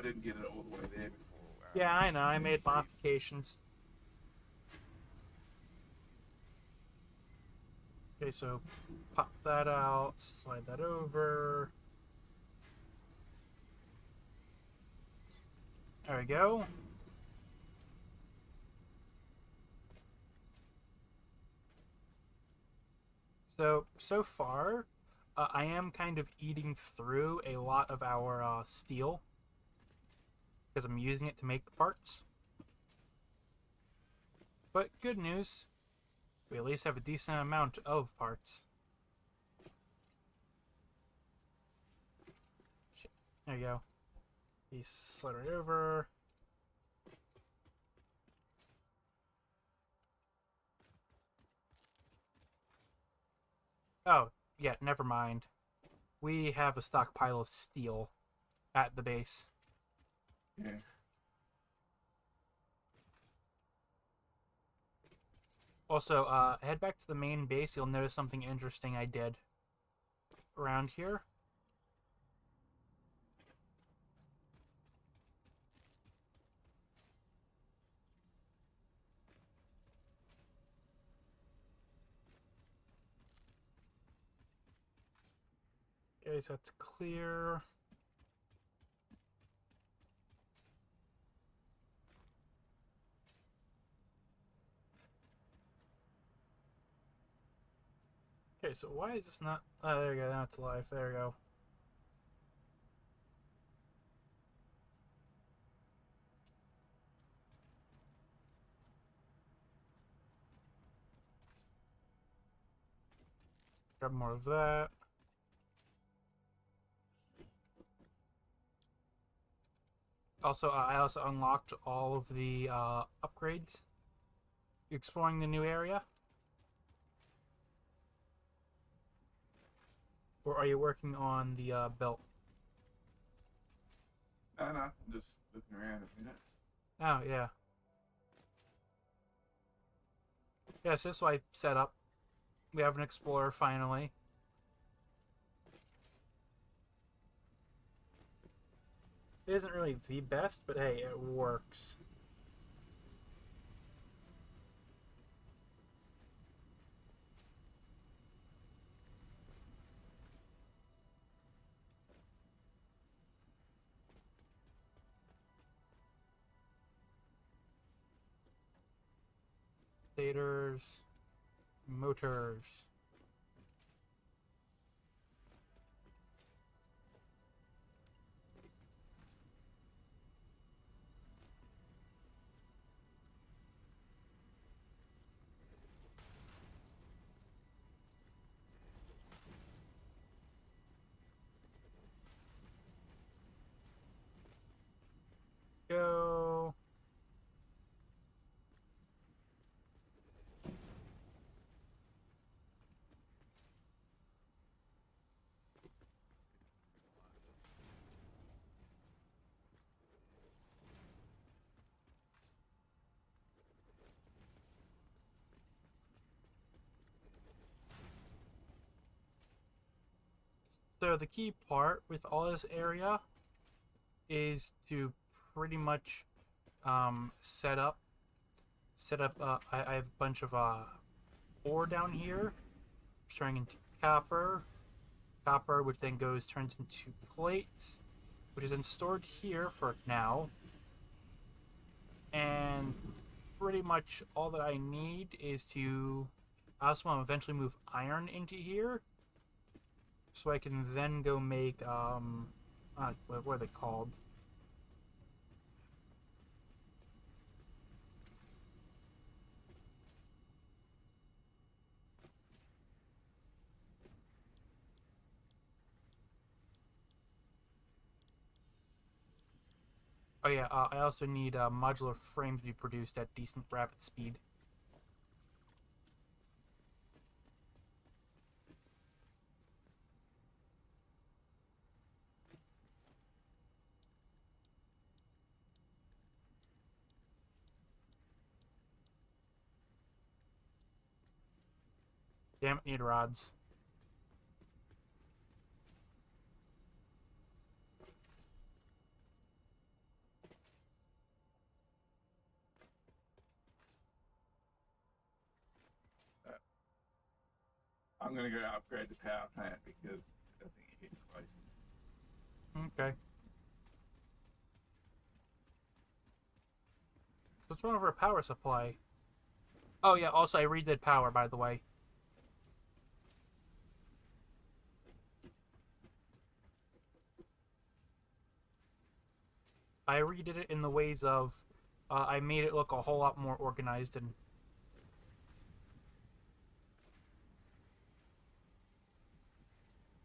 didn't get it all the way there before. Yeah, I know. I made Leave. modifications. Okay, so pop that out, slide that over. There we go. So far, I am kind of eating through a lot of our steel because I'm using it to make the parts. But good news, we at least have a decent amount of parts. Shit. There you go. You slide right over. Oh, yeah, never mind. We have a stockpile of steel at the base. Yeah. Also, head back to the main base. You'll notice something interesting I did around here. Okay, so that's clear. Okay, so why is this not... Oh, there you go. Now it's alive. There we go. Grab more of that. Also, I also unlocked all of the upgrades. You exploring the new area? Or are you working on the belt? No, no. I'm just looking around a minute. Oh, yeah. Yeah, so this is what I set up. We have an explorer finally. It isn't really the best, but hey, it works. Stators, motors. Go. So the key part with all this area is to pretty much set up. I have a bunch of ore down here, turning into copper, which then turns into plates, which is then stored here for now. And pretty much all that I need is to. I also want to eventually move iron into here, so I can then go make what are they called? Oh yeah, I also need modular frames to be produced at decent rapid speed. Damn it, need rods. I'm gonna go upgrade the power plant because I think it hit twice. Okay. What's wrong with our power supply? Oh yeah, also I redid power, by the way. I redid it in the ways of I made it look a whole lot more organized and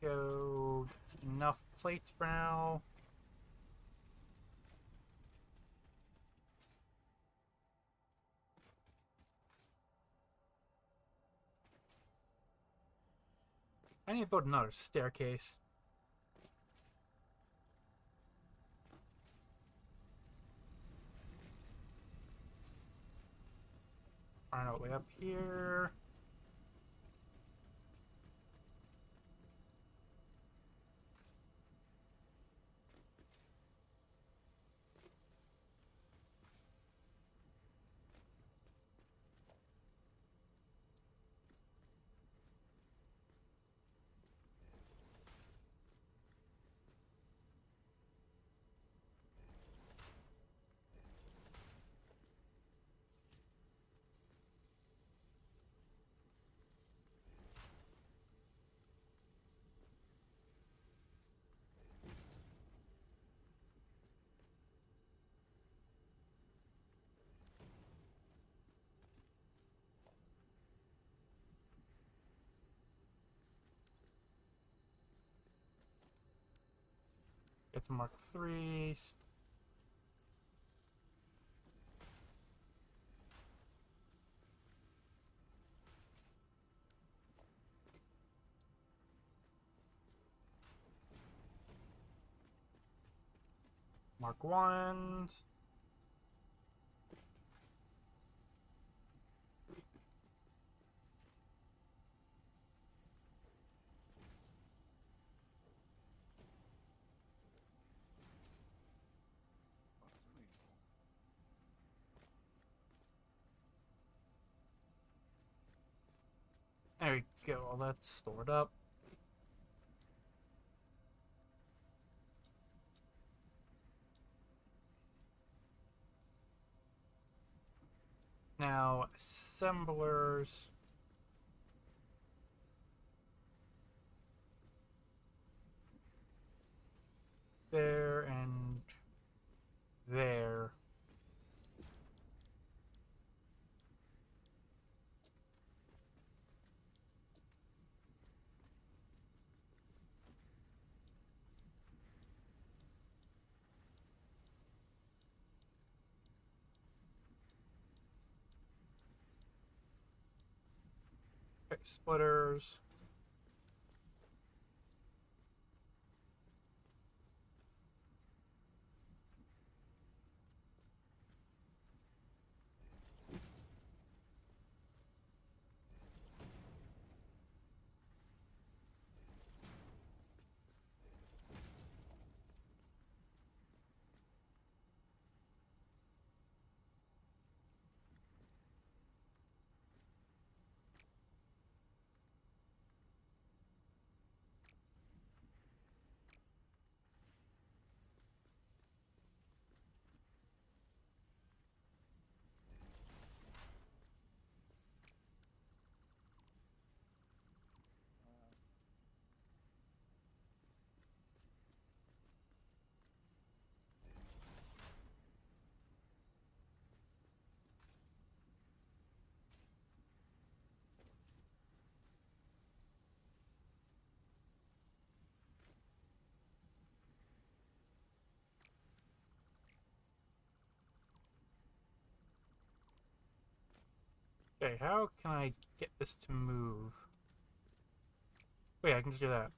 go. That's enough plates for now. I need to build another staircase. Find our way up here. Get some Mark 3s. Mark 1s. There we go. All that's stored up. Now, assemblers. There and there. Okay, splitters. Okay, how can I get this to move? Wait, I can just do that.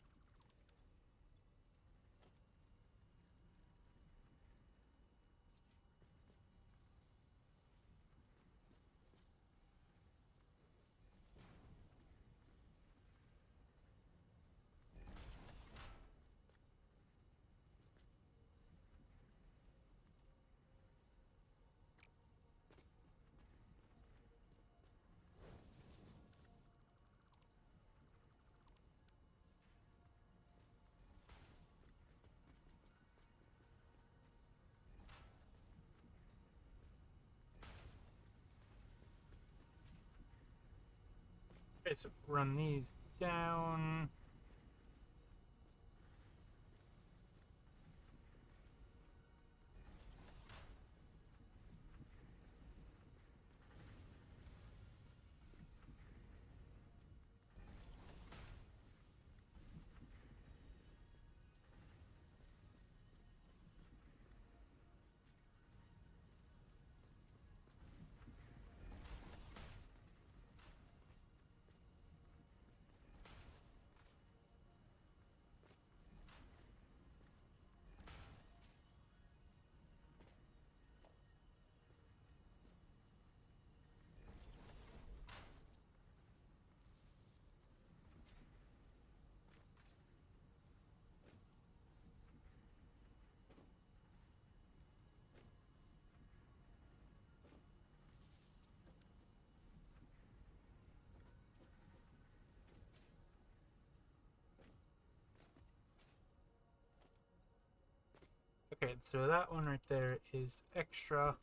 Okay, so run these down. Okay, so that one right there is extra.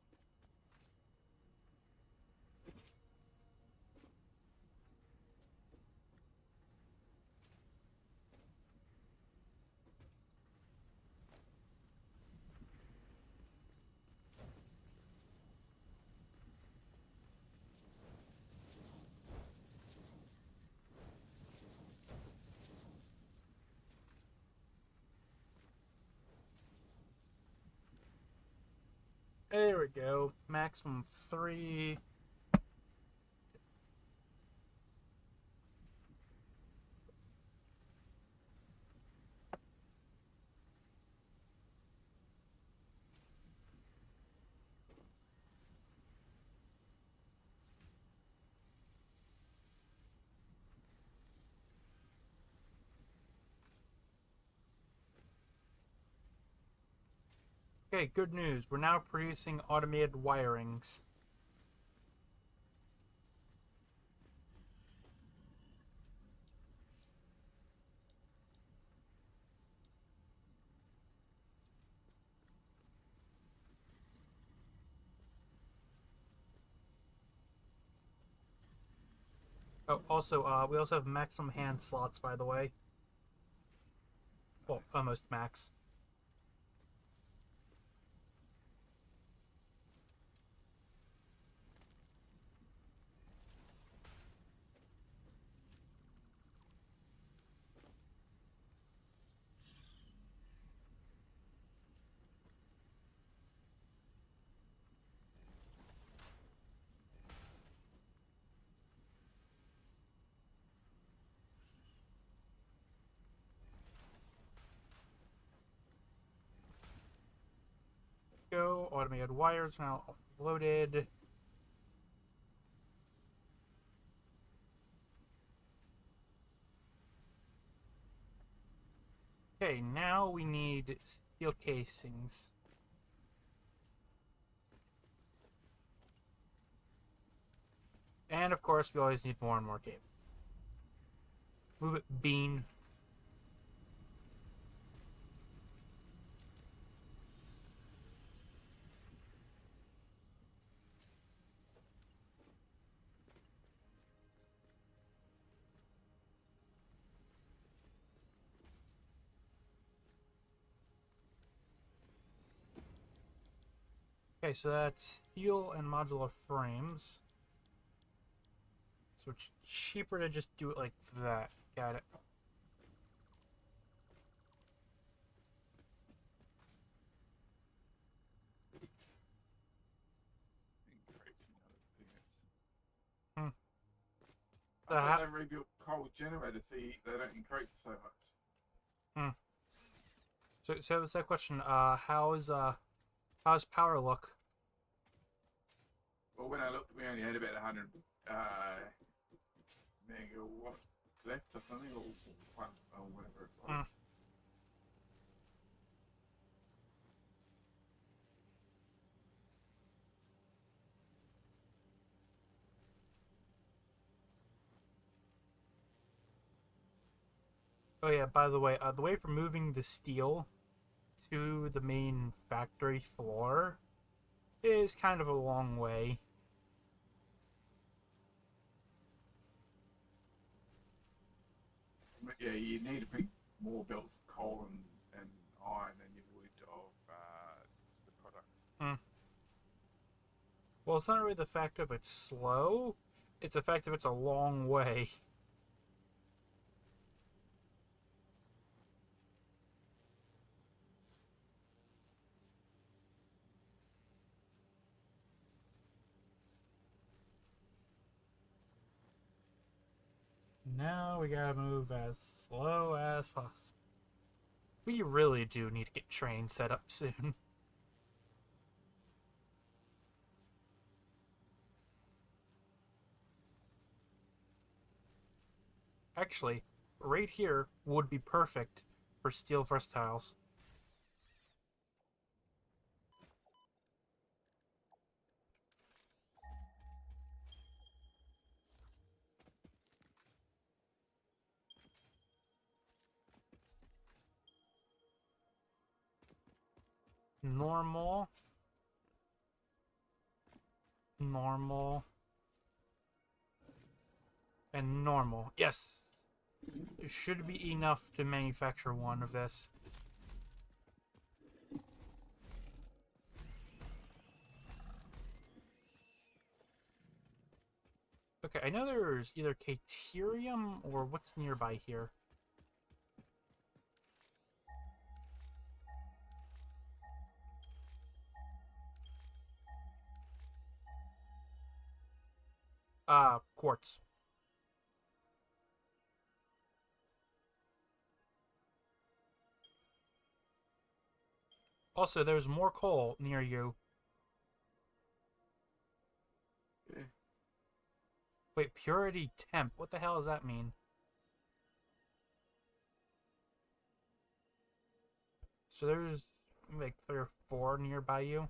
There we go. Maximum 3. Okay, good news. We're now producing automated wirings. Oh, also, we also have maximum hand slots, by the way. Well, almost max. Go. Automated wires now loaded. Okay, now we need steel casings. And of course, we always need more and more cable. Move it, bean. Okay, so that's steel and modular frames. So it's cheaper to just do it like that. Got it. Hmm. I thought they rebuilt coal generators so they don't increase so much. Hmm. So it's that question. How's power look? Well, when I looked, we only had about 100 megawatts left or something, or one, or whatever it was. Hmm. Oh yeah, by the way for moving the steel to the main factory floor is kind of a long way. Yeah, you need to bring more belts of coal and iron than you would of the product. Hmm. Well, it's not really the fact of it's slow. It's the fact of it's a long way. Now we gotta move as slow as possible. We really do need to get trains set up soon. Actually, right here would be perfect for steel versatiles. Normal. Normal. And normal. Yes! There should be enough to manufacture one of this. Okay, I know there's either Caterium or what's nearby here. Quartz. Also, there's more coal near you. Yeah. Wait, purity temp. What the hell does that mean? So there's like 3 or 4 nearby you.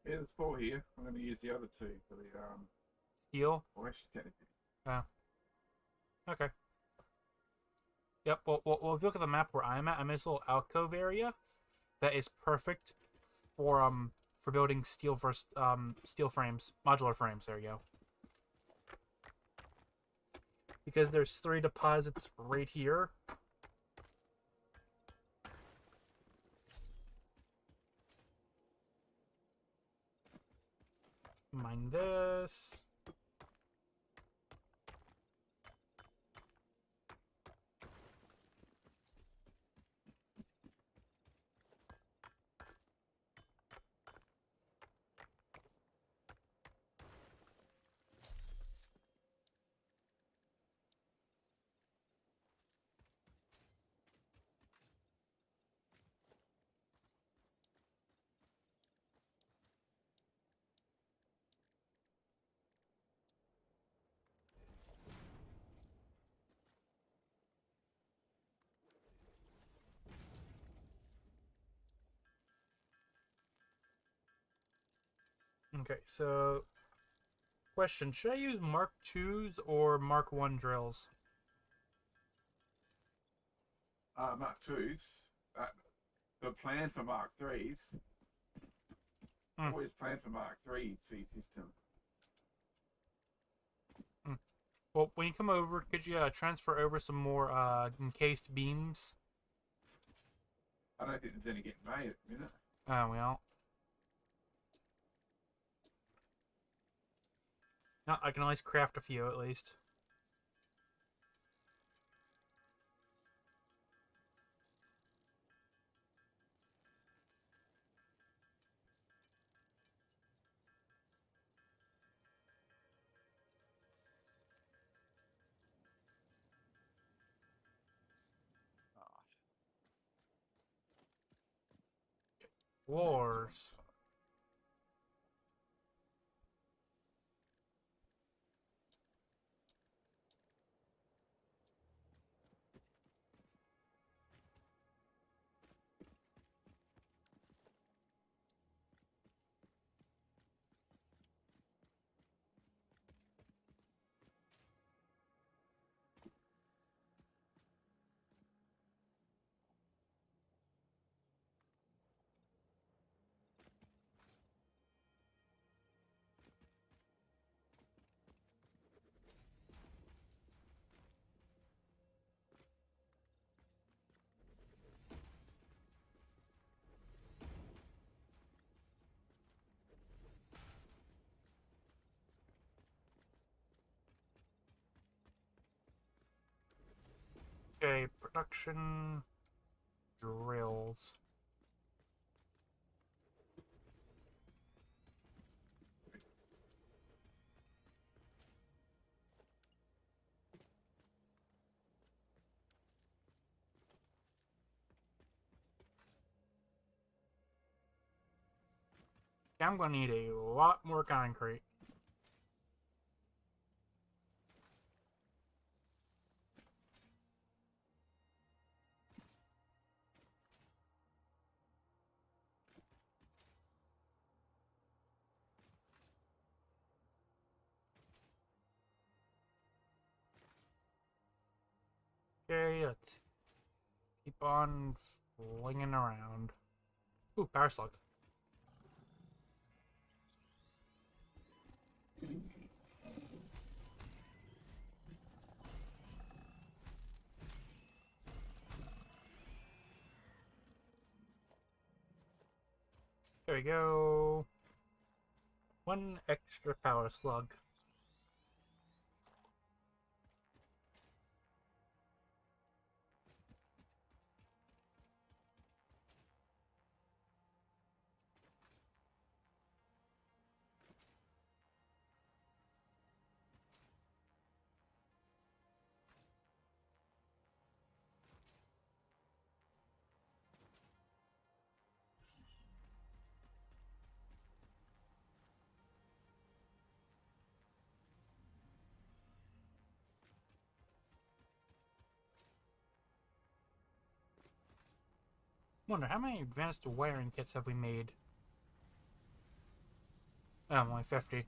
Yeah, there's 4 here. I'm going to use the other 2 for the Steel. well, actually, technically. Oh. Okay. Yep. Well, if you look at the map where I'm at, I'm in this little alcove area that is perfect for building steel steel frames, modular frames. There you go. Because there's 3 deposits right here. Mine this. Okay, so question: should I use Mark IIs or Mark I drills? Mark IIs. The plan for Mark IIIs. Mm. Always plan for Mark III for your system. Well, when you come over, could you transfer over some more encased beams? I don't think there's any getting made at the minute. Oh, well. No, I can always craft a few at least. Wars. Okay, production drills. I'm gonna need a lot more concrete. Okay, let's keep on flinging around. Ooh, power slug. There we go. One extra power slug. Wonder how many advanced wiring kits have we made? Oh, only 50.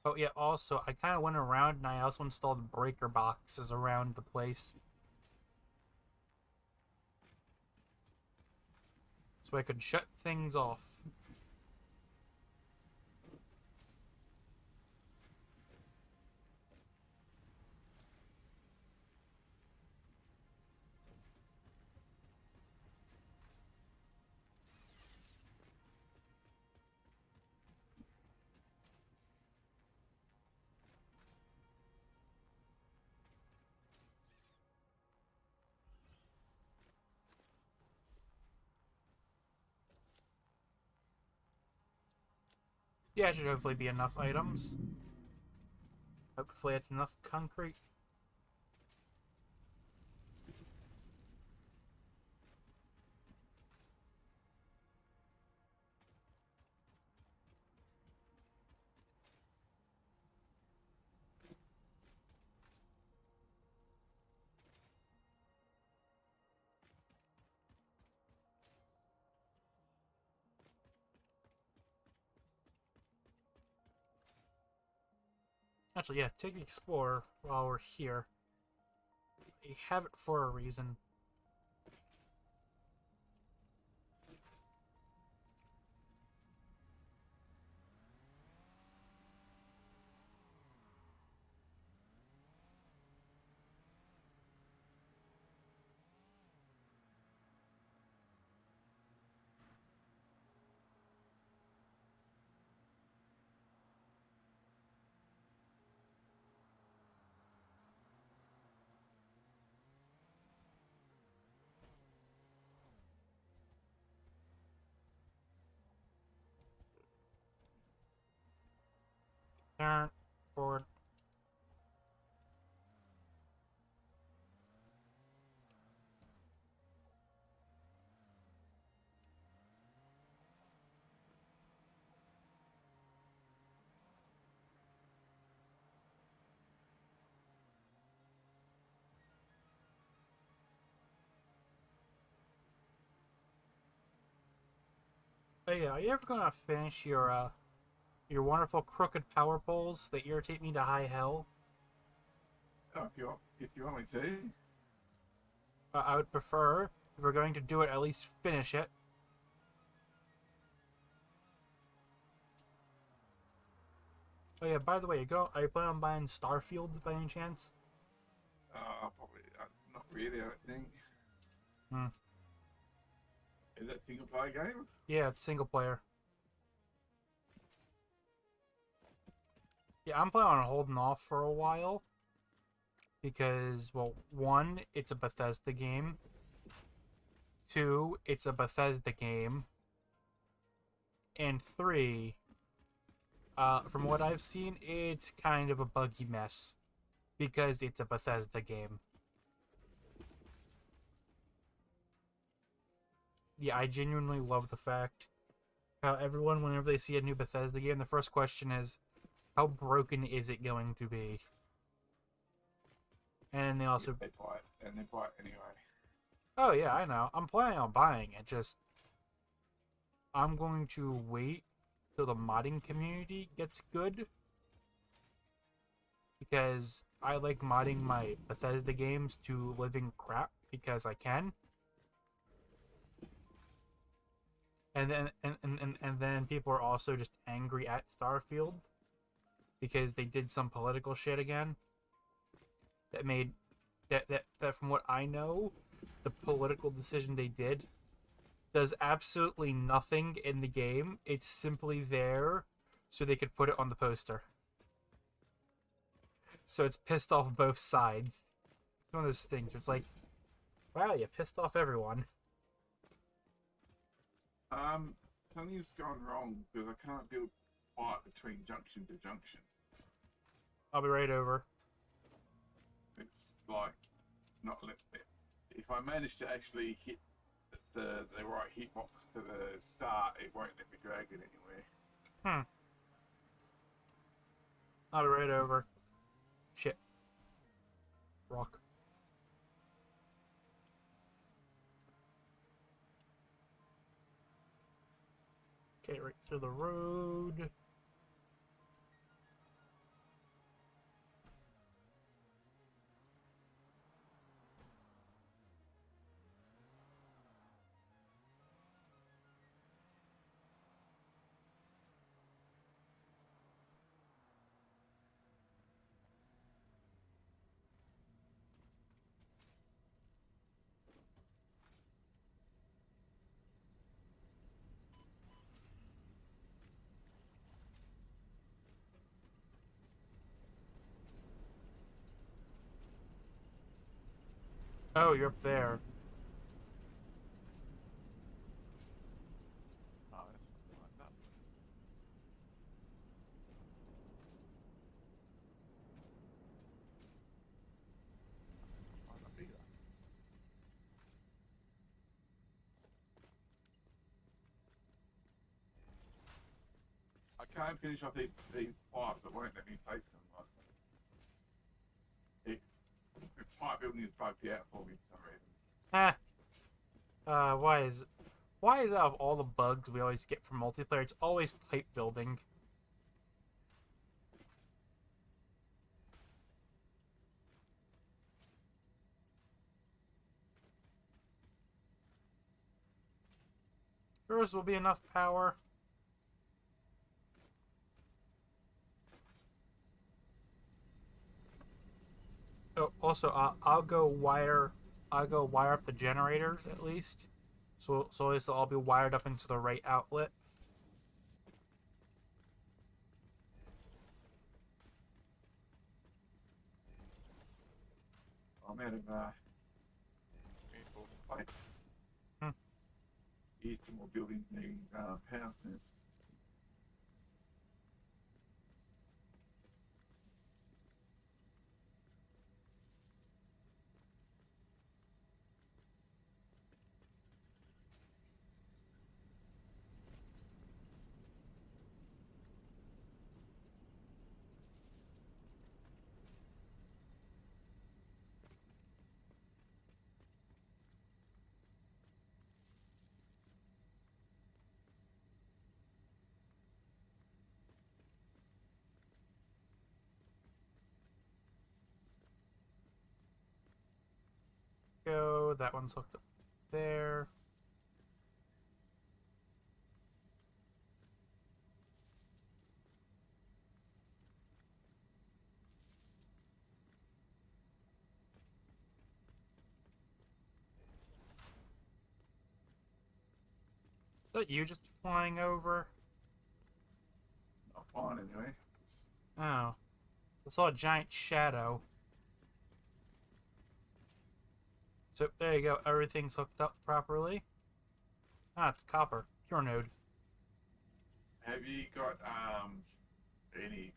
Oh yeah, also, I kind of went around and I also installed breaker boxes around the place. So I could shut things off. Yeah, it should hopefully be enough items. Hopefully it's enough concrete. Actually, yeah, take the Explorer while we're here. We have it for a reason. Turn forward. Oh yeah, are you ever gonna finish your wonderful crooked power poles that irritate me to high hell? Oh, if you want me to. I would prefer, if we're going to do it, at least finish it. Oh yeah, by the way, are you planning on buying Starfield by any chance? Probably not really. I don't think. Hmm. Is that single player game? Yeah, it's single player. Yeah, I'm planning on holding off for a while because, well, one, it's a Bethesda game. Two, it's a Bethesda game. And three, from what I've seen, it's kind of a buggy mess because it's a Bethesda game. Yeah, I genuinely love the fact how everyone, whenever they see a new Bethesda game, the first question is, how broken is it going to be? And they also, They buy it, and they buy it anyway. oh yeah, I know. I'm planning on buying it. Just I'm going to wait till the modding community gets good because I like modding my Bethesda games to living crap because I can. And then people are also just angry at Starfield because they did some political shit again that made that from what I know, the political decision they did does absolutely nothing in the game. It's simply there so they could put it on the poster. So it's pissed off both sides. It's one of those things. It's like, wow, you pissed off everyone. Something's gone wrong because I can't build pipe between junction to junction. I'll be right over. It's like not let it. If I manage to actually hit the right hitbox to the start, it won't let me drag it anywhere. I'll be right over. Shit. Rock. Okay, right through the road. Oh, you're up there. Oh, that's not like that. That's not like that either. I can't finish off these pipes. It won't let me place them. Like, the pipe building is bugged out for me for some reason. Ah. Why is out of all the bugs we always get from multiplayer, it's always pipe building? Yours will be enough power. Oh, also, I'll go wire up the generators at least, so at least they'll all be wired up into the right outlet. I'm out of reinforced plate. Hmm. Here's some more buildings needing power plants. Go. That one's hooked up there. that you just flying over? Not fine anyway. Oh. I saw a giant shadow. So there you go. Everything's hooked up properly. Ah, it's copper. Pure node. Have you got any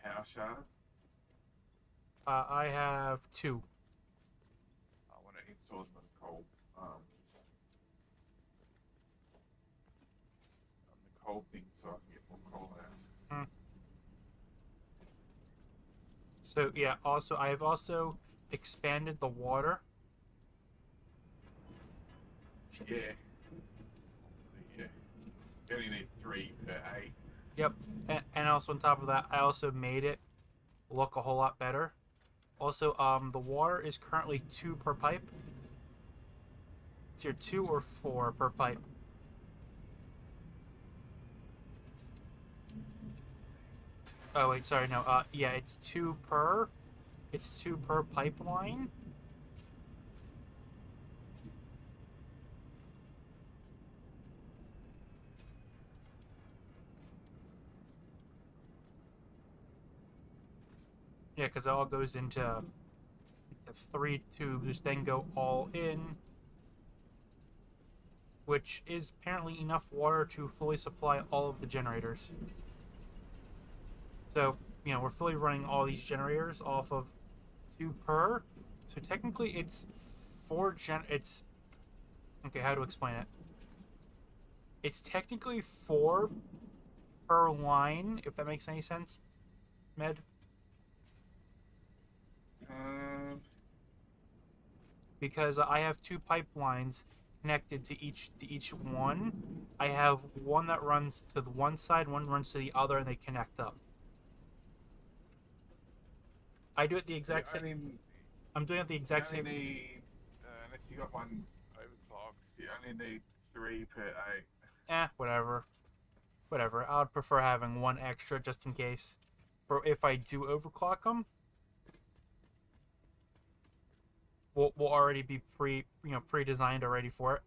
power shards? I have 2. I want to install them on the cold thing so I can get more coal out. Hmm. So yeah, also I have also expanded the water. Yeah. Yeah. You only need 3 per 8. Yep, and also on top of that, I also made it look a whole lot better. Also, the water is currently 2 per pipe. It's your 2 or 4 per pipe. Oh wait, sorry, no. Yeah, it's 2 per. It's 2 per pipeline. Yeah, because it all goes into 3 tubes, which then go all in, which is apparently enough water to fully supply all of the generators. So, you know, we're fully running all these generators off of 2 per. So technically it's 4 it's okay, how to explain it? It's technically 4 per line, if that makes any sense, Med. Because I have 2 pipelines connected to each one. I have one that runs to the one side, one runs to the other, and they connect up. I do it the exact same. I'm doing it the exact same. Need, unless you got one overclocked, you only need 3 per 8. Whatever. Whatever. I would prefer having one extra just in case. For if I do overclock them, we'll already be pre-designed already for it.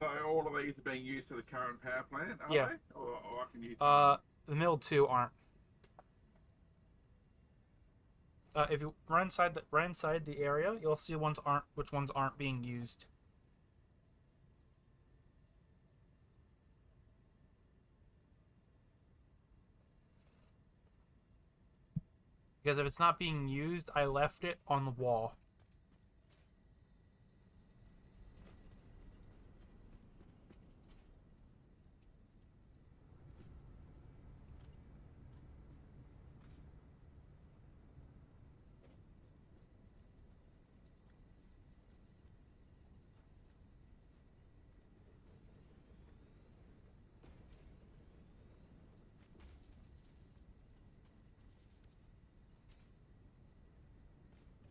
So all of these are being used for the current power plant, are Yeah. they? Or I can use The mill 2 aren't. If you run inside the area, you'll see which ones aren't being used. Because if it's not being used, I left it on the wall.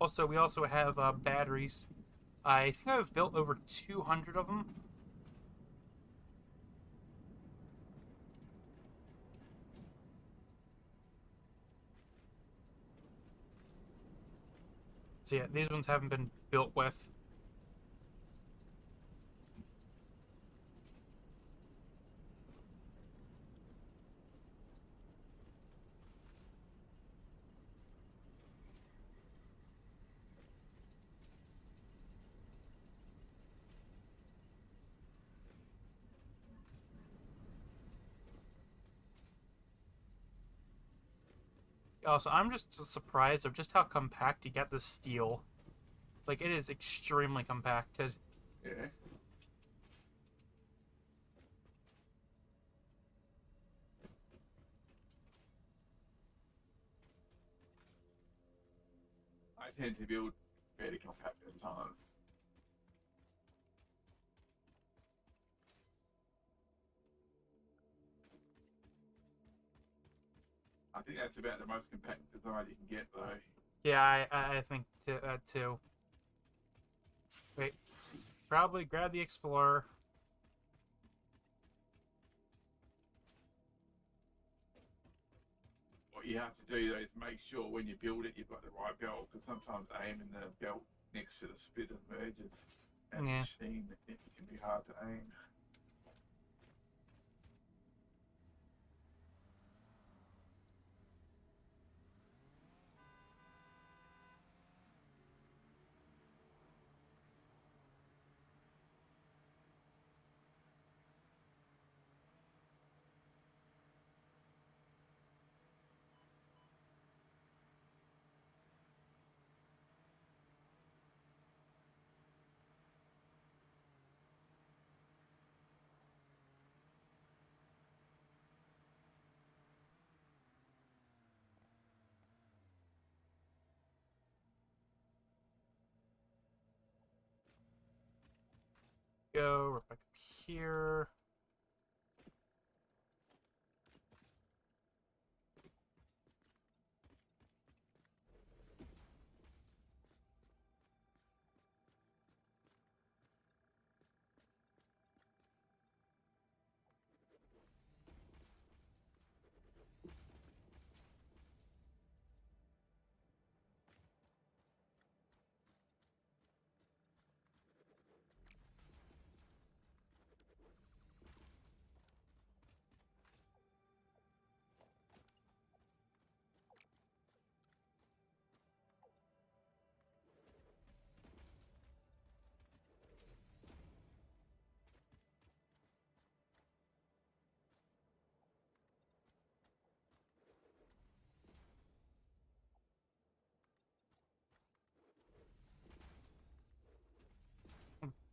Also, we also have batteries. I think I've built over 200 of them. So yeah, these ones haven't been built with. Also, I'm just surprised of just how compact you get this steel. Like, it is extremely compacted. Yeah. I tend to build fairly compact at times. I think that's about the most compact design you can get, though. Yeah, I think that too. Wait, probably grab the Explorer. What you have to do, though, is make sure when you build it, you've got the right belt, because sometimes aiming the belt next to the split merges. and Yeah. machine, it can be hard to aim. Go right back up here.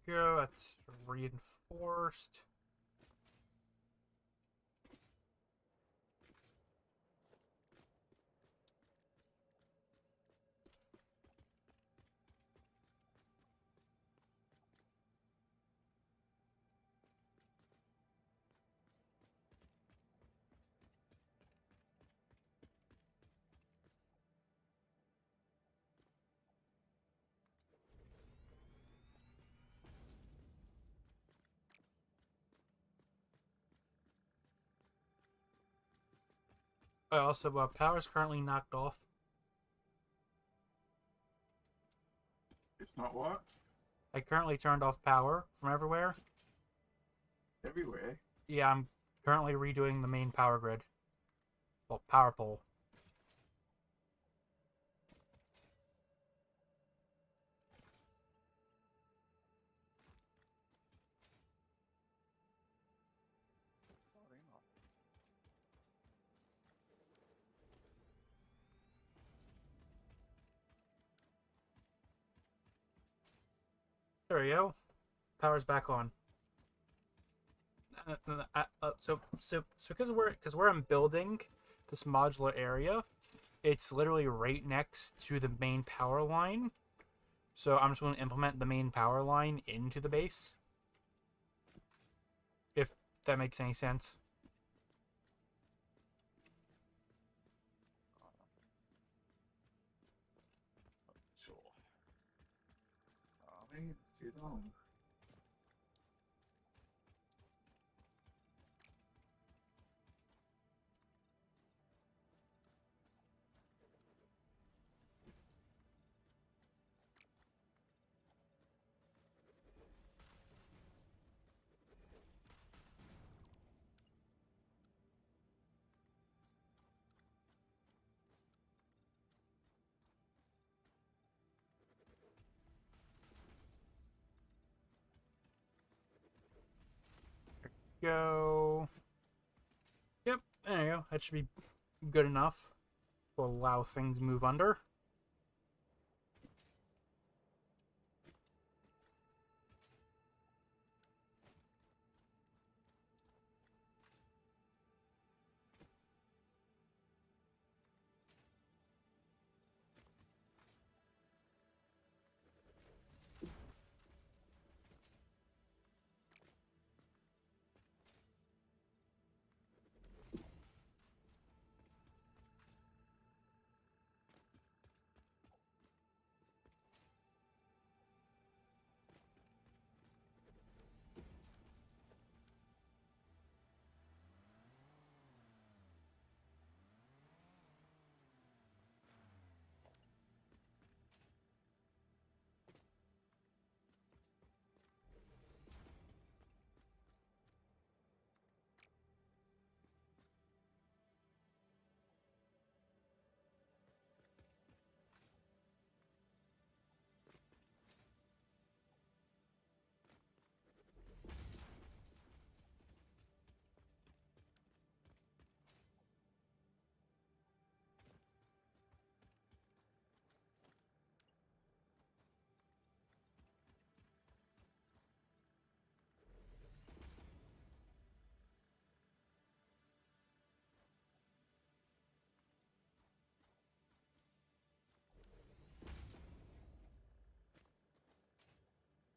Go. That's reinforced. Also, power's currently knocked off. It's not what? I currently turned off power from everywhere. Everywhere? Yeah, I'm currently redoing the main power grid. Well, power pole. There we go. Power's back on. So because where I'm building this modular area, it's literally right next to the main power line. So I'm just going to implement the main power line into the base. If that makes any sense. Sure. Oh man, it's too long. Go. Yep, there you go. That should be good enough to allow things to move under.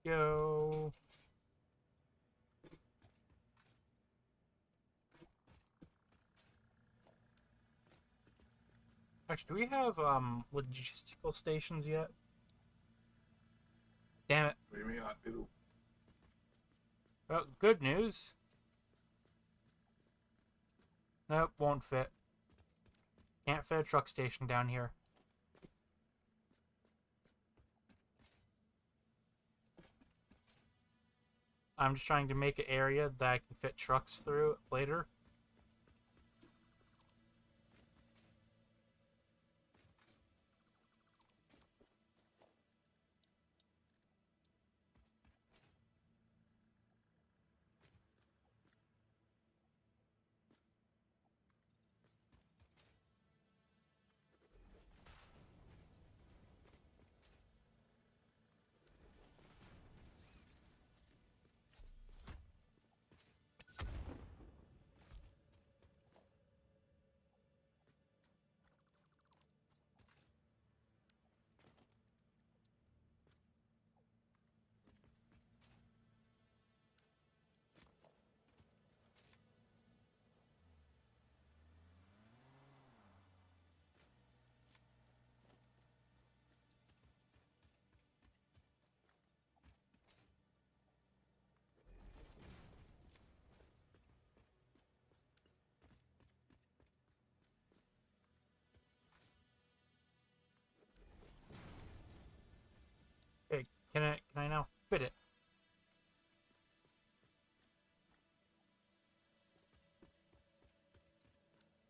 go. Actually, do we have logistical stations yet? Damn it. What do you mean, like little? Well, good news. Nope, won't fit. Can't fit a truck station down here. I'm just trying to make an area that I can fit trucks through later. Okay, can I now fit it?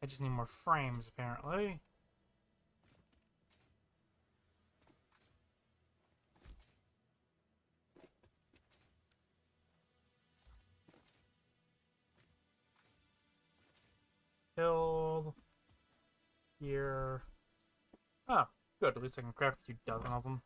I just need more frames, apparently. Build. Here. Oh, good. At least I can craft a few dozen of them.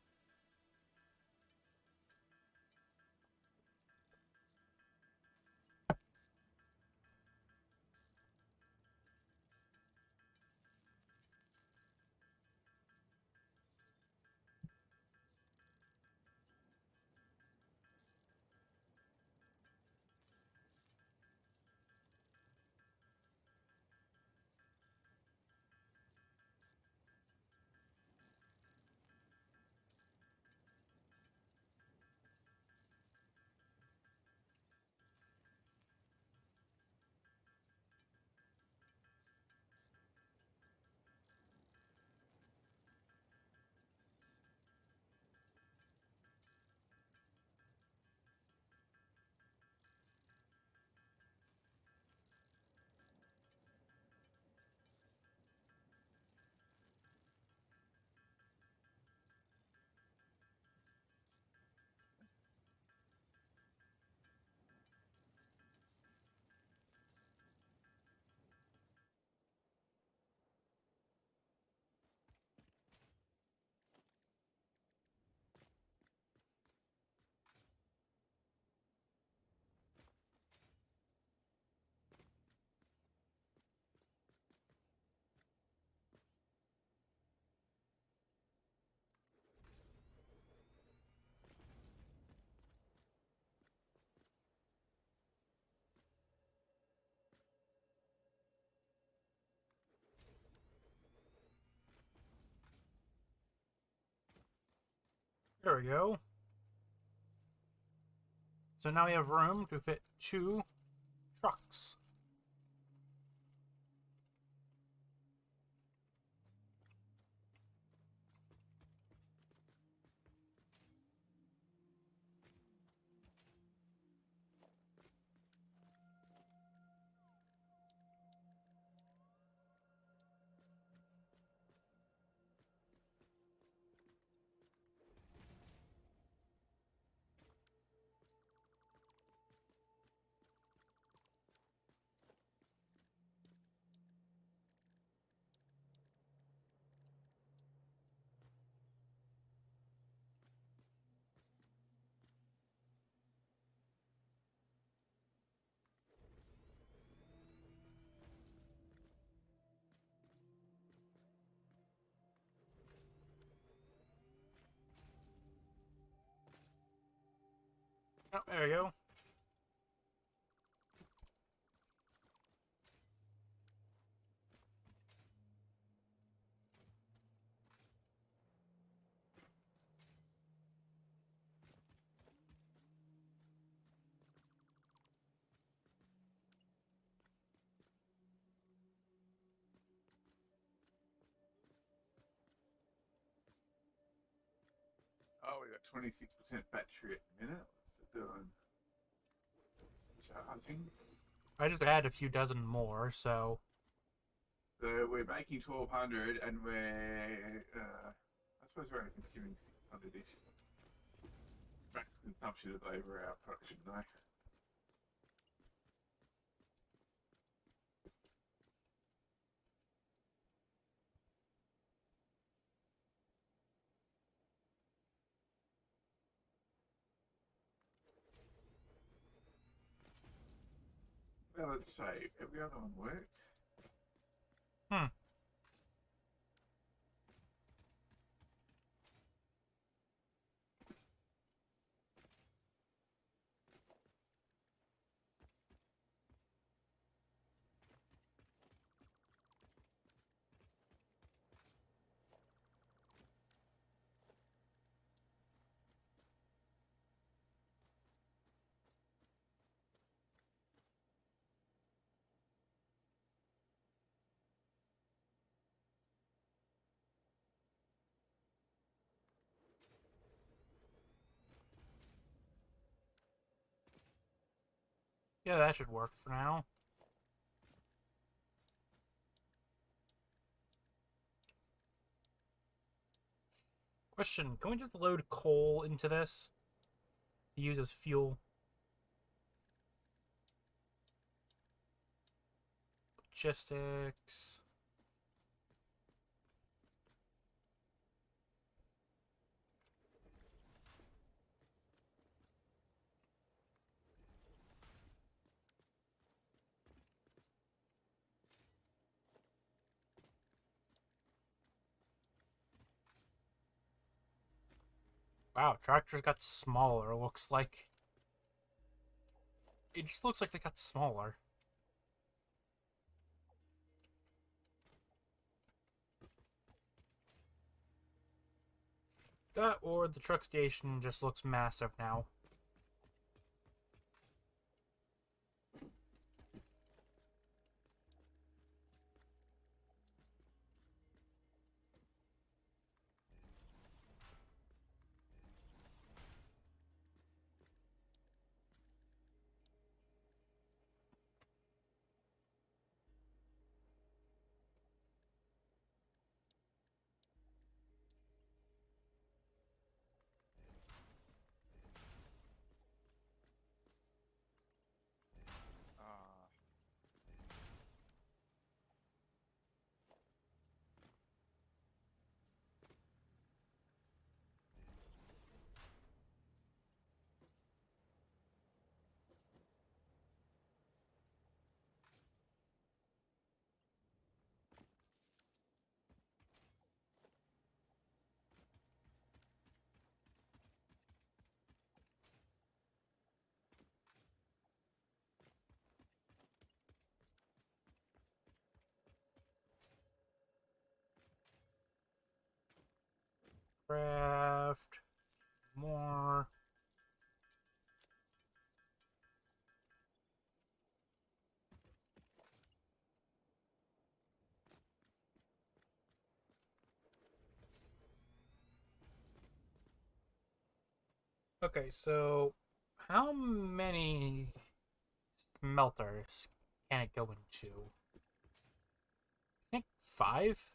There we go. So now we have room to fit 2 trucks. Oh, there we go. Oh, we got 26% battery at the minute. What's it doing? Charging. I just added a few dozen more, so... So we're making 1200 and we're, I suppose we're only consuming 600-ish. Max consumption is over our production though. Well, let's say every other one worked. Hmm. Yeah, that should work for now. Question, can we just load coal into this? Use as fuel? Logistics... Wow, tractors got smaller, looks like. It just looks like they got smaller. That or the truck station just looks massive now. Craft... more... Okay, so... how many smelters can it go into? I think 5?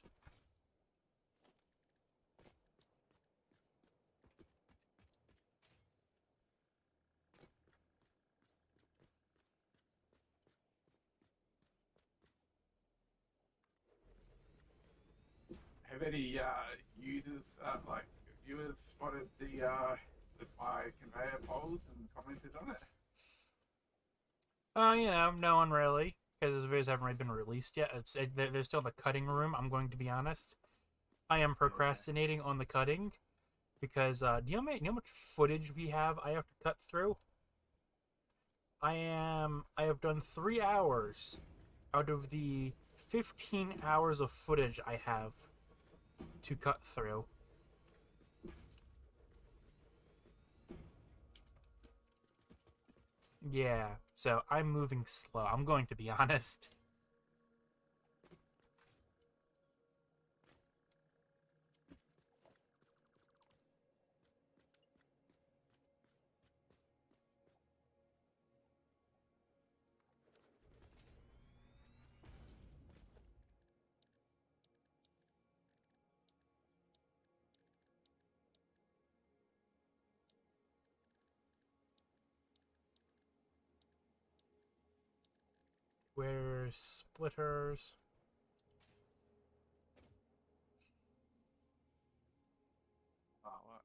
Have any users, like viewers, spotted my conveyor poles and commented on it? No one really, because the videos haven't really been released yet. They're still in the cutting room, I'm going to be honest. I am procrastinating on the cutting, because, do you know how much footage we have I have to cut through? I have done 3 hours out of the 15 hours of footage I have to cut through. Yeah, so I'm moving slow. I'm going to be honest. Where's splitters? Oh, what?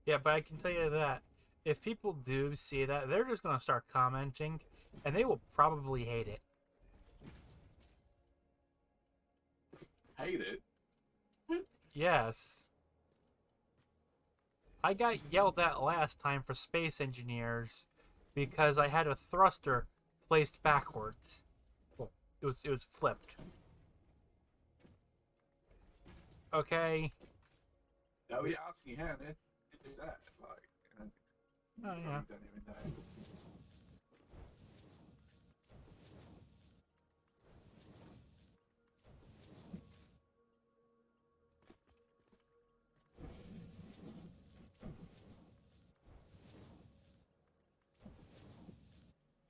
Yeah, but I can tell you that if people do see that, they're just going to start commenting, and they will probably hate it. Hate it? Yes. I got yelled at last time for space engineers because I had a thruster placed backwards. Well, it was flipped. Okay. No, we're asking how they do that. Like, Oh yeah. don't even know.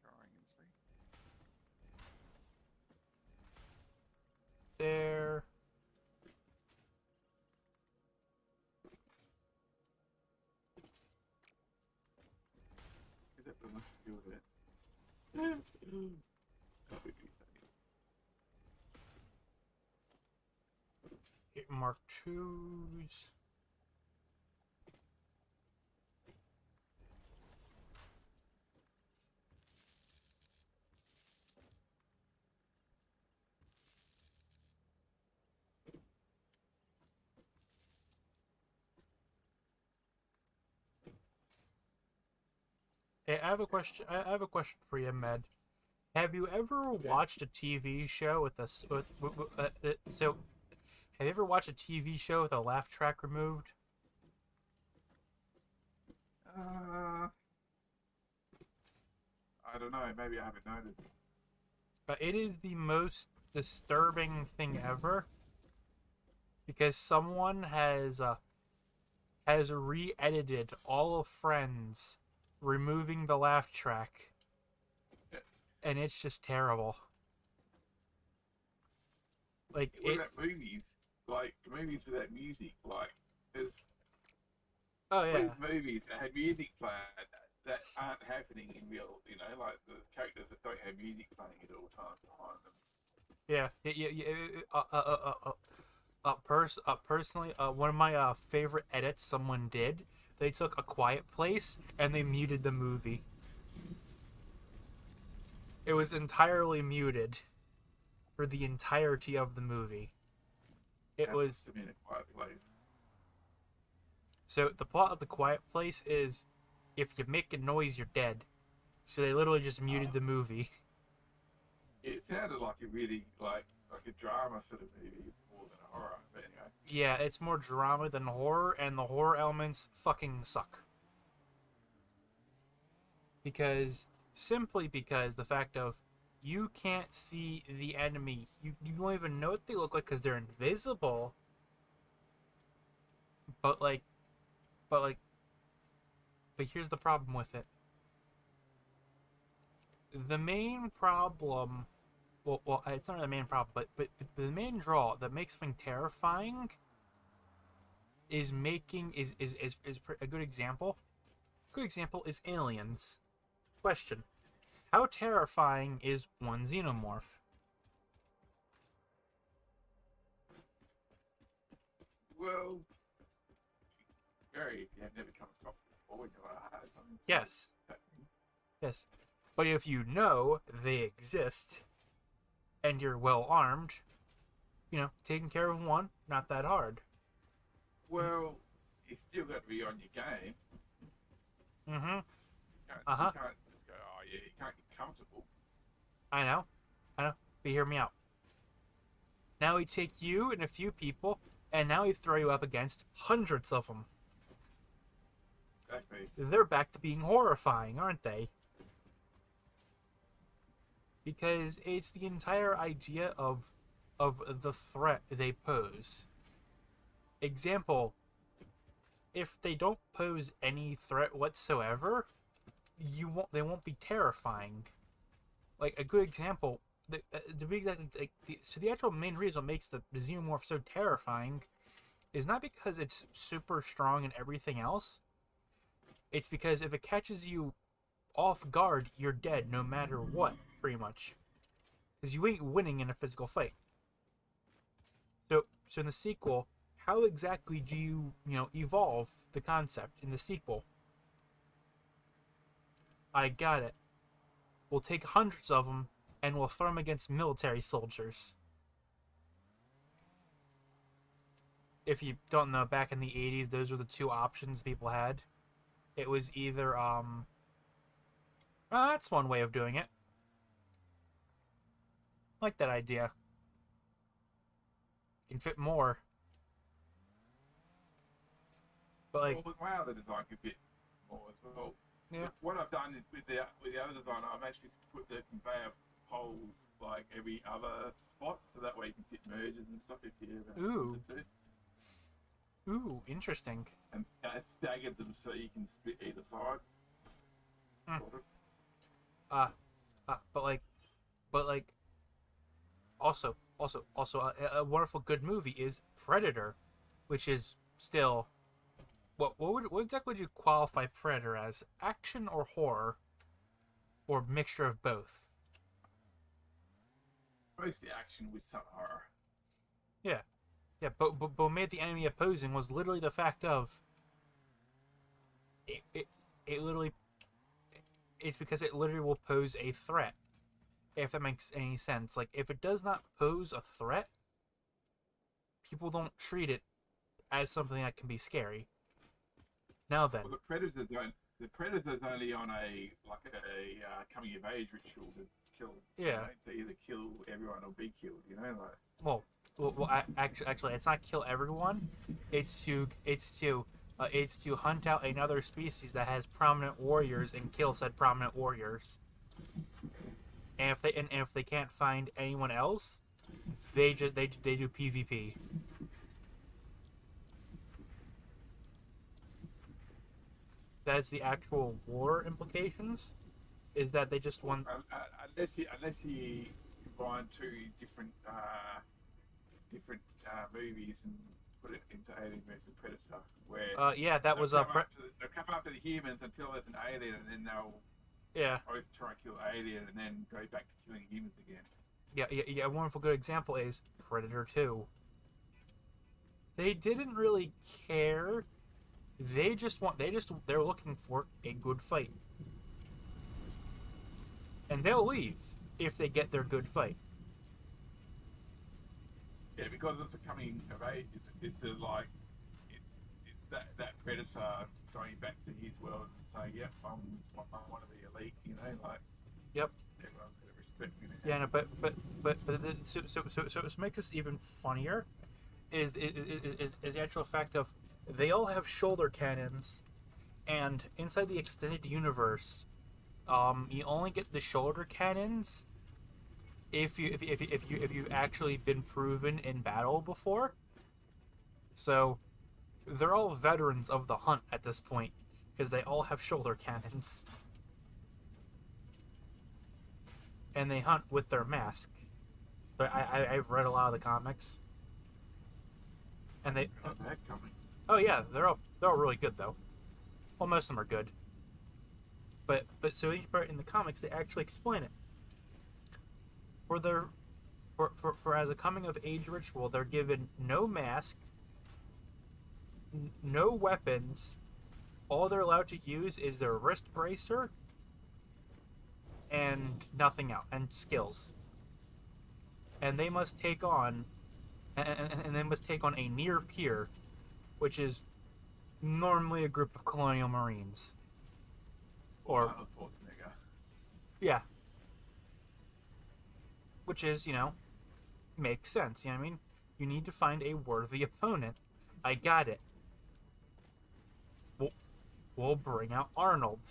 Trying and see. There. Is that the much to do with it? That would be funny. Get Mark IIs. Hey, I have a question. I have a question for you, Med. Have you ever watched a TV show with a so? Have you ever watched a TV show with a laugh track removed? I don't know. Maybe I haven't noticed. It is the most disturbing thing ever because someone has re-edited all of Friends, removing the laugh track, and it's just terrible. Like What about movies? Like movies with that music, like there's oh yeah, these movies that have music playing that aren't happening in real. You know, like the characters that don't have music playing at all times behind them. Personally, one of my favorite edits someone did. They took A Quiet Place and they muted the movie. It was entirely muted for the entirety of the movie. It was to be in a quiet place. So the plot of The Quiet Place is if you make a noise, you're dead. So they literally just muted the movie. It sounded like a really like a drama sort of movie more than a horror. But anyway. Yeah, it's more drama than horror, and the horror elements fucking suck. Simply because the fact of you can't see the enemy. You don't even know what they look like because they're invisible. But but here's the problem with it. The main problem, well, it's not the main problem, but the main draw that makes something terrifying is a good example. Good example is Aliens. Question: how terrifying is one xenomorph? Well, very. If you have never come across it before, you're like, Yes. Yes. But if you know they exist and you're well armed, taking care of one, not that hard. Well, you still got to be on your game. Mm-hmm. Uh-huh. You can't just go, oh yeah, you can't get comfortable. I know. But hear me out. Now we take you and a few people, and now we throw you up against hundreds of them. Exactly. They're back to being horrifying, aren't they? Because it's the entire idea of the threat they pose. Example, if they don't pose any threat whatsoever, they won't be terrifying. Like a good example, to be exactly like the actual main reason what makes the xenomorph so terrifying is not because it's super strong and everything else. It's because if it catches you off guard, you're dead no matter what, pretty much. Because you ain't winning in a physical fight. So in the sequel, how exactly do you evolve the concept in the sequel? I got it. We'll take hundreds of them and we'll throw them against military soldiers. If you don't know, back in the 80s, those were the two options people had. It was either, that's one way of doing it. I like that idea. You can fit more. But like, well, my other design could fit more as well. yeah. What I've done is with the other design, I've actually put the conveyor poles like every other spot, so that way you can fit mergers and stuff if you ever Ooh. wanted to. Ooh, interesting. And staggered them so you can split either side. Mm. Sort of. But like, also, a wonderful good movie is Predator, which is still, what exactly would you qualify Predator as? Action or horror, or mixture of both? Mostly action with some horror. Yeah, but what made the enemy opposing was literally the fact of it literally, it's because it literally will pose a threat. If that makes any sense. Like, if it does not pose a threat, people don't treat it as something that can be scary. Now then. Well, the Predator's only on a coming of age ritual to kill. Yeah. You know, to either kill everyone or be killed. You know, like. Well, actually, it's not kill everyone. It's to hunt out another species that has prominent warriors and kill said prominent warriors. And if they can't find anyone else, they do PvP. That's the actual war implications. Is that they just want Unless you combine two different movies and put it into Alien vs Predator, where yeah, that was they'll come after the humans until there's an alien, and then they'll both try and kill Alien and then go back to killing humans again. Yeah. A wonderful good example is Predator 2. They didn't really care. They're looking for a good fight. And they'll leave if they get their good fight. Yeah, because it's a coming of age. It's that Predator going back to his world and saying, "Yep, I'm one of the elite." You know, like. Yep. Everyone's gonna respect me. Yeah, no, but so what makes this even funnier is the actual fact of they all have shoulder cannons, and inside the extended universe, you only get the shoulder cannons if you've actually been proven in battle before. So they're all veterans of the hunt at this point because they all have shoulder cannons, and they hunt with their mask. But I've read a lot of the comics, and they. How's that coming? Oh yeah, they're all really good though. Well, most of them are good. But so each part in the comics they actually explain it. For as a coming of age ritual, they're given no mask, no weapons. All they're allowed to use is their wrist bracer and nothing else, and skills. And they must take on a near peer, which is normally a group of colonial marines. Or Arnold Schwarzenegger. yeah, which is makes sense. You know what I mean? You need to find a worthy opponent. I got it. We'll bring out Arnold.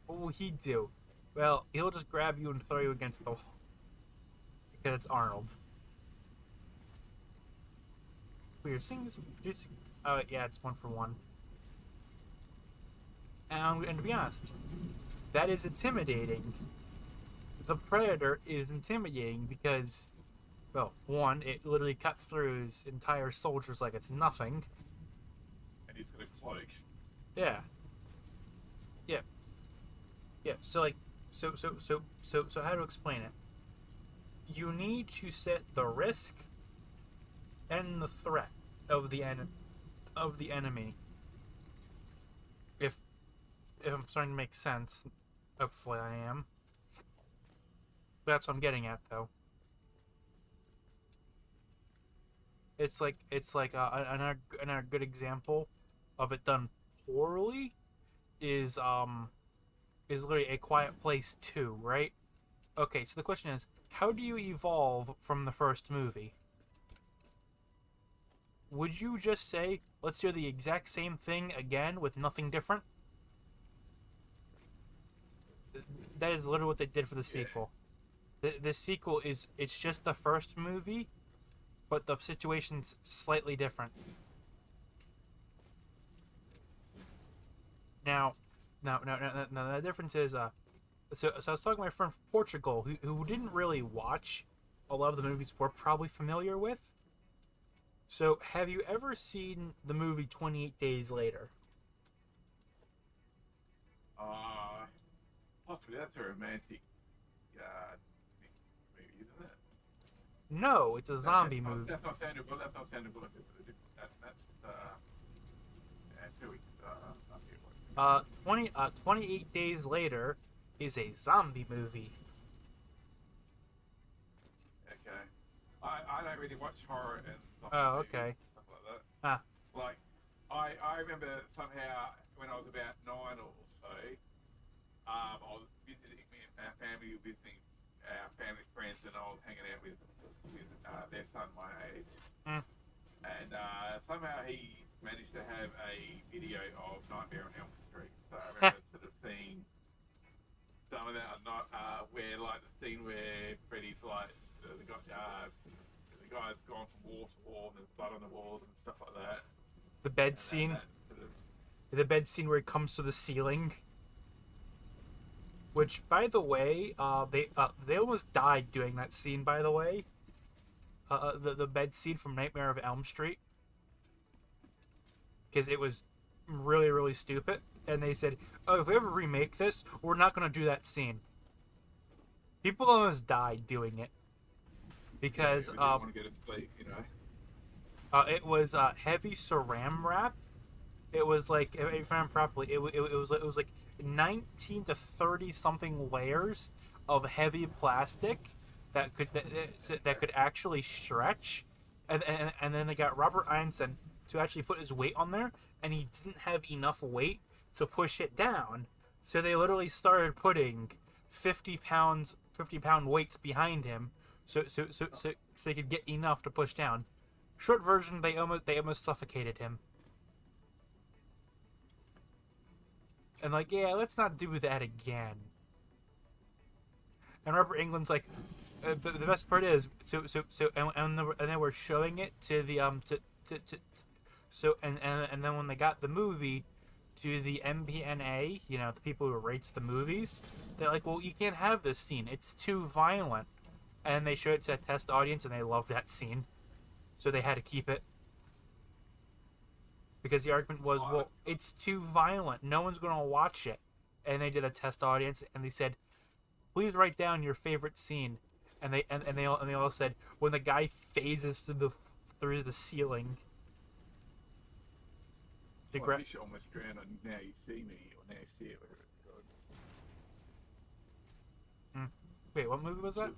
What will he do? Well, he'll just grab you and throw you against the wall because it's Arnold. Weird things producing. Oh yeah, it's 1-for-1. And to be honest, that is intimidating. The Predator is intimidating because, well, one, it literally cut through his entire soldiers like it's nothing. And he's got a cloak. Yeah. Yeah. Yeah. So like, so how to explain it? You need to set the risk and the threat of the enemy. If I'm starting to make sense, hopefully I am. That's what I'm getting at, though. It's like another good example of it done poorly is literally A Quiet Place 2, right? Okay, so the question is, how do you evolve from the first movie? Would you just say, let's do the exact same thing again with nothing different? That is literally what they did for the sequel. The sequel it's just the first movie, but the situation's slightly different. Now, the difference is, so I was talking to my friend from Portugal who didn't really watch a lot of the movies we're probably familiar with. So, have you ever seen the movie 28 Days Later? Possibly that's a romantic movie, isn't it? No, it's a zombie movie. That's not Sandra Bullock. That's not Sandra Bullock. That's who it's 28 Days Later is a zombie movie. Okay. I don't really watch horror and okay. Stuff like that. Ah. Like, I remember somehow when I was about 9 or so, I was visiting our family, visiting our family friends, and I was hanging out with their son my age. Mm. And somehow he managed to have a video of Nightmare on Elm Street. So I remember sort of seeing some of that, where like the scene where Freddy's like the guy's gone from wall to wall and there's blood on the walls and stuff like that. The bed scene. The bed scene where it comes to the ceiling. Which, by the way, they almost died doing that scene. By the way, the bed scene from Nightmare of Elm Street, because it was really, really stupid. And they said, "Oh, if we ever remake this, we're not gonna do that scene." People almost died doing it because want to get it late, it was heavy saran wrap. It was like, if I remember properly, it was like 19 to 30 something layers of heavy plastic that could actually stretch, and then they got Robert Einstein to actually put his weight on there, and he didn't have enough weight to push it down, so they literally started putting 50-pound weights behind him, so they could get enough to push down. Short version, they almost suffocated him. And like, yeah, let's not do that again. And Robert Englund's like, the best part is, and they were showing it to the and then when they got the movie to the MPNA, the people who rates the movies, they're like, well, you can't have this scene, it's too violent. And they showed it to a test audience, and they loved that scene, so they had to keep it. Because the argument was, well, it's too violent, no one's going to watch it. And they did a test audience, and they said, please write down your favorite scene. And they all said, when the guy phases through the ceiling. I wish almost drowned on Now You See Me, or Now You See It, whatever it's called. Wait, what movie was that?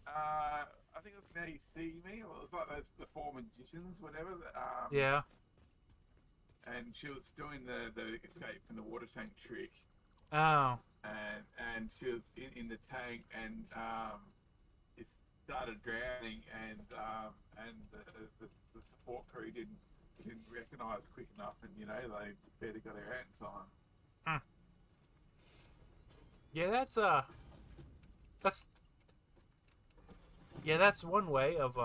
I think it was Now You See Me, or it was like those, the Four Magicians, whatever. Yeah. And she was doing the escape from the water tank trick, Oh. and she was in the tank, and it started drowning, and the support crew didn't recognise quick enough, and they barely got her out in time. Mm. Yeah, that's yeah, that's one way of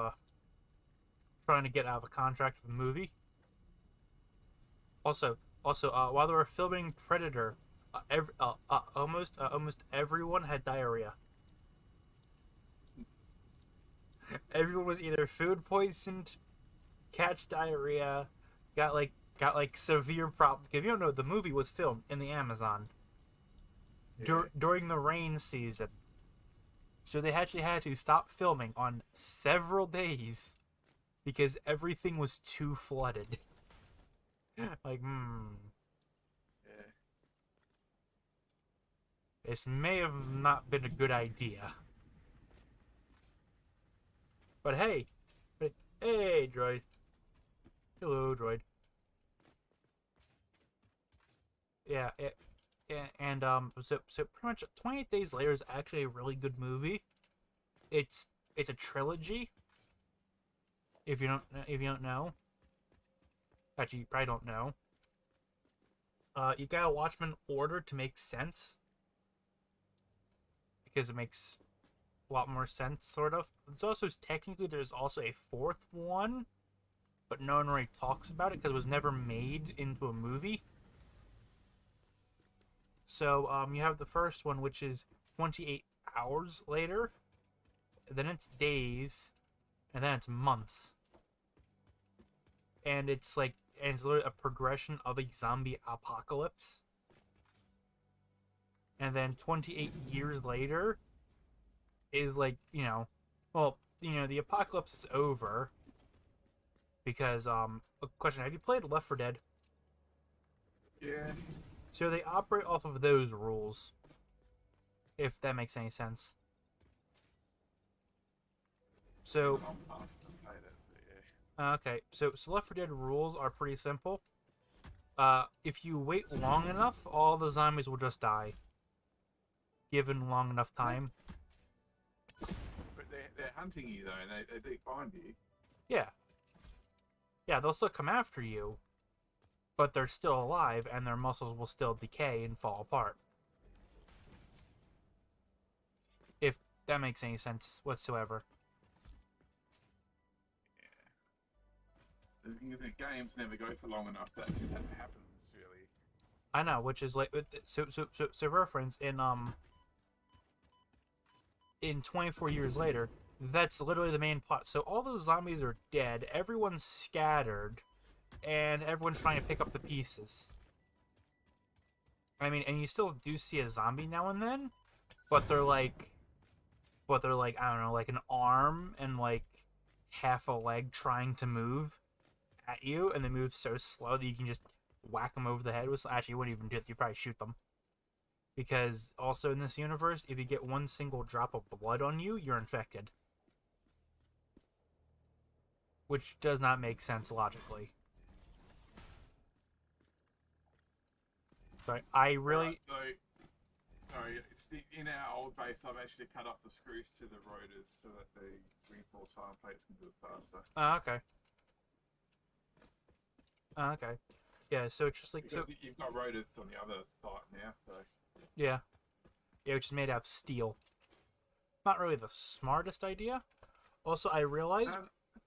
trying to get out of a contract with a movie. Also, while they were filming Predator, almost everyone had diarrhea. Everyone was either food poisoned, catch diarrhea, got like severe problems. If you don't know, the movie was filmed in the Amazon Yeah. during the rain season, so they actually had to stop filming on several days because everything was too flooded. Like, Yeah. this may have not been a good idea. But hey, droid. Hello, droid. Yeah, so pretty much 28 Days Later is actually a really good movie. It's a trilogy. If you don't know, actually you probably don't know. You gotta watch them in order to make sense because it makes a lot more sense, sort of. There's also a fourth one, but no one really talks about it because it was never made into a movie. So you have the first one, which is 28 hours later, then it's days, and then it's months, and it's literally a progression of a zombie apocalypse. And then 28 years later is the apocalypse is over because a question: have you played Left 4 Dead? Yeah. So they operate off of those rules, if that makes any sense. So okay, so Left 4 Dead rules are pretty simple. If you wait long enough, all the zombies will just die. Given long enough time. But they're hunting you though, and they do find you. Yeah. Yeah, they'll still come after you, but they're still alive, and their muscles will still decay and fall apart. If that makes any sense whatsoever. The games never go for long enough that happens really. I know, which is like so reference in 24 years later, that's literally the main plot. So all the zombies are dead, everyone's scattered, and everyone's trying to pick up the pieces. I mean, and you still do see a zombie now and then, but they're like I don't know, like an arm and like half a leg trying to move at you, and they move so slow that you can just whack them over the head with. Actually, you wouldn't even do it. You probably shoot them. Because also in this universe, if you get one single drop of blood on you, you're infected. Which does not make sense logically. Sorry, I really... Right, so, sorry, in our old base, I've actually cut off the screws to the rotors so that the reinforced iron plates can do it faster. Okay. Okay. Yeah, so it's just like... Because you've got rotors on the other side now, so... Yeah. Yeah, which is made out of steel. Not really the smartest idea. Also, I realized...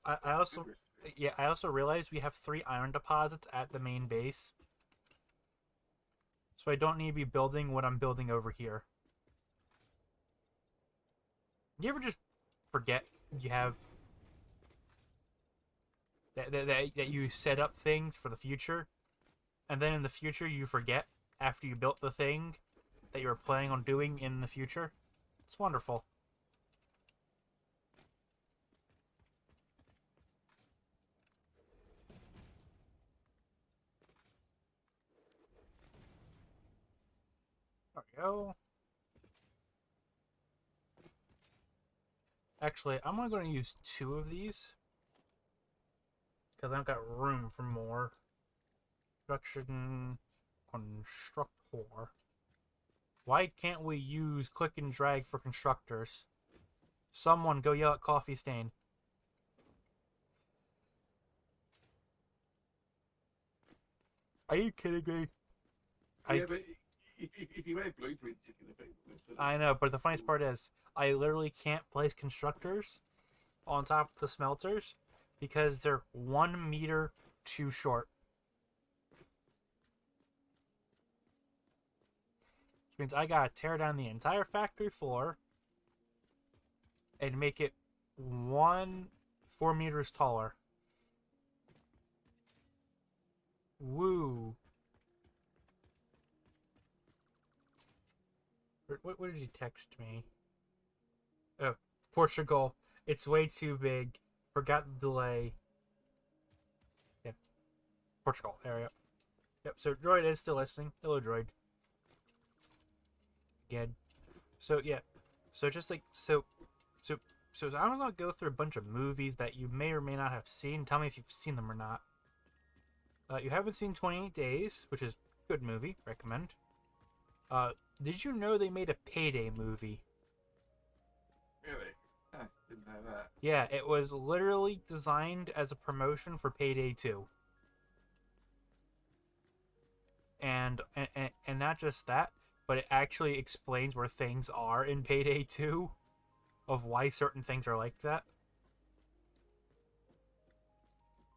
I also realized we have 3 iron deposits at the main base. So I don't need to be building what I'm building over here. You ever just forget you have... That you set up things for the future, and then in the future you forget after you built the thing that you were planning on doing in the future? It's wonderful. There we go. Actually, I'm only going to use 2 of these because I've got room for more. Production constructor. Why can't we use click and drag for constructors? Someone go yell at Coffee Stain. Are you kidding me? Yeah, but if you add blueprints, you can effectively sort of... I know, but the funniest part is, I literally can't place constructors on top of the smelters because they're 1 meter too short. Which means I gotta tear down the entire factory floor and make it 4 meters taller. Woo. What did he text me? Oh, Portugal. It's way too big. Forgot the delay. Yeah. Portugal area. Yep, so Droid is still listening. Hello, Droid. Again. So, yeah. So, just like, so I'm gonna go through a bunch of movies that you may or may not have seen. Tell me if you've seen them or not. You haven't seen 28 Days, which is a good movie. Recommend. Did you know they made a Payday movie? Really? Didn't know that. Yeah, it was literally designed as a promotion for Payday 2. And not just that, but it actually explains where things are in Payday 2, of why certain things are like that.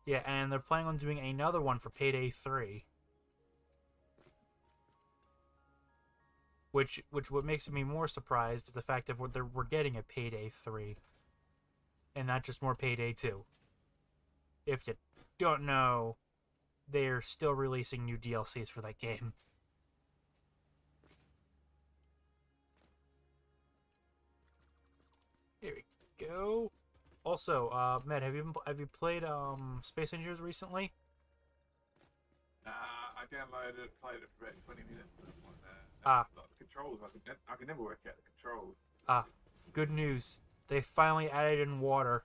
Yeah, and they're planning on doing another one for Payday 3. Which what makes me more surprised is the fact that we're getting a Payday 3. And not just more Payday 2. If you don't know, they're still releasing new DLCs for that game. Here we go. Also, Matt, have you played Space Engineers recently? I downloaded it, played it for about 20 minutes. The controls, I can never work out the controls. Good news. They finally added in water.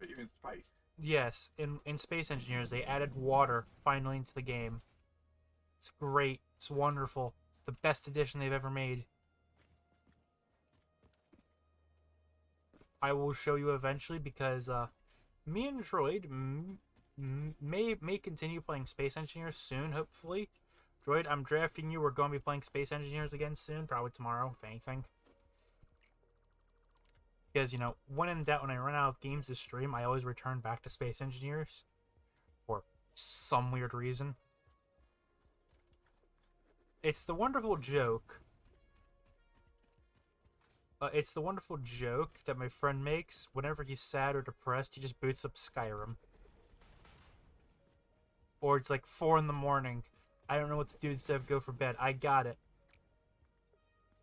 But you're in space. Yes, in Space Engineers, they added water finally into the game. It's great. It's wonderful. It's the best addition they've ever made. I will show you eventually because me and Droid may continue playing Space Engineers soon, hopefully. Droid, I'm drafting you. We're going to be playing Space Engineers again soon, probably tomorrow, if anything. Because, you know, when in doubt, when I run out of games to stream, I always return back to Space Engineers. For some weird reason. It's the wonderful joke. It's the wonderful joke that my friend makes. Whenever he's sad or depressed, he just boots up Skyrim. Or it's like 4 in the morning. I don't know what to do instead of go for bed. I got it.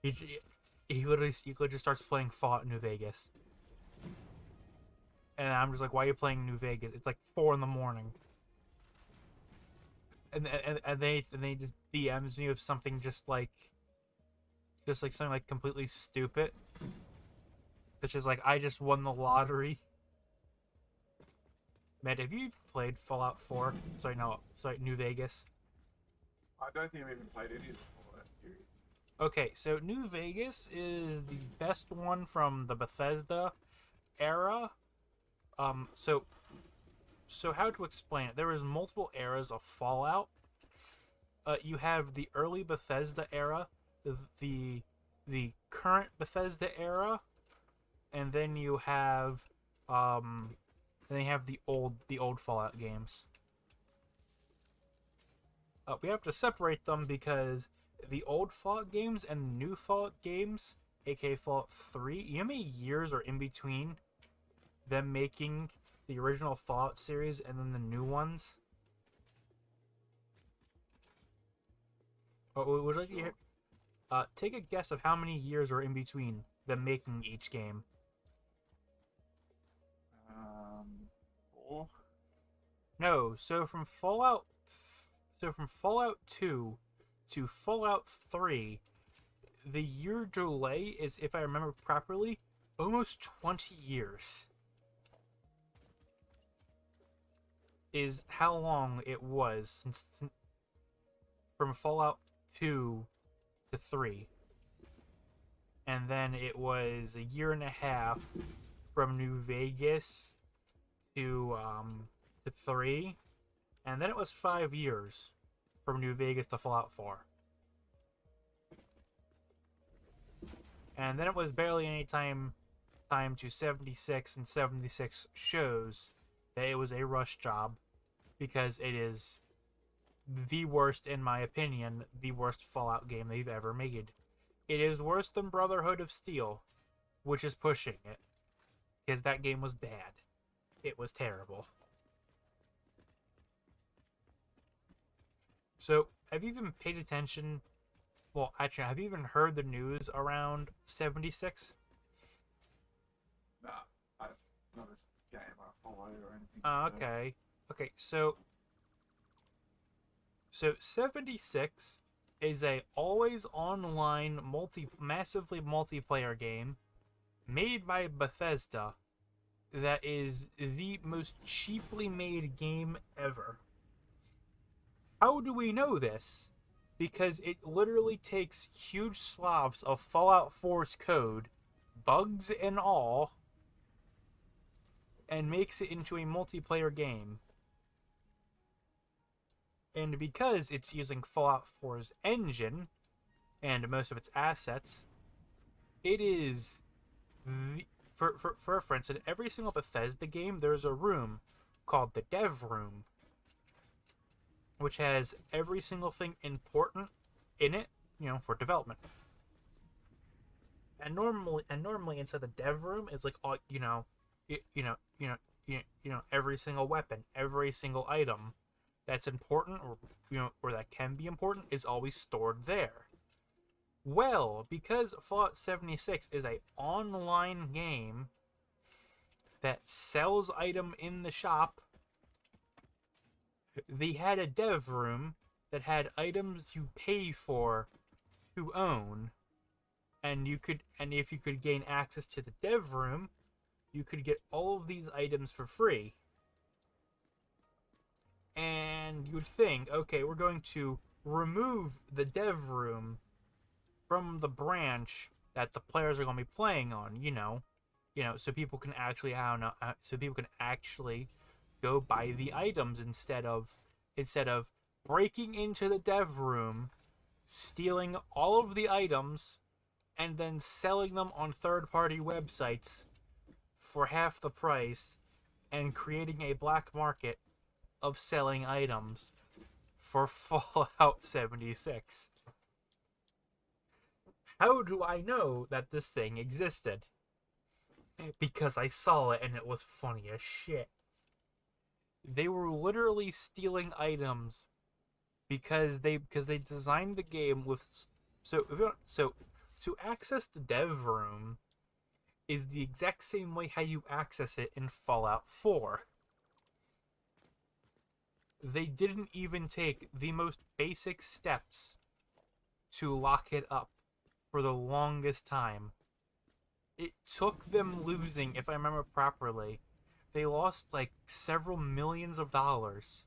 He literally just starts playing Fallout New Vegas. And I'm just like, why are you playing New Vegas? It's like 4 in the morning. And they just DMs me with something just like something like completely stupid. It's just like, I just won the lottery. Matt, have you played Fallout 4? Sorry, New Vegas. I don't think I've even played any of the Fallout series. Okay, so New Vegas is the best one from the Bethesda era. So how to explain it? There is multiple eras of Fallout. You have the early Bethesda era, the current Bethesda era, and then you have the old Fallout games. We have to separate them because the old Fallout games and the new Fallout games, aka Fallout 3, you know how many years are in between them making the original Fallout series and then the new ones? Would you like to hear? Take a guess of how many years are in between them making each game. 4? No, so from Fallout 2 to Fallout 3, the year delay is, if I remember properly, almost 20 years. Is how long it was from Fallout 2 to 3. And then it was a year and a half from New Vegas to 3. And then it was 5 years from New Vegas to Fallout 4. And then it was barely any time to 76, and 76 shows that it was a rush job, because it is the worst, in my opinion, the worst Fallout game they've ever made. It is worse than Brotherhood of Steel, which is pushing it, because that game was bad. It was terrible. So, have you even paid attention? Well, actually, have you even heard the news around 76? Nah, I've not a game I follow or anything. Okay. Okay, so 76 is a always online massively multiplayer game made by Bethesda that is the most cheaply made game ever. How do we know this? Because it literally takes huge slobs of Fallout 4's code, bugs and all, and makes it into a multiplayer game. And because it's using Fallout 4's engine and most of its assets, it is for reference, in every single Bethesda game, there's a room called the Dev Room, which has every single thing important in it, for development. And normally inside the Dev Room is like all every single weapon, every single item that's important, or that can be important, is always stored there. Well, because Fallout 76 is an online game that sells item in the shop, they had a dev room that had items you pay for to own, and if you could gain access to the dev room, you could get all of these items for free. And you'd think, okay, we're going to remove the dev room from the branch that the players are going to be playing on, so people can actually go buy the items instead of breaking into the dev room, stealing all of the items, and then selling them on third-party websites for half the price, and creating a black market of selling items for Fallout 76. How do I know that this thing existed? Because I saw it and it was funny as shit. They were literally stealing items because they designed the game with so to access the dev room is the exact same way how you access it in Fallout 4. They didn't even take the most basic steps to lock it up for the longest time. It took them losing, if I remember properly, they lost like several millions of dollars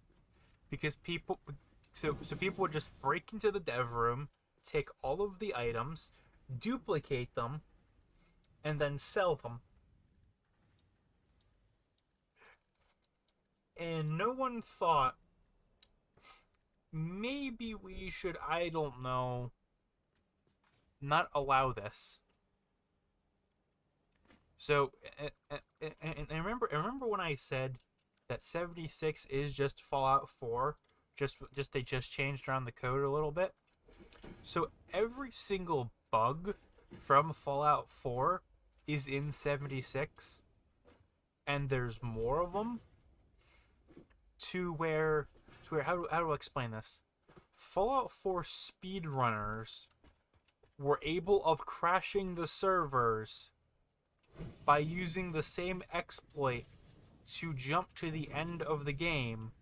because people would just break into the dev room, take all of the items, duplicate them, and then sell them. And no one thought, maybe we should, I don't know, not allow this. So, and remember when I said that 76 is just Fallout 4? They just changed around the code a little bit. So every single bug from Fallout 4 is in 76, and there's more of them. To where how do I explain this? Fallout 4 speedrunners were able of crashing the servers by using the same exploit to jump to the end of the game.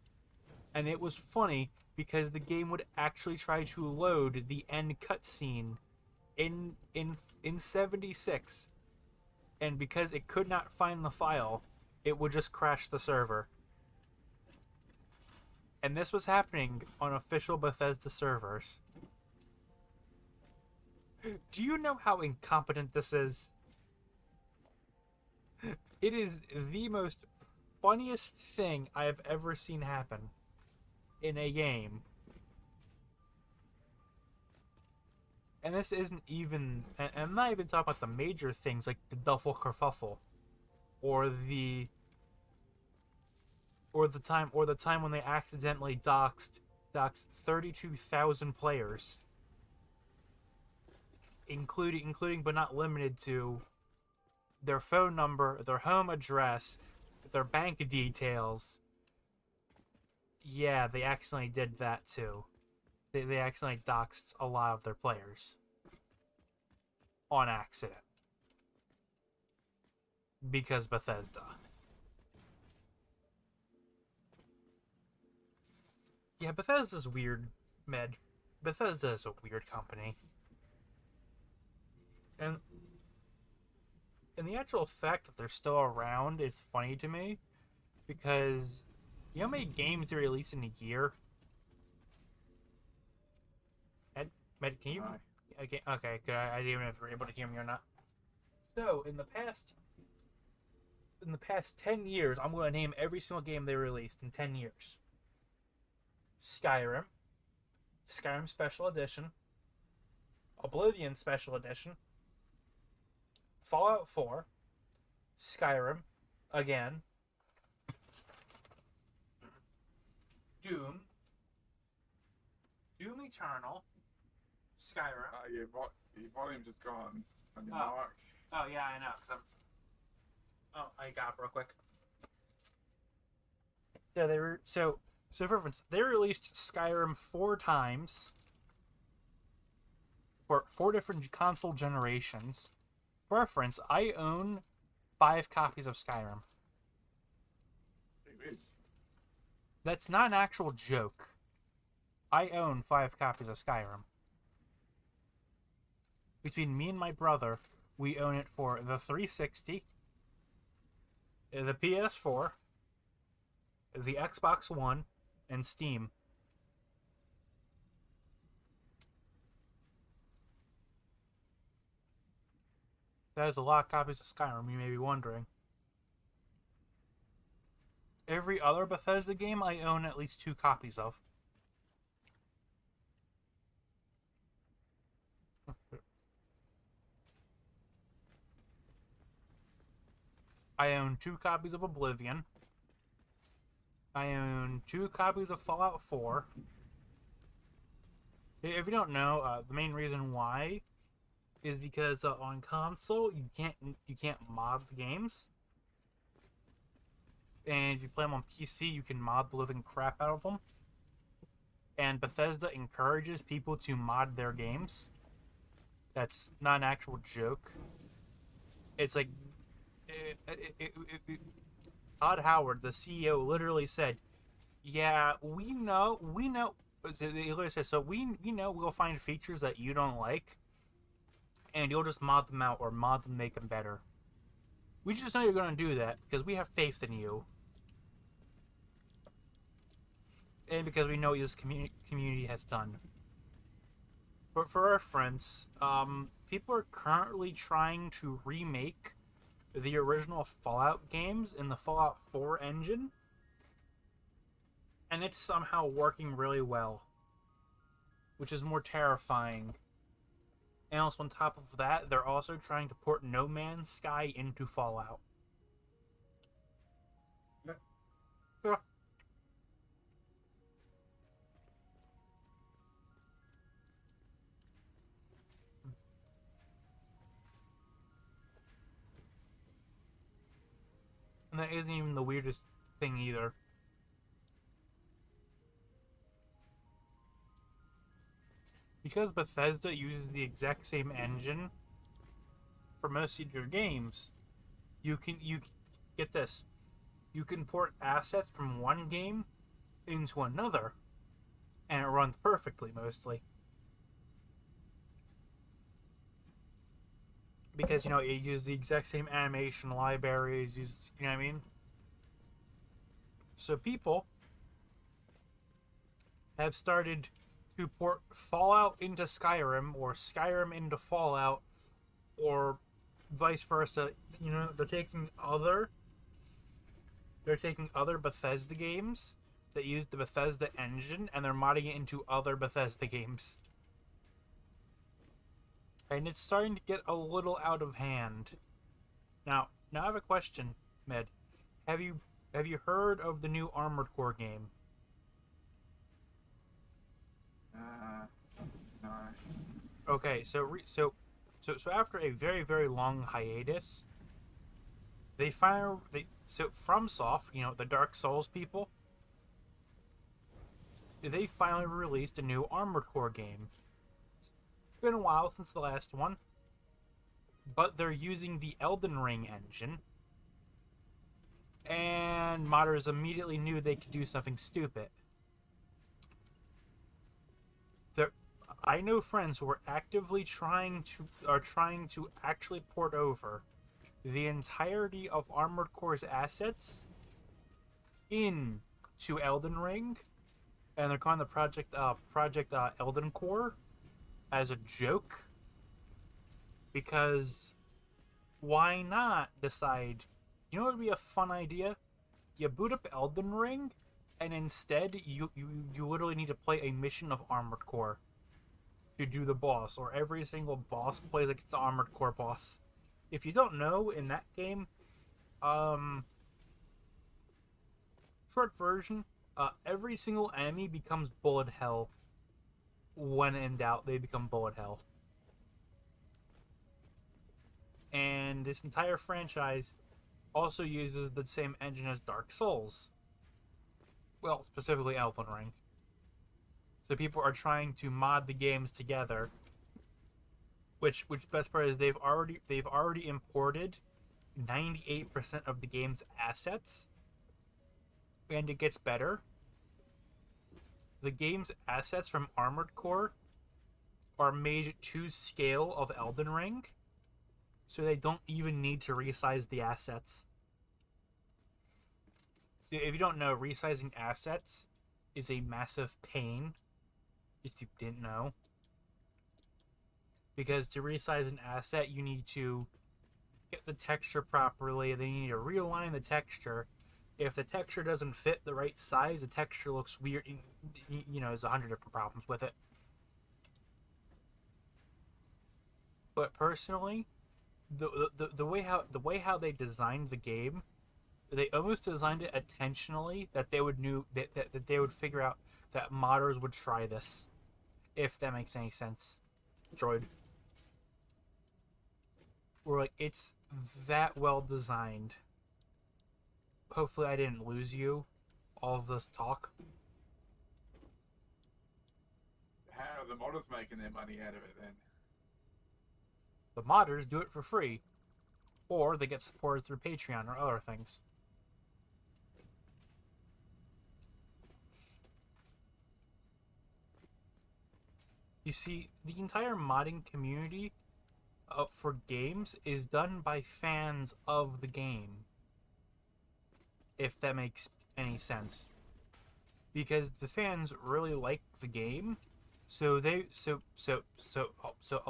And it was funny because the game would actually try to load the end cutscene in 76, and because it could not find the file, it would just crash the server. And this was happening on official Bethesda servers. Do you know how incompetent this is? It is the most funniest thing I have ever seen happen in a game. And this isn't even... And I'm not even talking about the major things like the Duffel Kerfuffle. Or the time when they accidentally doxed 32,000 players. Including but not limited to their phone number, their home address, their bank details. Yeah, they accidentally did that too. They accidentally doxed a lot of their players. On accident. Because Bethesda. Yeah, Bethesda's weird, Med. Bethesda is a weird company. And the actual fact that they're still around is funny to me. Because you know how many games they release in a year? Med, can you... Okay, good. I didn't even know if you were able to hear me or not. So, in the past 10 years, I'm going to name every single game they released in 10 years. Skyrim, Skyrim Special Edition, Oblivion Special Edition, Fallout 4, Skyrim, again, Doom Eternal, Skyrim. Your volume's just gone on your mic. Oh yeah, I know. I got it real quick. So for reference, they released Skyrim 4 times for 4 different console generations. For reference, I own 5 copies of Skyrim. It is. That's not an actual joke. I own 5 copies of Skyrim. Between me and my brother, we own it for the 360, the PS4, the Xbox One, and Steam. That is a lot of copies of Skyrim, you may be wondering. Every other Bethesda game I own at least 2 copies of. I own 2 copies of Oblivion. I own 2 copies of Fallout 4. If you don't know, the main reason why is because on console you can't mod the games, and if you play them on PC, you can mod the living crap out of them. And Bethesda encourages people to mod their games. That's not an actual joke. It's like Todd Howard, the CEO, literally said, "Yeah, we know." He literally said, "So we know we'll find features that you don't like, and you'll just mod them out or mod them to make them better. We just know you're going to do that because we have faith in you, and because we know what this community has done." But for reference, people are currently trying to remake the original Fallout games in the Fallout 4 engine, and it's somehow working really well, which is more terrifying. And also on top of that, they're also trying to port No Man's Sky into Fallout. Yeah. And that isn't even the weirdest thing either. Because Bethesda uses the exact same engine for most of your games, you get this. You can port assets from one game into another, and it runs perfectly mostly. Because, it uses the exact same animation libraries, you know what I mean? So people have started to port Fallout into Skyrim or Skyrim into Fallout or vice versa. You know, they're taking other Bethesda games that use the Bethesda engine and they're modding it into other Bethesda games. And it's starting to get a little out of hand. Now I have a question, Med. Have you heard of the new Armored Core game? No. Okay, so after a very, very long hiatus, FromSoft, you know, the Dark Souls people, they finally released a new Armored Core game. It's been a while since the last one, but they're using the Elden Ring engine, and modders immediately knew they could do something stupid. I know friends who are actively trying to actually port over the entirety of Armored Core's assets into Elden Ring, and they're calling the project Elden Core as a joke, because why not decide, you know what would be a fun idea? You boot up Elden Ring, and instead you literally need to play a mission of Armored Core to do the boss, or every single boss plays like it's the Armored Core boss. If you don't know, in that game, short version, every single enemy becomes bullet hell. When in doubt, they become bullet hell. And this entire franchise also uses the same engine as Dark Souls. Well, specifically Elden Ring. So people are trying to mod the games together. Which best part is they've already imported 98% of the game's assets. And it gets better. The game's assets from Armored Core are made to scale of Elden Ring, so they don't even need to resize the assets. If you don't know, resizing assets is a massive pain, if you didn't know. Because to resize an asset, you need to get the texture properly, then you need to realign the texture. If the texture doesn't fit the right size, the texture looks weird. You know, there's 100 different problems with it. But personally, the way how they designed the game, they almost designed it intentionally that they would figure out that modders would try this, if that makes any sense. Droid. We're like, it's that well designed. Hopefully I didn't lose you, all of this talk. How are the modders making their money out of it then? The modders do it for free, or they get supported through Patreon or other things. You see, the entire modding community for games is done by fans of the game. If that makes any sense. Because the fans really like the game, so a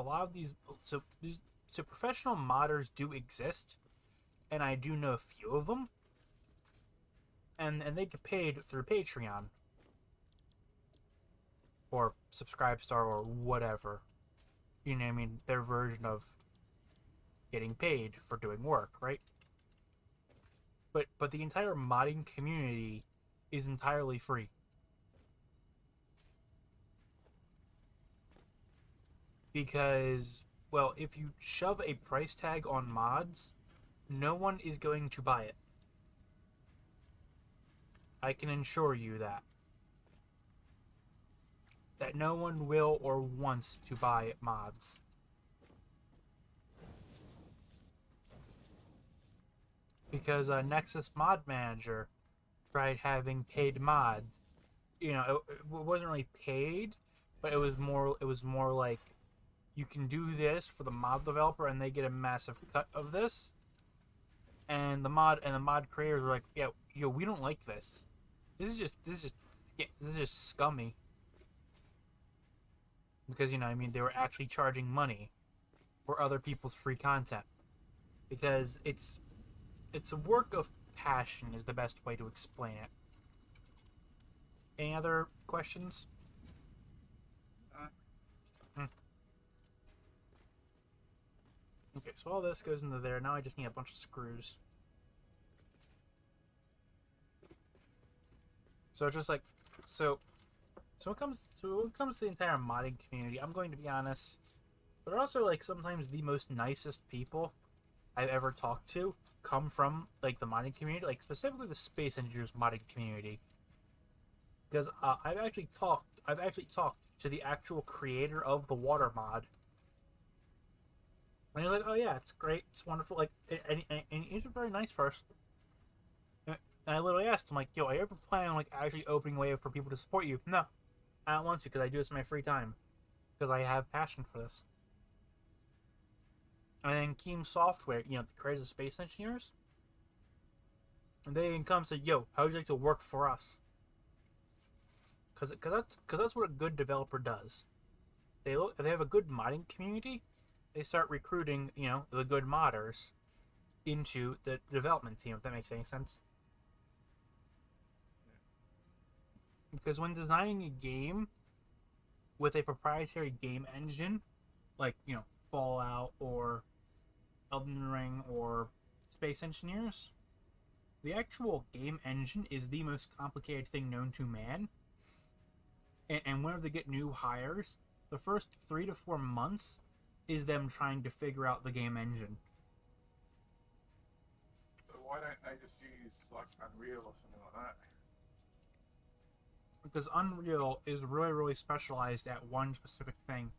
lot of these so professional modders do exist, and I do know a few of them. And they get paid through Patreon. Or Subscribestar or whatever. You know what I mean? Their version of getting paid for doing work, right? But the entire modding community is entirely free. Because, well, if you shove a price tag on mods, no one is going to buy it. I can assure you that. That no one will or wants to buy mods. Because Nexus Mod Manager tried having paid mods. You know, it wasn't really paid, but it was more like, you can do this for the mod developer and they get a massive cut of this. And the mod creators were like, yeah, we don't like this. This is just scummy. because I mean, they were actually charging money for other people's free content, because it's a work of passion is the best way to explain it. Any other questions? Uh, Hmm. Okay, so all this goes into there. Now I just need a bunch of screws. So just like, so, so when it comes to the entire modding community, I'm going to be honest, but also like sometimes the most nicest people I've ever talked to come from like the modding community, like specifically the Space Engineers modding community. Because I've actually talked to the actual creator of the water mod, and he's like, "Oh yeah, it's great, it's wonderful." Like, and he's a very nice person. And I literally asked him, like, "Yo, are you ever planning on like actually opening a way for people to support you?" No, I don't want to because I do this in my free time because I have passion for this. And then Keem Software, the creators of Space Engineers, and they come and say, "Yo, how would you like to work for us?" Because that's what a good developer does. If they have a good modding community, they start recruiting the good modders into the development team. If that makes any sense. Because when designing a game with a proprietary game engine, like Fallout or Elden Ring or Space Engineers, the actual game engine is the most complicated thing known to man. And whenever they get new hires, the first 3 to 4 months is them trying to figure out the game engine. but why don't they just use like Unreal or something like that? Because Unreal is really, really specialized at one specific thing.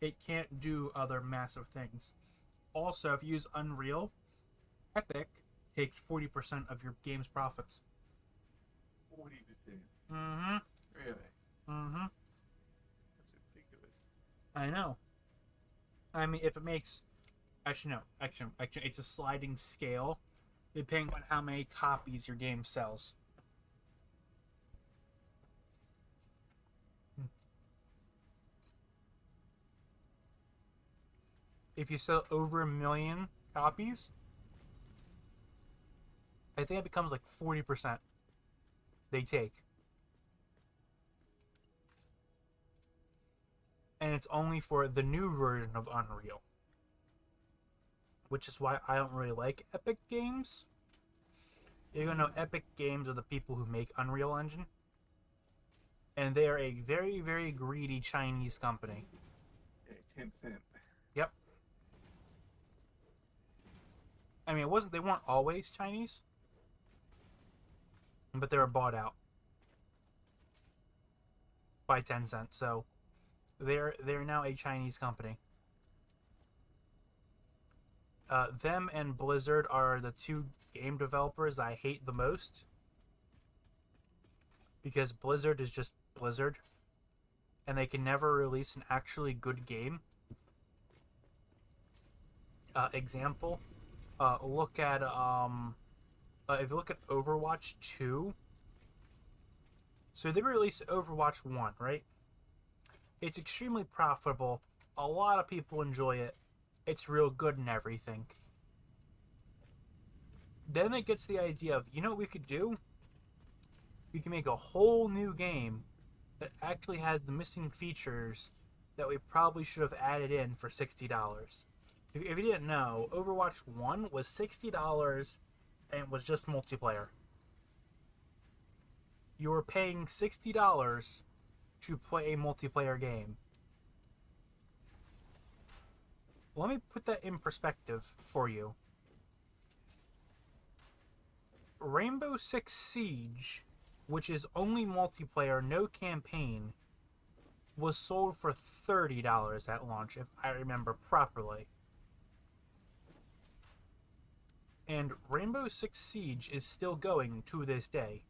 It can't do other massive things. Also, if you use Unreal, Epic takes 40% of your game's profits. 40%. Mm-hmm. Really? Mm-hmm. That's ridiculous. I know. I mean, if it makes... Actually, no. Actually, it's a sliding scale depending on how many copies your game sells. If you sell over 1 million copies, I think it becomes like 40% they take. And it's only for the new version of Unreal. Which is why I don't really like Epic Games. Even though Epic Games are the people who make Unreal Engine. And they are a very, very greedy Chinese company. Yeah, 10%. Yep. I mean, they weren't always Chinese. But they were bought out by Tencent, so they're now a Chinese company. Them and Blizzard are the two game developers that I hate the most, because Blizzard is just Blizzard, and they can never release an actually good game. Example, look at if you look at Overwatch 2. So they released Overwatch 1, right? It's extremely profitable. A lot of people enjoy it. It's real good and everything. Then it gets the idea of, you know what we could do? We can make a whole new game that actually has the missing features that we probably should have added in for $60. If you didn't know, Overwatch 1 was $60 and was just multiplayer. You were paying $60 to play a multiplayer game. Let me put that in perspective for you. Rainbow Six Siege, which is only multiplayer, no campaign, was sold for $30 at launch, if I remember properly. And Rainbow Six Siege is still going to this day.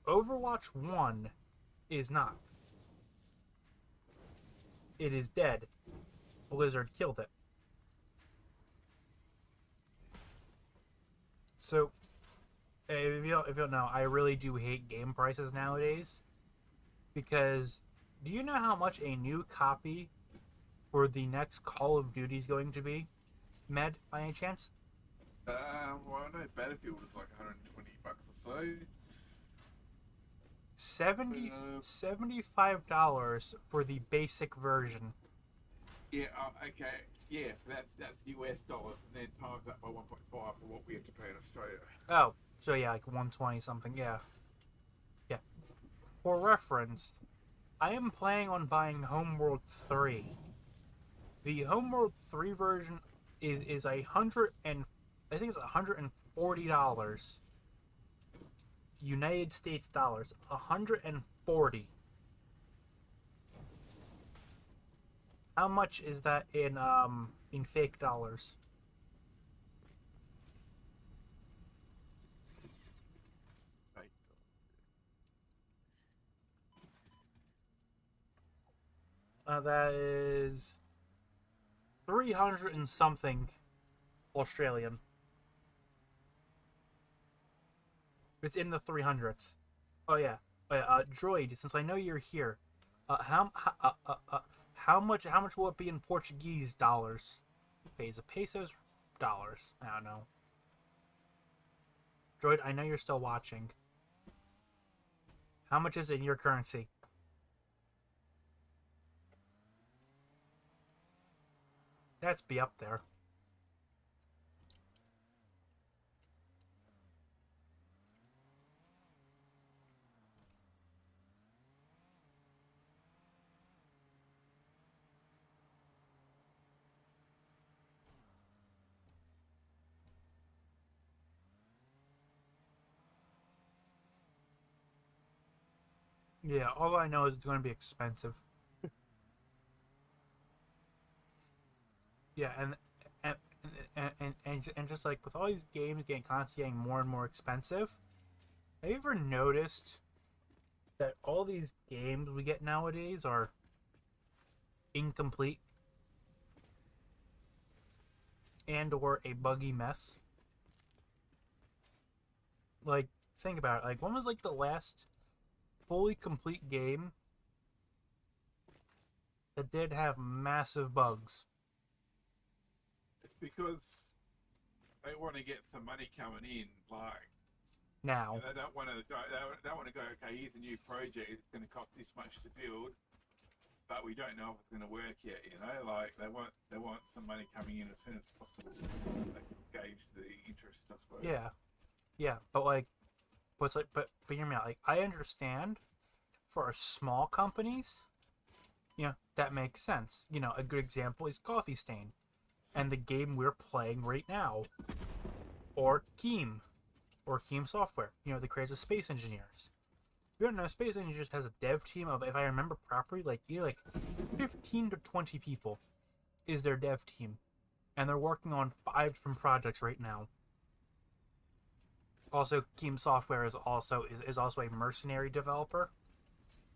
Overwatch 1 is not. It is dead. Blizzard killed it. So, if you don't know, I really do hate game prices nowadays. Because do you know how much a new copy for the next Call of Duty is going to be, Med, by any chance? Well, I know Battlefield is like $120 or so. 75 for the basic version. Yeah, okay. Yeah, that's US dollars, and then times that by 1.5 for what we have to pay in Australia. Oh, so yeah, like 120 something. Yeah, yeah. For reference, I am planning on buying Homeworld 3. The Homeworld 3 version is I think it's $140 United States dollars. 140. How much is that in fake dollars? Right. That is 300 and something Australian. It's in the 300s. Oh yeah. Droid, since I know you're here, how much will it be in Portuguese dollars? Pesos, dollars. I don't know. Droid, I know you're still watching. How much is it in your currency? That's be up there. Yeah, all I know is it's going to be expensive. Yeah, and just like with all these games constantly getting more and more expensive, have you ever noticed that all these games we get nowadays are incomplete and or a buggy mess? Like, think about it. Like, when was like the last fully complete game that did have massive bugs? It's because they want to get some money coming in, like Now, they don't want to go. They don't want to go. Okay, here's a new project. It's going to cost this much to build, but we don't know if it's going to work yet. You know, like they want some money coming in as soon as possible. They can gauge the interest, I suppose. yeah, but like, but hear me out. Like, I understand for small companies, that makes sense. A good example is Coffee Stain, and the game we're playing right now, or Keem Software. The creators of Space Engineers. You don't know, Space Engineers has a dev team of, if I remember properly, like 15 to 20 people is their dev team, and they're working on 5 different projects right now. Also, Keem Software is also a mercenary developer.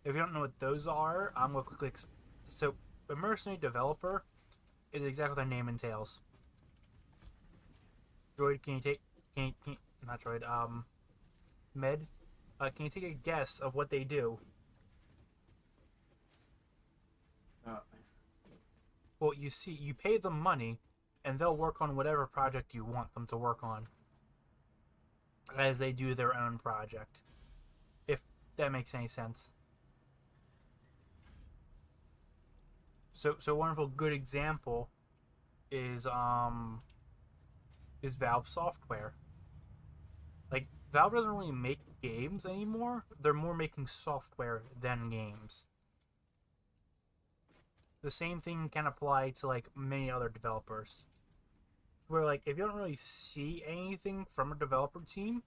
If you don't know what those are, I'm gonna quickly. So, a mercenary developer is exactly what their name entails. Droid, not Droid. Med, can you take a guess of what they do? Well, you pay them money, and they'll work on whatever project you want them to work on, as they do their own project. If that makes any sense. So a wonderful good example is Valve Software. Like, Valve doesn't really make games anymore. They're more making software than games. The same thing can apply to like many other developers. Where like if you don't really see anything from a developer team,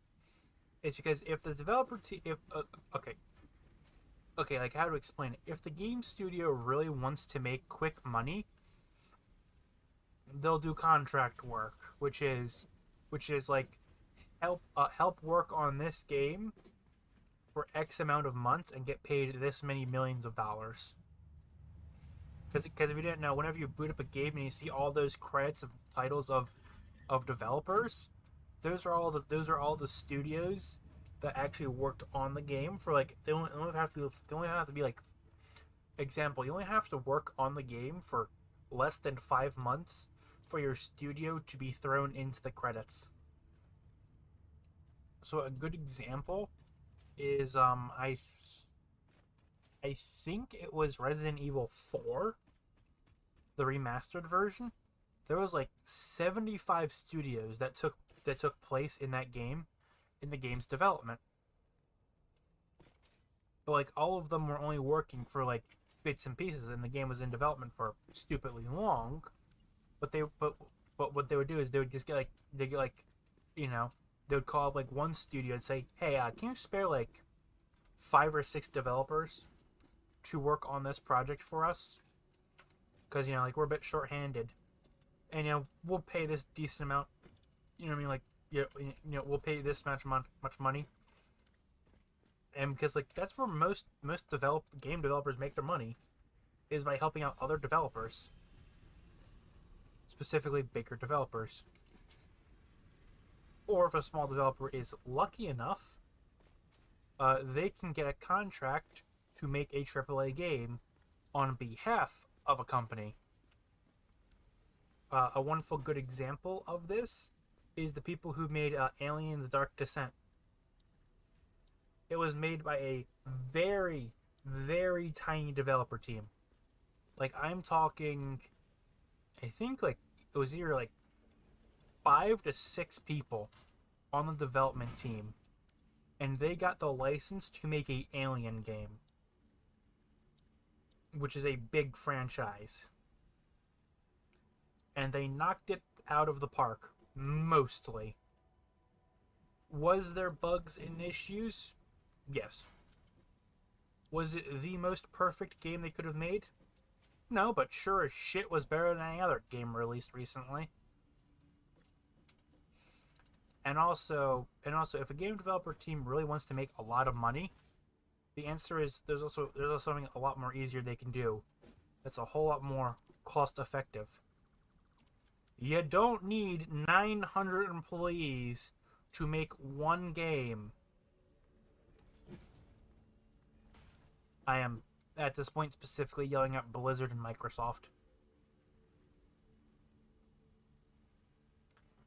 it's because if the developer team, okay, like how to explain it? If the game studio really wants to make quick money, they'll do contract work, which is like help work on this game for X amount of months and get paid this many millions of dollars. Because if you didn't know, whenever you boot up a game and you see all those credits of titles of developers, those are all the studios that actually worked on the game for like they only have to be like example, you only have to work on the game for less than 5 months for your studio to be thrown into the credits. So a good example is I think it was Resident Evil 4, the remastered version. There was like 75 studios that took place in that game in the game's development. But like all of them were only working for like bits and pieces, and the game was in development for stupidly long. But what they would do is they would just get like you know, they would call up like one studio and say, hey, can you spare like 5 or 6 developers to work on this project for us? Because like we're a bit short-handed, and we'll pay this decent amount. You know what I mean? Like we'll pay this much money. And because like that's where most game developers make their money, is by helping out other developers, specifically bigger developers. Or if a small developer is lucky enough, they can get a contract to make a AAA game on behalf of a company. A wonderful good example of this is the people who made Aliens Dark Descent. It was made by a very, very tiny developer team. Like, I'm talking, I think, like, it was either, like, 5 to 6 people on the development team. And they got the license to make a Alien game, which is a big franchise. And they knocked it out of the park, mostly. Was there bugs and issues? Yes. Was it the most perfect game they could have made? No, but sure as shit was better than any other game released recently. And also, if a game developer team really wants to make a lot of money, the answer is there's also something a lot more easier they can do. That's a whole lot more cost effective. You don't need 900 employees to make one game. I am, at this point, specifically yelling at Blizzard and Microsoft.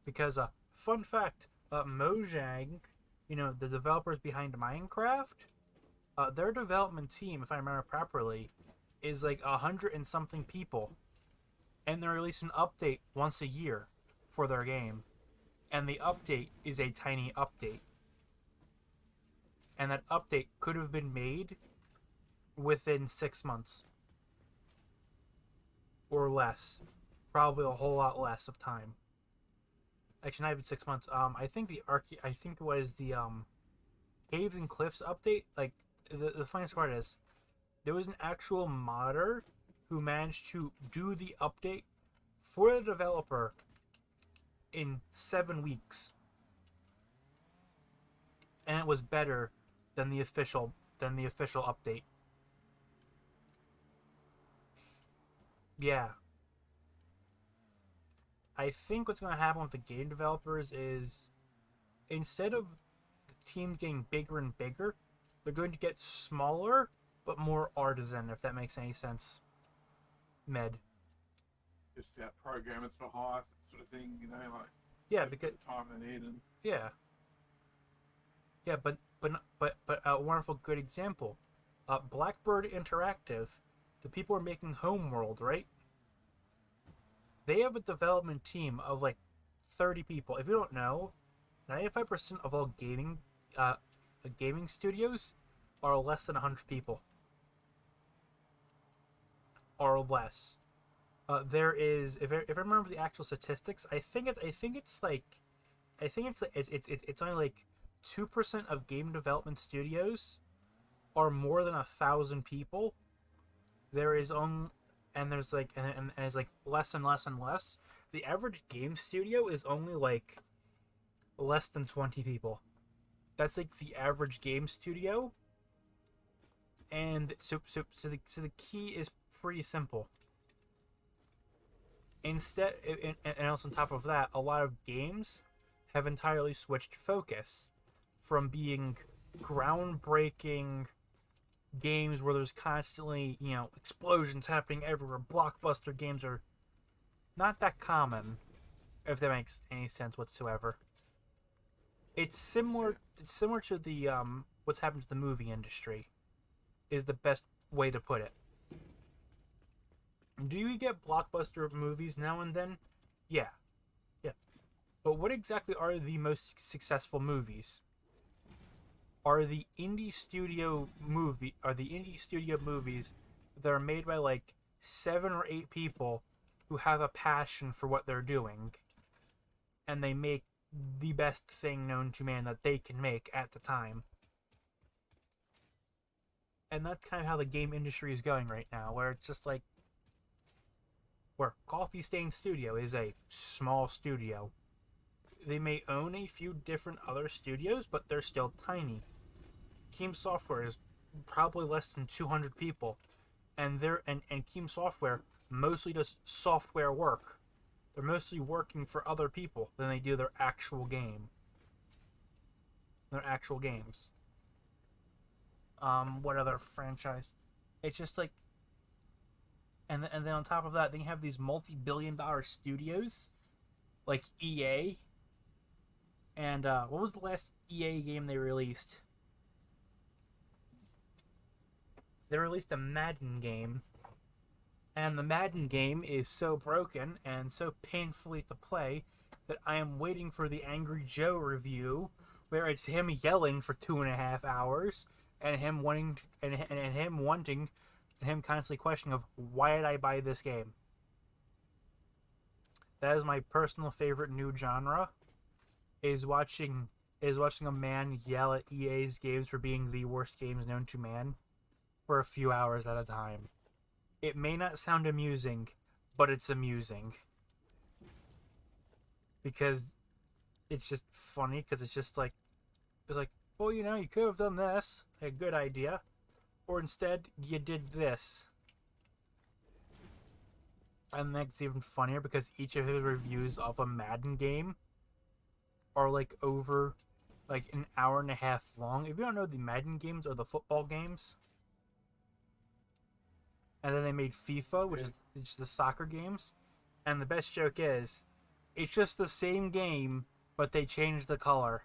Because, fun fact, Mojang, the developers behind Minecraft, their development team, if I remember properly, is like 100 and something people. And they release an update once a year for their game. And the update is a tiny update. And that update could have been made within 6 months. Or less. Probably a whole lot less of time. Actually, not even 6 months. I think it was the Caves and Cliffs update. Like, the funniest part is, there was an actual modder who managed to do the update for the developer in 7 weeks, and it was better than the official update. Yeah. I think what's going to happen with the game developers is, instead of the team getting bigger and bigger, they're going to get smaller but more artisan, if that makes any sense. Med. Just programmers for hire, sort of thing, like. Yeah, because the time they need and. Yeah. Yeah, but a wonderful good example. Blackbird Interactive, the people who are making Homeworld, right? They have a development team of like 30 people. If you don't know, 95% of all gaming studios are less than 100 people. Or less. There is, if I remember the actual statistics, I think it's only like 2% of game development studios are more than 1,000 people. There's like less and less and less. The average game studio is only like less than 20 people. That's like the average game studio. And so the key is pretty simple. Instead, and also on top of that, a lot of games have entirely switched focus from being groundbreaking games where there's constantly, explosions happening everywhere. Blockbuster games are not that common, if that makes any sense whatsoever. It's similar. It's similar to the what's happened to the movie industry. Is the best way to put it. Do you get blockbuster movies now and then? Yeah. But what exactly are the most successful movies? Are the indie studio movies that are made by like 7 or 8 people who have a passion for what they're doing, and they make the best thing known to man that they can make at the time. And that's kind of how the game industry is going right now, where it's just like, where Coffee Stain Studio is a small studio. They may own a few different other studios, but they're still tiny. Keem Software is probably less than 200 people, and Keem Software mostly does software work. They're mostly working for other people than they do their actual game. Their actual games. What other franchise? It's just like, and then on top of that, then you have these multi-billion-dollar studios, like EA. And what was the last EA game they released? They released a Madden game. And the Madden game is so broken and so painfully to play that I am waiting for the Angry Joe review, where it's him yelling for 2.5 hours and him wanting and him constantly questioning of, why did I buy this game? That is my personal favorite new genre. Is watching a man yell at EA's games for being the worst games known to man for a few hours at a time. It may not sound amusing, but it's amusing. Because it's just funny, because it's like, well, you could have done this, a good idea, or instead, you did this. And that's even funnier because each of his reviews of a Madden game are like over like an hour and a half long. If you don't know, the Madden games are the football games. And then they made FIFA, which is just the soccer games. And the best joke is, it's just the same game, but they changed the color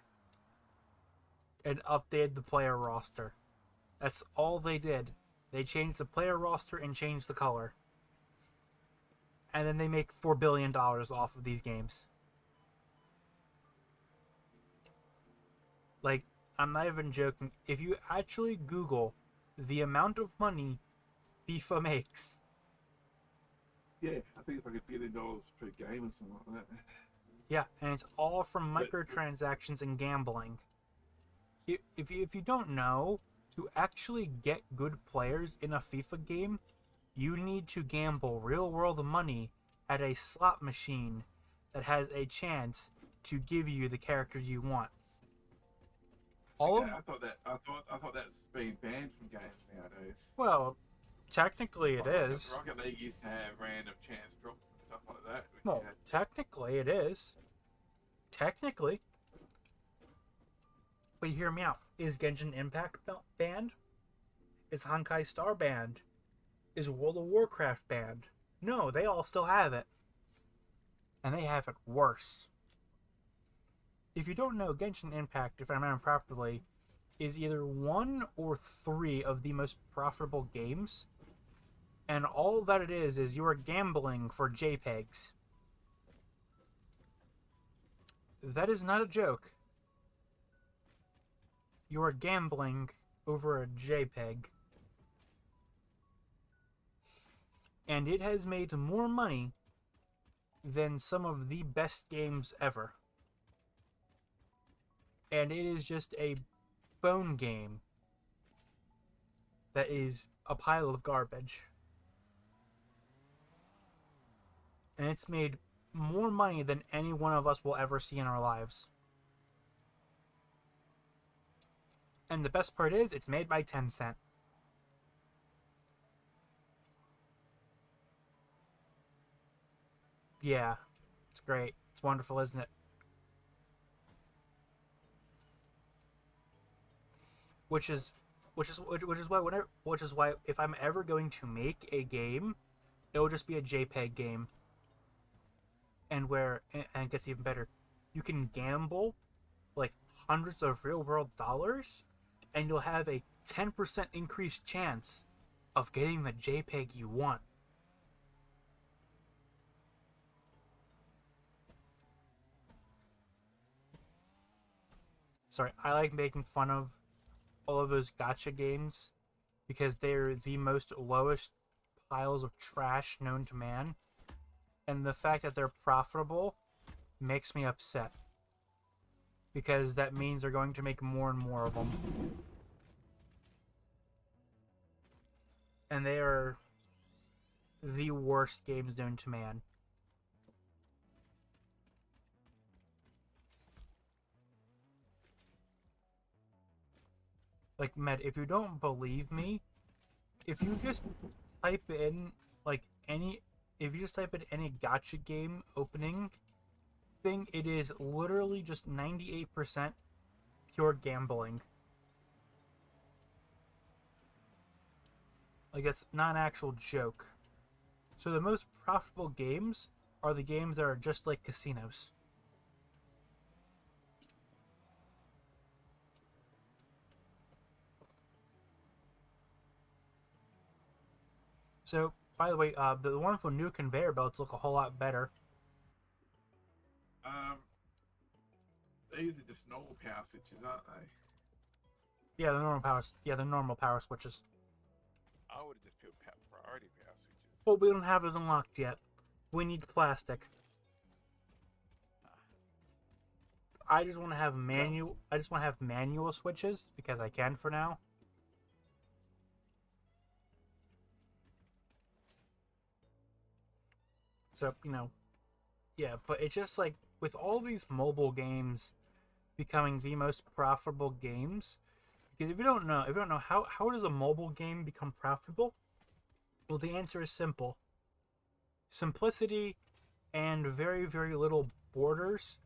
and updated the player roster. That's all they did. They changed the player roster and changed the color. And then they make $4 billion off of these games. Like, I'm not even joking. If you actually Google the amount of money FIFA makes. Yeah, I think it's like $1 billion per game or something like that. Yeah, and it's all from microtransactions and gambling. If you don't know, to actually get good players in a FIFA game, you need to gamble real-world money at a slot machine that has a chance to give you the characters you want. I thought that's being banned from games nowadays. Well, technically it is. Rocket League used to have random chance drops and stuff like that. Well, technically it is. Technically. But hear me out. Is Genshin Impact banned? Is Honkai Star banned? Is World of Warcraft banned? No, they all still have it. And they have it worse. If you don't know, Genshin Impact, if I remember properly, is either 1 or 3 of the most profitable games. And all that it is you are gambling for JPEGs. That is not a joke. You are gambling over a JPEG. And it has made more money than some of the best games ever. And it is just a phone game that is a pile of garbage. And it's made more money than any one of us will ever see in our lives. And the best part is, it's made by Tencent. Yeah, it's great. It's wonderful, isn't it? which is which is why if I'm ever going to make a game, it will just be a JPEG game. And it gets even better, you can gamble like hundreds of real world dollars, and you'll have a 10% increased chance of getting the JPEG you want. Sorry, I like making fun of all of those gacha games because they're the most lowest piles of trash known to man. And the fact that they're profitable makes me upset. Because that means they're going to make more and more of them. And they are the worst games known to man. Like, Med, if you don't believe me, if you just type in, like, if you just type in any gacha game opening thing, it is literally just 98% pure gambling. Like, it's not an actual joke. So the most profitable games are the games that are just like casinos. So, by the way, the wonderful new conveyor belts look a whole lot better. These are just normal power switches, aren't they? Yeah, the normal power switches. I would have just put priority power switches. Well, we don't have those unlocked yet. We need plastic. I just want to have manual. I just want to have manual switches because I can for now. So, yeah, but it's just like with all these mobile games becoming the most profitable games, because if you don't know how does a mobile game become profitable? Well, the answer is simple. Simplicity and very, very little borders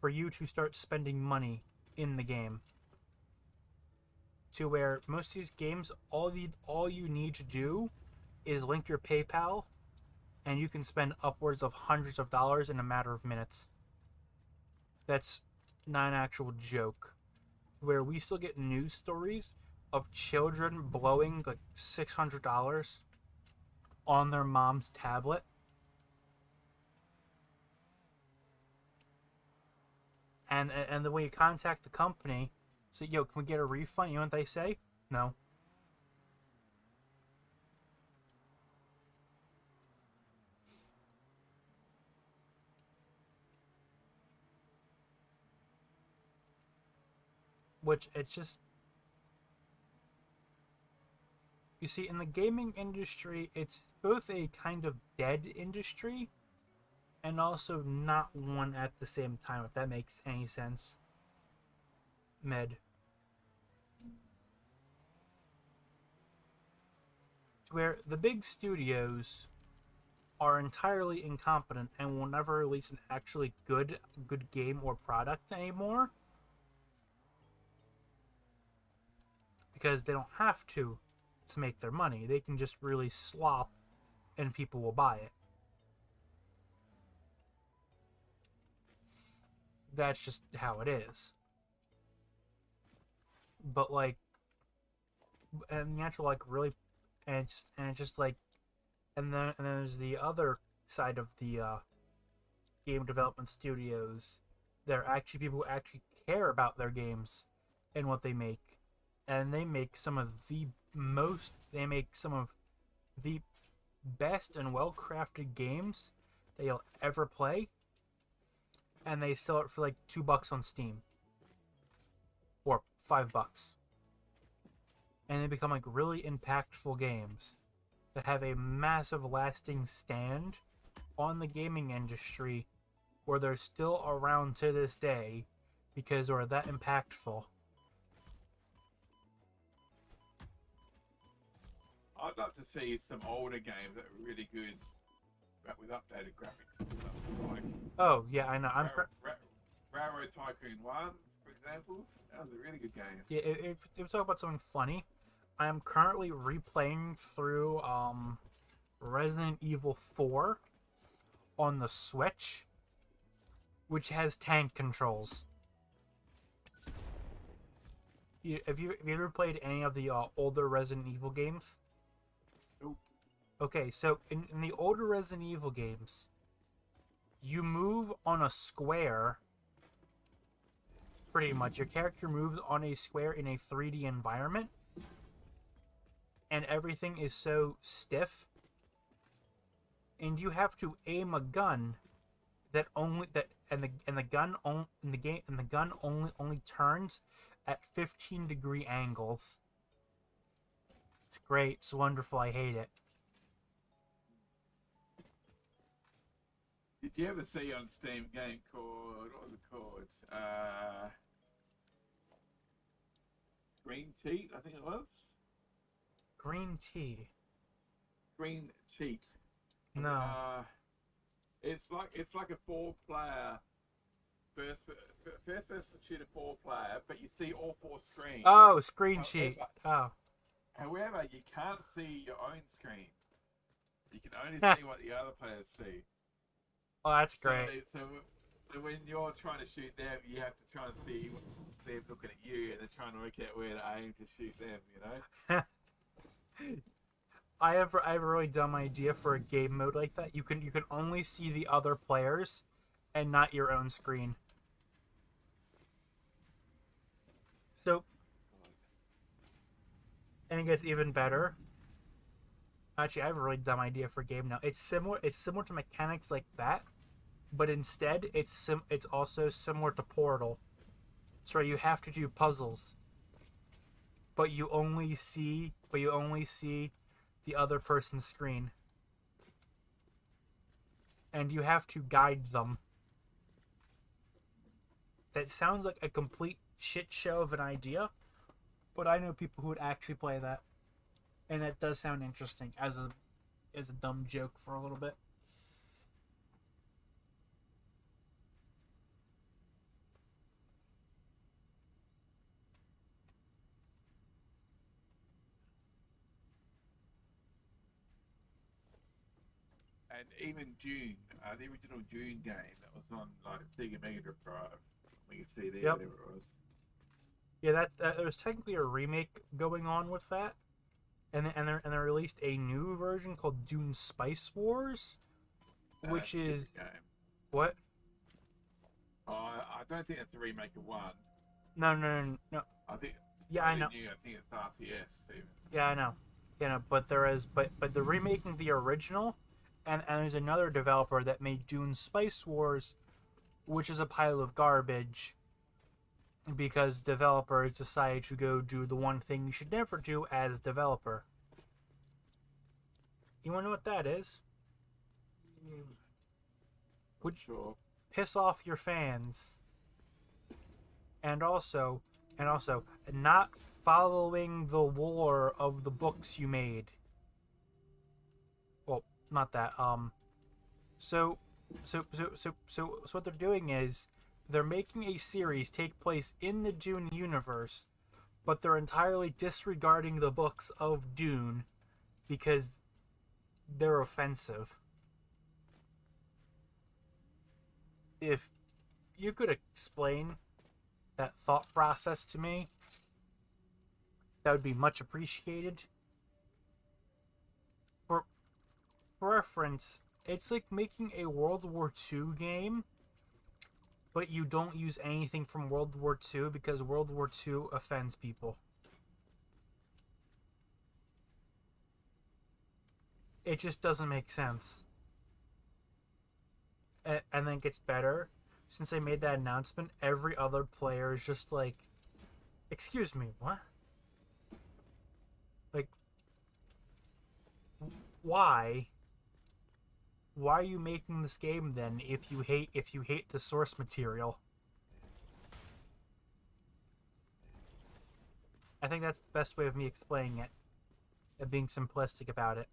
for you to start spending money in the game. To where most of these games, all you need to do is link your PayPal, and you can spend upwards of hundreds of dollars in a matter of minutes. That's not an actual joke. Where we still get news stories of children blowing like $600 on their mom's tablet. And the way you contact the company, say, yo, can we get a refund? You know what they say? No. Which, it's just... You see, in the gaming industry, it's both a kind of dead industry and also not one at the same time, if that makes any sense. Med. Where the big studios are entirely incompetent and will never release an actually good game or product anymore. Because they don't have to make their money. They can just release slop and people will buy it. That's just how it is. But like, and the actual like really, and just like, and then there's the other side of the game development studios. There are actually people who actually care about their games and what they make, and they make some of the best and well-crafted games that you'll ever play, and they sell it for like $2 on Steam or $5, and they become like really impactful games that have a massive lasting stand on the gaming industry, where they're still around to this day because they're that impactful. I'd love to see some older games that are really good, but with updated graphics and stuff. Like, oh yeah, I know. Railroad Tycoon 1, for example. That was a really good game. Yeah, if we talk about something funny, I am currently replaying through Resident Evil 4 on the Switch, which has tank controls. Have you ever played any of the older Resident Evil games? Nope. Okay, so in the older Resident Evil games, you move on a square. Pretty much, your character moves on a square in a 3D environment, and everything is so stiff, and you have to aim a gun that only that and the gun on in the game and the gun only turns at 15-degree angles. It's great. It's wonderful. I hate it. Did you ever see on Steam a game called, what was it called? Green Cheat, I think it was. Green tea. Green Cheat. No. It's like a 4-player first person shooter 4-player, but you see all 4 screens. Oh, screen cheat. Oh. However, you can't see your own screen. You can only see what the other players see. Oh, that's great. So when you're trying to shoot them, you have to try and see them looking at you, and they're trying to work out where to aim to shoot them. You know. I have a really dumb idea for a game mode like that. You can only see the other players, and not your own screen. So, and it gets even better. Actually, I have a really dumb idea for a game now. It's similar to mechanics like that, but instead it's also similar to Portal. So you have to do puzzles, but you only see the other person's screen, and you have to guide them. That sounds like a complete shit show of an idea, but I know people who would actually play that, and that does sound interesting as a dumb joke for a little bit. And even Dune, the original Dune game that was on like Sega Mega Drive, we can see there whatever it was. Yeah, there was technically a remake going on with that, and they released a new version called Dune Spice Wars, which is what? I don't think it's a remake of 1. No. I think. Yeah, I know. I think it's RTS. Even. Yeah, I know. But they're remaking the original, and there's another developer that made Dune Spice Wars, which is a pile of garbage. Because developers decide to go do the one thing you should never do as a developer. You want to know what that is? Would sure. Piss off your fans. And also, not following the lore of the books you made. Well, not that. So what they're doing is, they're making a series take place in the Dune universe, but they're entirely disregarding the books of Dune because they're offensive. If you could explain that thought process to me, that would be much appreciated. For reference, it's like making a World War II game, but you don't use anything from World War II because World War II offends people. It just doesn't make sense. And then it gets better. Since they made that announcement, every other player is just like, excuse me, what? Like, why? Why are you making this game then if you hate the source material? I think that's the best way of me explaining it, and being simplistic about it.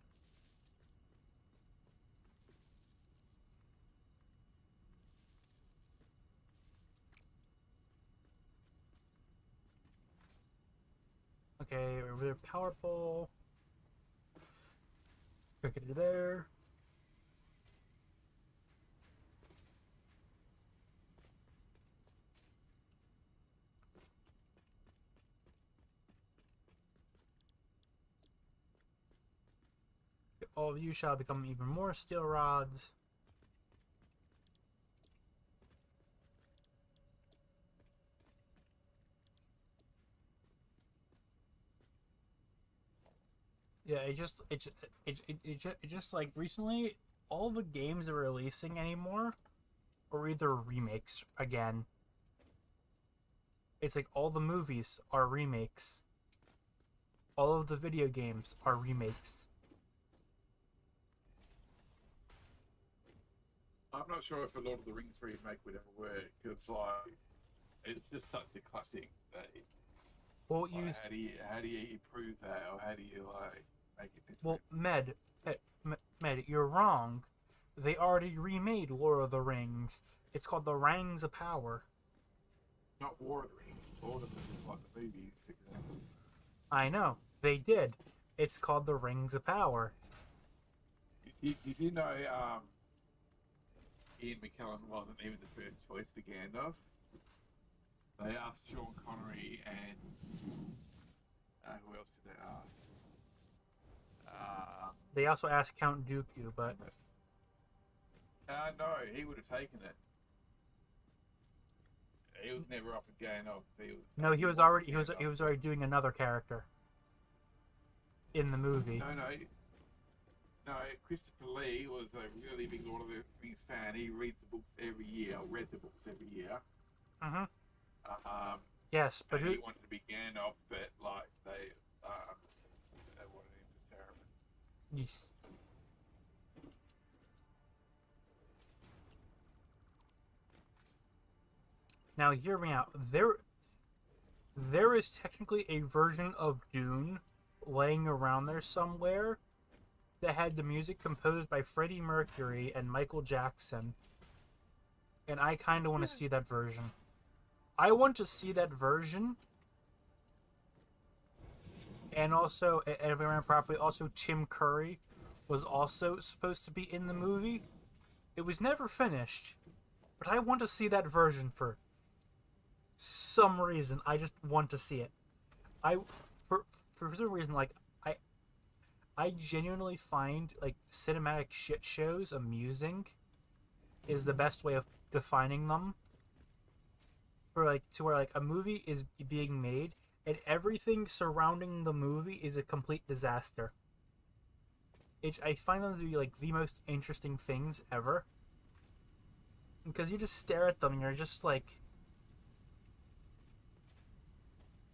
Okay, over power pole. Click it there. All of you shall become even more steel rods. Yeah, it just like recently, all the games they're releasing anymore are either remakes again. It's like all the movies are remakes. All of the video games are remakes. I'm not sure if a Lord of the Rings remake would ever work, because like it's just such a classic that Well, like, how do you improve that, or how do you like make it different? Well, Med, you're wrong. They already remade Lord of the Rings. It's called The Rings of Power. Not War of the Rings. Lord of the Rings is like the movie. I know. They did. It's called The Rings of Power. Did you know Ian McKellen wasn't even the first choice for Gandalf? They asked Sean Connery and who else did they ask? They also asked Count Dooku, but No, he would have taken it. He was never up with Gandalf. no, he was already doing another character in the movie. No, Christopher Lee was a really big Lord of the Rings fan. He reads the books every year, read the books every year. Yes, but he wanted to be Gandalf, but like they wanted him to Saruman. Yes. Now hear me out. There is technically a version of Dune laying around there somewhere that had the music composed by Freddie Mercury and Michael Jackson. And I kind of want to see that version. I want to see that version. And also, if I remember properly, also Tim Curry was also supposed to be in the movie. It was never finished, but I want to see that version for some reason. I just want to see it. For some reason, like I genuinely find like cinematic shit shows amusing. Is the best way of defining them. For like to where like a movie is being made and everything surrounding the movie is a complete disaster. I find them to be like the most interesting things ever. Because you just stare at them and you're just like,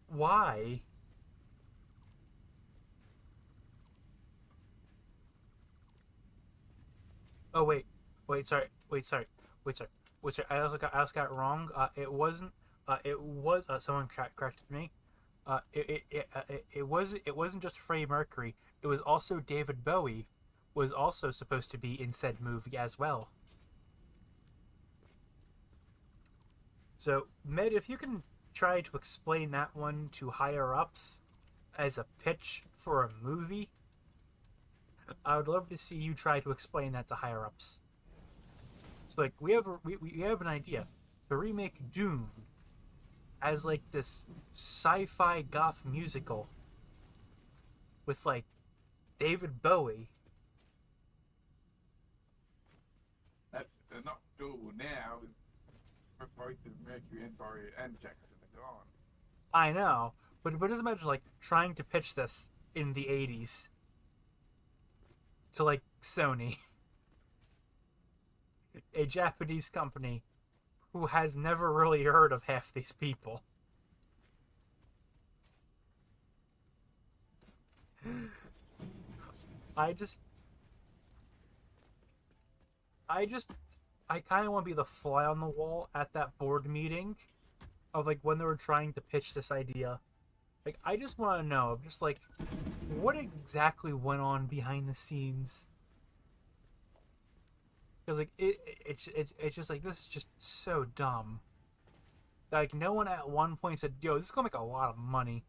why? Oh sorry. I also got it wrong. It wasn't. It was. Someone corrected me. It wasn't just Freddie Mercury. It was also David Bowie. Was also supposed to be in said movie as well. So, Med, if you can try to explain that one to higher ups as a pitch for a movie, I would love to see you try to explain that to higher ups. So, like, we have an idea to remake Dune as like this sci-fi goth musical with like David Bowie. They're not doable now. Both of Mercury and Bowie and Jackson are gone. I know, but just imagine like trying to pitch this in the '80s to like Sony, a Japanese company who has never really heard of half these people. I kind of want to be the fly on the wall at that board meeting of like when they were trying to pitch this idea. Like, I just want to know, just like, what exactly went on behind the scenes? Because like it's just like, this is just so dumb. Like, no one at one point said, "Yo, this is gonna make a lot of money."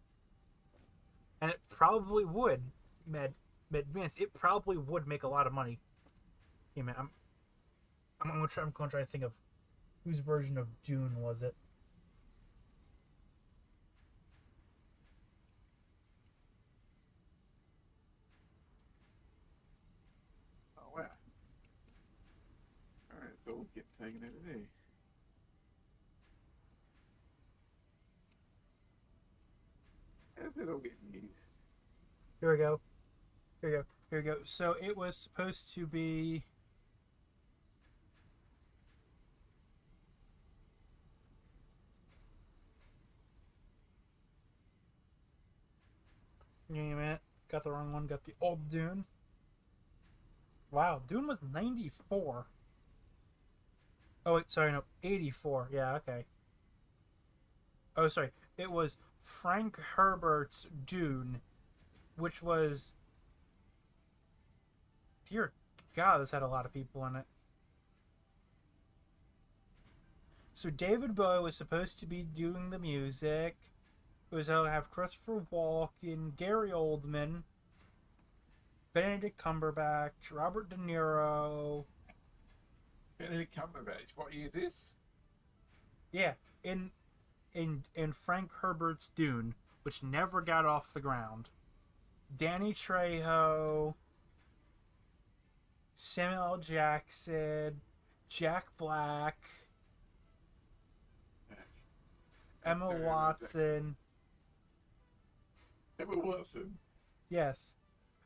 and it probably would. Mad Vince, it probably would make a lot of money. Yeah, man, I'm gonna try to think of whose version of Dune was it. Oh wow. Alright, it's all getting taken over there. How's it all getting used? Here we go. Here we go. Here we go. So it was supposed to be. Give me a minute. Got the wrong one. Got the old Dune. Wow, Dune was 94. Oh wait, sorry, no, 84. Yeah, okay. Oh, sorry. It was Frank Herbert's Dune, which was. Dear God, this had a lot of people in it. So David Bowie was supposed to be doing the music. It was going to have Christopher Walken, Gary Oldman, Benedict Cumberbatch, Robert De Niro. Benedict Cumberbatch, what year is this? Yeah, in Frank Herbert's Dune, which never got off the ground. Danny Trejo, Samuel L. Jackson, Jack Black, Emma Watson. Emma Watson. Yes,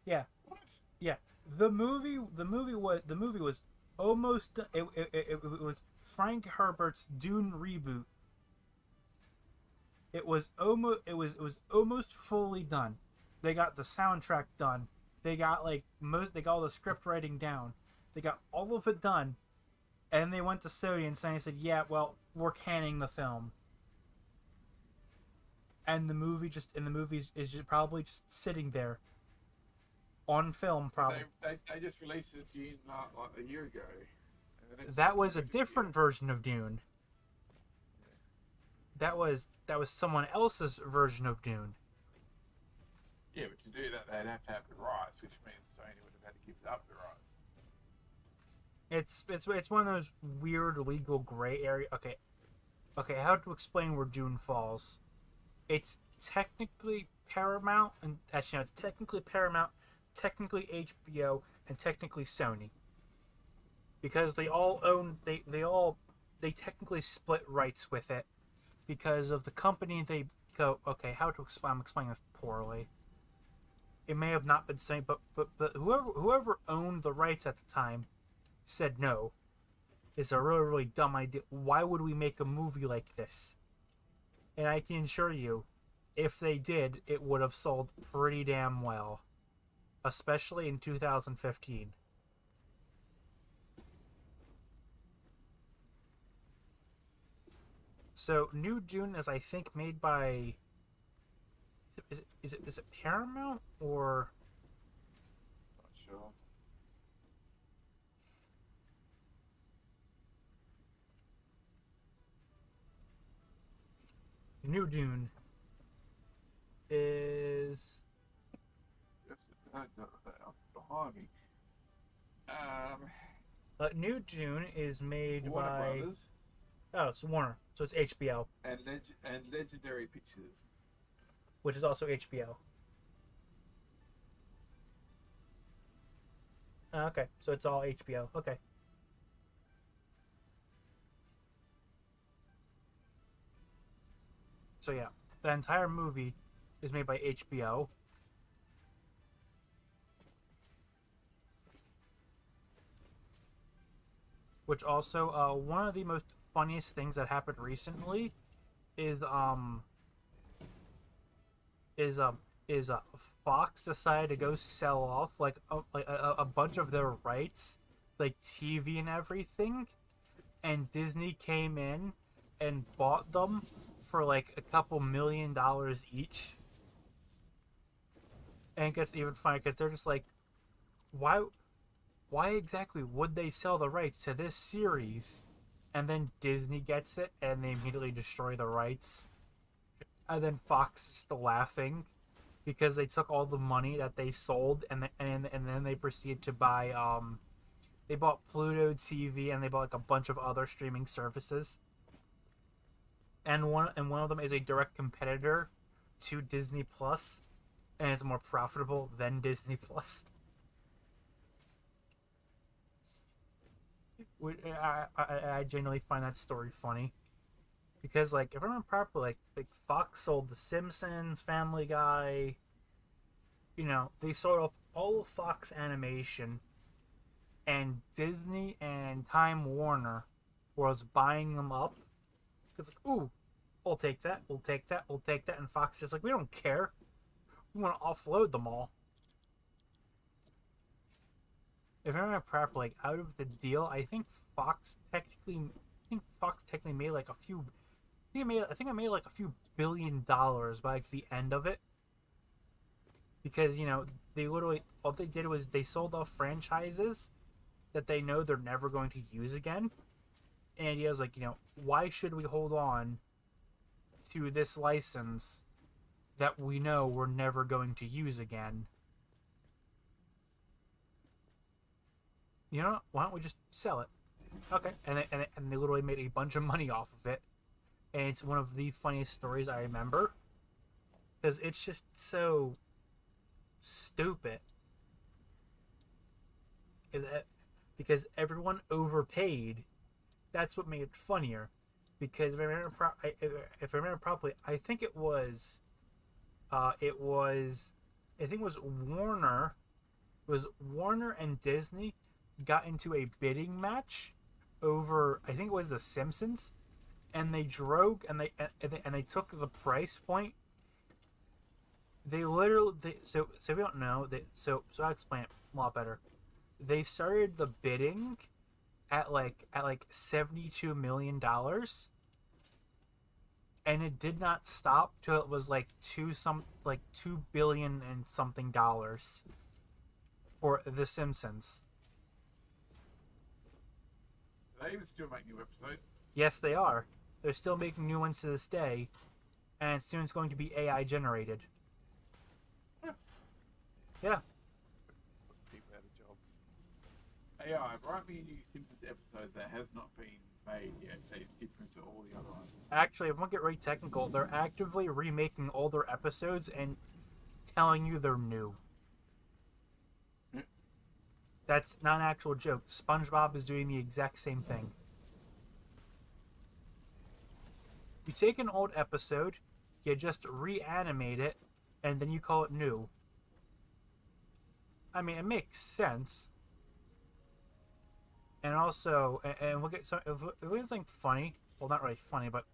yeah, What? yeah. The movie was almost. It was Frank Herbert's Dune reboot. It was almost fully done. They got the soundtrack done. They got they got all the script writing down. They got all of it done, and they went to Sony and Sony said, "Yeah, well, we're canning the film." And the movie is just probably just sitting there on film, probably. They just released it June like a year ago. That was a different version of Dune. That was someone else's version of Dune. Yeah, but to do that, they'd have to have the rights, which means Sony would have had to give up the rights. It's one of those weird legal gray area. Okay, how to explain where Dune falls? It's technically Paramount, and actually no, it's technically Paramount, technically HBO, and technically Sony. Because they all own they technically split rights with it because of the company they go. Okay, how to explain? I'm explaining this poorly. It may have not been Sony, but whoever owned the rights at the time said no. It's a really dumb idea. Why would we make a movie like this? And I can assure you, if they did, it would have sold pretty damn well. Especially in 2015. So, New Dune is, I think, made by... Is it Paramount, or... Not sure. New Dune is... Yes, I got that behind me. New Dune is made Warner by... Brothers Oh, it's Warner. So it's HBO, and Legendary Pictures. which is also HBO. Okay, so it's all HBO. Okay. So yeah, the entire movie is made by HBO. Which also, one of the most funniest things that happened recently is Fox decided to go sell off a bunch of their rights, like TV and everything, and Disney came in and bought them for like a couple $1,000,000 each. And it gets even funnier because they're just like, why exactly would they sell the rights to this series? And then Disney gets it and they immediately destroy the rights. And then Fox is still laughing because they took all the money that they sold and then they proceeded to buy they bought Pluto TV and they bought like a bunch of other streaming services. And one of them is a direct competitor to Disney Plus, and it's more profitable than Disney Plus. I genuinely find that story funny because, like, if I remember properly, like Fox sold The Simpsons, Family Guy. You know, they sold off all of Fox Animation, and Disney and Time Warner was buying them up. It's like, ooh, we'll take that, we'll take that, we'll take that, and Fox just like, we don't care. We want to offload them all. If I remember properly, like, out of the deal, I think Fox technically made like a few. I think I made like a few $1 billion by like the end of it. Because, you know, they literally all they did was they sold off franchises that they know they're never going to use again. And he was like, you know, why should we hold on to this license that we know we're never going to use again? You know, why don't we just sell it? Okay, and they literally made a bunch of money off of it, and it's one of the funniest stories I remember because it's just so stupid. Because everyone overpaid. That's what made it funnier. Because if I remember properly, I think it was Warner. It was Warner and Disney got into a bidding match over, I think it was The Simpsons, and they drove and they took the price point. They literally so if you don't know, so I'll explain it a lot better. They started the bidding at like $72 million, and it did not stop till it was like $2 billion and something dollars for The Simpsons. Do they even still make new episodes? Yes, they are. They're still making new ones to this day, and soon it's going to be AI generated. Yeah. People out of jobs. AI, write me a new Simpsons episode that has not been made yet, that is different to all the other ones. Actually, if I want to get really technical, they're actively remaking all their episodes and telling you they're new. That's not an actual joke. SpongeBob is doing the exact same thing. You take an old episode, you just reanimate it, and then you call it new. I mean, it makes sense. And also, and we'll get some. If there's something funny, well, not really funny, but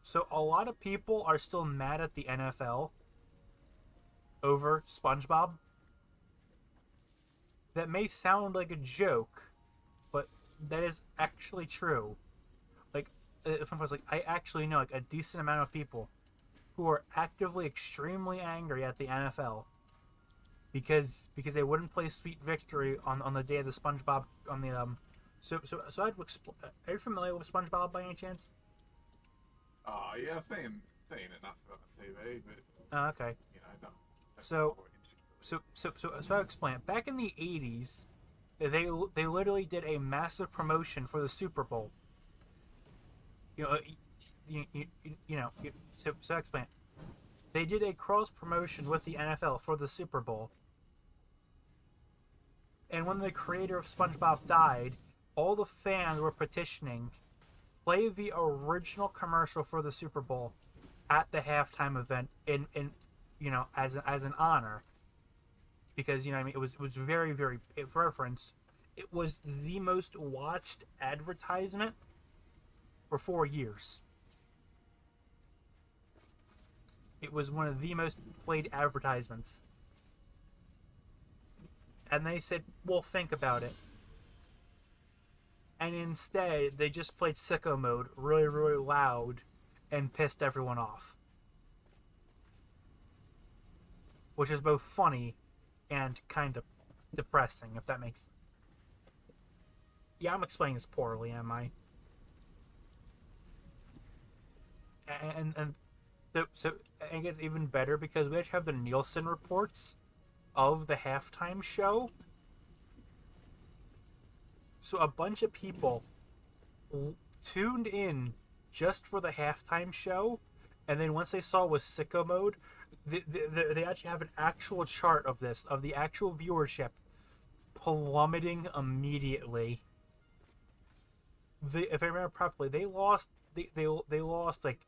so a lot of people are still mad at the NFL over SpongeBob. That may sound like a joke, but that is actually true. Like, if I'm like, I actually know like a decent amount of people who are actively extremely angry at the NFL because they wouldn't play Sweet Victory on the day of the SpongeBob on the So I'd are you familiar with SpongeBob by any chance? Oh yeah, I've seen enough on the TV, but Okay. you know, not So I'll explain it. Back in the 80s, they literally did a massive promotion for the Super Bowl. So I'll explain it. They did a cross promotion with the NFL for the Super Bowl. And when the creator of SpongeBob died, all the fans were petitioning, play the original commercial for the Super Bowl at the halftime event in as an honor. Because it was very, very, for reference, it was the most watched advertisement for 4 years. It was one of the most played advertisements. And they said, well, think about it. And instead, they just played Sicko Mode really, really loud and pissed everyone off. Which is both funny and kind of depressing, if that makes sense. Yeah, I'm explaining this poorly, am I? And So it gets even better because we actually have the Nielsen reports of the halftime show. So a bunch of people tuned in just for the halftime show, and then once they saw it was sicko mode, they actually have an actual chart of this, of the actual viewership plummeting immediately. If I remember properly, they lost like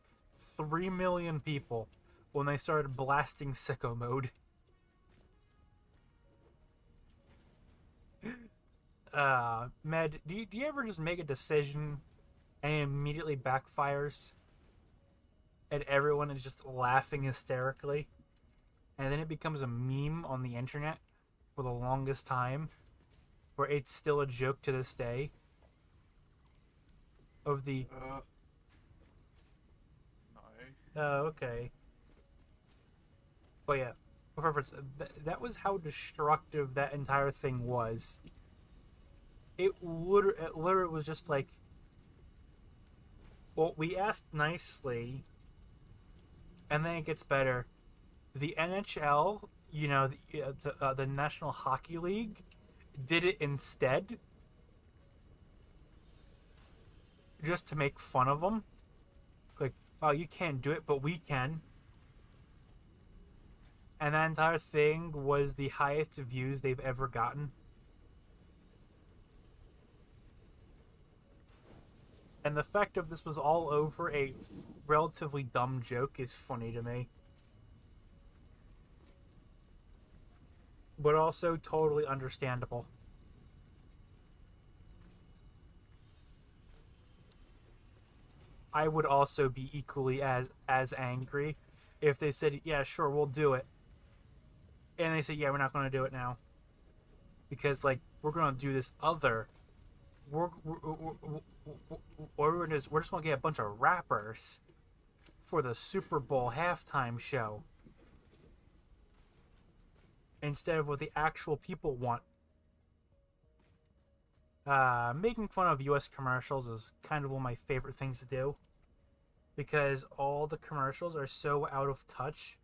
3 million people when they started blasting sicko mode. Med, do you ever just make a decision and it immediately backfires and everyone is just laughing hysterically, and then it becomes a meme on the internet for the longest time, where it's still a joke to this day of the No. okay. But yeah, for reference, that was how destructive that entire thing was. It literally was just like, well, we asked nicely, and then it gets better. The NHL, you know, the National Hockey League, did it instead, just to make fun of them. Like, oh, you can't do it, but we can. And that entire thing was the highest views they've ever gotten. And the fact of this was all over a relatively dumb joke is funny to me. But also totally understandable. I would also be equally as angry if they said, yeah, sure, we'll do it. And they said, yeah, we're not going to do it now. Because, like, we're going to do this other. We're just going to get a bunch of rappers for the Super Bowl halftime show. Instead of what the actual people want. Making fun of US commercials is kind of one of my favorite things to do. Because all the commercials are so out of touch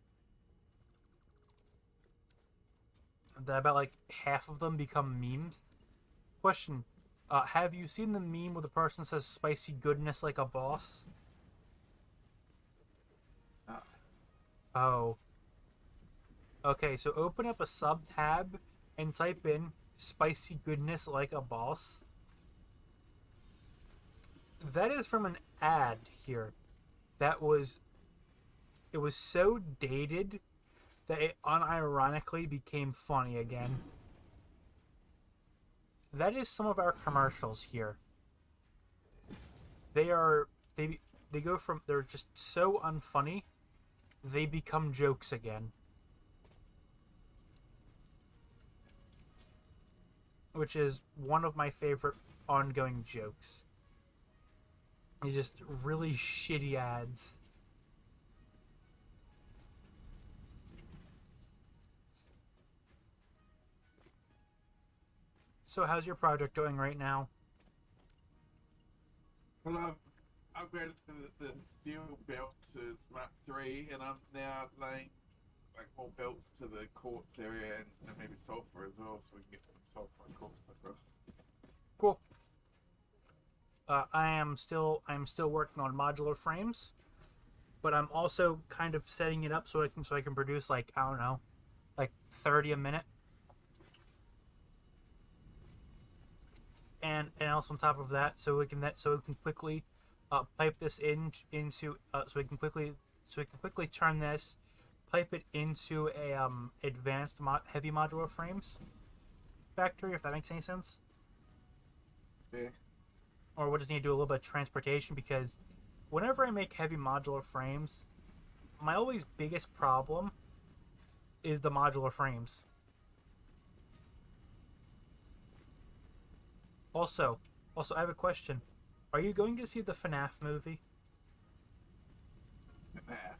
that about like half of them become memes. Question, have you seen the meme where the person says spicy goodness like a boss? Oh. Okay, so open up a sub tab and type in spicy goodness like a boss. That is from an ad here. It was so dated that it unironically became funny again. That is some of our commercials here. They go from, they're just so unfunny, they become jokes again. Which is one of my favorite ongoing jokes. It's just really shitty ads. So how's your project going right now? Well, I've upgraded the steel belt to Smart 3, and I'm now laying like more belts to the quartz area and maybe sulfur as well, so we can get some sulfur and quartz across. Cool. I'm still working on modular frames, but I'm also kind of setting it up so I can produce like, I don't know, like 30 a minute. And also on top of that, so we can quickly pipe this into so we can quickly turn this, pipe it into a advanced heavy modular frames factory, if that makes any sense. Yeah. Or we'll just need to do a little bit of transportation, because whenever I make heavy modular frames, my always biggest problem is the modular frames. Also, I have a question. Are you going to see the FNAF movie? FNAF?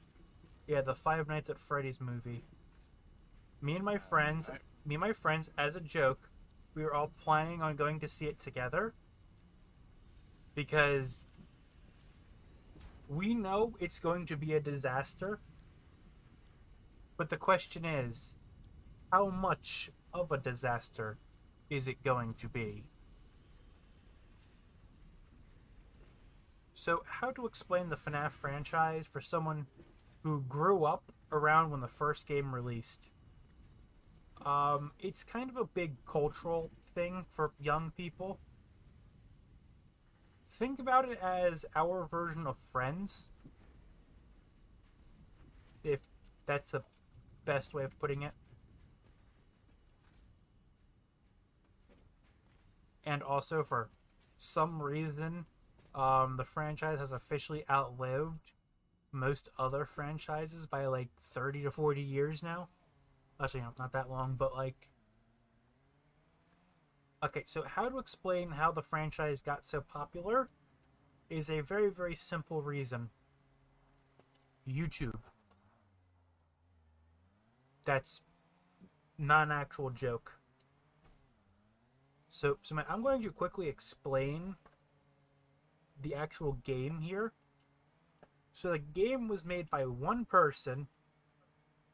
Yeah, the Five Nights at Freddy's movie. Me and my friends, as a joke, we were all planning on going to see it together. Because We know it's going to be a disaster, but the question is, how much of a disaster is it going to be? So, how to explain the FNAF franchise for someone who grew up around when the first game released? It's kind of a big cultural thing for young people. Think about it as our version of Friends, if that's the best way of putting it. And also, for some reason, the franchise has officially outlived most other franchises by like 30 to 40 years now. Actually, no, not that long, but like. Okay, so how to explain how the franchise got so popular is a very, very simple reason. YouTube. That's not an actual joke. So I'm going to quickly explain the actual game here. So the game was made by one person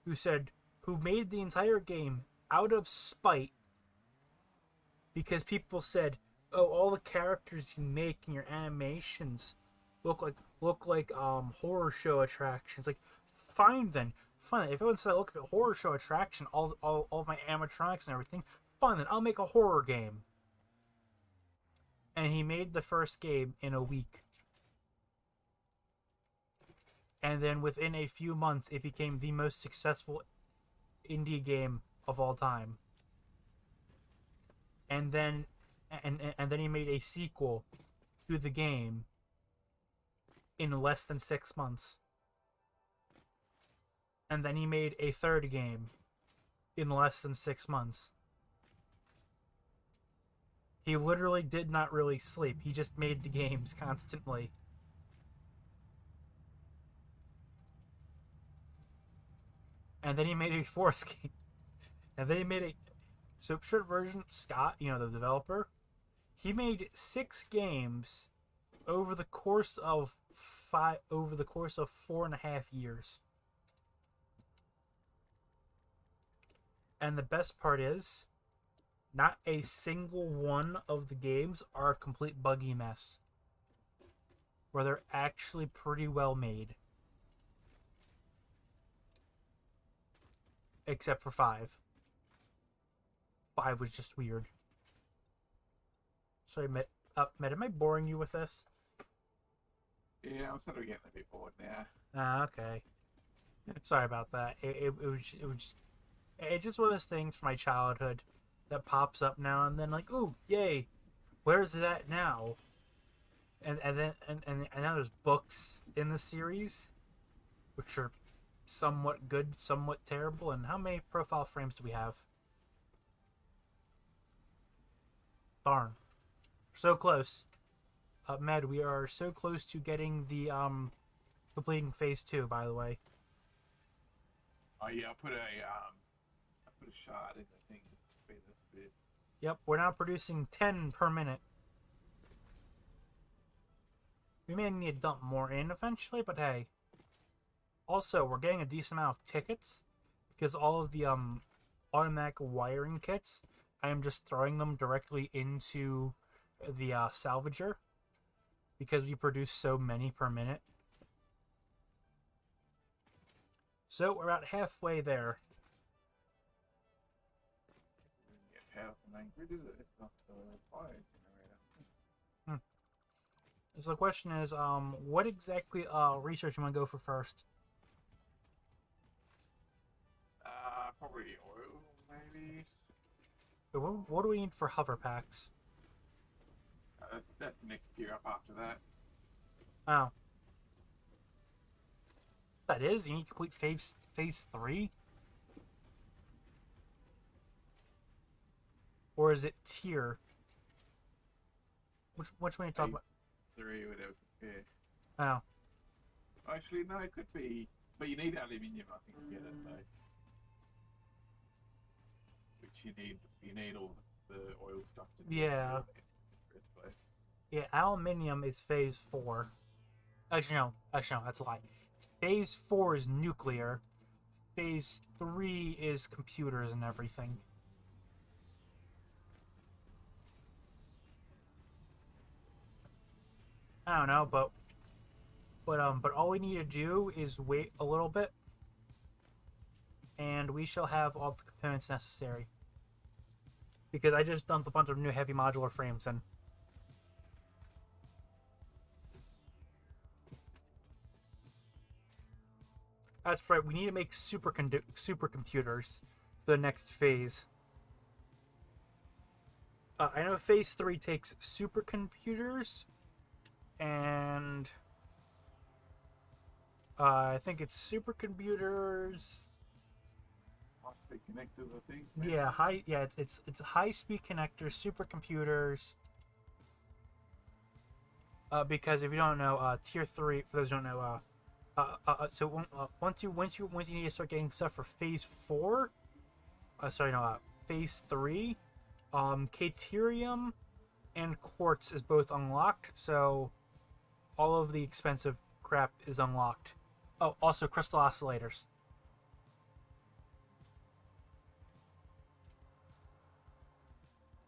who made the entire game out of spite because people said, "Oh, all the characters you make in your animations look like horror show attractions." Like, fine then. Fine. If everyone said I look like a horror show attraction, all of my animatronics and everything, fine then. I'll make a horror game. And he made the first game in a week. And then within a few months, it became the most successful indie game of all time. And then he made a sequel to the game in less than 6 months. And then he made a third game in less than 6 months. He literally did not really sleep. He just made the games constantly. And then he made a fourth game. And then he made a... So, short version, Scott, the developer, he made 6 games over the course of 4.5 years. And the best part is, not a single one of the games are a complete buggy mess. Where they're actually pretty well made. Except for 5. 5 was just weird. Sorry, Matt, am I boring you with this? Yeah, I'm sort of getting a bit bored now. Okay. Sorry about that. It's just one of those things from my childhood that pops up now and then, like, ooh, yay, where's it at now? And now there's books in the series, which are somewhat good, somewhat terrible. And how many profile frames do we have? Darn. So close. Med, we are so close to getting the completing phase 2, by the way. Oh yeah, I put a shard in the thing to speed this a bit. Yep, we're now producing 10 per minute. We may need to dump more in eventually, but hey. Also, we're getting a decent amount of tickets because all of the automatic wiring kits, I am just throwing them directly into the salvager because we produce so many per minute. So we're about halfway there. So the question is, what exactly research am I going to go for first? Probably oil, maybe. What do we need for hover packs? That's the next tier up after that. Oh. That is? You need to complete phase 3? Or is it tier? Which one are you talking about? 3, whatever. Yeah. Oh. Actually, no, it could be. But you need aluminium, I think, to get it, though. Which you need all the oil stuff to do. Yeah. Yeah, aluminium is phase 4. Actually, no, that's a lie. Phase 4 is nuclear. Phase 3 is computers and everything. I don't know, but all we need to do is wait a little bit, and we shall have all the components necessary. Because I just dumped a bunch of new heavy modular frames in. That's right, we need to make supercomputers for the next phase. I know phase 3 takes supercomputers, and I think it's supercomputers. High-speed connectors, I think. Yeah, it's high-speed connectors, supercomputers. Because if you don't know, tier 3, for those who don't know, once you need to start getting stuff for phase 4, phase 3, Caterium and Quartz is both unlocked, so all of the expensive crap is unlocked. Oh, also crystal oscillators.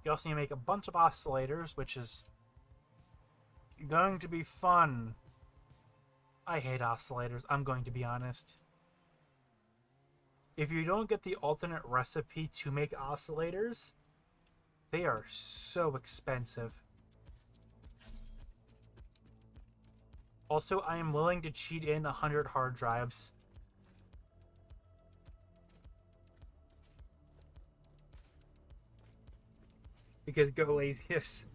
You also need to make a bunch of oscillators, which is going to be fun. I hate oscillators, I'm going to be honest. If you don't get the alternate recipe to make oscillators, they are so expensive. Also, I am willing to cheat in 100 hard drives. Because go laziness.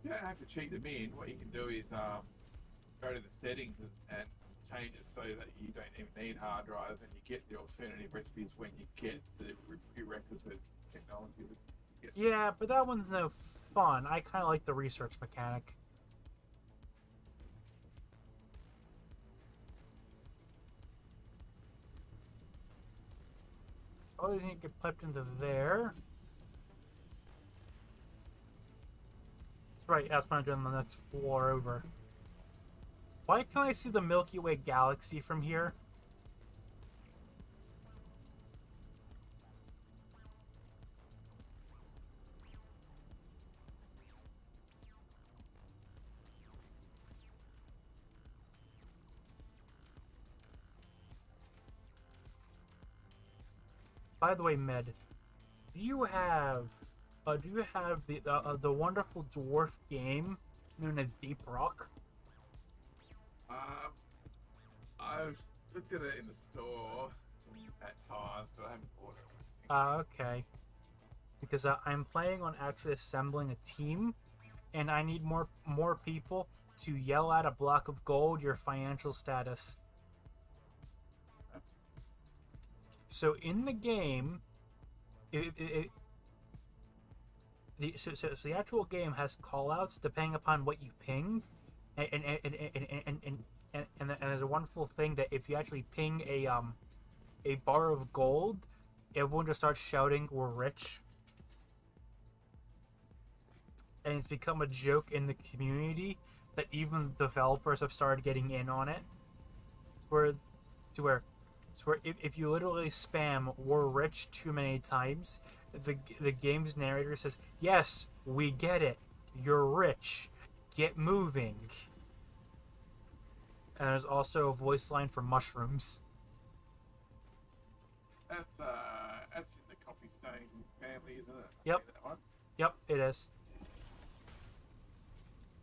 You don't have to cheat them in. What you can do is go to the settings and change it so that you don't even need hard drives, and you get the alternative recipes when you get the prerequisite technology. Yeah, but that one's no fun. I kind of like the research mechanic. All these need to get piped into there. That's right, that's what I'm doing on the next floor over. Why can't I see the Milky Way galaxy from here? By the way, Med, do you have the wonderful dwarf game known as Deep Rock? I've looked at it in the store at times, but I haven't bought it. Okay. Because I'm planning on actually assembling a team, and I need more people to yell at a block of gold your financial status. So in the game, the actual game has callouts depending upon what you ping, and there's a wonderful thing that if you actually ping a bar of gold, everyone just starts shouting, "We're rich," and it's become a joke in the community that even developers have started getting in on it. To where if you literally spam "we're rich" too many times, the game's narrator says, "Yes, we get it. You're rich. Get moving." And there's also a voice line for mushrooms. That's in the Coffee Stain family, isn't it? Yep. That one? Yep, it is.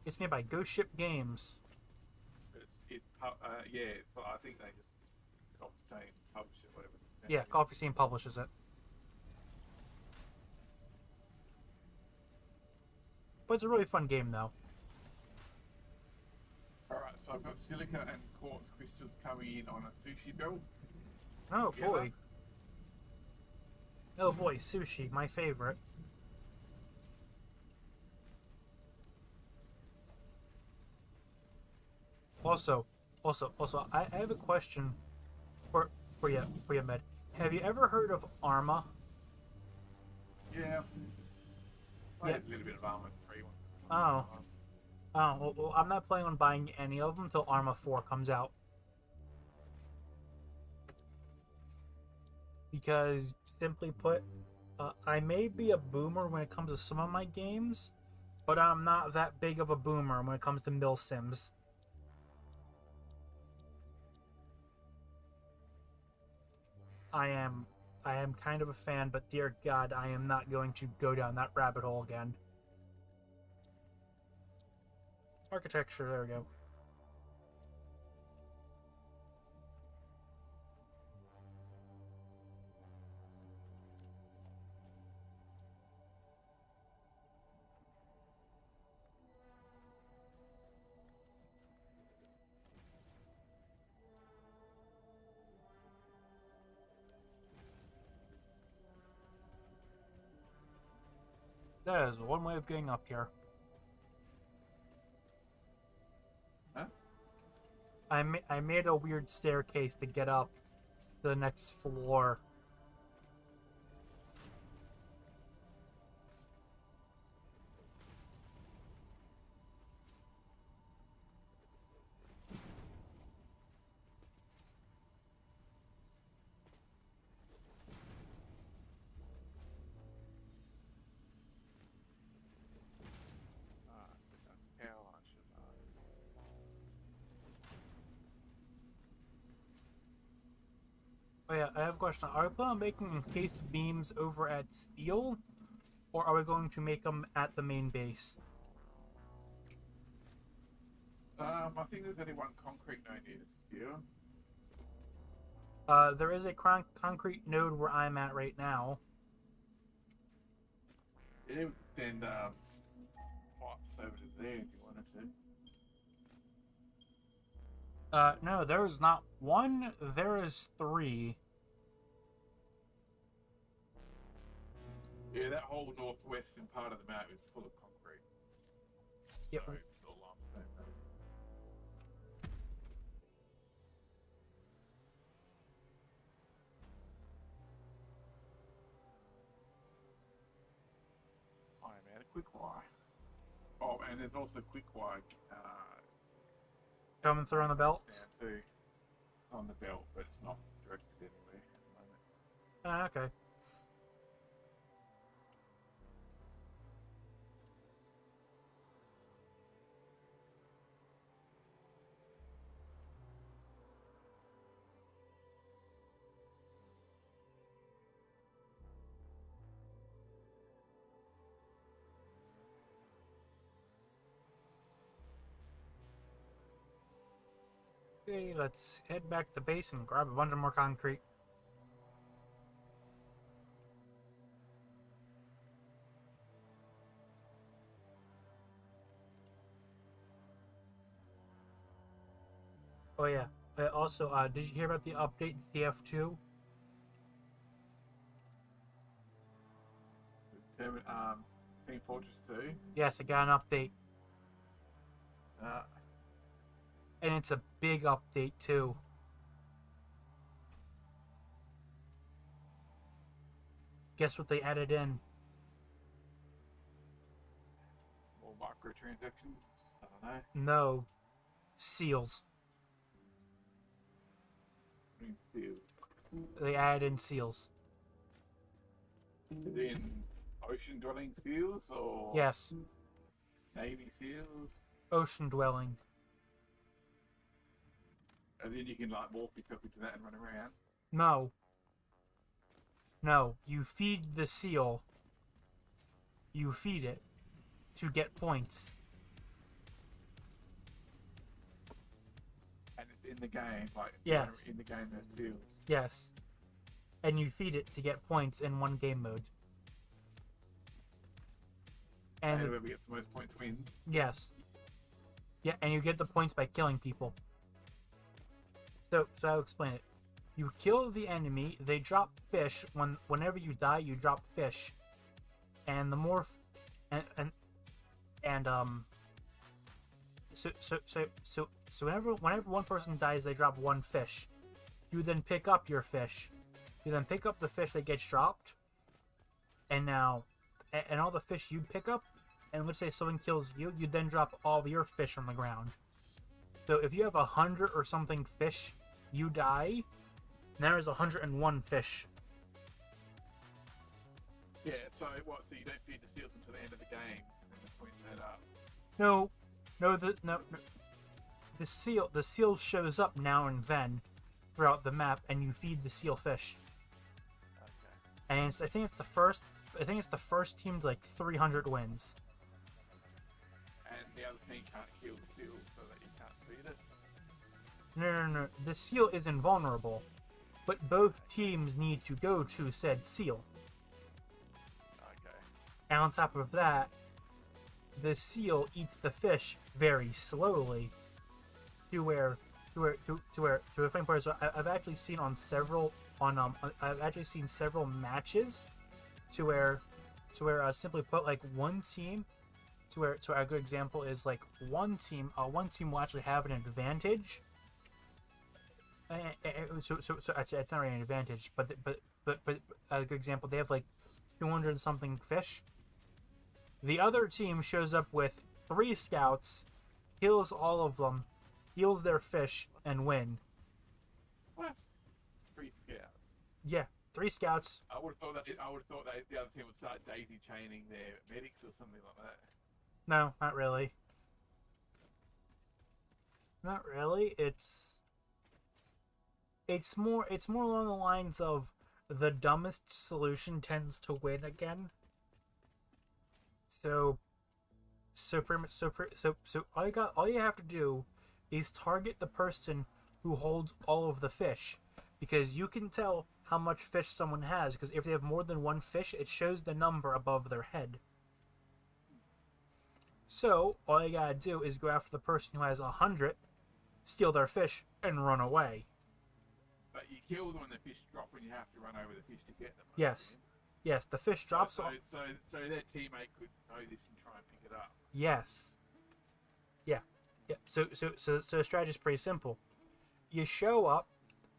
It's made by Ghost Ship Games. Yeah, but I think they just Coffee Stain publish it, whatever. Yeah, Coffee Stain publishes it. But it's a really fun game, though. Alright, so I've got silica and quartz crystals coming in on a sushi build. Oh Together. boy. Oh boy, sushi, my favorite. Also, I have a question for you, Med. Have you ever heard of Arma? Yeah. Yeah. a little bit of Arma 3 once. Oh. Oh, well, I'm not planning on buying any of them until Arma 4 comes out. Because, simply put, I may be a boomer when it comes to some of my games, but I'm not that big of a boomer when it comes to milsims. I am kind of a fan, but dear God, I am not going to go down that rabbit hole again. Architecture, there we go. That is one way of getting up here. Huh? I made a weird staircase to get up to the next floor. Oh yeah, I have a question. Are we planning on making encased beams over at Steel? Or are we going to make them at the main base? I think there's only one concrete node near Steel. There is a concrete node where I'm at right now. Yeah, then pipes over to there if you wanted to. No, there is not one, there is 3. Yeah, that whole northwestern part of the map is full of concrete. Yep. So it's all limestone. I am out of quick wire. Oh, and there's also quick wire Coming through on the belts? down too on the belt, but it's not directed anywhere at the moment. Okay. Okay, let's head back to the base and grab a bunch of more concrete. Oh yeah. Also, did you hear about the update to TF2? Team Fortress 2. Yes, I got an update. And it's a big update too. Guess what they added in? More microtransactions. I don't know. No. Seals. They added in seals. Is it in ocean dwelling seals or Yes. Navy seals? Ocean dwelling. And then you can like morph yourself into that and run around. No. No. You feed the seal. You feed it to get points. And it's in the game, like Yes. in the game there's seals. Yes. And you feed it to get points in one game mode. And whoever gets the most points wins. yes. Yeah, and you get the points by killing people. So I'll explain it. You kill the enemy, they drop fish. Whenever you die, you drop fish. And the more so whenever one person dies, they drop 1 fish. You then pick up your fish. You then pick up the fish that gets dropped. And now and all the fish you pick up, and let's say someone kills you, you then drop all of your fish on the ground. So if you have 100 or something fish, you die. Now there's 101 fish. Yeah, so what? So you don't feed the seals until the end of the game, and the point that up. No. The seal shows up now and then throughout the map, and you feed the seal fish. Okay. And I think it's the first team to like 300 wins. And the other team can't kill the seal, so that you can't feed it. No. The seal is invulnerable, but both teams need to go to said seal. Okay. And on top of that, the seal eats the fish very slowly. To a funny part. So I've actually seen I've actually seen several matches to where simply put, like one team, so a good example is like one team will actually have an advantage. So actually it's not really an advantage, but a good example, they have like 200 and something fish. The other team shows up with 3 scouts, kills all of them, steals their fish, and win. What? 3 scouts. Yeah, 3 scouts. I would have thought that the other team would start daisy chaining their medics or something like that. No, not really. Not really. It's more along the lines of the dumbest solution tends to win again. So all you have to do is target the person who holds all of the fish, because you can tell how much fish someone has, because if they have more than 1 fish, it shows the number above their head. So all you gotta do is go after the person who has 100, steal their fish, and run away. But you kill them when the fish drop, and you have to run over the fish to get them. Yes. Yes, the fish drops So their teammate could know this and try and pick it up. Yes. Yeah. So the strategy is pretty simple. You show up,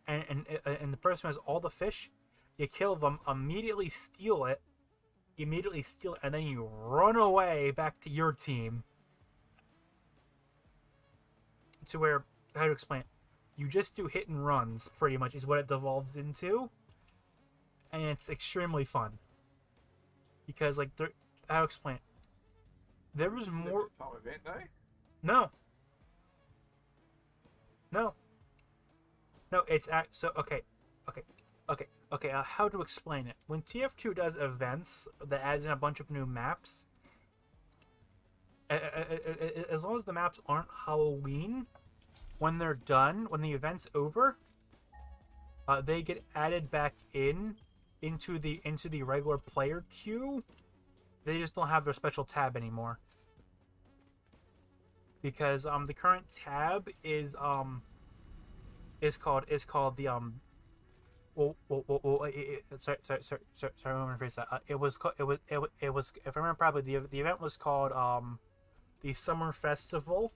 and the person who has all the fish, you kill them, immediately steal it, and then you run away back to your team. To where, how to explain it? You just do hit and runs, pretty much, is what it devolves into. And it's extremely fun. Because, like, how to explain it? There was more... Time event, though? No. No, it's... So, okay. How to explain it? When TF2 does events that adds in a bunch of new maps, as long as the maps aren't Halloween, when they're done, when the event's over, they get added back into the regular player queue. They just don't have their special tab anymore, because the current tab is called the sorry, I'm gonna rephrase that. It was if I remember properly, the event was called the Summer Festival,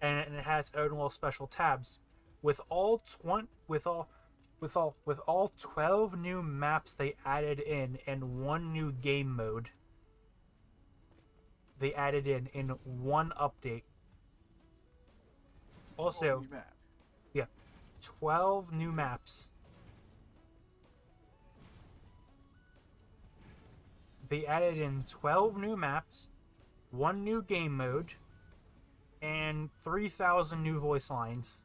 and it has own little special tabs with all 12 new maps they added in, and 1 new game mode they added in 1 update. Also, New map. yeah, 12 new maps. They added in 12 new maps, 1 new game mode, and 3,000 new voice lines.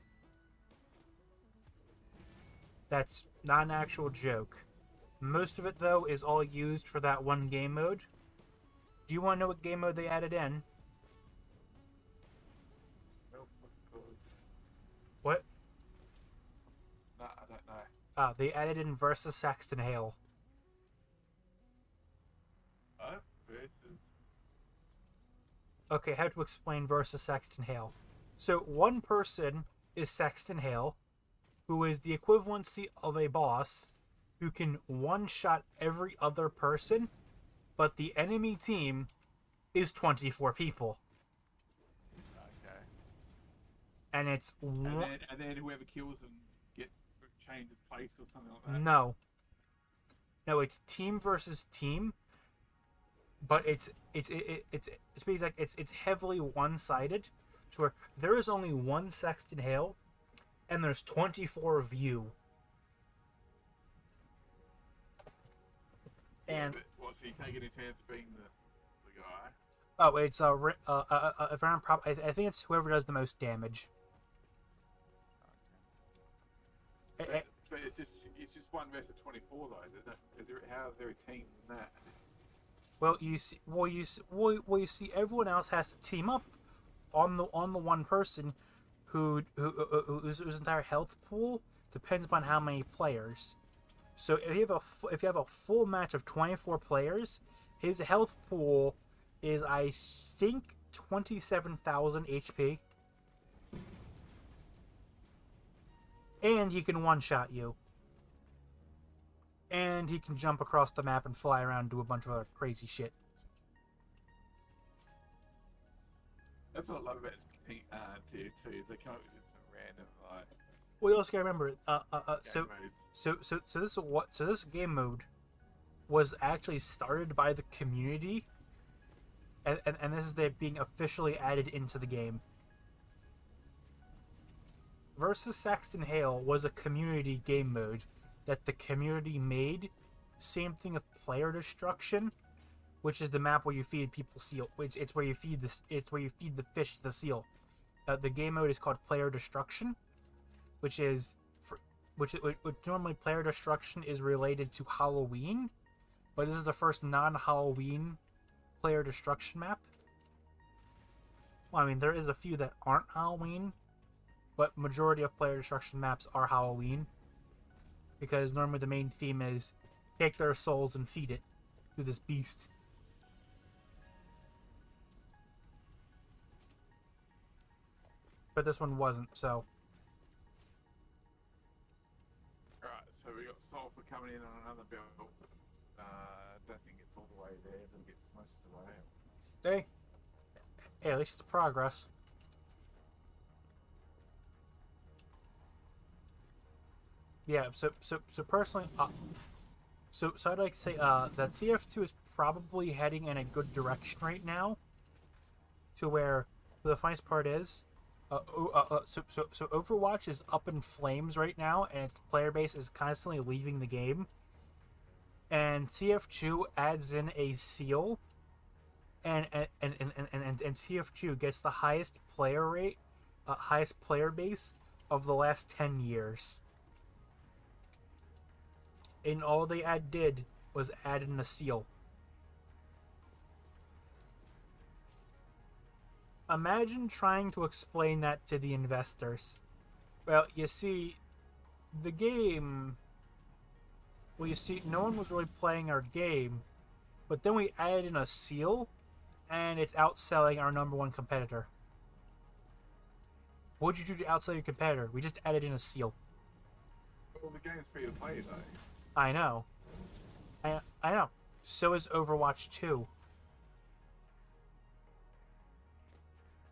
That's not an actual joke. Most of it, though, is all used for that 1 game mode. Do you want to know what game mode they added in? Nope, what's it called? What? Nah, I don't know. They added in Versus Saxton Hale. Oh, versus. Okay, how to explain Versus Saxton Hale. So, one person is Saxton Hale, who is the equivalency of a boss who can one-shot every other person, but the enemy team is 24 people. Okay. And it's... And then whoever kills them changes place or something like that? No, it's team versus team, but it's basically like it's heavily one-sided, to where there is only one Sexton Hale, and there's 24 of you. Yeah, And but what's he taking a chance being the guy? oh, it's around I think it's whoever does the most damage. But it's just one versus 24 though. How is there a team in that? Well, you see, everyone else has to team up on the one person whose entire health pool depends upon how many players. So if you have a full match of 24 players, his health pool is, I think, 27,000 HP, and he can one shot you, and he can jump across the map and fly around and do a bunch of other crazy shit. That's what I love about tier 2. They come up with some random like. Well, you also gotta remember, Game so this game mode was actually started by the community, and this is it being officially added into the game. Versus Saxton Hale was a community game mode that the community made. Same thing with Player Destruction, which is the map where you feed people seal. It's where you feed this. It's where you feed the fish to the seal. The game mode is called Player Destruction, which normally Player Destruction is related to Halloween, but this is the first non-Halloween Player Destruction map. Well, I mean, there is a few that aren't Halloween, but majority of Player Destruction maps are Halloween, because normally the main theme is take their souls and feed it to this beast. But this one wasn't, so. Alright, so we got Sulphur coming in on another build. Don't think it's all the way there, but it gets most of the way out. Hey, at least it's progress. Yeah, so personally, so I'd like to say that TF2 is probably heading in a good direction right now. To where the funniest part is, so Overwatch is up in flames right now, and its player base is constantly leaving the game. And TF2 adds in a seal, and TF2 gets the highest player rate, highest player base of the last 10 years. And all they did was add in a seal. Imagine trying to explain that to the investors. Well, you see, the game... Well, you see, no one was really playing our game, but then we added in a seal, and it's outselling our number one competitor. What'd you do to outsell your competitor? We just added in a seal. Well, the game's free to play though. I know. I know. So is Overwatch 2.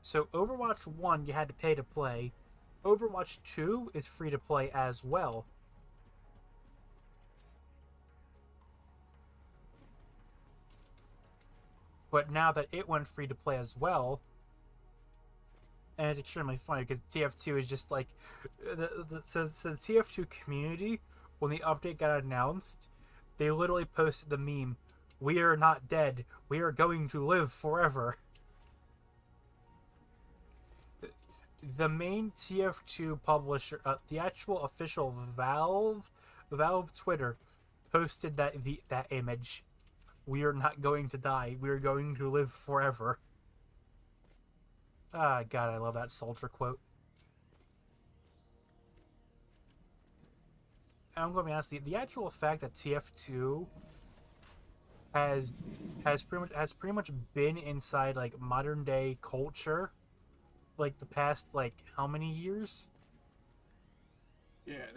So Overwatch 1 you had to pay to play. Overwatch 2 is free to play as well. But now that it went free to play as well, and it's extremely funny because TF2 is just like so the TF2 community, when the update got announced, they literally posted the meme, "We are not dead. We are going to live forever." The main TF2 publisher, the actual official Valve Twitter, posted that image. We are not going to die. We are going to live forever. Ah, God, I love that Soldier quote. And I'm going to be honest, the actual fact that TF2 has pretty much been inside like modern day culture, like the past like how many years? Yeah,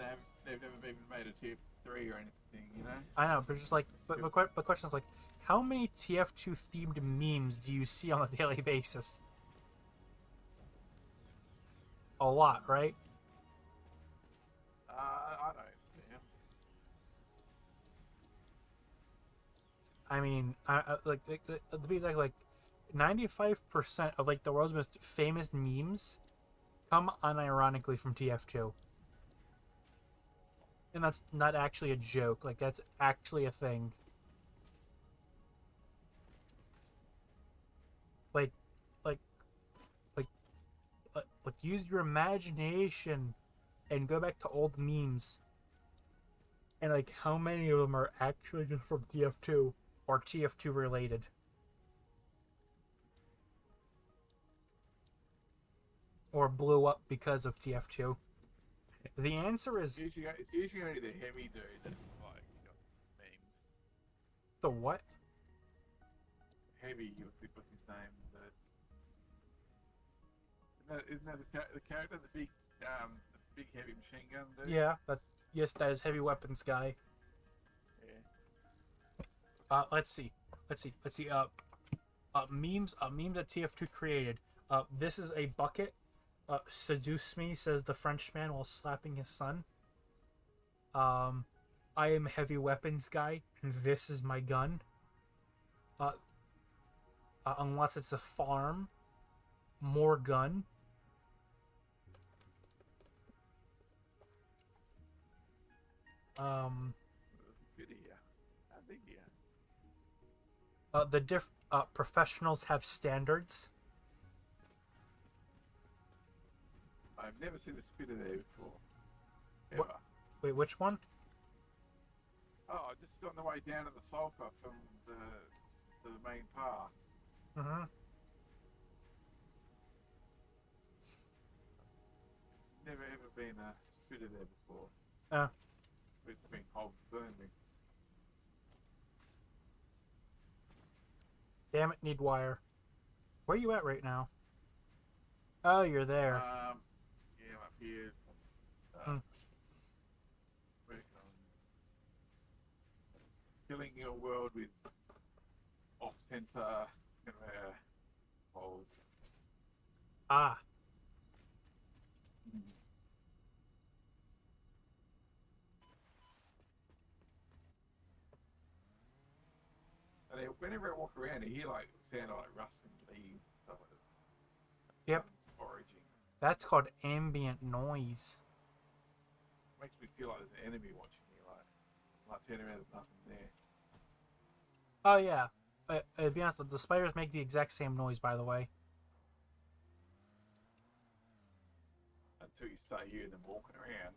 they've never even made a tier 3 or anything, you know. I know, but just like, but the question is like, how many TF2 themed memes do you see on a daily basis? A lot, right? I don't. Yeah. I mean, to be exact, like 95% of like the world's most famous memes come unironically from TF2, and that's not actually a joke. Like that's actually a thing. Like, like, like, use your imagination and go back to old memes, and like how many of them are actually just from TF2 or TF2 related. Or blew up because of TF2? The answer is It's usually only the heavy dude that's like memes. the what? Heavy, what's his name? Isn't that the character, the big heavy machine gun dude? Yeah, that is heavy weapons guy. Yeah. Let's see. Memes that TF2 created. This is a bucket. Seduce me, says the Frenchman while slapping his son. I am heavy weapons guy, and this is my gun. Unless it's a farm, more gun. Professionals have standards. I've never seen a spitter there before. Ever. Wait, which one? Oh, just on the way down to the sulfur from the main path. Mm-hmm. Never ever been a spitter there before. It's been cold burning. Damn it, need wire. Where are you at right now? Oh, you're there. Yeah, I'm up here. Working on filling your world with off-center conveyor holes. Ah. And whenever I walk around, I hear like sound like rustling leaves and stuff like that. Yep. Foraging. That's called ambient noise. Makes me feel like there's an enemy watching me. Like turn around, there's nothing there. Oh yeah. To be honest, the spiders make the exact same noise, by the way. Until you start hearing them walking around.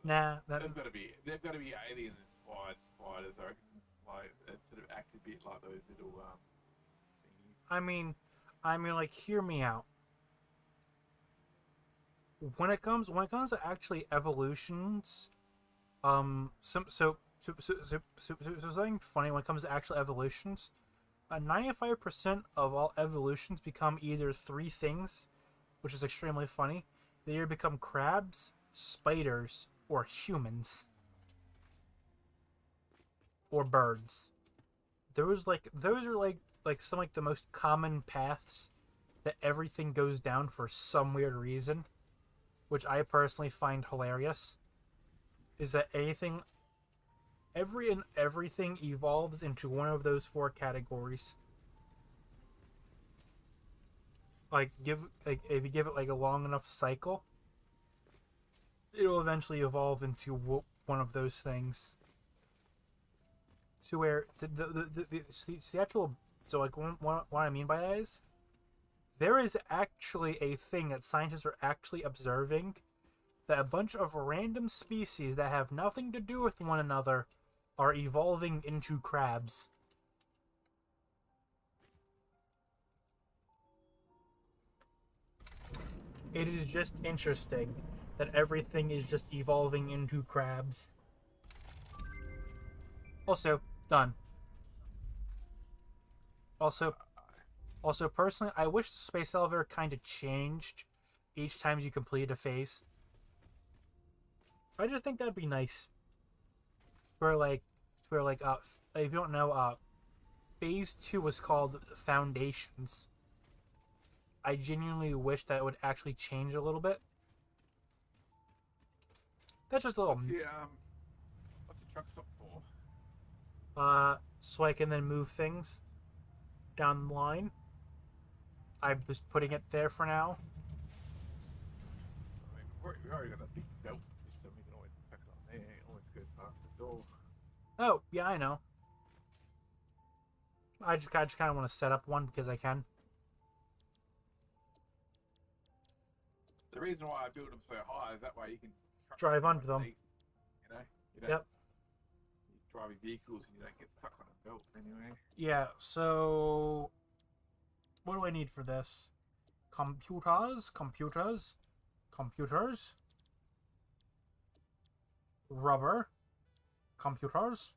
Nah, they've got to be alien inspired spiders. I reckon, like that sort of act a bit like those little thingies. I mean, like, hear me out. When it comes to actually evolutions, something funny when it comes to actual evolutions. 95% of all evolutions become either three things, which is extremely funny. They either become crabs, spiders, or humans, or birds. Those are like some like the most common paths that everything goes down for some weird reason, which I personally find hilarious. Is that everything evolves into one of those four categories. If you give it like a long enough cycle, it'll eventually evolve into one of those things. To where the actual, so like what I mean by that is, there is actually a thing that scientists are actually observing, that a bunch of random species that have nothing to do with one another are evolving into crabs. It is just interesting that everything is just evolving into crabs. Also, done. Also, personally, I wish the space elevator kind of changed each time you complete a phase. I just think that'd be nice. If you don't know, phase 2 was called Foundations. I genuinely wish that would actually change a little bit. That's just a little. What's the truck stop for? So I can then move things down the line. I'm just putting it there for now. I mean, we already got a big belt system. We can always pack it on there. It always goes past the door. Oh, yeah, I know. I just kind of want to set up one because I can. The reason why I build them so high is that way you can drive under them. You know? You don't, Yep. You drive your vehicles and you don't get stuck on a belt anyway. Yeah, so what do I need for this? Computers. Rubber. Computers.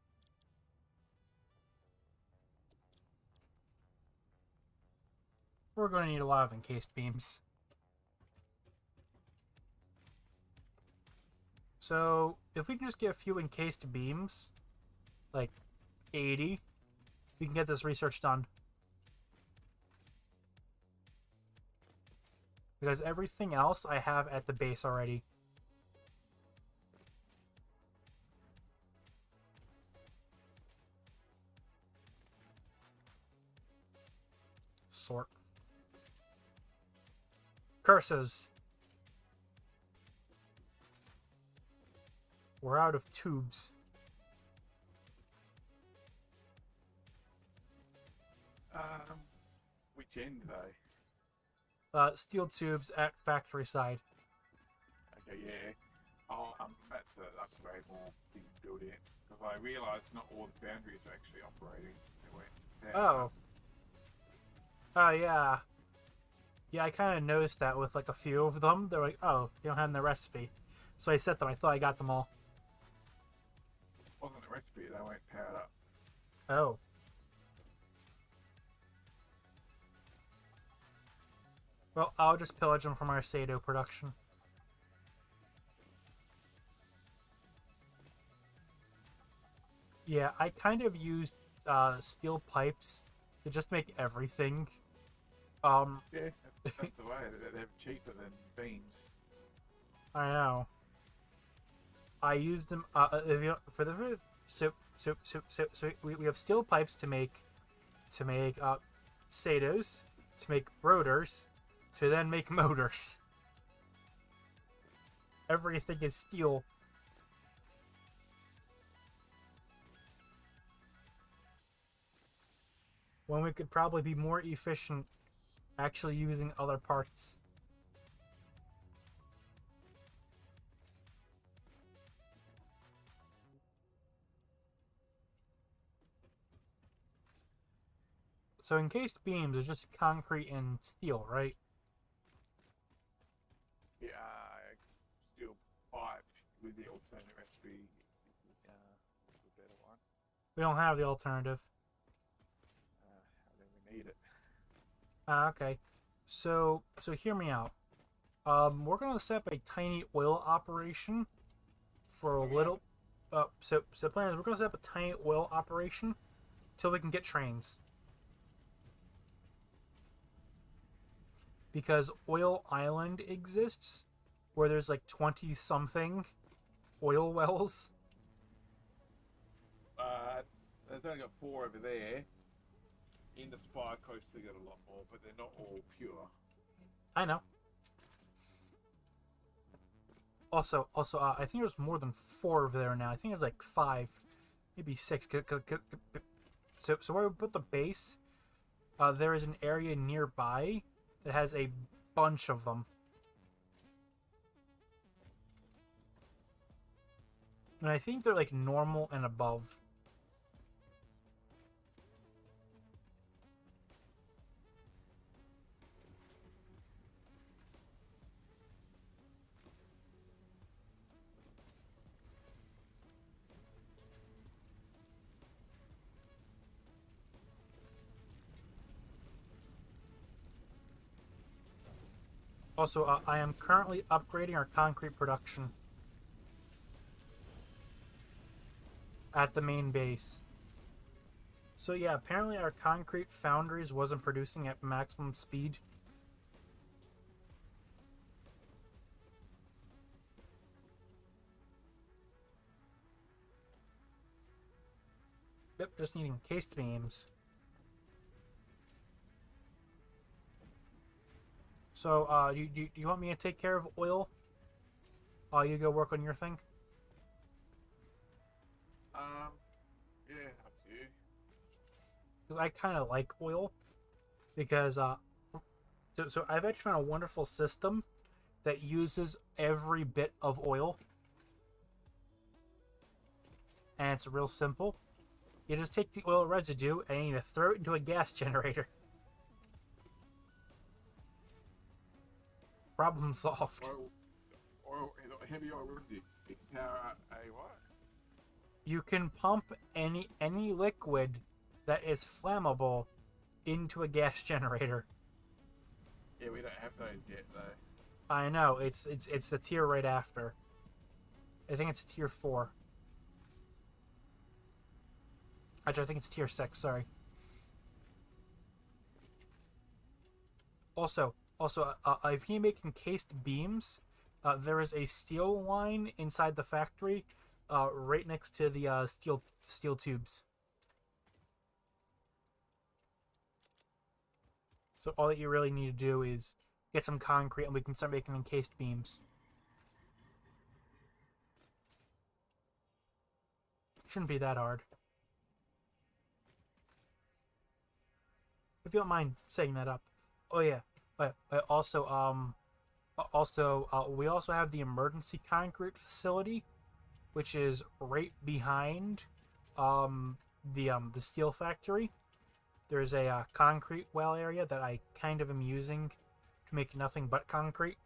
We're going to need a lot of encased beams. So, if we can just get a few encased beams, like 80, we can get this research done. Because everything else I have at the base already. Sort. Curses. We're out of tubes. Which end though? Steel tubes at factory side. Okay, yeah. I'm about to upgrade more things built in because I realised not all the foundries are actually operating. Oh. Oh, yeah. Yeah, I kind of noticed that with like a few of them. They're like, oh, they don't have the recipe. So I set them. I thought I got them all. Wasn't a recipe, they weren't powered up. Oh. Well, I'll just pillage them from our Sado production. Yeah, I kind of used steel pipes to just make everything. Yeah, that's the way. They're cheaper than beams. I know. I used them for the so we have steel pipes to make Sados, to make rotors, to then make motors. Everything is steel. When we could probably be more efficient actually using other parts. So encased beams is just concrete and steel, right? Yeah, steel pipe with the alternate recipe. The better one. We don't have the alternative. I think we need it. Okay. So hear me out. We're gonna set up a tiny oil operation for a little. So plan is we're gonna set up a tiny oil operation till we can get trains. Because Oil Island exists, where there's like 20 something oil wells. There's only got 4 over there. In the Spire Coast, they got a lot more, but they're not all pure. I know. Also, I think there's more than 4 over there now. I think there's like 5, maybe 6. So where we put the base, there is an area nearby that has a bunch of them. And I think they're like normal and above. Also, I am currently upgrading our concrete production at the main base. So yeah, apparently our concrete foundries wasn't producing at maximum speed. Yep, just needing cased beams. So, do you want me to take care of oil? You go work on your thing? Yeah, up to you. Because I kind of like oil. Because, so I've actually found a wonderful system that uses every bit of oil. And it's real simple. You just take the oil residue and you throw it into a gas generator. Problem solved. Heavy oil residue. It can power a what? You can pump any liquid that is flammable into a gas generator. Yeah, we don't have those yet though. I know, it's the tier right after. I think it's tier 4. Actually, I think it's tier 6, sorry. Also, if you're making cased beams, there is a steel line inside the factory, right next to the steel tubes. So all that you really need to do is get some concrete, and we can start making encased beams. Shouldn't be that hard. If you don't mind setting that up. Oh yeah. Also, we also have the emergency concrete facility, which is right behind the steel factory. There's a concrete well area that I kind of am using to make nothing but concrete.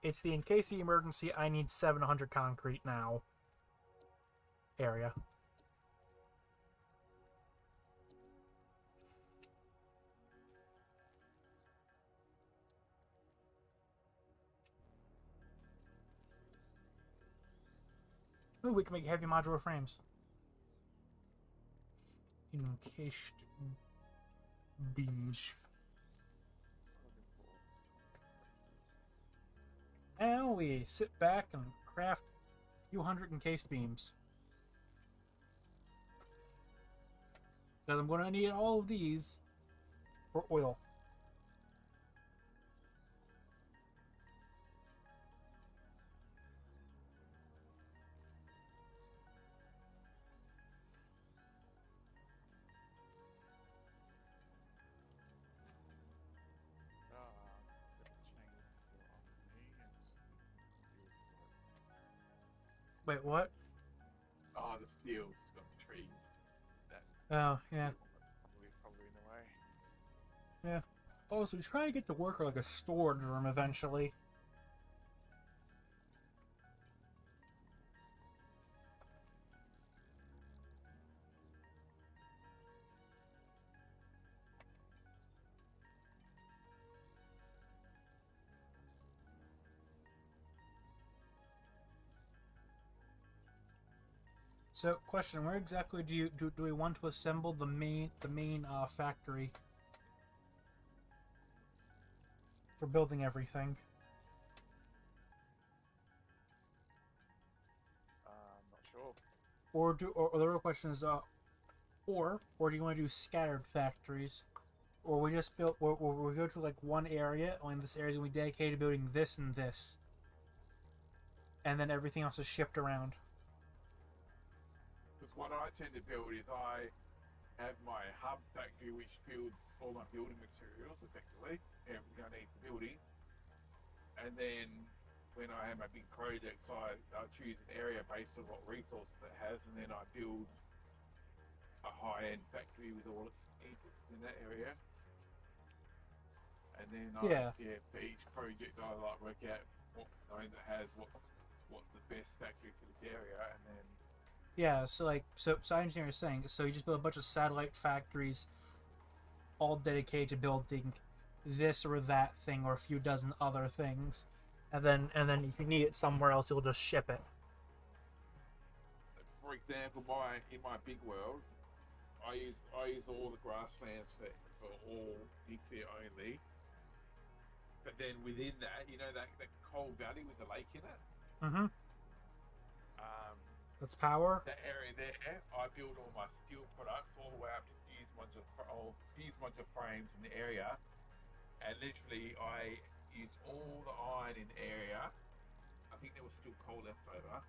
It's the in case of emergency, I need 700 concrete now area. Ooh, we can make heavy modular frames. Encased beams. Now we sit back and craft a few hundred encased beams. Because I'm going to need all of these for oil. Wait, what? Oh, the steel's got the trees. Oh, yeah. Probably in the way. Yeah. Oh, so try to get to work like a storage room eventually. So, question: where exactly do we want to assemble the main factory for building everything? I'm not sure. Or the real question is, or do you want to do scattered factories, or we just build, or we go to like one area, and this area is going to be dedicated to building this and this, and then everything else is shipped around. Because what I tend to build is I have my hub factory which builds all my building materials effectively, everything I need for building. And then when I have my big projects, I choose an area based on what resources it has, and then I build a high-end factory with all its inputs in that area. And then for each project I like work out what zone that has what's the best factory for this area, and then Yeah, so I understand what you're saying. So you just build a bunch of satellite factories, all dedicated to building this or that thing, or a few dozen other things, and then if you need it somewhere else, you'll just ship it. for example, in my big world, I use all the grasslands for all nuclear only. But then within that, you know that cold valley with the lake in it. Mm-hmm. That's power. That area there, I build all my steel products all the way up to fuse module frames in the area, and literally I used all the iron in the area. I think there was still coal left over,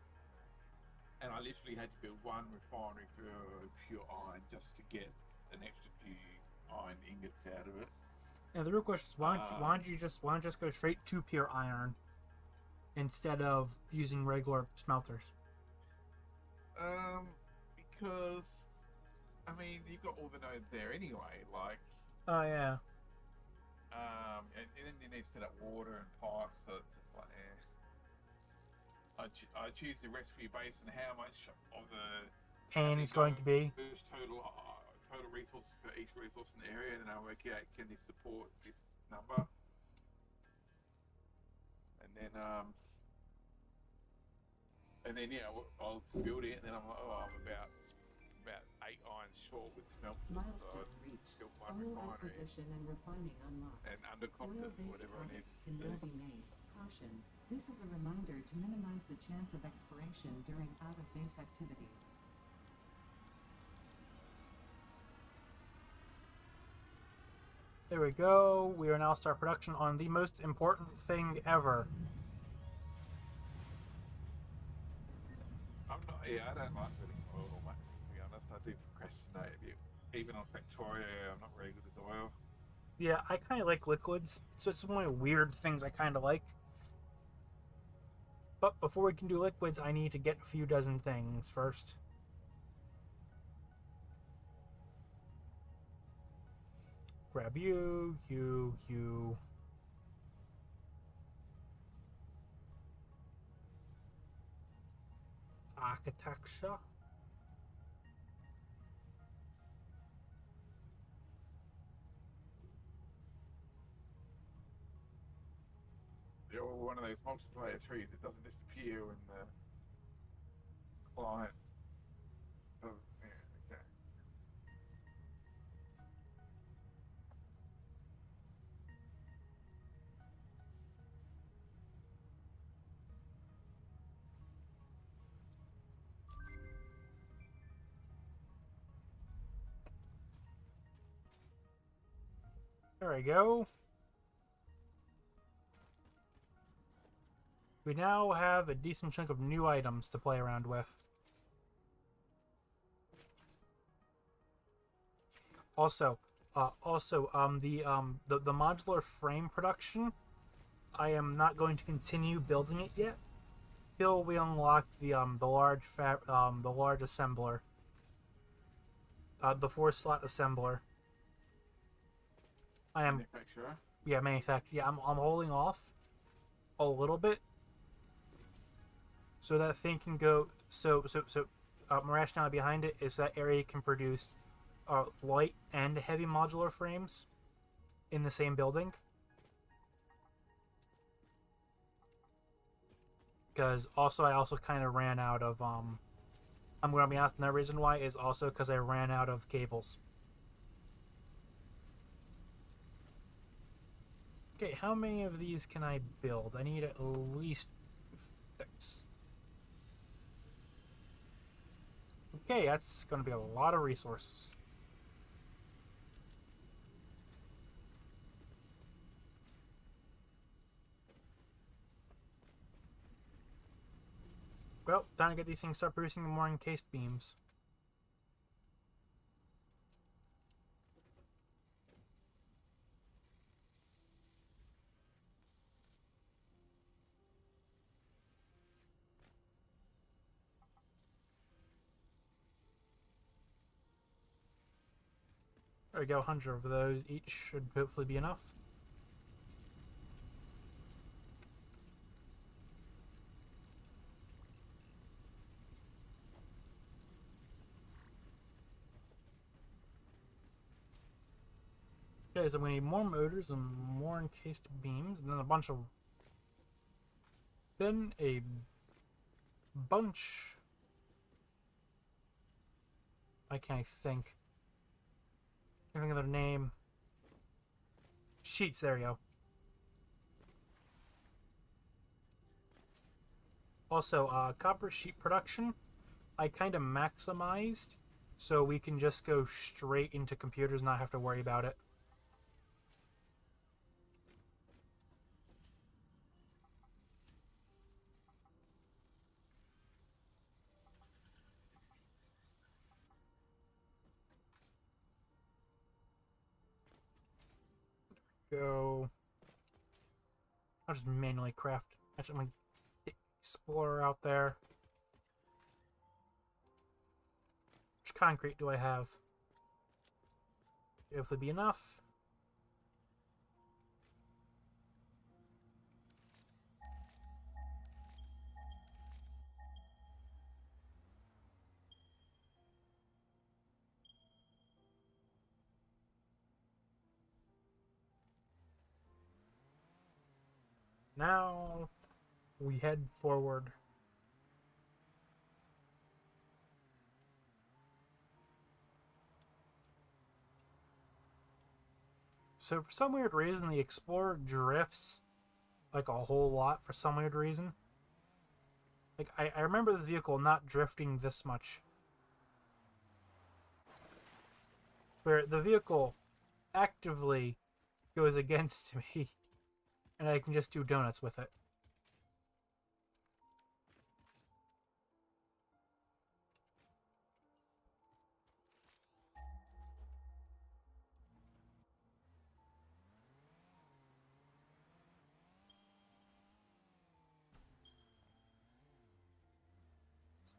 and I literally had to build one refinery for pure iron just to get an extra few iron ingots out of it. And the real question is, why don't you just go straight to pure iron instead of using regular smelters? Because I mean you've got all the nodes there anyway, like. Oh yeah. And then you need to set up water and pipes, so it's just like, I choose the recipe based on how much of the pain is going to be total resources for each resource in the area, and then I work out can this support this number, and then yeah, I'll build it, and then I'm like, oh, I'm about 8 irons short with smelters, so I built one refinery and refining unlocked. and underconfident whatever I need Can to now do. be made. Caution. This is a reminder to minimize the chance of expiration during out-of-base activities. There we go. We are now start production on the most important thing ever. I don't like doing oil much, to be honest. I do procrastinate a bit. Even on Factoria, I'm not very good at oil. Yeah, I kind of like liquids, so it's one of the weird things I kind of like. But before we can do liquids, I need to get a few dozen things first. Grab you. Architecture. They're all one of those multiplayer trees that doesn't disappear when the client. Oh, yeah, okay. There we go. We now have a decent chunk of new items to play around with. Also, the modular frame production, I am not going to continue building it yet till we unlock the large assembler, the 4-slot assembler. I am Manufacturer. Yeah, manufacturer. Yeah, I'm holding off a little bit so that thing can go. My rationale behind it is that area can produce light and heavy modular frames in the same building. Because I also kind of ran out of I'm gonna be honest. And the reason why is also because I ran out of cables. Okay, how many of these can I build? I need at least 6. Okay, that's going to be a lot of resources. Well, time to get these things start producing more encased beams. There we go, 100 of those each should hopefully be enough. Okay, so we need more motors and more encased beams, and then a bunch. Why can't I think? I think of their name. Sheets, there we go. Also, copper sheet production. I kind of maximized, so we can just go straight into computers and not have to worry about it. Go. I'll just manually craft. Actually, I'm gonna get Explorer out there. Which concrete do I have? Hopefully be enough. Now we head forward. So for some weird reason, the Explorer drifts like a whole lot for some weird reason. Like, I remember this vehicle not drifting this much. Where the vehicle actively goes against me, and I can just do donuts with it.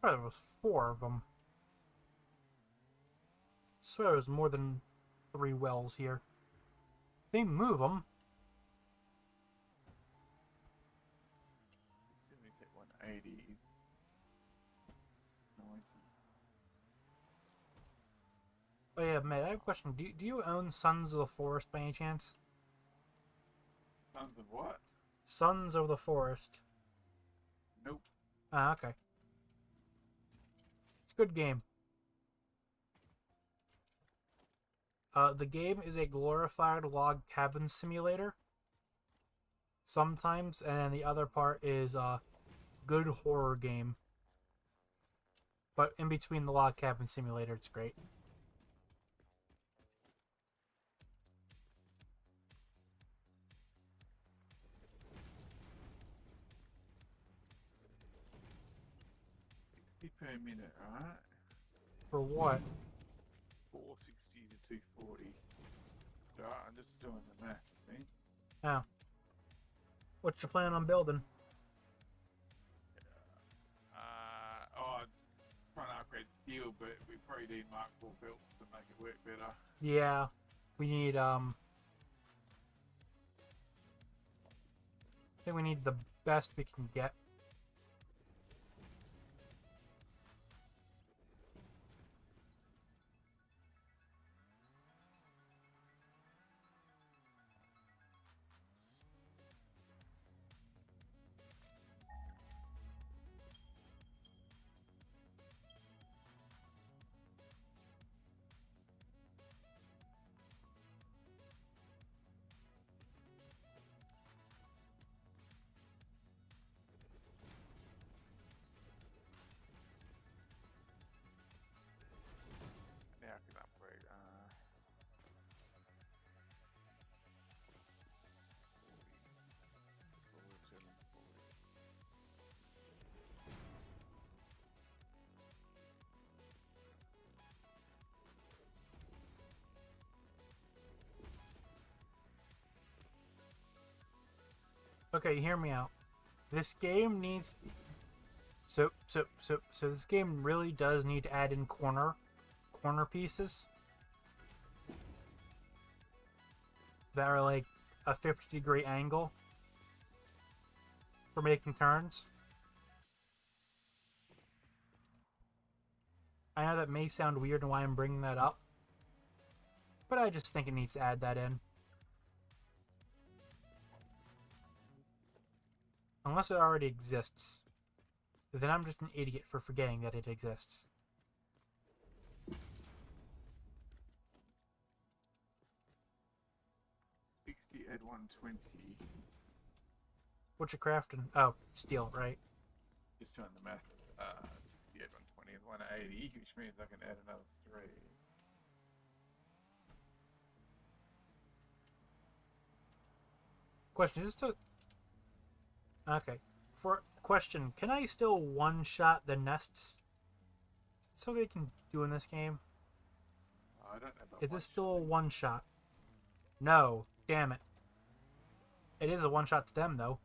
There was 4 of them. I swear there was more than 3 wells here. If they move them. It's only take 180. 90. Oh yeah, Matt, I have a question. Do you own Sons of the Forest by any chance? Sons of what? Sons of the Forest. Nope. Ah, okay. It's a good game. The game is a glorified log cabin simulator. Sometimes, and then the other part is a good horror game. But in between the log cabin simulator, it's great. Per minute, right? For what? 460 to 240. Right, I'm just doing the math, I think. Oh. What's your plan on building? I'm trying to upgrade the steel, but we probably need Mark IV built to make it work better. Yeah. We need, I think we need the best we can get. Now I can upgrade. 40, 47, 40. Okay, hear me out. This game needs... So this game really does need to add in corner pieces that are like a 50-degree angle for making turns. I know that may sound weird and why I'm bringing that up, but I just think it needs to add that in. Unless it already exists, then I'm just an idiot for forgetting that it exists. At 120. What you crafting? Oh, steel, right? Just doing the math. 60 at 120. is 180, which means I can add another 3. Question, is this still... Okay. For question, can I still one-shot the nests? Is that something they can do in this game? I don't know about Is this still a one-shot? No. Damn it. It is a one-shot to them, though.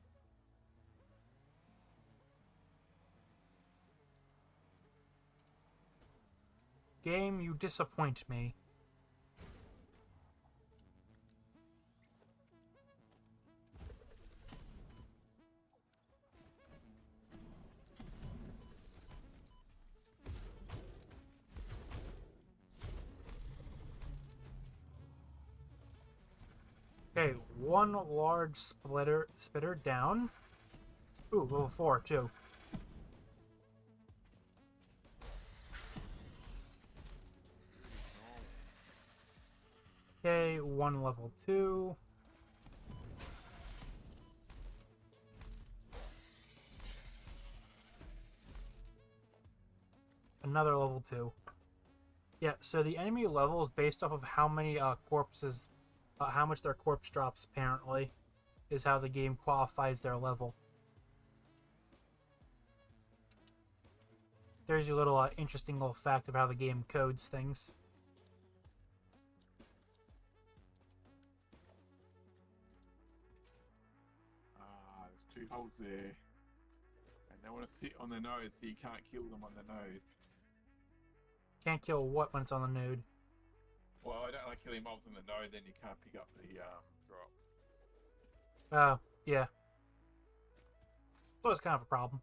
Game, you disappoint me. Okay, one large spitter down. Ooh, level 4 too. Okay, one level 2. Another level 2. Yeah, so the enemy level is based off of how many corpses, how much their corpse drops, apparently, is how the game qualifies their level. There's your little interesting little fact of how the game codes things. There's 2 holes there. And they want to sit on the node, so you can't kill them on the node. Can't kill what when it's on the node? Well, I don't like killing mobs on the node, then you can't pick up the drop. Oh, yeah. So it's kind of a problem.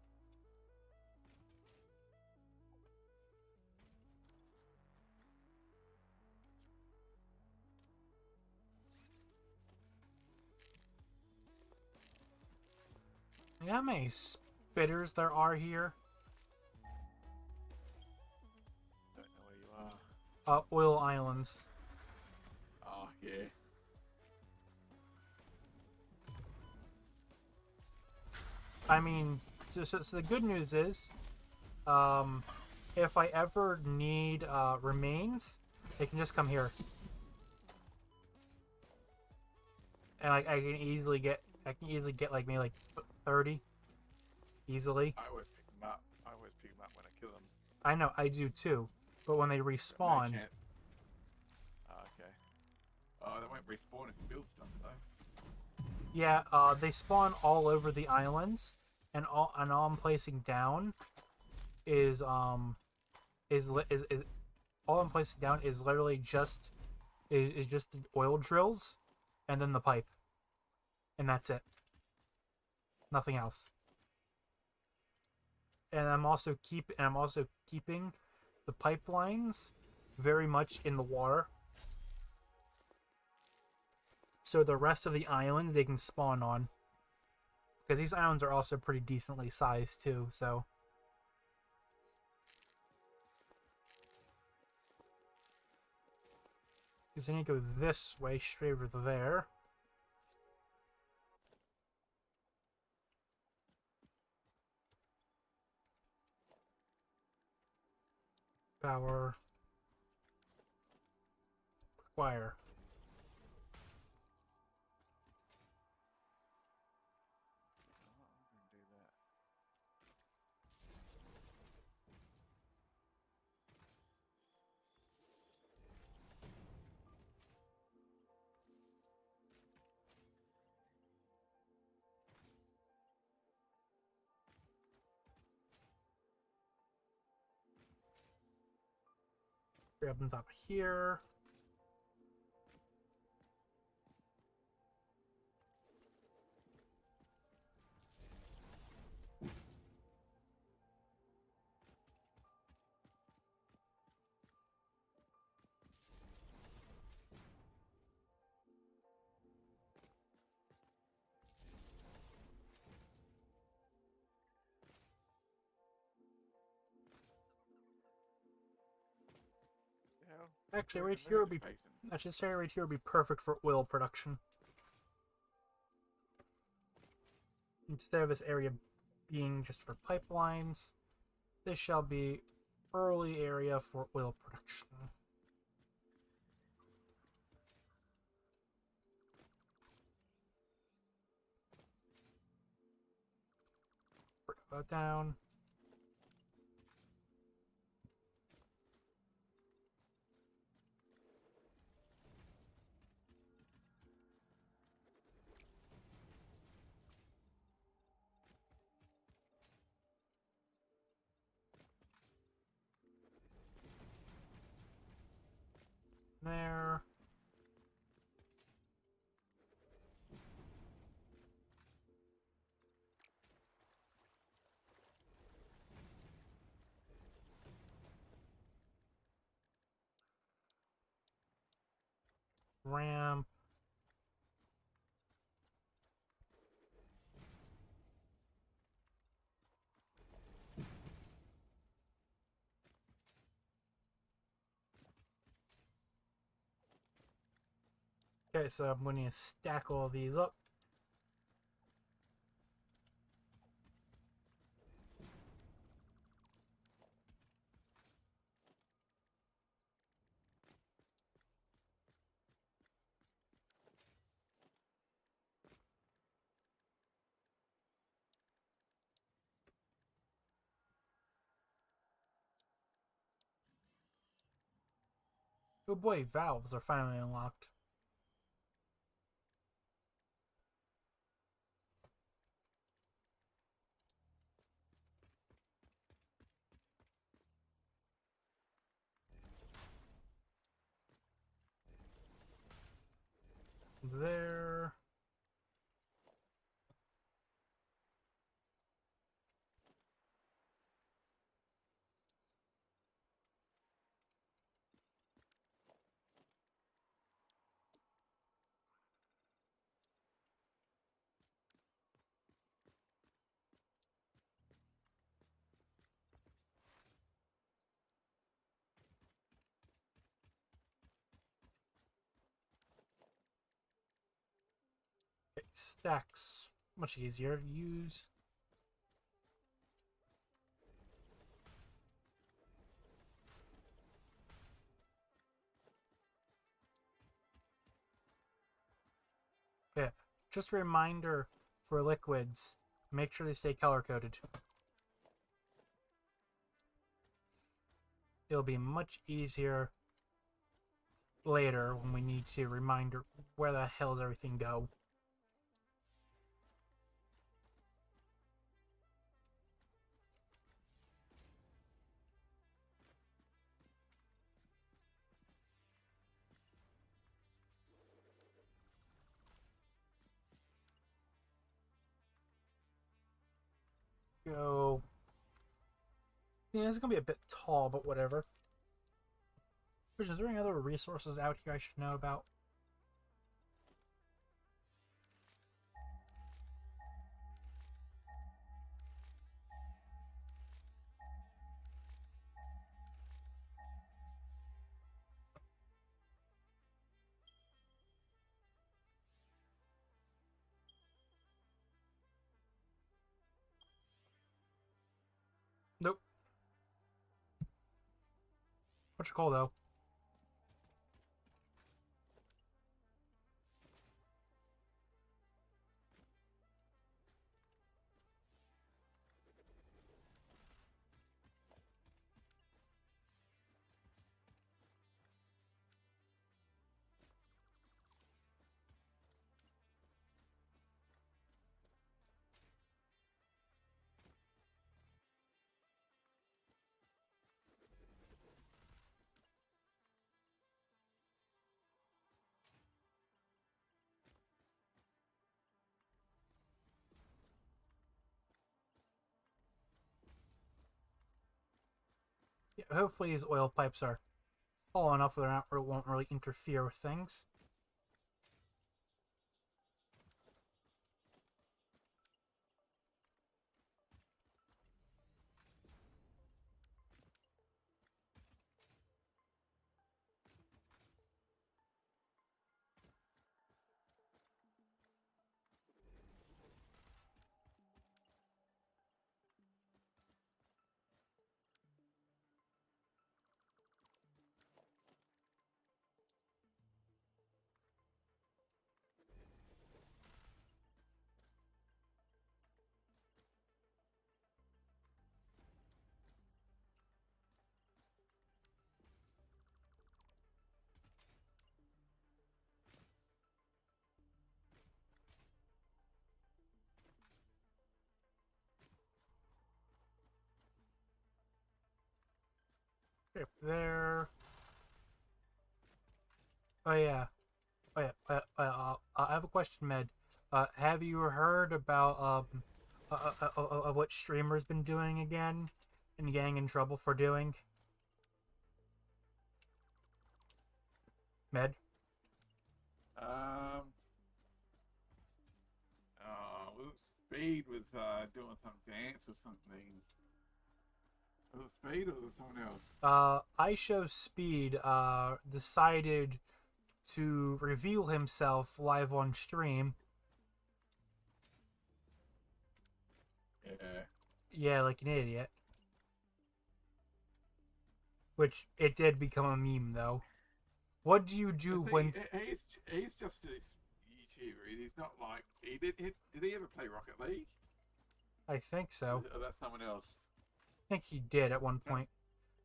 You know how many spitters there are here? Don't know where you are. Oil Islands. Oh, yeah. I mean, so the good news is, if I ever need remains, they can just come here, and I can easily get like maybe like 30 easily. I always pick them up. When I kill them. I know, I do too, but when they respawn, No chance. Oh, okay. Oh, they won't respawn if you build stuff though. yeah, they spawn all over the islands, and all I'm placing down is all I'm placing down is literally just just the oil drills, and then the pipe, and that's it. Nothing else. And I'm also keeping the pipelines very much in the water, so the rest of the islands they can spawn on, because these islands are also pretty decently sized too. So because I need to go this way straight over there. Power. Acquire. Up on top here. Actually, right here would be I should say right here would be perfect for oil production. Instead of this area being just for pipelines, this shall be early area for oil production. Break that down. There. Ramp. Okay, so I'm going to stack all these up. Oh boy, valves are finally unlocked. There. Okay, stacks. Much easier to use. Yeah, just a reminder for liquids, make sure they stay color-coded. It'll be much easier later when we need to remind where the hell does everything go. Go. Yeah, this is gonna be a bit tall, but whatever. Is there any other resources out here I should know about? Nope. What's your call though? Yeah, hopefully these oil pipes are tall enough where it won't really interfere with things. Okay, up there. Oh yeah. Oh yeah. I have a question, Med. Have you heard about what streamer's been doing again, and getting in trouble for doing? Med. Was it Speed was doing some dance or something? Was it Speed or was it someone else? iShow Speed decided to reveal himself live on stream. Yeah. Yeah, like an idiot. Which it did become a meme though. What do you do when? He's just a YouTuber. He's not like did he ever play Rocket League? I think so. Or that's someone else. I think he did at one point.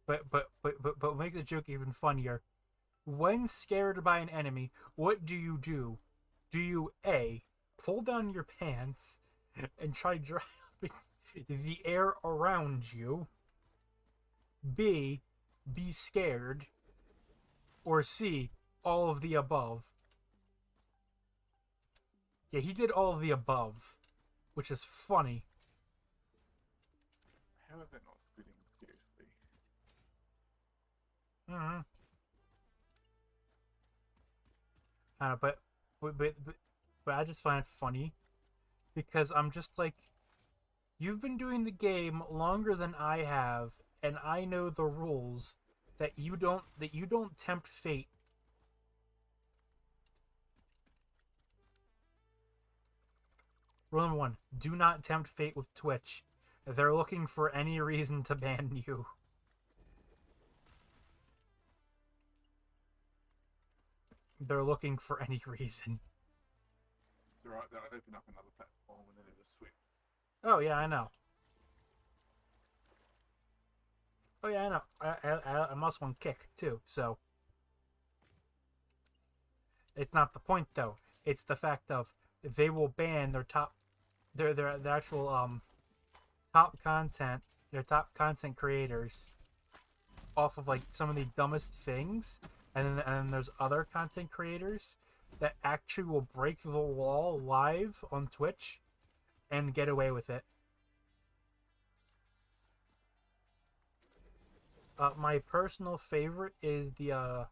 But make the joke even funnier. When scared by an enemy, what do? Do you A, pull down your pants and try dropping the air around you? B, be scared? Or C, all of the above? Yeah, he did all of the above, which is funny. How are they not spitting seriously? Mm-hmm. I don't know, but I just find it funny because I'm just like, you've been doing the game longer than I have, and I know the rules that you don't tempt fate. Rule number 1: do not tempt fate with Twitch. They're looking for any reason to ban you. They're looking for any reason. They'll open up another platform and then it'll switch. Oh yeah, I know. Oh yeah, I know. I'm also on Kick too, so it's not the point though. It's the fact of they will ban their actual top content, their top content creators off of like some of the dumbest things, and then there's other content creators that actually will break the law live on Twitch and get away with it. My personal favorite is the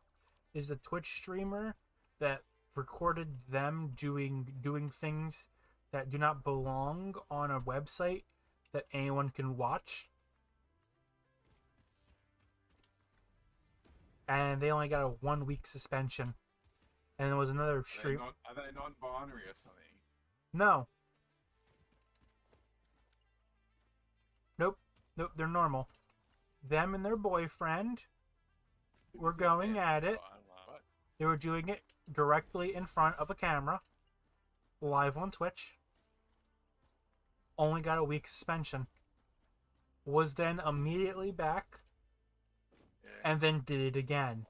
Twitch streamer that recorded them doing things that do not belong on a website that anyone can watch. And they only got a 1-week suspension. And there was another stream. Are they non-binary or something? No. Nope, they're normal. Them and their boyfriend were going at it. They were doing it directly in front of a camera, live on Twitch. Only got a week suspension. Was then immediately back, and then did it again.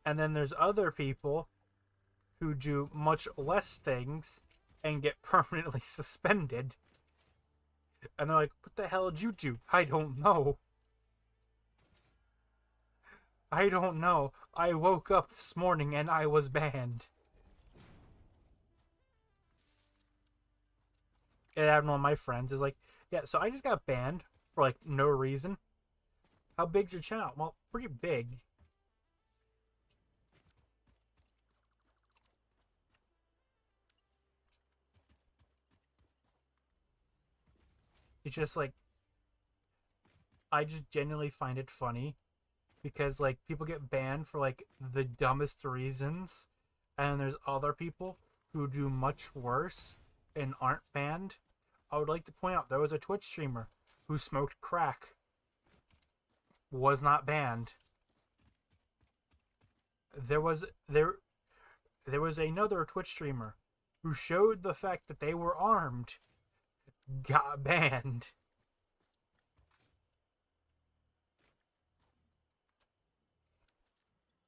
And then there's other people who do much less things and get permanently suspended. And they're like, what the hell did you do? I don't know. I don't know. I woke up this morning and I was banned. And I have one of my friends is like, yeah, so I just got banned for like no reason. How big's your channel? Well, pretty big. It's just like, I just genuinely find it funny because like people get banned for like the dumbest reasons, and there's other people who do much worse and aren't banned. I would like to point out there was a Twitch streamer who smoked crack, was not banned. There was another Twitch streamer who showed the fact that they were armed, got banned.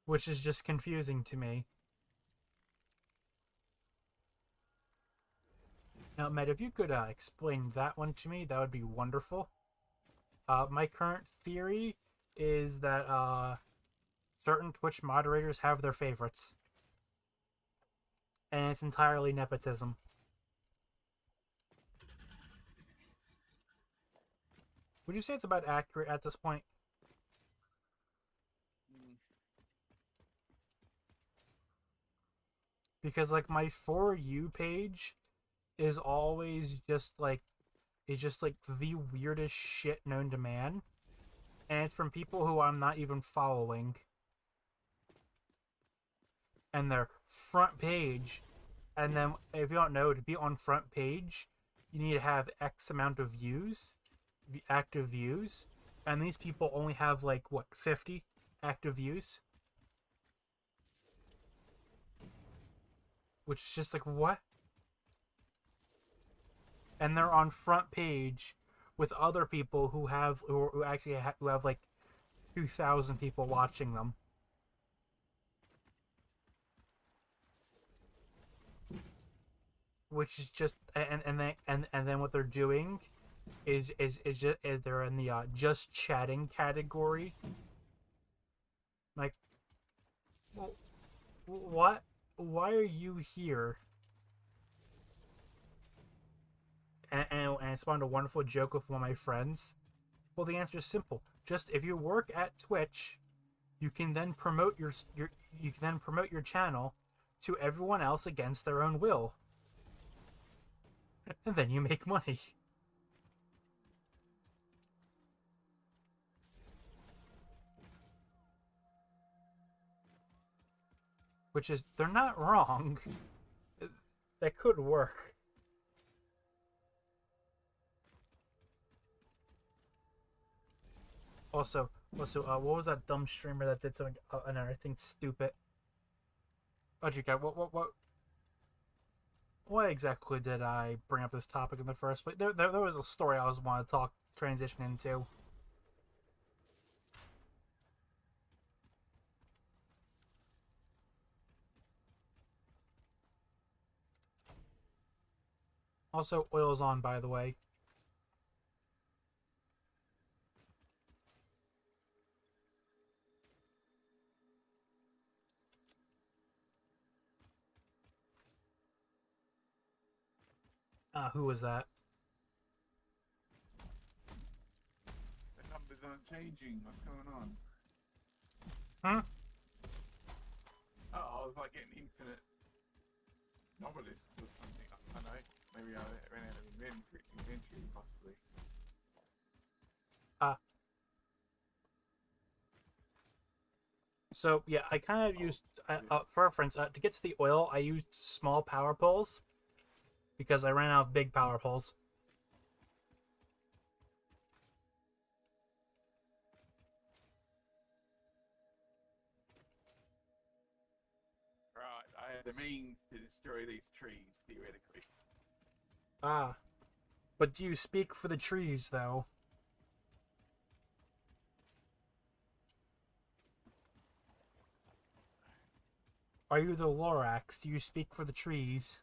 Which is just confusing to me. Now, Matt, if you could explain that one to me, that would be wonderful. My current theory is that certain Twitch moderators have their favorites, and it's entirely nepotism. Would you say it's about accurate at this point? Because like my For You page is always just like the weirdest shit known to man, and it's from people who I'm not even following. And their front page, and then if you don't know, to be on front page, you need to have X amount of views, active views, and these people only have like what, 50 active views, which is just like, what? And they're on front page with other people who have who have like 2,000 people watching them. Which is just and then what they're doing is just they're in the just chatting category. Like, well, what? Why are you here? And I spawned a wonderful joke with one of my friends. Well, the answer is simple. Just if you work at Twitch, you can then promote your channel to everyone else against their own will. And then you make money. Which is, they're not wrong. That could work. Also, what was that dumb streamer that did something another thing stupid? Oh, you got what? Why exactly did I bring up this topic in the first place? There was a story I was want to transition into. Also, oil's on, by the way. Who was that? The numbers aren't changing. What's going on? Huh? Oh, I was like getting infinite novelists or something. I don't know. Maybe I ran out of inventory, possibly. So yeah, I kind of used for reference to get to the oil. I used small power poles because I ran out of big power poles. Right, I had the means to destroy these trees, theoretically. But do you speak for the trees, though? Are you the Lorax? Do you speak for the trees?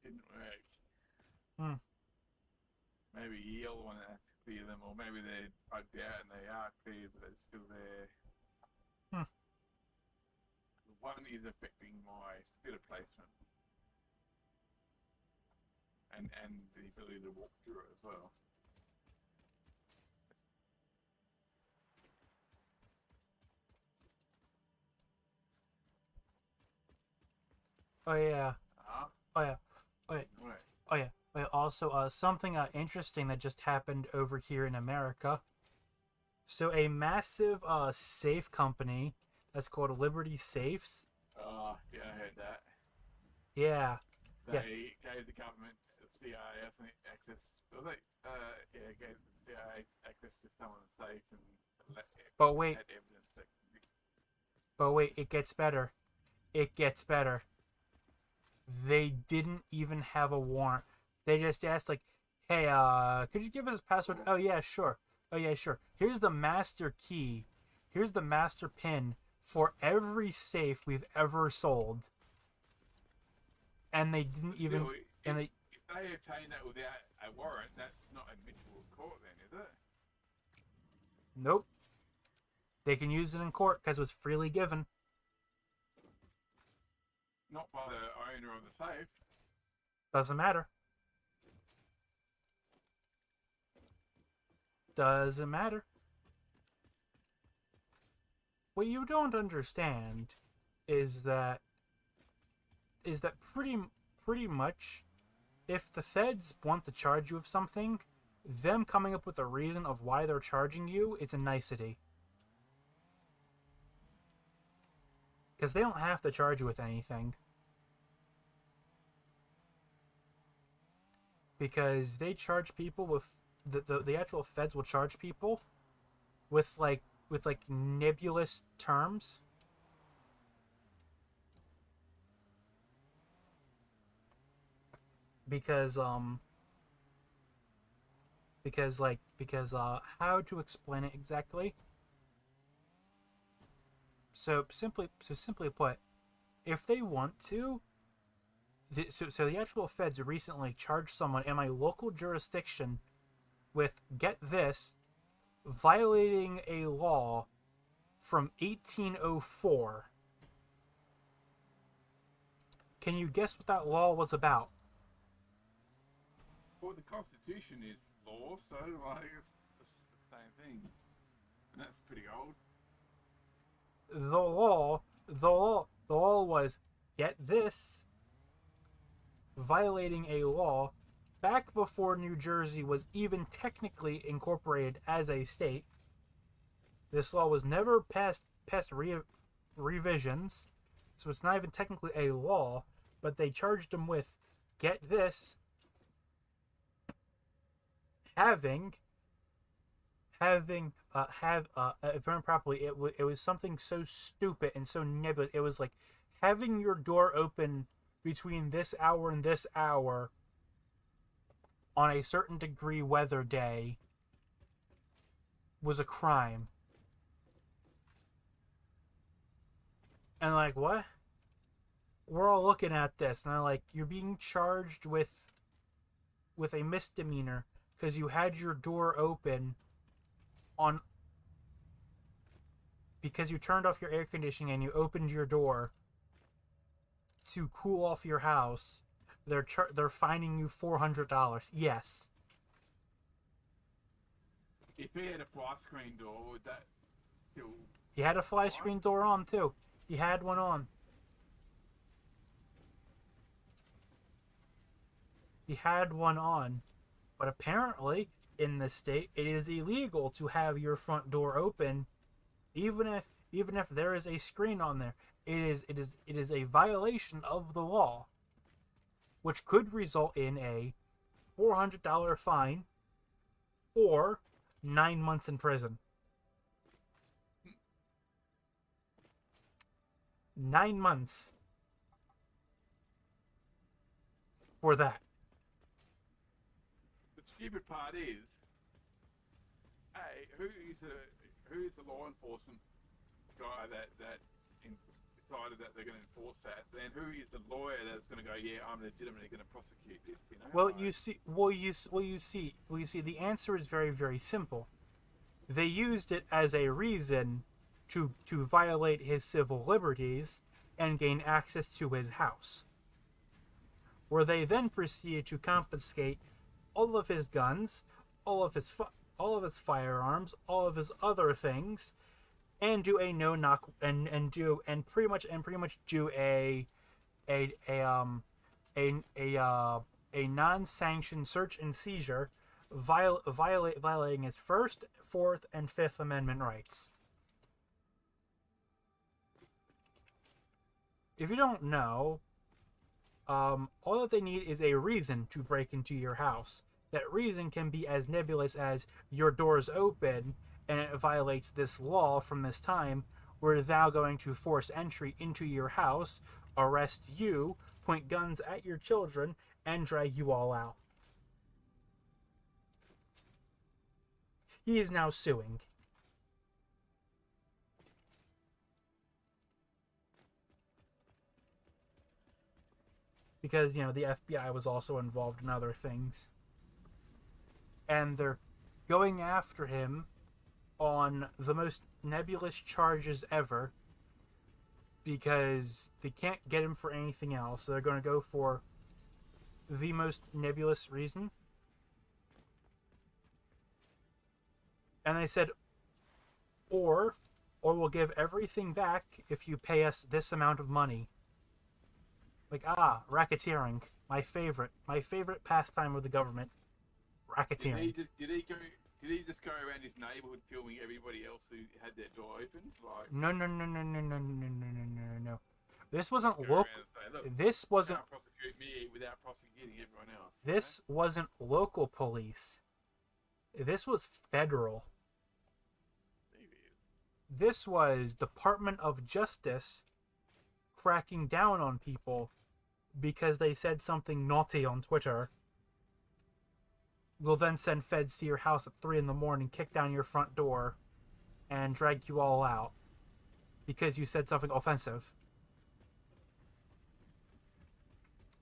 Didn't work. Maybe Yale want to clear them, or maybe they're bugged out and they are cleared, but they're still there. One is affecting my spitter placement. And the ability to walk through it as well. Oh yeah. Uh-huh. Oh yeah. Oh yeah. Right. Oh yeah. Oh, yeah. Also, something interesting that just happened over here in America. So a massive safe company that's called Liberty Safes. Yeah, I heard that. Yeah. They gave the government CIA access. Was it? Yeah, gave the CIA access to someone's safe and But wait. had evidence that. But wait, it gets better. It gets better. They didn't even have a warrant. They just asked, like, hey, could you give us a password? Oh, yeah, sure. Oh, yeah, sure. Here's the master key. Here's the master pin for every safe we've ever sold. and they didn't even, Still, and they, if they obtain that without a warrant, that's not admissible in court then, is it? nope, they can use it in court because it was freely given. Not by the owner of the safe. Doesn't matter. Doesn't matter. What you don't understand is that pretty much if the feds want to charge you with something, them coming up with a reason of why they're charging you is a nicety. Because they don't have to charge you with anything. Because they charge people with the actual feds will charge people with like nebulous terms. Because how to explain it exactly? So simply put, if they want to, so the actual feds recently charged someone in my local jurisdiction with, get this, violating a law from 1804. Can you guess what that law was about? Well, the Constitution is law, so like it's the same thing, and that's pretty old. The law was, get this, violating a law back before New Jersey was even technically incorporated as a state. This law was never past revisions, so it's not even technically a law, but they charged him with, get this, having if I remember properly, it was something so stupid and so nebulous. It was like having your door open between this hour and this hour on a certain degree weather day was a crime. And like, what? We're all looking at this, and they're like, you're being charged with a misdemeanor because you had your door open on, because you turned off your air conditioning and you opened your door to cool off your house. They're fining you $400. Yes. If he had a fly screen door, would that still? He had a fly screen door on too. He had one on. He had one on. But apparently, in this state, it is illegal to have your front door open, even if there is a screen on there. It is a violation of the law, which could result in a $400 fine or 9 months in prison. 9 months for that. The stupid part is, who is the law enforcement guy that decided that they're going to enforce that? Then who is the lawyer that's going to go, yeah, I'm legitimately going to prosecute this? You know. Well, you see, the answer is very, very simple. They used it as a reason to violate his civil liberties and gain access to his house, where they then proceeded to confiscate all of his guns, all of his firearms, all of his other things, and do a no-knock and pretty much do a non-sanctioned search and seizure, violating his First, Fourth, and Fifth Amendment rights. If you don't know, all that they need is a reason to break into your house. That reason can be as nebulous as your door's open and it violates this law from this time. We're now going to force entry into your house, arrest you, point guns at your children, and drag you all out. He is now suing. because the FBI was also involved in other things, and they're going after him on the most nebulous charges ever because they can't get him for anything else. So they're going to go for the most nebulous reason. And they said, or we'll give everything back if you pay us this amount of money. Like, racketeering. My favorite pastime of the government. Racketeering. Did he just go around his neighborhood filming everybody else who had their door open? Like, No. This wasn't go local. around and say, "Look, This wasn't. can't prosecute me without prosecuting everyone else." This wasn't local police. This was federal. Serious. This was Department of Justice cracking down on people because they said something naughty on Twitter. Will then send feds to your house at 3 a.m, kick down your front door, and drag you all out because you said something offensive.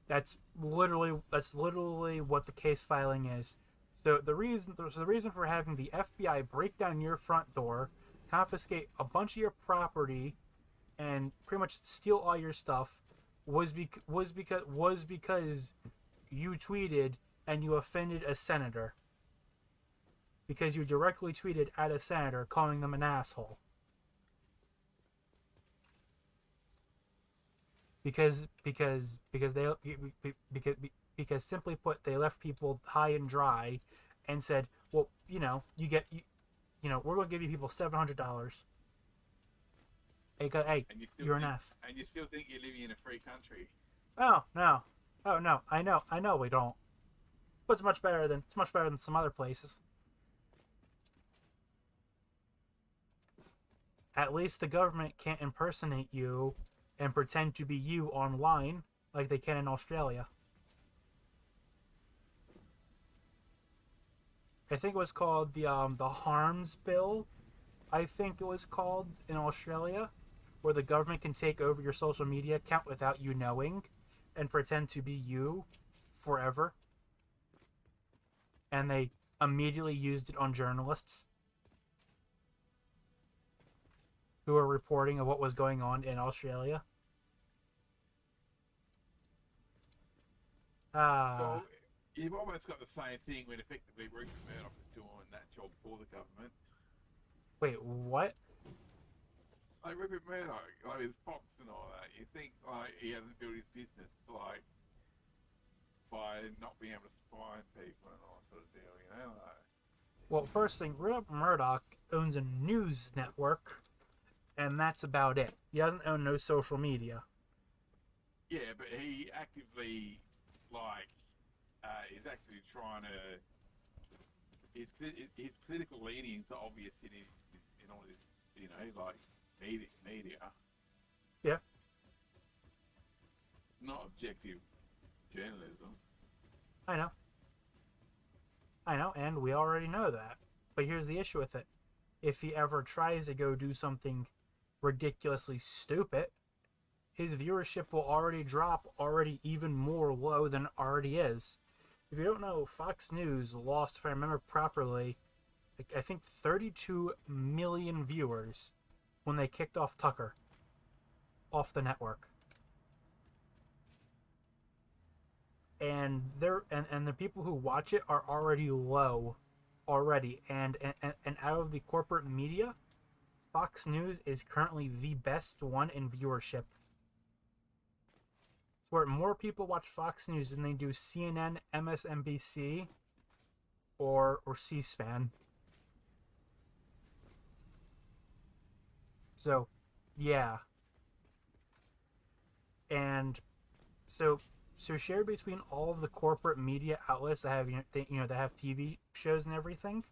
That's literally what the case filing is. So the reason for having the FBI break down your front door, confiscate a bunch of your property, and pretty much steal all your stuff was because you tweeted and you offended a senator. Because you directly tweeted at a senator calling them an asshole. Because simply put, they left people high and dry and said, well, we're going to give you people $700. Hey, you're an ass. And you still think you're living in a free country? Oh no, I know we don't. But it's much better than some other places. At least the government can't impersonate you and pretend to be you online like they can in Australia. I think it was called the Harms Bill. I think it was called in Australia, where the government can take over your social media account without you knowing and pretend to be you forever. And they immediately used it on journalists who were reporting of what was going on in Australia. Well, you've almost got the same thing when effectively Rupert Murdoch is doing that job for the government. Wait, what? Like Rupert Murdoch, like his Fox and all that, you think like he hasn't built his business like by not being able to spy on people and all that sort of deal, like. Well, first thing, Rupert Murdoch owns a news network, and that's about it. He doesn't own no social media. Yeah, but he actively, is actually trying to. His political leanings are obvious in all his, media. Yeah. Not objective journalism. I know, and we already know that. But here's the issue with it. If he ever tries to go do something ridiculously stupid, his viewership will already drop even more low than it already is. If you don't know, Fox News lost, if I remember properly, I think 32 million viewers when they kicked off Tucker off the network. And the people who watch it are already low already, and out of the corporate media, Fox News is currently the best one in viewership. It's where more people watch Fox News than they do CNN, MSNBC, or C-SPAN. So, yeah. And so shared between all of the corporate media outlets that have that have TV shows and everything,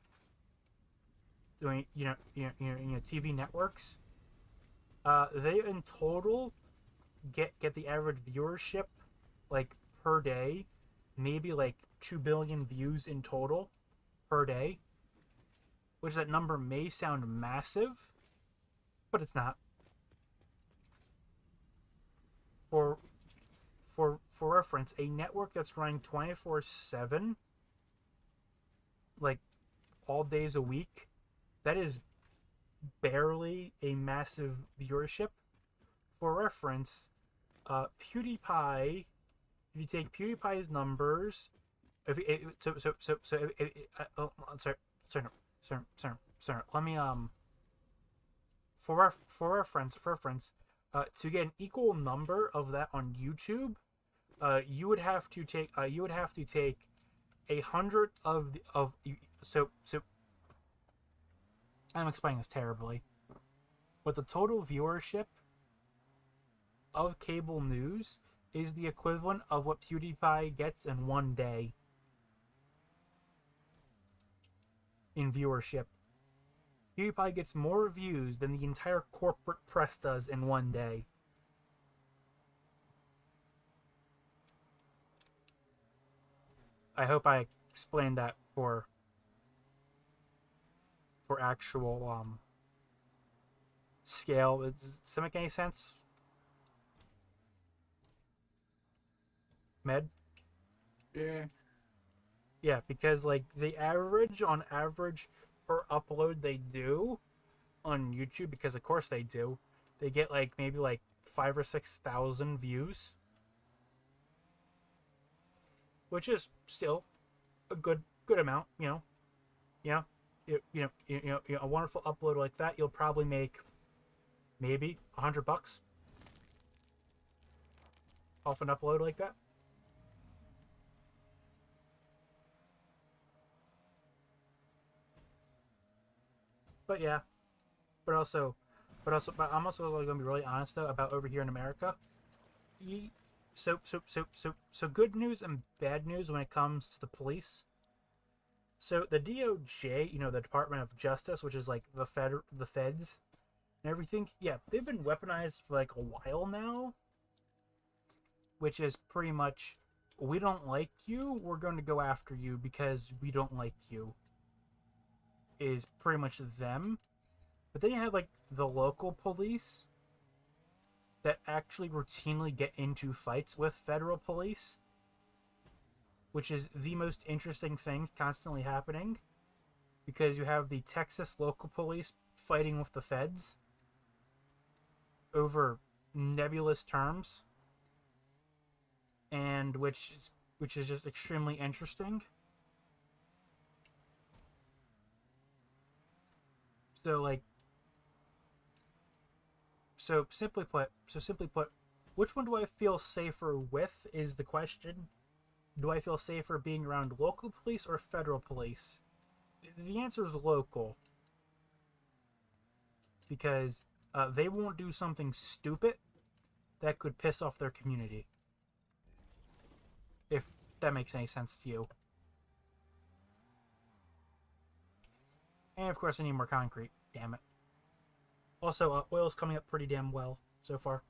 doing TV networks, they in total get the average viewership per day, maybe 2 billion views in total per day, which that number may sound massive, but it's not. For for reference, a network that's running 24/7, like all days a week, that is barely a massive viewership. For reference, PewDiePie, if you take PewDiePie's numbers, if sorry, let me for reference, to get an equal number of that on YouTube, you would have to take 100 of so I'm explaining this terribly, but the total viewership of cable news is the equivalent of what PewDiePie gets in one day in viewership. PewDiePie gets more views than the entire corporate press does in one day. I hope I explained that for actual scale. Does that make any sense? Med? Yeah. Yeah, because like the average per upload they do on YouTube, because of course they do, they get like maybe like 5,000 or 6,000 views, which is still a good amount, you know. Yeah, a wonderful upload like that, you'll probably make maybe $100 off an upload like that. But yeah, but I'm also going to be really honest though about over here in America. So good news and bad news when it comes to the police. So the DOJ, the Department of Justice, which is like the feds and everything, yeah, they've been weaponized for like a while now, which is pretty much, we don't like you, we're going to go after you because we don't like you, is pretty much them. But then you have like the local police that actually routinely get into fights with federal police, which is the most interesting thing constantly happening, because you have the Texas local police fighting with the feds over nebulous terms, and which is just extremely interesting. So simply put, which one do I feel safer with is the question. Do I feel safer being around local police or federal police? The answer is local. Because they won't do something stupid that could piss off their community. If that makes any sense to you. And of course I need more concrete. Damn it. Also, oil's coming up pretty damn well so far.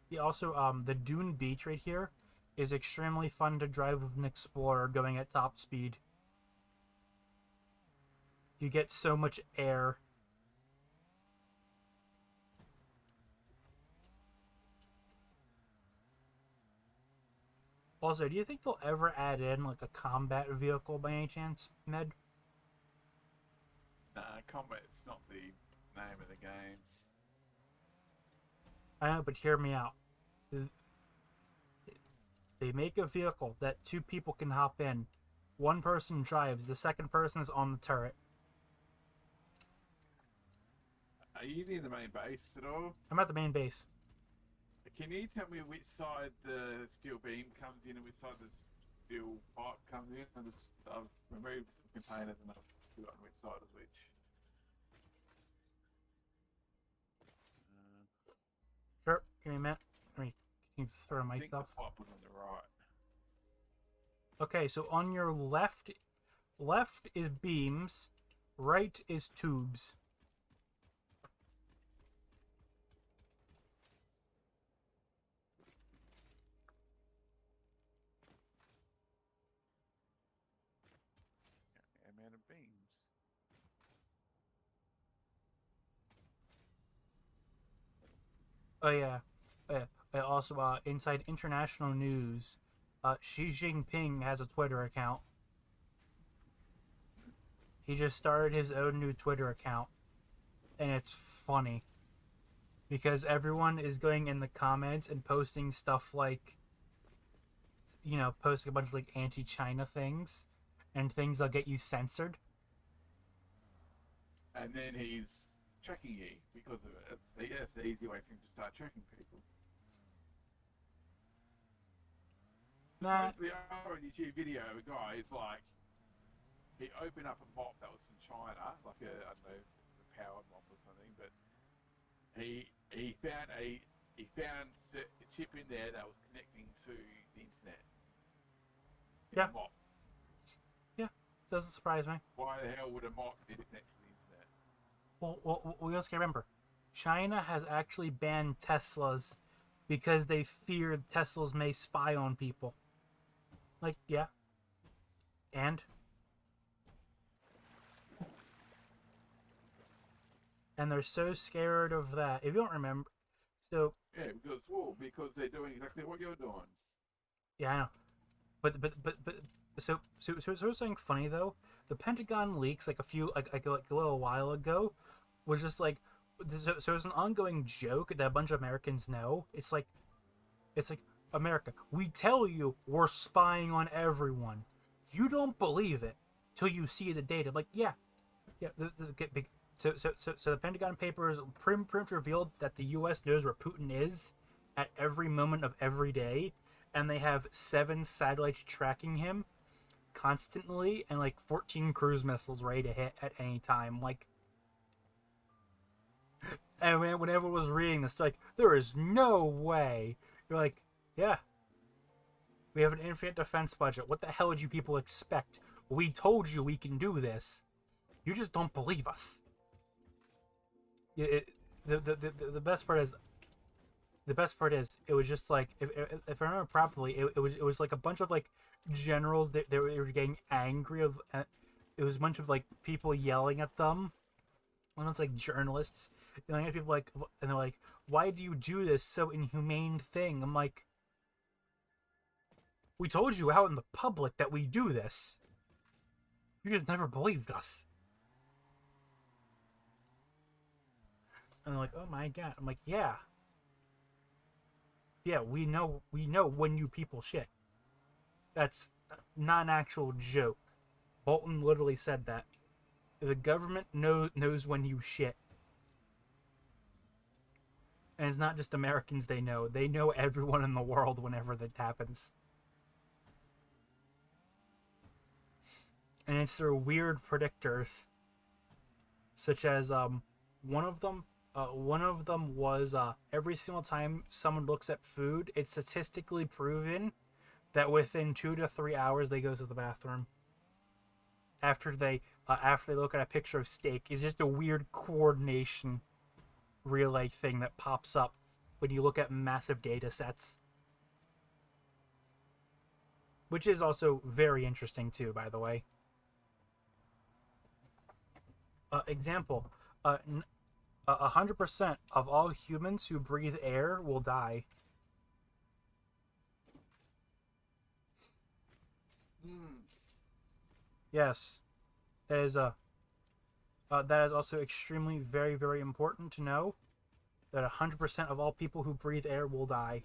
Yeah, also, the Dune Beach right here is extremely fun to drive with an Explorer going at top speed. You get so much air. Also, do you think they'll ever add in like a combat vehicle by any chance, Med? Nah, combat's not the name of the game. I know, but hear me out. They make a vehicle that two people can hop in. One person drives, the second person is on the turret. Are you near the main base at all? I'm at the main base. Can you tell me which side the steel beam comes in and which side the steel pipe comes in? I've removed some containers and I've forgotten which side is which. Sure, give me a minute. Let me throw my I think stuff. the pipe was on the right. Okay, so on your left is beams, right is tubes. Yeah, man of beams. Oh yeah. Also, inside international news, Xi Jinping has a Twitter account. He just started his own new Twitter account, and it's funny because everyone is going in the comments and posting stuff like, posting a bunch of like anti-China things and things that'll get you censored. And then he's tracking you because of it. It's the easy way for him to start tracking people. Nah. The other YouTube video, a guy is like, he opened up a mop that was from China, like I don't know, a power mop or something, but he found a chip in there that was connecting to the internet. Yeah. Mop. Yeah, doesn't surprise me. Why the hell would a mop need to connect to the internet? Well, we also gotta remember, China has actually banned Teslas because they fear Teslas may spy on people. Like, yeah. And they're so scared of that. If you don't remember, so yeah, because they're doing exactly what you're doing. Yeah, I know. But so something funny though. The Pentagon leaks like a little while ago was just like so it's an ongoing joke that a bunch of Americans know. It's like America, we tell you we're spying on everyone. You don't believe it till you see the data. Like, yeah. So the Pentagon Papers pretty much revealed that the U.S. knows where Putin is at every moment of every day, and they have 7 satellites tracking him constantly, and like 14 cruise missiles ready to hit at any time. Like, and whenever I was reading this, like, there is no way. You're like, yeah, we have an infinite defense budget. What the hell did you people expect? We told you we can do this. You just don't believe us. The best part is it was just like if I remember properly, it was like a bunch of like generals that they were getting angry of. It was a bunch of like people yelling at them. And it's like journalists yelling at people like, and they're like, "Why do you do this so inhumane thing?" I'm like, "We told you out in the public that we do this. You just never believed us." And they're like, "Oh my god." I'm like, "Yeah. Yeah, we know when you people shit. That's not an actual joke." Bolton literally said that. The government knows when you shit. And it's not just Americans they know. They know everyone in the world whenever that happens. And it's through weird predictors. Such as, one of them was every single time someone looks at food, it's statistically proven that within 2 to 3 hours they go to the bathroom. After they look at a picture of steak, it's just a weird coordination relay thing that pops up when you look at massive data sets. Which is also very interesting too, by the way. Example, 100% of all humans who breathe air will die. Yes, that is also extremely very, very important to know that 100% of all people who breathe air will die.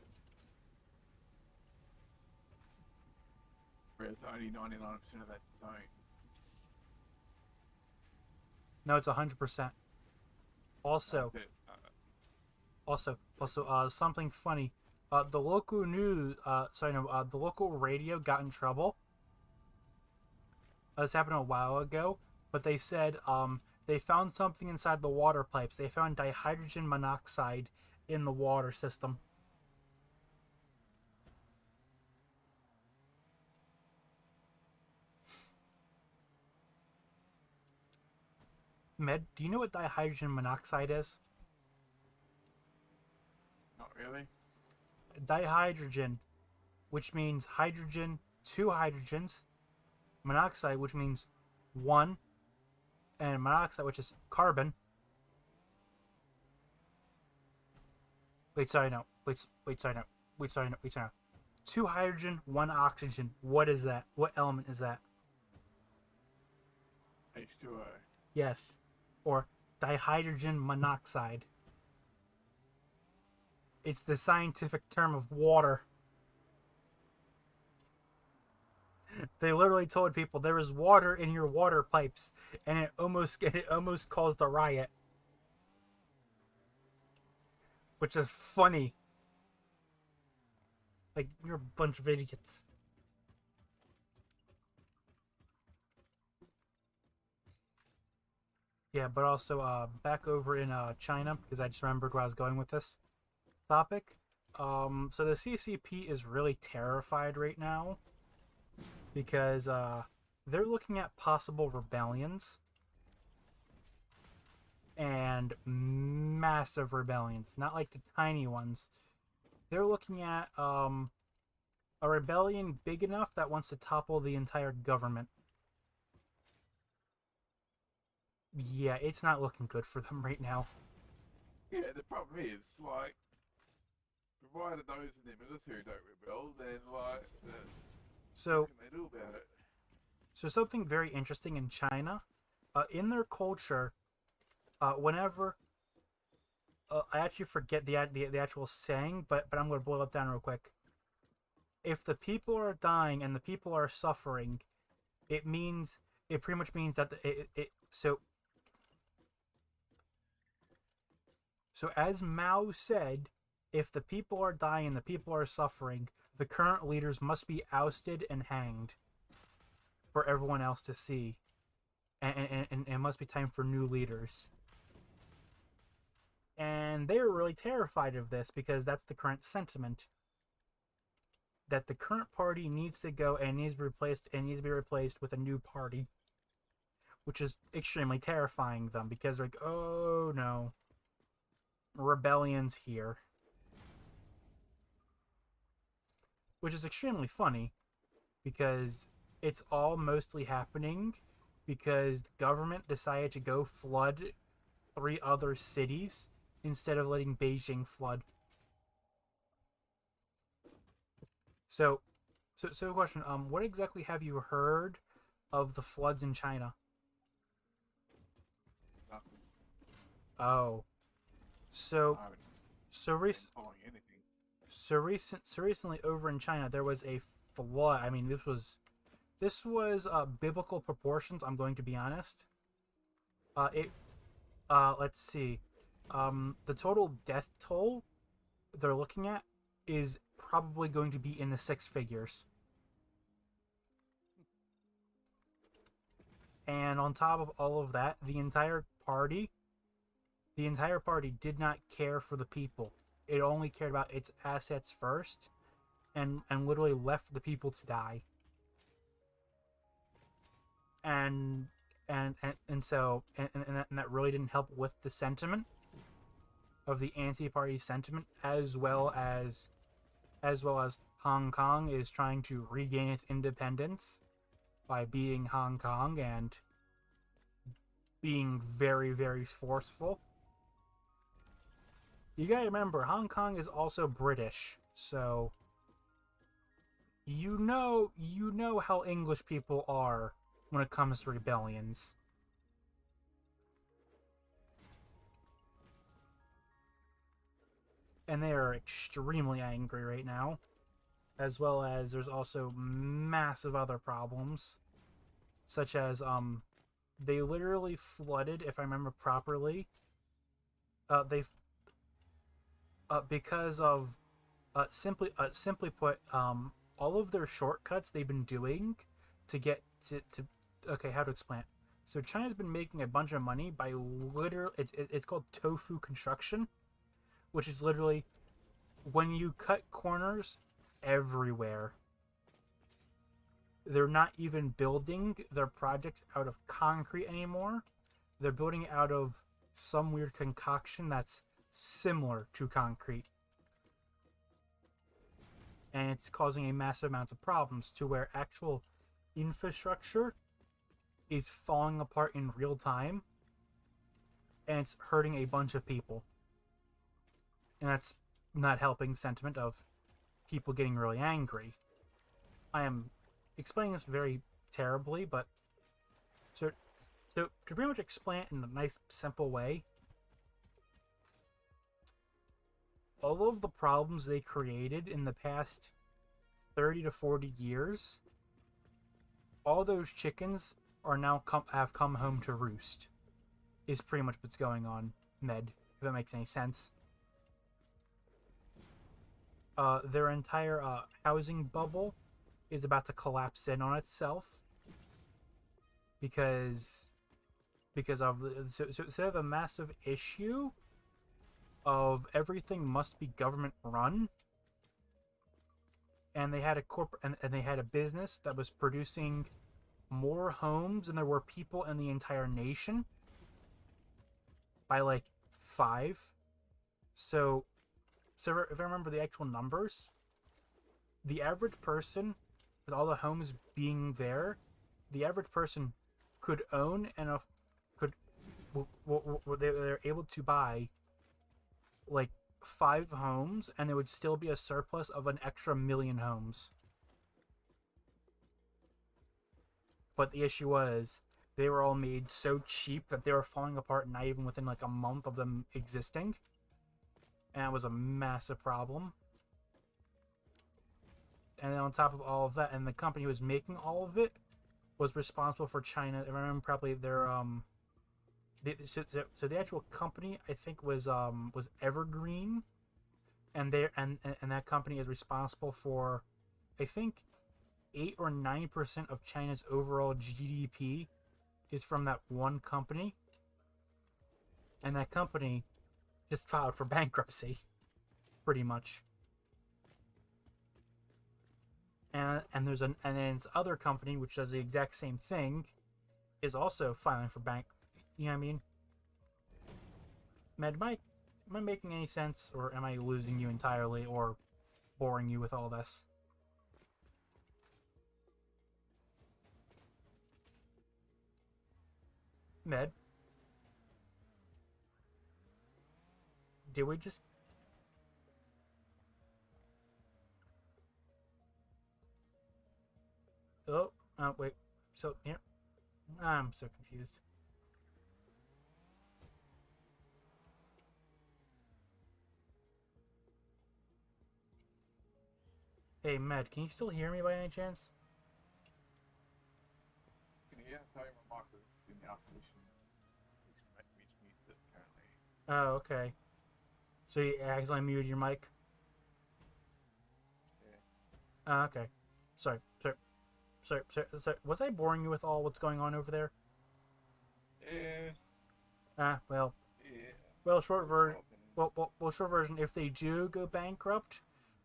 Whereas only 99% of that don't. No, it's 100%. Also, something funny. The local news, the local radio got in trouble. This happened a while ago, but they said they found something inside the water pipes. They found dihydrogen monoxide in the water system. Med, do you know what dihydrogen monoxide is? Not really. Dihydrogen, which means hydrogen, 2 hydrogens. Monoxide, which means 1, and monoxide, which is carbon. Wait, sorry, no. Wait, sorry, no. Wait, sorry, no. Wait, sorry, no. 2 hydrogen, 1 oxygen. What is that? What element is that? H2O. Yes. Or dihydrogen monoxide. It's the scientific term of water. They literally told people there is water in your water pipes, and it almost caused a riot. Which is funny. Like, you're a bunch of idiots. Yeah, but also back over in China, because I just remembered where I was going with this topic. So the CCP is really terrified right now because they're looking at possible rebellions and massive rebellions, not like the tiny ones. They're looking at a rebellion big enough that wants to topple the entire government. Yeah, it's not looking good for them right now. Yeah, the problem is, like, provided those in the military don't rebel, then, like, So, what can they do about it? so something very interesting in China, in their culture, whenever I actually forget the actual saying, but I'm going to boil it down real quick. If the people are dying and the people are suffering, it pretty much means that so as Mao said, if the people are dying and the people are suffering, the current leaders must be ousted and hanged for everyone else to see. And it must be time for new leaders. And they're really terrified of this because that's the current sentiment. That the current party needs to go and needs to be replaced with a new party. Which is extremely terrifying them because they're like, oh no. Rebellion's here. Which is extremely funny because it's all mostly happening because the government decided to go flood 3 other cities instead of letting Beijing flood. So question, what exactly have you heard of the floods in China? Nothing. Oh. So I haven't so been following anything. recently over in China there was a flood. I mean, this was biblical proportions, I'm going to be honest. Let's see. The total death toll they're looking at is probably going to be in the 6 figures. And on top of all of that, the entire party did not care for the people. It only cared about its assets first and literally left the people to die. And so that really didn't help with the sentiment of the anti-party sentiment, as well as Hong Kong is trying to regain its independence by being Hong Kong and being very, very forceful. You gotta remember, Hong Kong is also British, so you know how English people are when it comes to rebellions. And they are extremely angry right now. As well as there's also massive other problems. Such as, they literally flooded, if I remember properly. Because of, simply put, all of their shortcuts they've been doing to get to okay, how to explain it. So China's been making a bunch of money by literally, it's called tofu construction, which is literally when you cut corners everywhere. They're not even building their projects out of concrete anymore. They're building it out of some weird concoction that's similar to concrete. And it's causing a massive amount of problems to where actual infrastructure is falling apart in real time. And it's hurting a bunch of people. And not helping sentiment of people getting really angry. I am explaining this very terribly, but so to pretty much explain it in a nice, simple way, all of the problems they created in the past 30 to 40 years, all those chickens are now have come home to roost. Is pretty much what's going on, Med, if that makes any sense. Their entire housing bubble is about to collapse in on itself because of so they have a massive issue of everything must be government run, and they had a and they had a business that was producing more homes than there were people in the entire nation by like 5. So if I remember the actual numbers, the average person, with all the homes being there, the average person could own and they're able to buy like 5 homes, and there would still be a surplus of an extra 1 million homes. But the issue was they were all made so cheap that they were falling apart not even within like a month of them existing. And it was a massive problem. And then on top of all of that, and the company who was making all of it was responsible for China. If I remember properly, their so the actual company I think was Evergreen, and that company is responsible for, I think, 8 or 9% of China's overall GDP is from that one company, and that company just filed for bankruptcy, pretty much. And there's and then this other company which does the exact same thing is also filing for bank. You know what I mean? Med, am I making any sense, or am I losing you entirely, or boring you with all this? Med? Did we just... Oh, wait. So, here. I'm so confused. Hey, Med, can you still hear me by any chance? Yeah, tell you my mic was in the opposition. Which means it apparently. Oh, okay. So you accidentally muted your mic? Yeah. Okay. Sorry. Was I boring you with all what's going on over there? Yeah. Well. Yeah. Well, short version. Well, short version. If they do go bankrupt,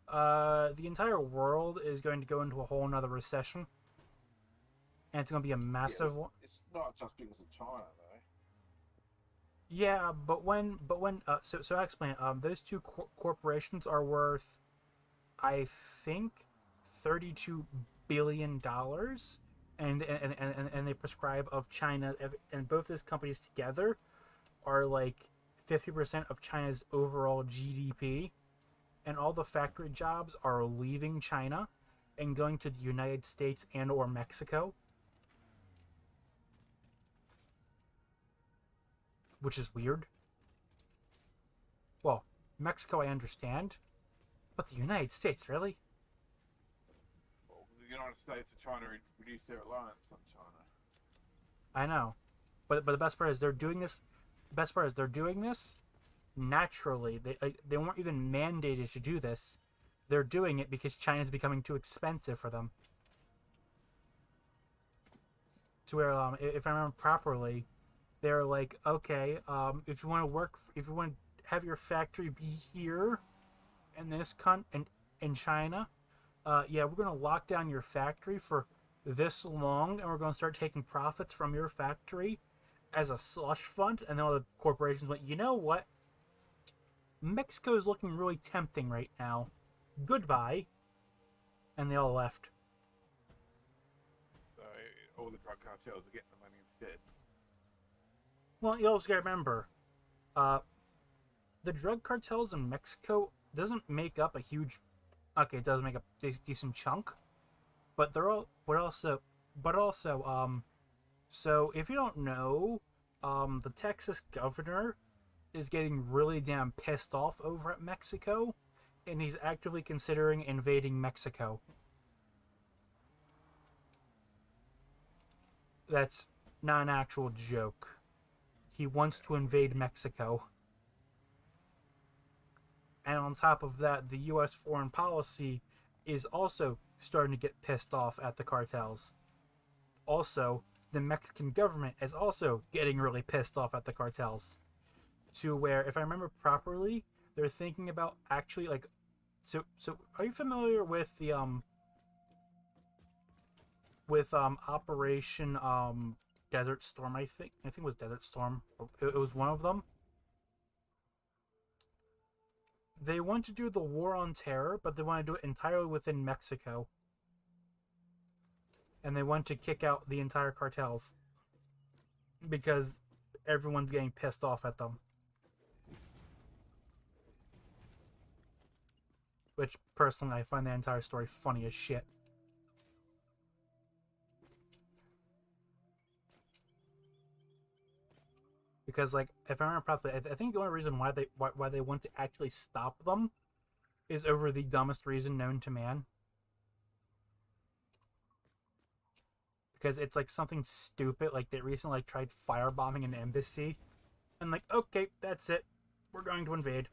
the entire world is going to go into a whole nother recession, and it's going to be a massive one. It's not just because of China, though. Yeah, but when so I explain it. Those two corporations are worth, I think, $32 billion, and they prescribe of China, and both those companies together are like 50% of China's overall GDP, and all the factory jobs are leaving China and going to the United States and or Mexico, which is weird. Well, Mexico I understand, but the United States, really? Well, the United States are trying to reduce their reliance on China. I know, but the best part is they're doing this. The best part is they're doing this naturally. They weren't even mandated to do this. They're doing it because China's becoming too expensive for them. To where, if I remember properly, they're like, okay, if you want to work, if you want to have your factory be here, in this in China, yeah, we're gonna lock down your factory for this long, and we're gonna start taking profits from your factory as a slush fund. And then all the corporations went, you know what? Mexico is looking really tempting right now. Goodbye. And they all left. So all the drug cartels are getting the money instead. Well, you also gotta remember, the drug cartels in Mexico doesn't make up a huge. Okay, it does make a decent chunk, but they're all. But also. So if you don't know, the Texas governor is getting really damn pissed off over at Mexico, and he's actively considering invading Mexico. That's not an actual joke. He wants to invade Mexico. And on top of that, the U.S. foreign policy is also starting to get pissed off at the cartels. Also, the Mexican government is also getting really pissed off at the cartels. To where, if I remember properly, they're thinking about actually like, so are you familiar with the Operation Desert Storm? I think it was Desert Storm. It was one of them. They want to do the War on Terror, but they want to do it entirely within Mexico. And they want to kick out the entire cartels. Because everyone's getting pissed off at them. Which, personally, I find the entire story funny as shit. Because, like, if I remember properly, I think the only reason why they want to actually stop them is over the dumbest reason known to man. Because it's like something stupid, like they recently like tried firebombing an embassy, and like, okay, that's it, we're going to invade.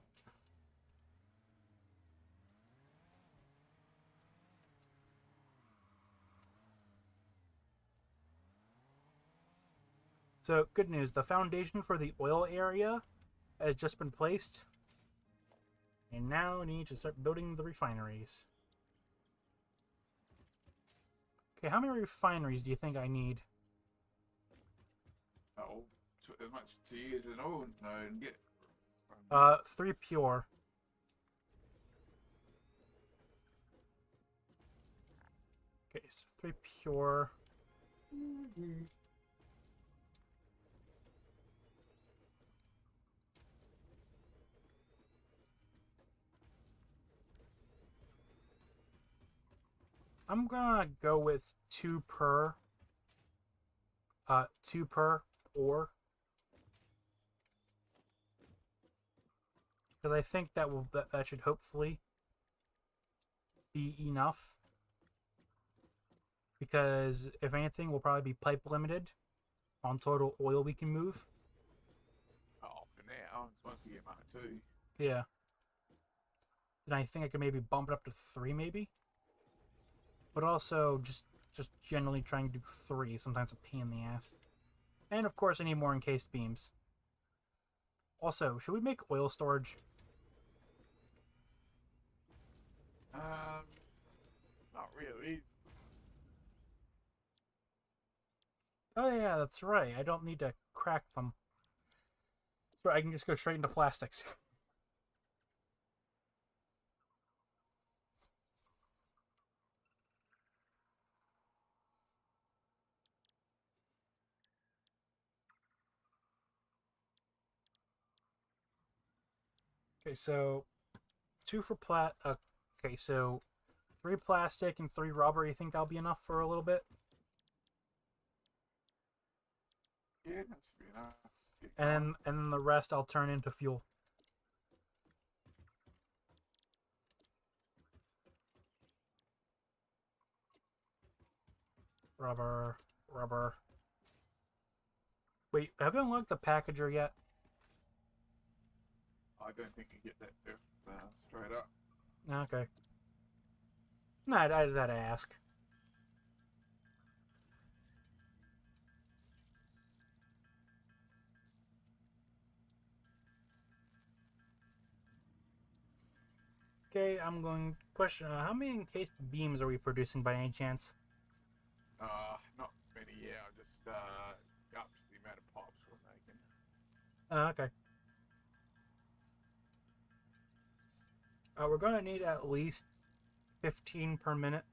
So, good news, the foundation for the oil area has just been placed. And now we need to start building the refineries. Okay, how many refineries do you think I need? Oh, as much to use as oil and get. 3 pure. Okay, so 3 pure. I'm gonna go with 2 per. 2 per ore. Because I think that should hopefully be enough. Because if anything, we'll probably be pipe limited on total oil we can move. Oh, for now, once you get Mark 2. Yeah. Then I think I could maybe bump it up to 3, maybe. But also just generally trying to do 3. Sometimes a pain in the ass. And of course, I need more encased beams. Also, should we make oil storage? Not really. Oh yeah, that's right. I don't need to crack them. So I can just go straight into plastics. Okay, so 2 for okay, so 3 plastic and 3 rubber. You think that'll be enough for a little bit? Yeah, that should be enough. And then the rest I'll turn into fuel. Rubber. Wait, have you unlocked the packager yet? I don't think you get that straight up. Okay. Nah, I just had to ask. Okay, I'm going. Question: how many encased beams are we producing by any chance? Not many. Yeah, I just ups the amount of pops we're making. Okay. We're gonna need at least 15 per minute.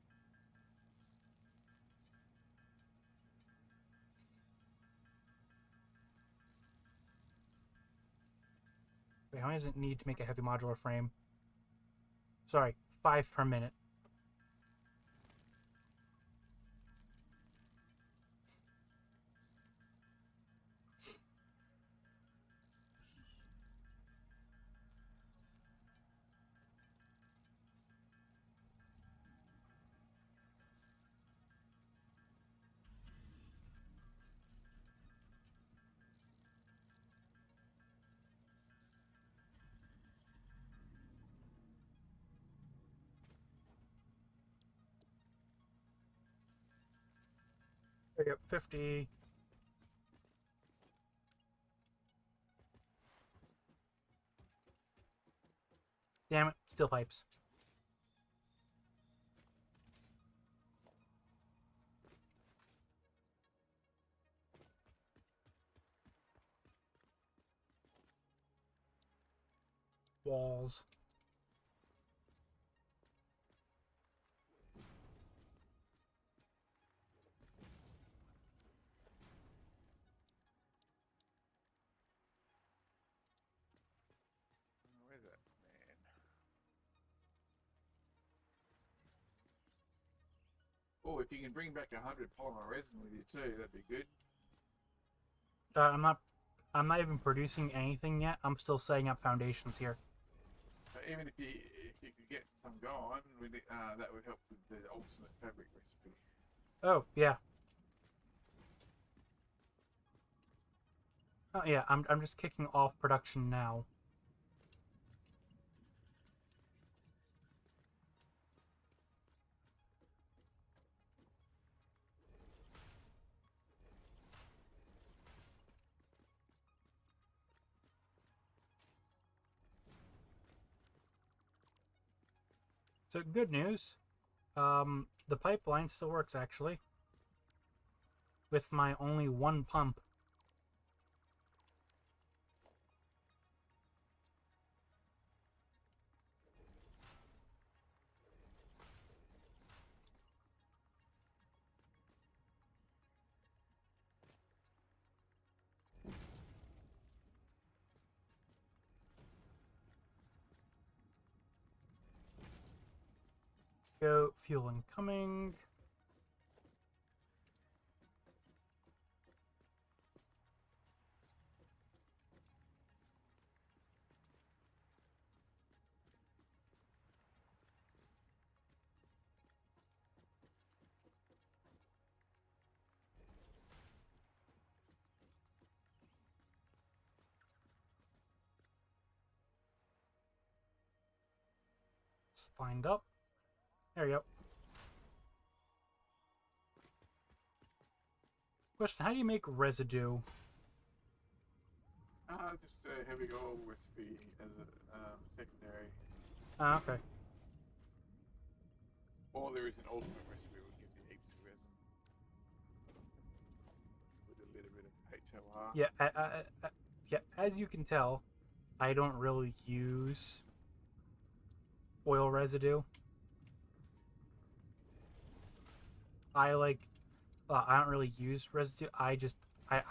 Wait, how many does it need to make a heavy modular frame? Sorry, 5 per minute. There you go, 50. Damn it, steel pipes. Walls. Where's that man? Oh, if you can bring back 100 polymer resin with you too, that'd be good. I'm not even producing anything yet. I'm still setting up foundations here. Even if you could get some going, that would help with the ultimate fabric recipe. Oh, yeah. Oh, yeah, I'm just kicking off production now. So, good news. The pipeline still works, actually. With my only one pump. Go, fuel incoming. It's lined up. There you go. Question, how do you make residue? Just a heavy oil recipe as a secondary. Okay. Or there is an ultimate recipe which gives you heaps of resin. With a little bit of HLR. Yeah, yeah, as you can tell, I don't really use oil residue. I don't really use residue. I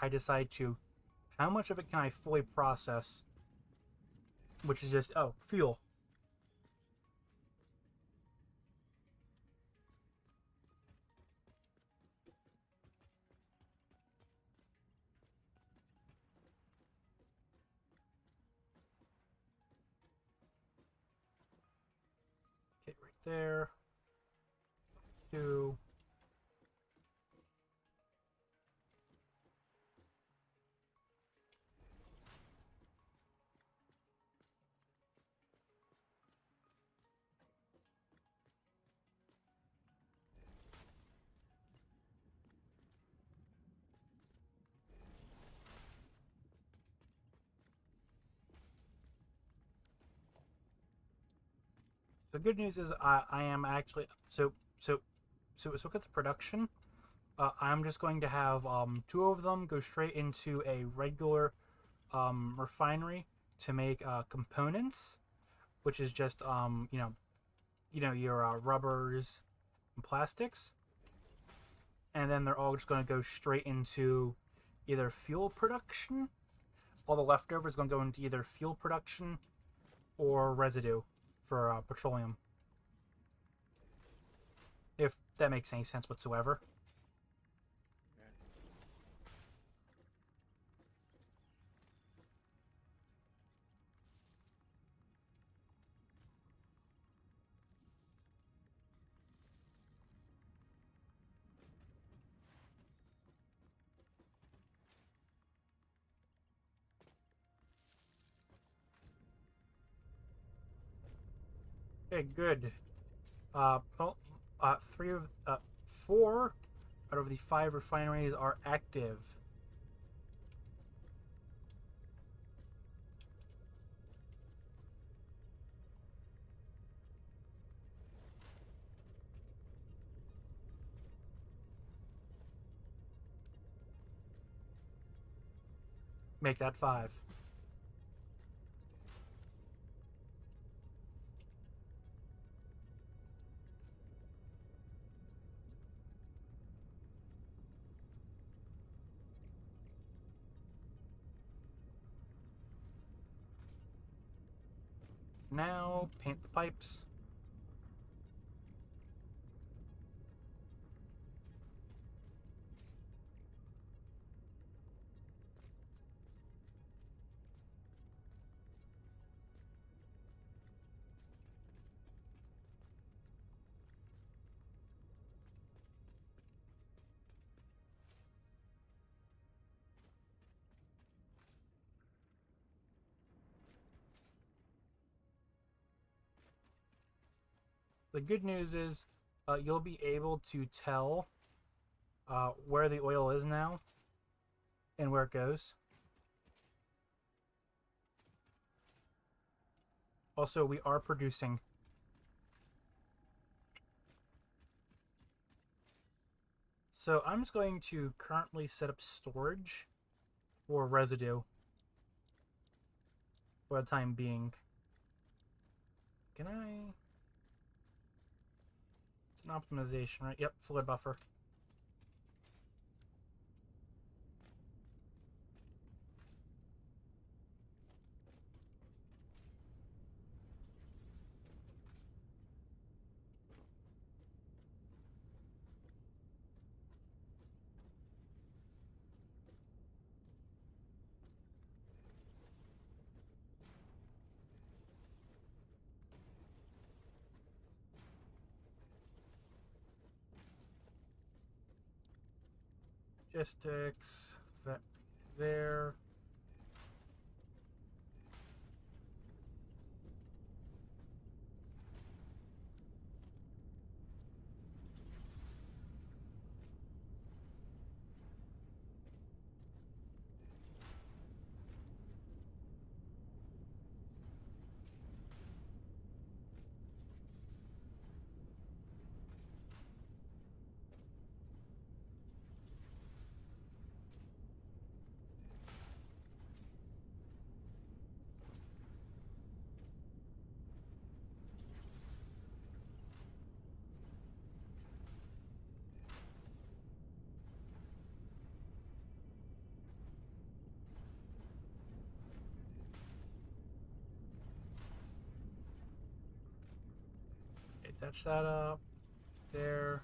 decide to, how much of it can I fully process? Which is just, oh, fuel. Okay, right there. 2. The good news is I am actually so look at the production. I'm just going to have 2 of them go straight into a regular refinery to make components, which is just your rubbers and plastics, and then they're all just going to go straight into either fuel production. All the leftovers going to go into either fuel production or residue for petroleum. if that makes any sense whatsoever. Yeah. Okay, good. Well, four out of the 5 refineries are active. Make that 5. Now, paint the pipes. The good news is you'll be able to tell where the oil is now and where it goes. Also, we are producing. So I'm just going to currently set up storage for residue for the time being. Can I? It's an optimization, right? Yep, fluid buffer. Logistics, that there. Okay, touch that up. There.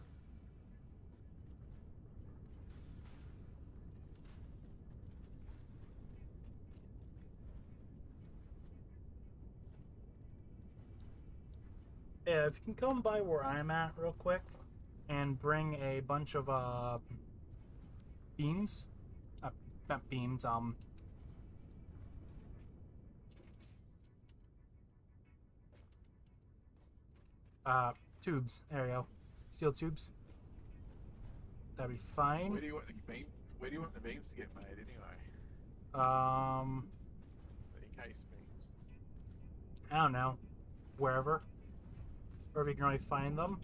Yeah, if you can come by where I'm at real quick and bring a bunch of beams, not beams, tubes. There you go, steel tubes. That'd be fine. Where do you want the beam? Where do you want the beams to get made anyway? The case beams. I don't know, wherever you can really find them,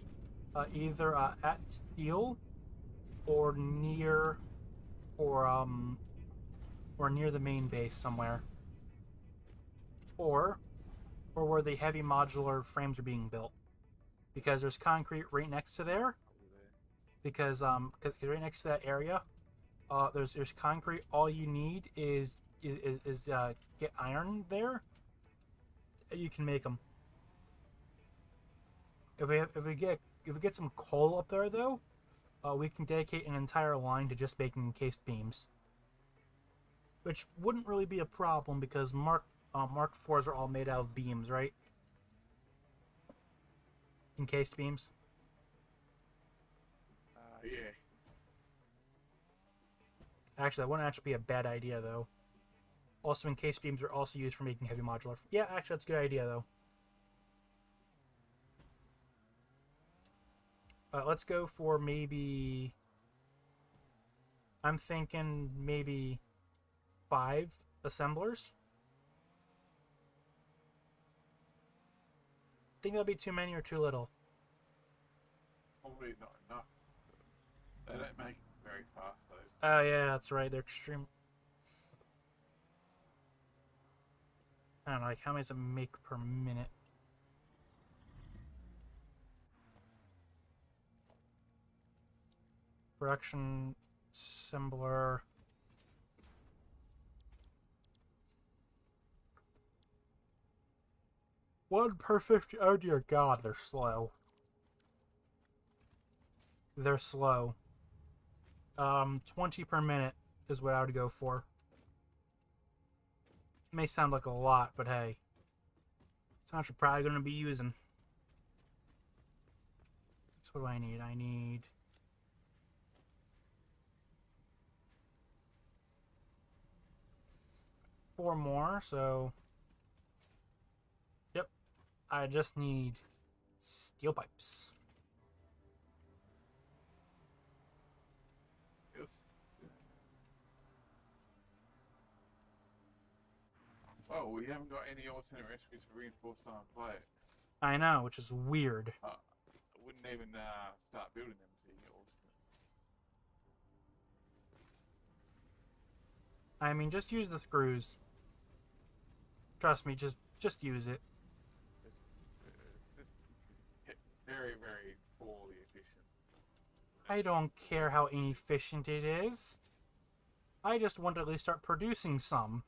either at steel or near the main base somewhere, or where the heavy modular frames are being built, because there's concrete right next to there. Because right next to that area, there's concrete. All you need is get iron there. You can make them. If we get if we get some coal up there though, we can dedicate an entire line to just making encased beams, which wouldn't really be a problem because Mark 4s are all made out of beams, right? Encased beams. Yeah. Actually, that wouldn't actually be a bad idea though. Also, encased beams are also used for making heavy modular. Yeah, actually, that's a good idea though. Let's go for maybe... I'm thinking maybe 5 assemblers. Think that'll be too many or too little? Probably not enough. They don't make them very fast though. Oh yeah, that's right. They're extreme. I don't know, like how many does it make per minute? Production assembler. One per 50. Oh dear God, they're slow. They're slow. 20 per minute is what I would go for. May sound like a lot, but hey, it's not you're probably going to be using. So what do I need? I need 4 more, so yep, I just need steel pipes. Yes. Oh, we haven't got any alternate recipes for reinforced iron plate. I know, which is weird. I wouldn't even start building them to get alternate. I mean, just use the screws. Trust me, just use it. It's very, very poorly efficient. I don't care how inefficient it is. I just want to at least start producing some.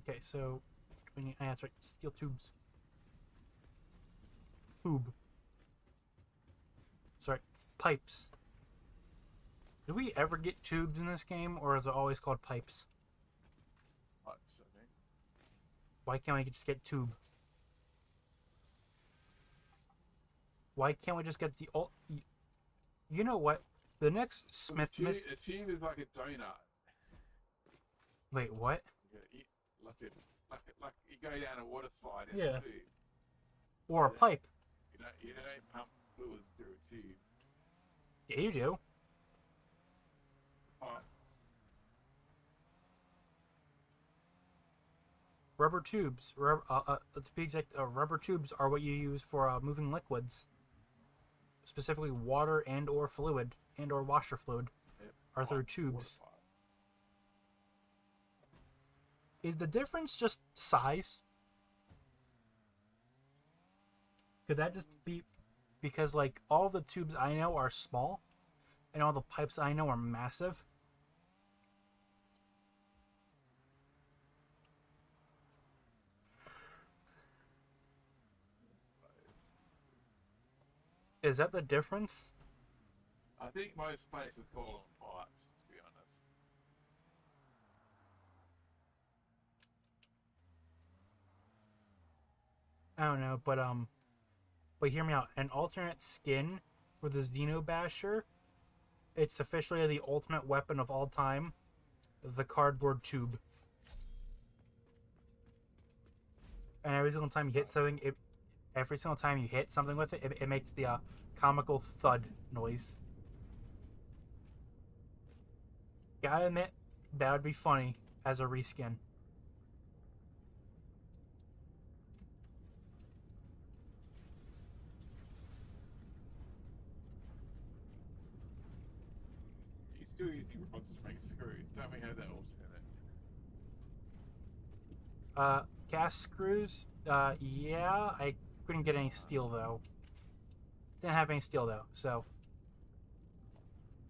Okay, so we need, that's right, steel tubes. Tube. Sorry, pipes. Do we ever get tubes in this game, or is it always called pipes? Pipes, I think. Why can't we just get tube? Why can't we just get the ult? You know what? The next Smith miss. A tube is like a donut. Wait, what? Like you go down a water slide in Yeah. a tube. Or a pipe? You don't pump fluids through a tube. Yeah, you do. Rubber tubes. To be exact, rubber tubes are what you use for moving liquids, specifically water and or fluid and or washer fluid, are through tubes. Is the difference just size? Could that just be because like all the tubes I know are small, and all the pipes I know are massive? Is that the difference? I think most places call them pipes, to be honest. I don't know, but hear me out. An alternate skin for the Xenobasher. It's officially the ultimate weapon of all time. The cardboard tube. And every single time you hit something, every single time you hit something with it, it makes the comical thud noise. Gotta admit, that would be funny as a reskin. You still using rods to make screws. Don't we have that also in it? Cast screws. Yeah, I couldn't get any steel though. Didn't have any steel though, so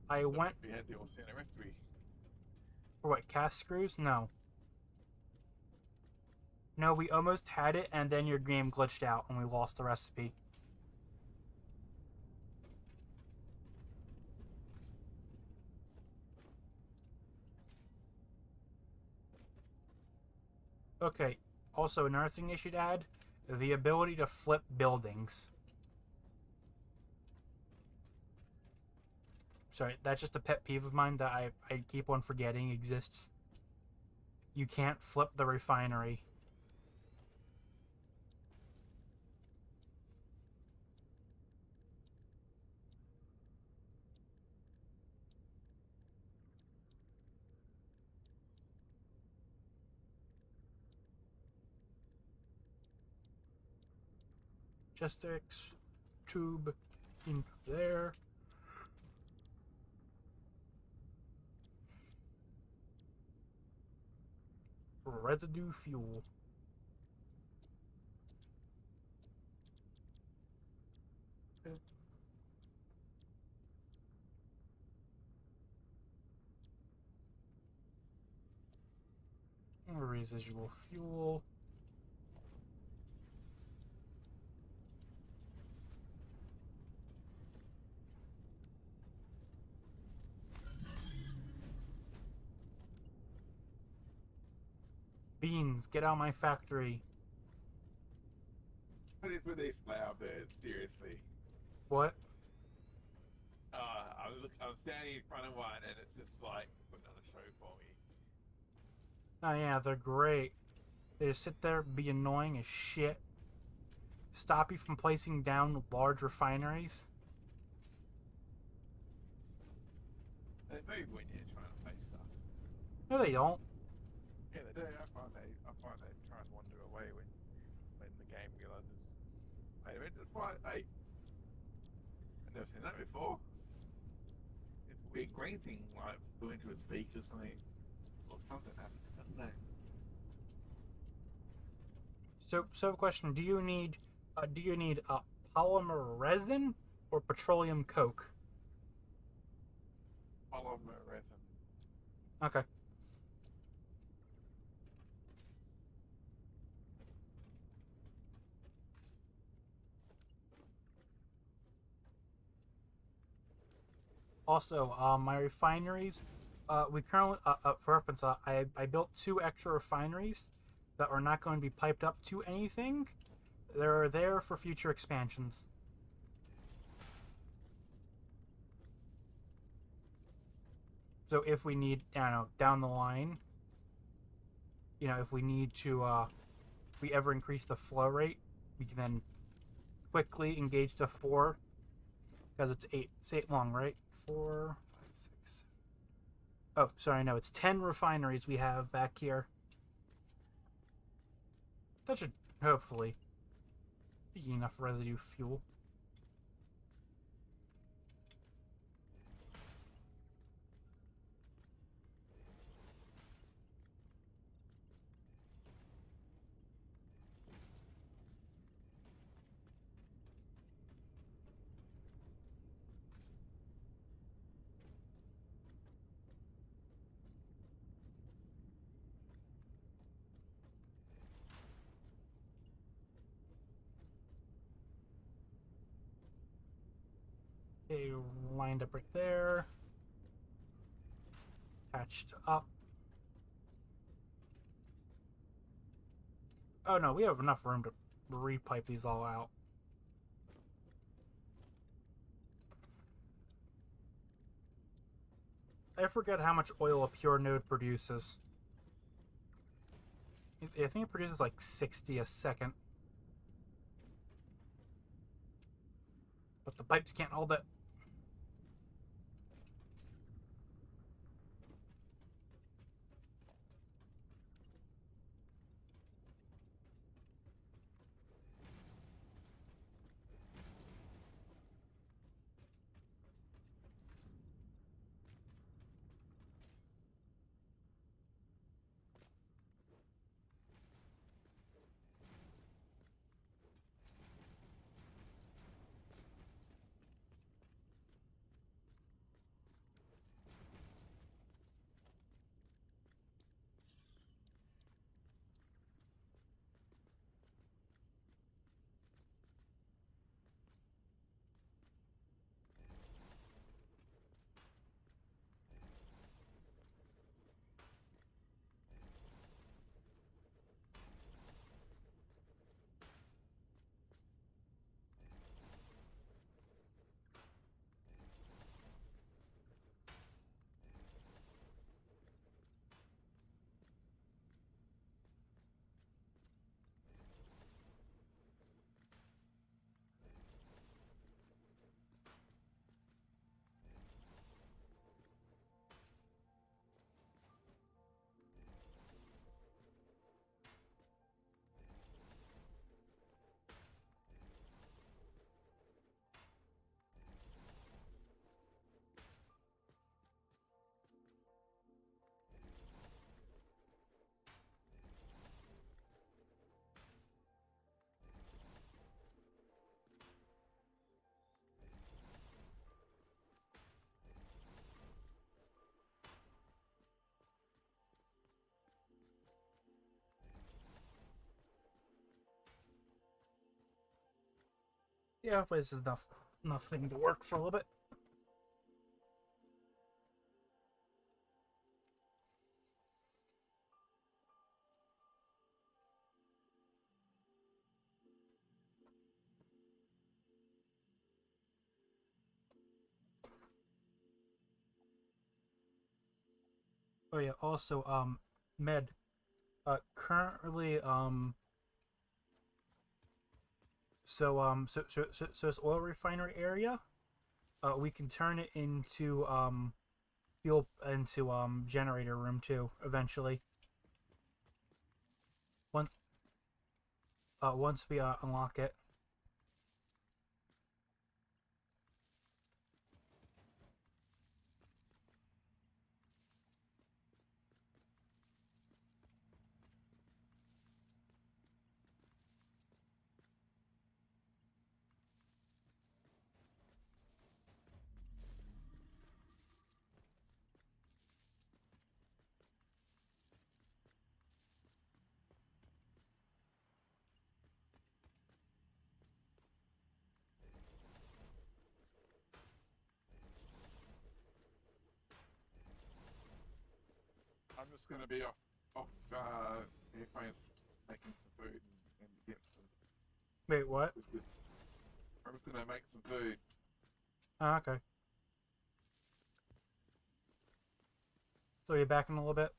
I went We had the also in the recipe. for what, cast screws? No. No, we almost had it, and then your game glitched out, and we lost the recipe. Okay, also another thing they should add, the ability to flip buildings. Sorry, that's just a pet peeve of mine that I keep on forgetting exists. You can't flip the refinery. Just tube into there. Residue fuel. Residual fuel. Beans, get out of my factory. What is with these flower birds? Seriously. What? I'm standing in front of one and it's just like putting on a show for me. Oh yeah, they're great. They just sit there, be annoying as shit. Stop you from placing down large refineries. They move when you're trying to place stuff. No, they don't. Yeah, they do. I find they try and wander away when the game realizes. Wait a minute, that's why I've never seen that before. It's a weird green thing like go into its beak or something, or something happened. I don't know. So question: do you need polymer resin or petroleum coke? Polymer resin. Okay. Also, my refineries, we currently, for reference, I built 2 extra refineries that are not going to be piped up to anything. They're there for future expansions. So if we need, I don't know, down the line, you know, if we need to, if we ever increase the flow rate, we can then quickly engage to 4, because it's 8 long, right? 4, 5, 6. Oh, sorry, no, it's 10 refineries we have back here. That should hopefully be enough residue fuel. Okay, lined up right there. Attached up. Oh no, we have enough room to repipe these all out. I forget how much oil a pure node produces. I think it produces like 60 a second. But the pipes can't hold it. Yeah, hopefully it's enough thing to work for a little bit. Oh yeah, also med currently so this oil refinery area, we can turn it into fuel into generator room too eventually. Once once we unlock it. I'm just going to be off airplanes, making some food and get some. Wait, what? I'm just going to make some food. Ah, okay. So you're back in a little bit.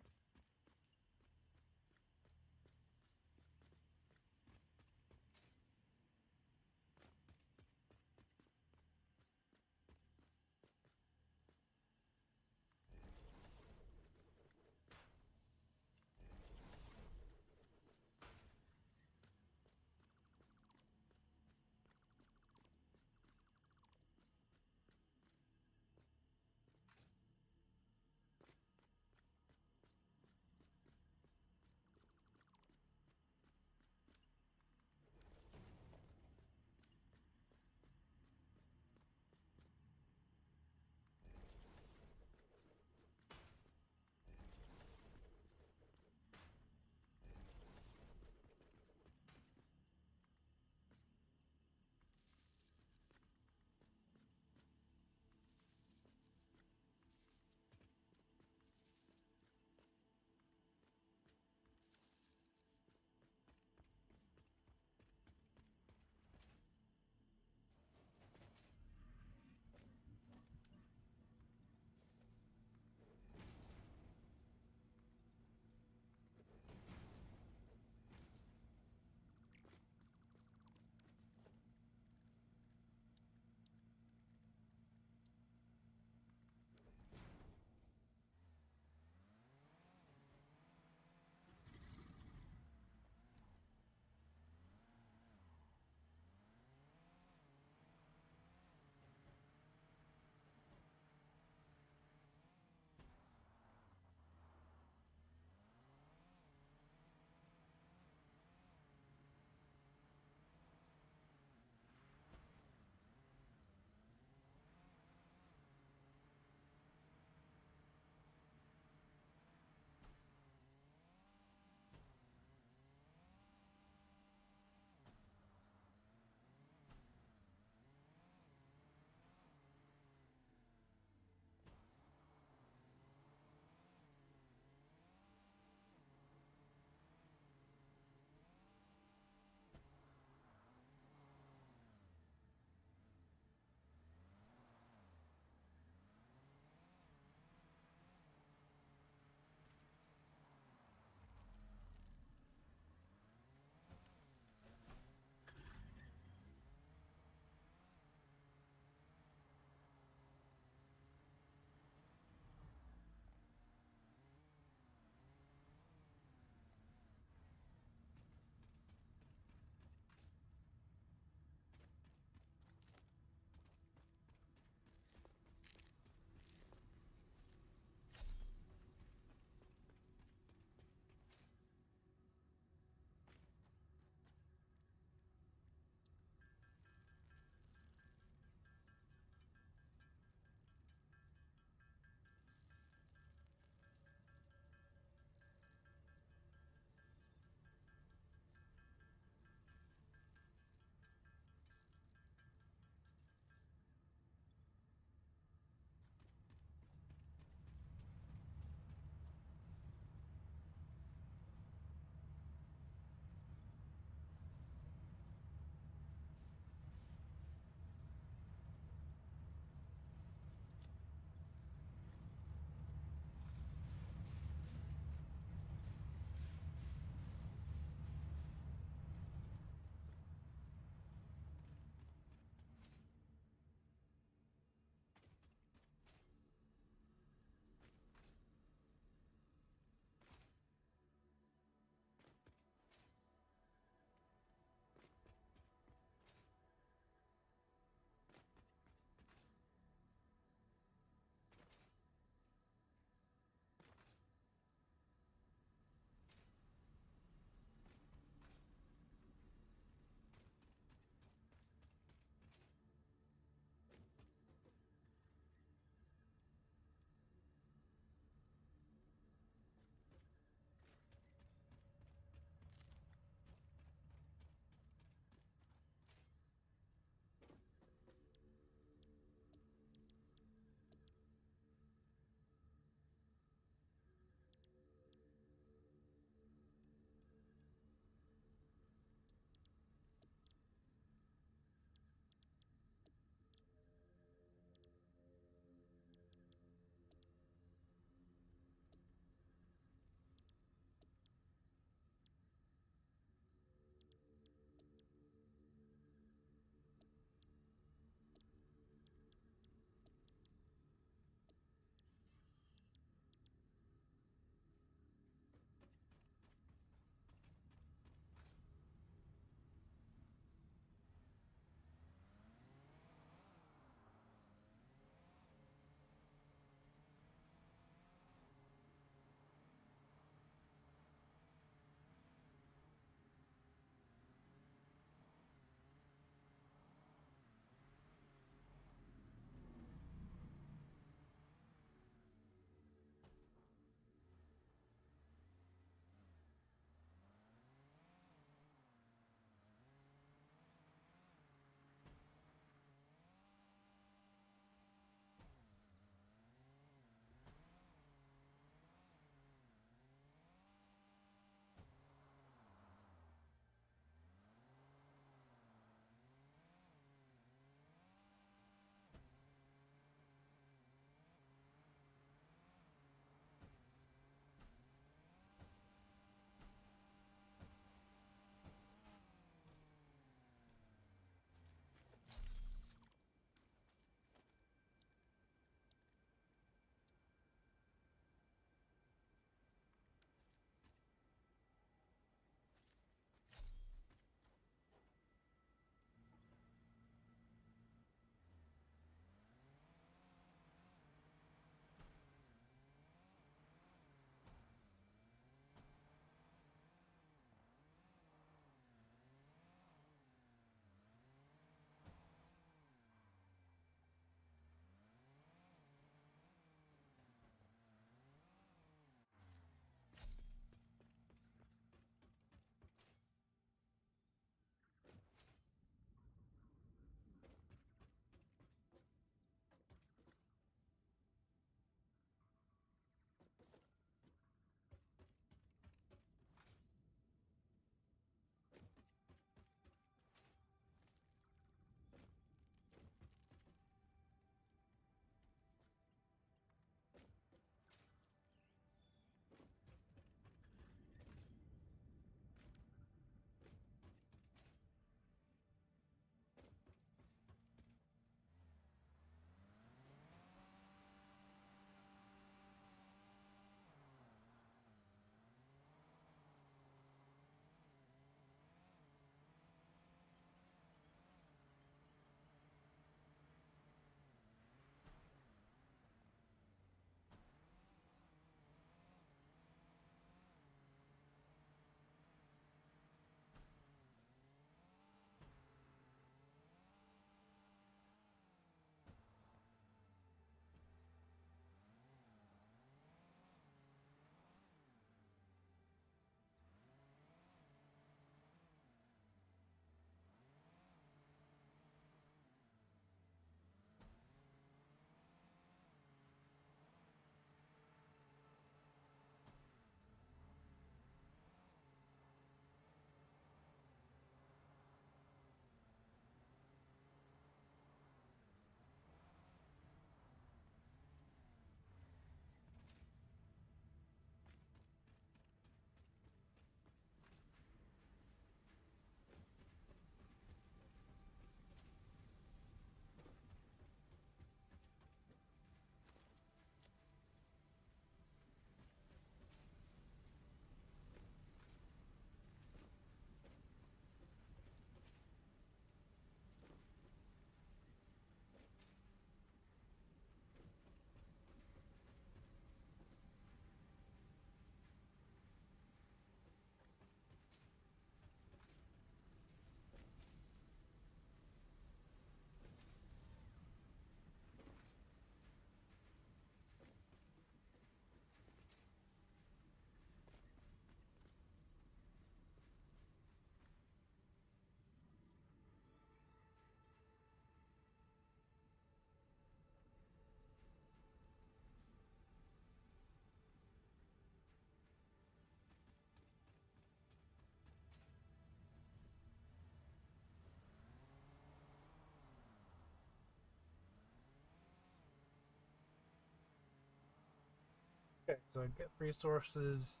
Okay, so get resources.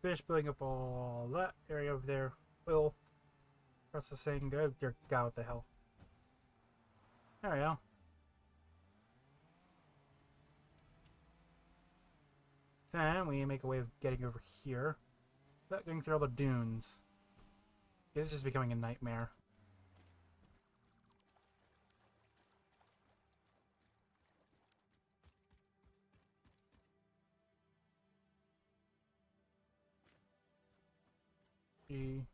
Finish building up all that area over there. Will processing. Go, dear God, what the hell? There we go. Then we make a way of getting over here without going through all the dunes. This is just becoming a nightmare. G.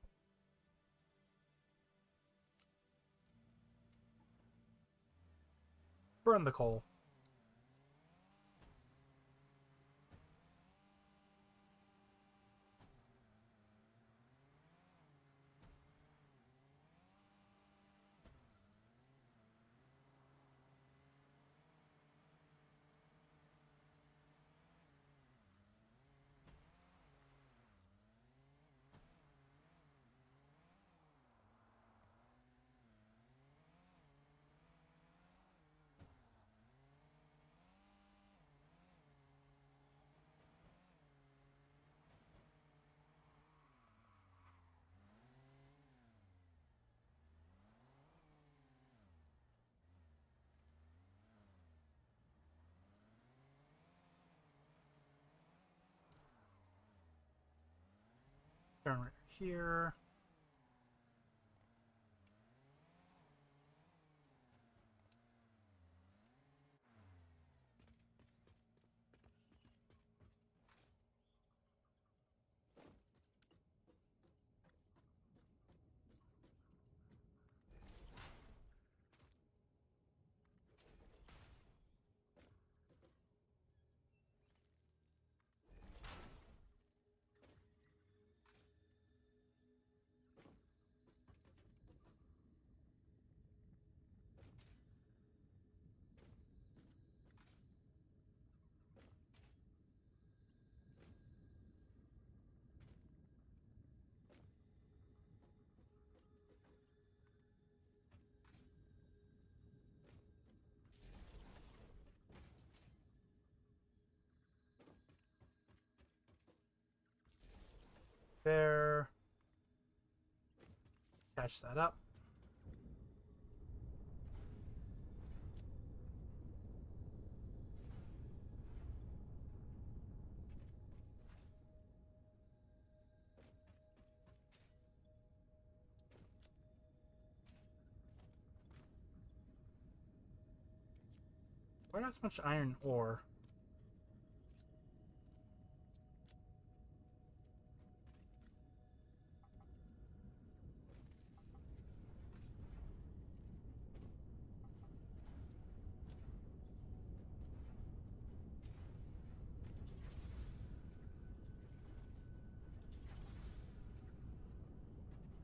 Burn the coal. Turn right here. There. Catch that up. Why not so much iron ore?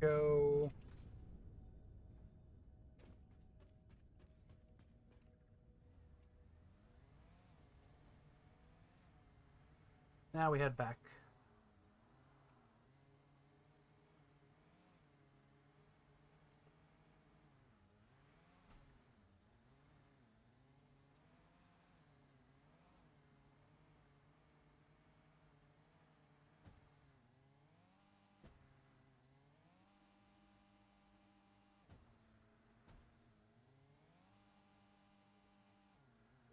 Go. Now we head back.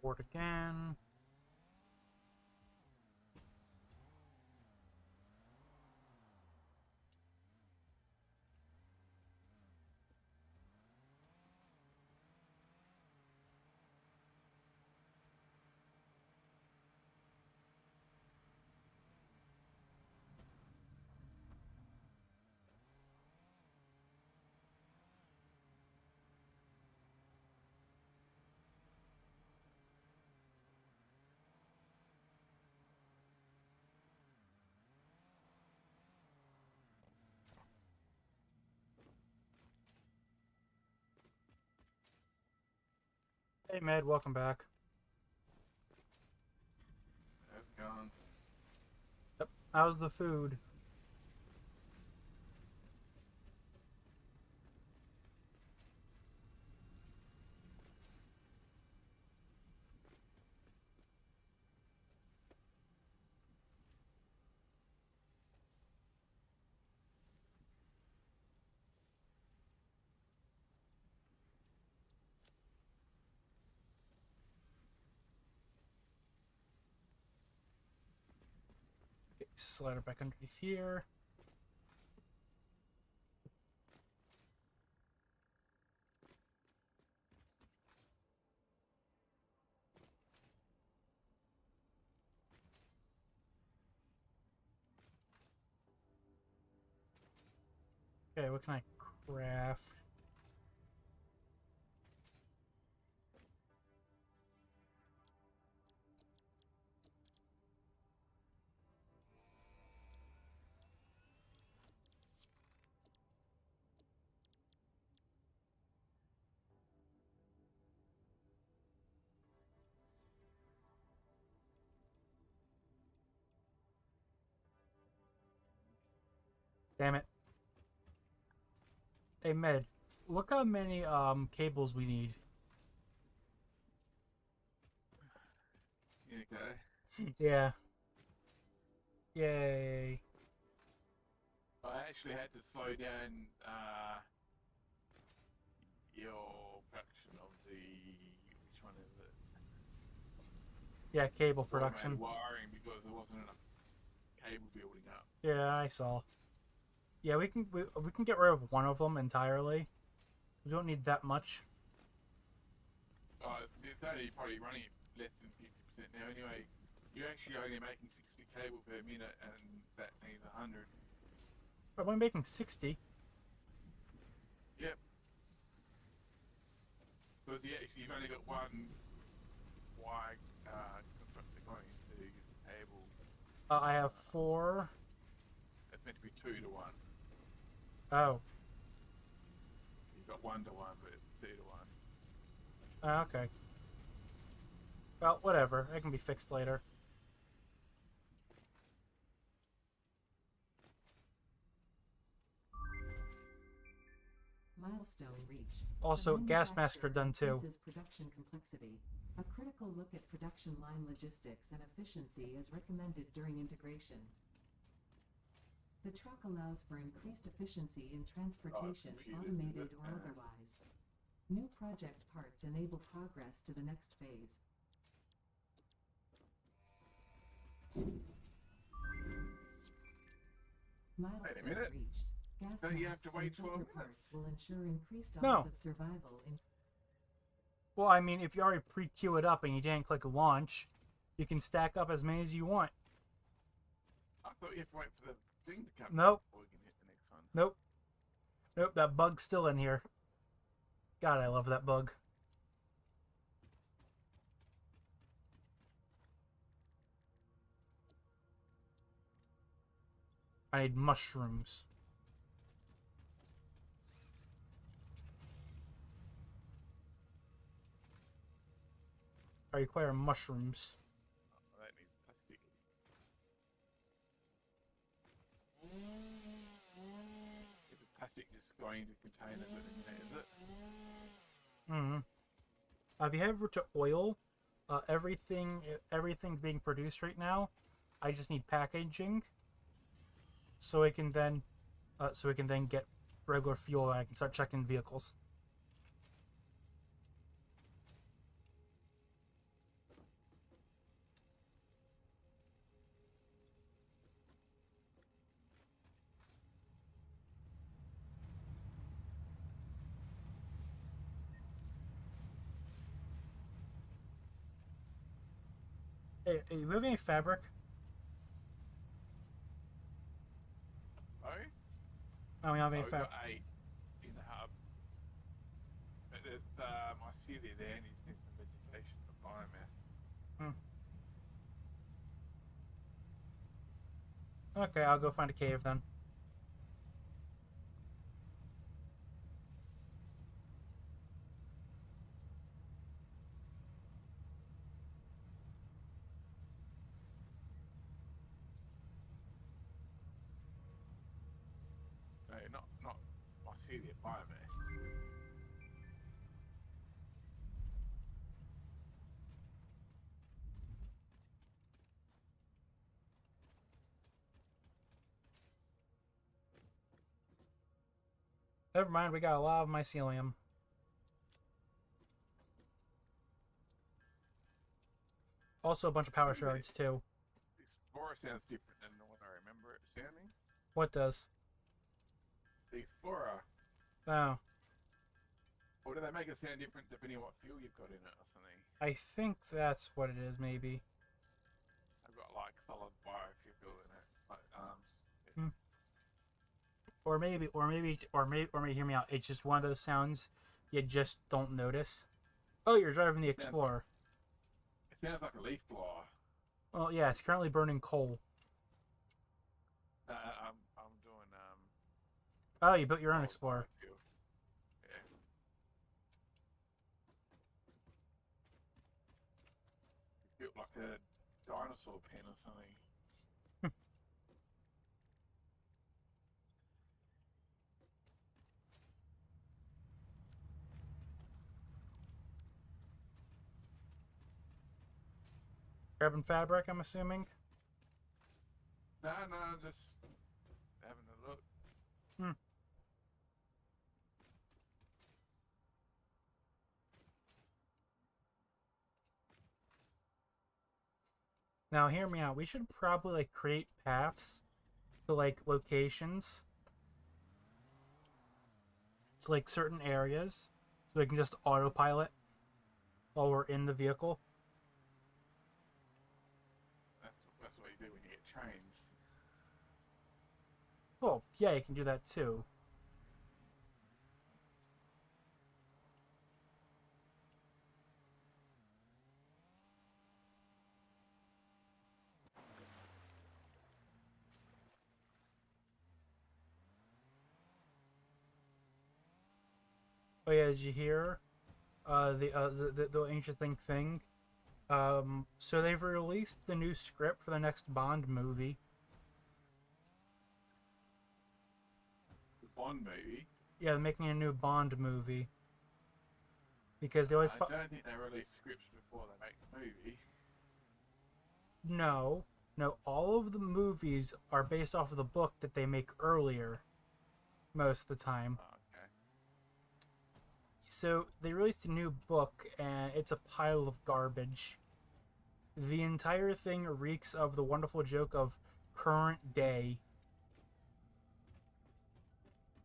Board again. Hey, Med, welcome back. That's gone. Yep. How's the food? Slide it back underneath here. Okay, what can I craft? Damn it. Hey, Med, look how many cables we need. Okay. Yeah. Yay. I actually had to slow down your production of the, which one is it? Yeah, cable Automated production. wiring, because there wasn't enough cable building up. Yeah, I saw. Yeah, we can get rid of one of them entirely. We don't need that much. Oh, it's only probably running less than 50% now anyway. You're actually only making 60 cable per minute, and that needs 100. But we're making 60. Yep. Because you've only got one wire constructor going into the cable. I have 4. It's meant to be 2 to 1. Oh. You've got 1 to 1, but it's 2 to 1. Okay. Well, whatever. That can be fixed later. Milestone reached. Also, The gas mask are manufacturer done too. increases production complexity. A critical look at production line logistics and efficiency is recommended during integration. The truck allows for increased efficiency in transportation, confusing, automated isn't it? or otherwise. New project parts enable progress to the next phase. Milestone minute. reached. Gas Don't you have masks to wait and 12 filter minutes? parts will ensure increased odds No. of survival in Well, I mean, if you already pre-queue it up and you didn't click launch, you can stack up as many as you want. I thought you have to wait for the thing to come Nope. before we can hit the next one. Nope. Nope, that bug's still in here. God, I love that bug. I need mushrooms. I require mushrooms. Oh, that needs plastic. Is the plastic just going into containers in there, is it? If you head over to oil, everything's being produced right now. I just need packaging, so I can then get regular fuel and I can start checking vehicles. Hey, you have any fabric? Oh? Oh, we don't have any We've fabric. got 8 in the hub. But there's mycelia there and he's some vegetation for biomass. Okay, I'll go find a cave then. No, not mycelia, biomass. Never mind, we got a lot of mycelium. Also a bunch of power shards too. Explorer sounds different than the one I sounding? What does? The Explorer. Oh, Or do they make it sound different depending on what fuel you've got in it or something? I think that's what it is, maybe. I've got like solid biofuel in it, like arms. Hmm. Or maybe, hear me out. It's just one of those sounds you just don't notice. Oh, you're driving the Explorer. It sounds like a leaf blower. Well, yeah, it's currently burning coal. I'm doing Oh, you built your own Explorer. biofuel. Yeah. It's built like a dinosaur pen or something. Carbon fabric, I'm assuming. No, just having a look. Hmm. Now, hear me out. We should probably like create paths to like locations, to like certain areas, so we can just autopilot while we're in the vehicle. That's what you do when you get trains. Well, yeah, you can do that too. Oh yeah, did you hear? The interesting thing. So they've released the new script for the next Bond movie. The Bond movie. Yeah, they're making a new Bond movie. Because they always I don't think they release scripts before they make the movie. No, all of the movies are based off of the book that they make earlier, most of the time. Oh, okay. So they released a new book, and it's a pile of garbage. The entire thing reeks of the wonderful joke of current day.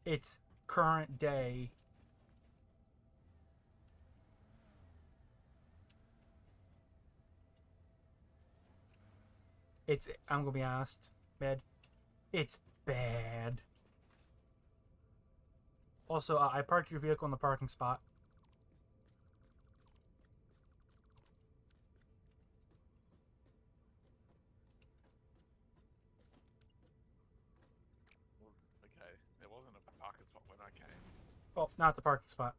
It's current day. I'm gonna be honest, Med, it's bad. Also, I parked your vehicle in the parking spot. Well, okay. There wasn't a parking spot when I came. Well, not the parking spot.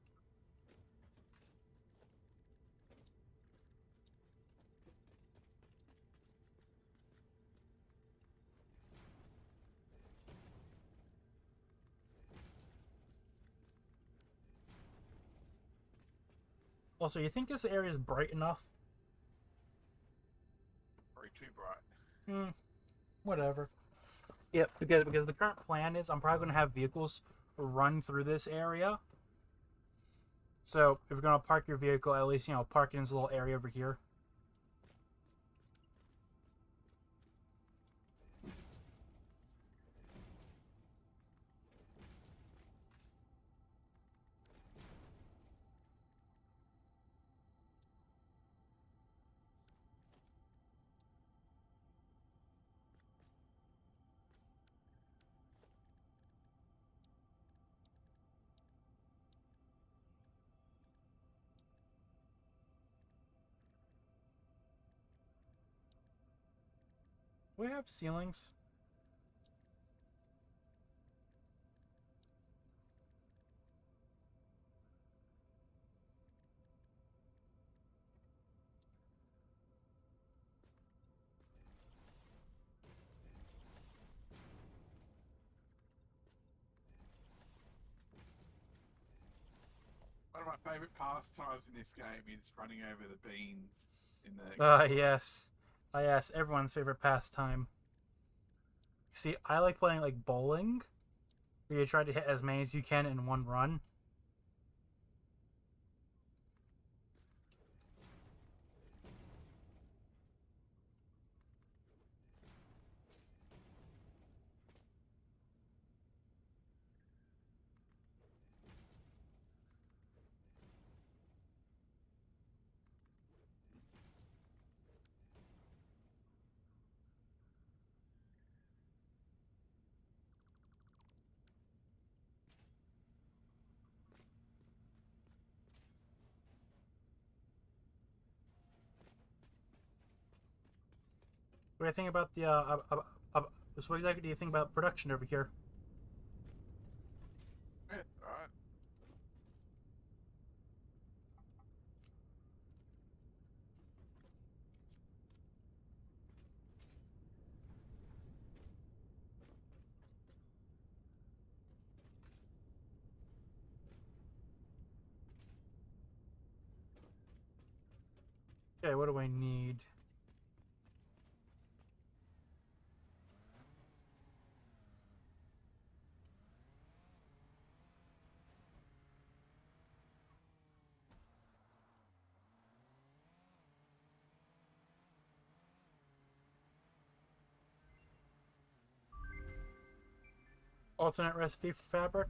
Also, you think this area is bright enough? Probably too bright. Whatever. Yep, because the current plan is I'm probably gonna have vehicles run through this area. So if you're gonna park your vehicle, at least park it in this little area over here. We have ceilings. One of my favourite pastimes in this game is running over the beans in the. Yes. Yes, everyone's favorite pastime. See, I like playing like bowling, where you try to hit as many as you can in one run. What do you think about the so what exactly do you think about production over here? Yeah, alright. Okay, what do I need? Alternate recipe for fabric?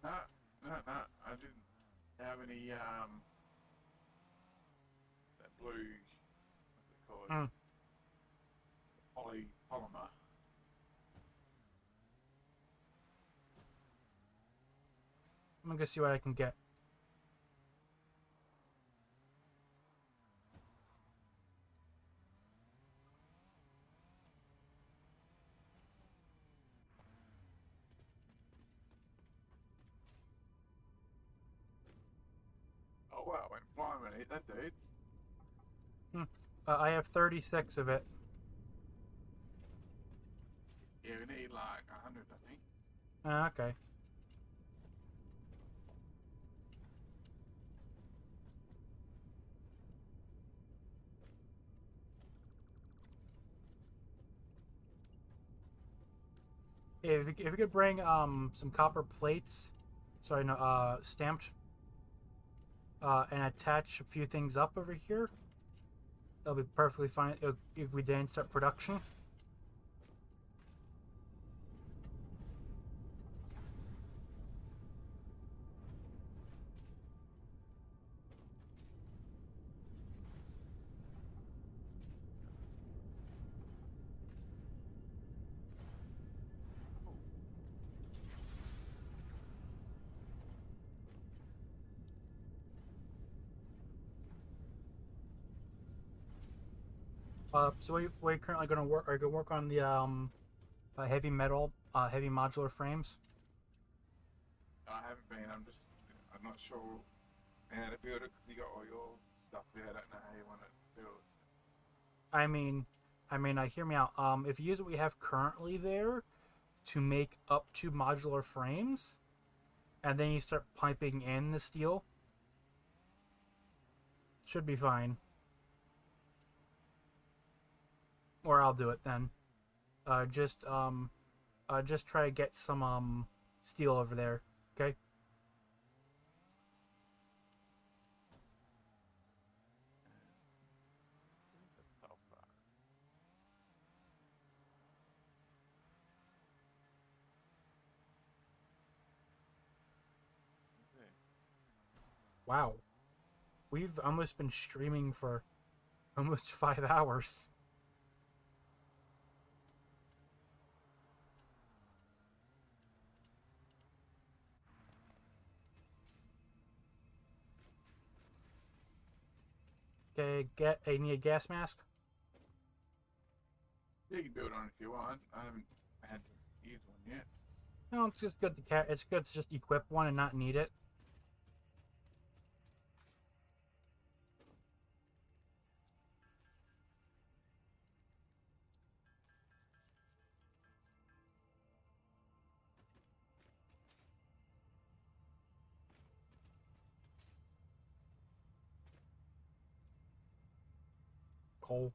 No, no, I didn't have any, that blue, what's it called? Hmm. Polymer. I'm gonna go see what I can get. Oh wow, went flying when I hit that dude. Hmm. I have 36 of it. Yeah, we need like 100, I think. Okay. If you could bring some copper plates, sorry, no, stamped, and attach a few things up over here, that'll be perfectly fine. If we then start production. So we're currently going to work. Are going to work on the heavy metal, heavy modular frames. I haven't been, I'm not sure how to build it because you got all your stuff there. I don't know how you want it built. I mean, hear me out. If you use what we have currently there to make up to modular frames, and then you start piping in the steel, should be fine. Or I'll do it then. Just try to get some steel over there. Okay. That's tough. Yeah. Wow. We've almost been streaming for almost 5 hours. Okay, I need a gas mask. You can build on it if you want. I haven't had to use one yet. No, it's just good to it's good to just equip one and not need it. Coal.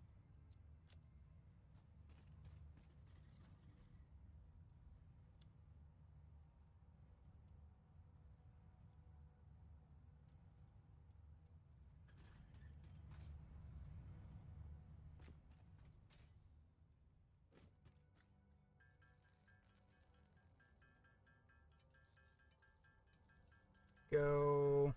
Go.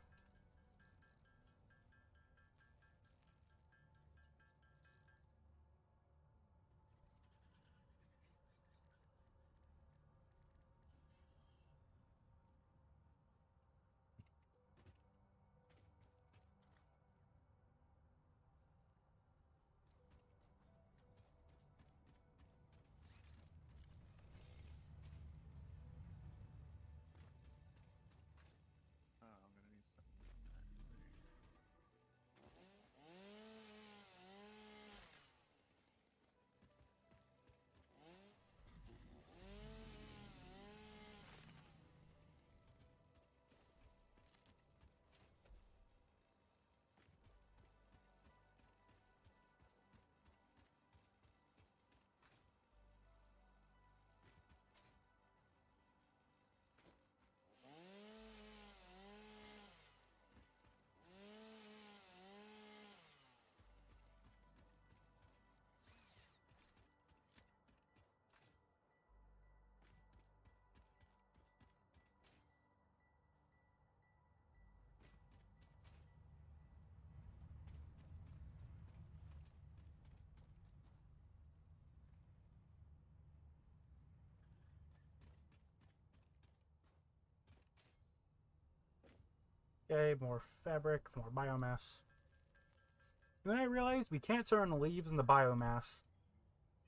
Okay, more fabric, more biomass. When I realized we can't turn the leaves into biomass.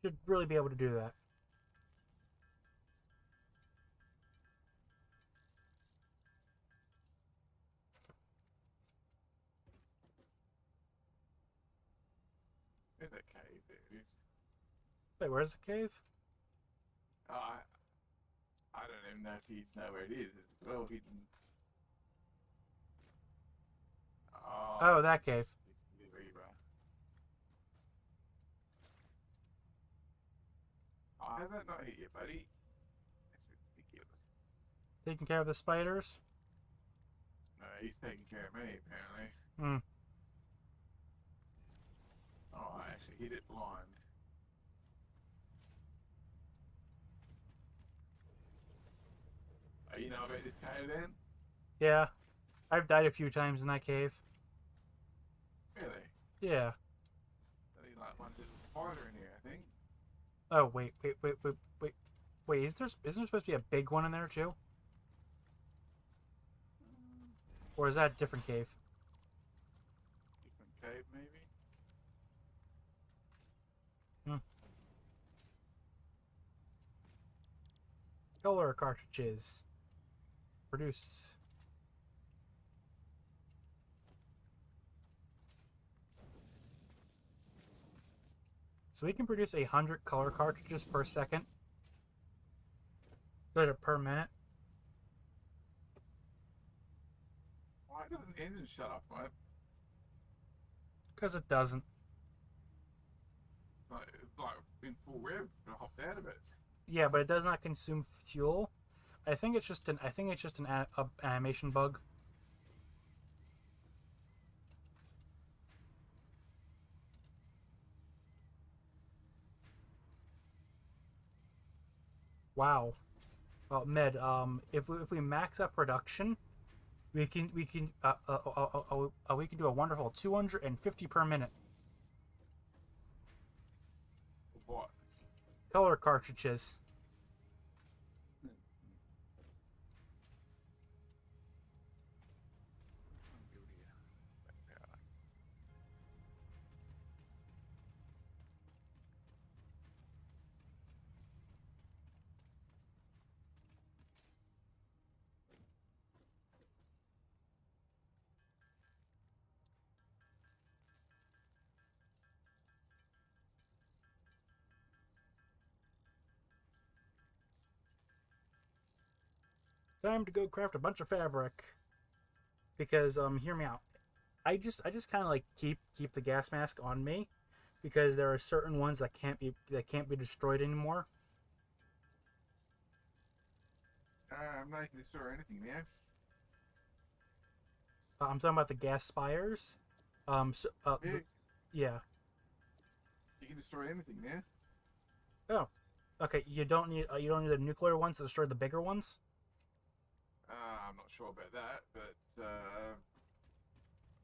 Should really be able to do that. There's a cave there. It is. Wait, where's the cave? Oh, I don't even know if you know where it is. It's well hidden. Oh, that cave. Oh, has that not hit you, buddy? That's ridiculous. Taking care of the spiders? No, he's taking care of me, apparently. Hmm. Oh, I actually hit it blind. Oh, you know about this cave then? Yeah. I've died a few times in that cave. Really? Yeah. There's like one little spider in here, I think. Oh, wait. Wait, isn't there supposed to be a big one in there, too? Or is that a different cave? Different cave, maybe? Color cartridges. Produce. So we can produce 100 color cartridges per second. Good, per minute. Why doesn't the engine shut off, mate? Because it doesn't. It's like in full rev, I hopped out of it. Yeah, but it does not consume fuel. I think it's just an animation bug. Wow. Well, Med, if we max up production, we can do a wonderful 250 per minute. What? Color cartridges. Time to go craft a bunch of fabric. Because hear me out. I just kind of like keep the gas mask on me because there are certain ones that can't be destroyed anymore. I'm not going to destroy anything now. I'm talking about the gas spires. Yeah. Yeah. You can destroy anything now. Oh, okay. You don't need the nuclear ones to destroy the bigger ones. I'm not sure about that, but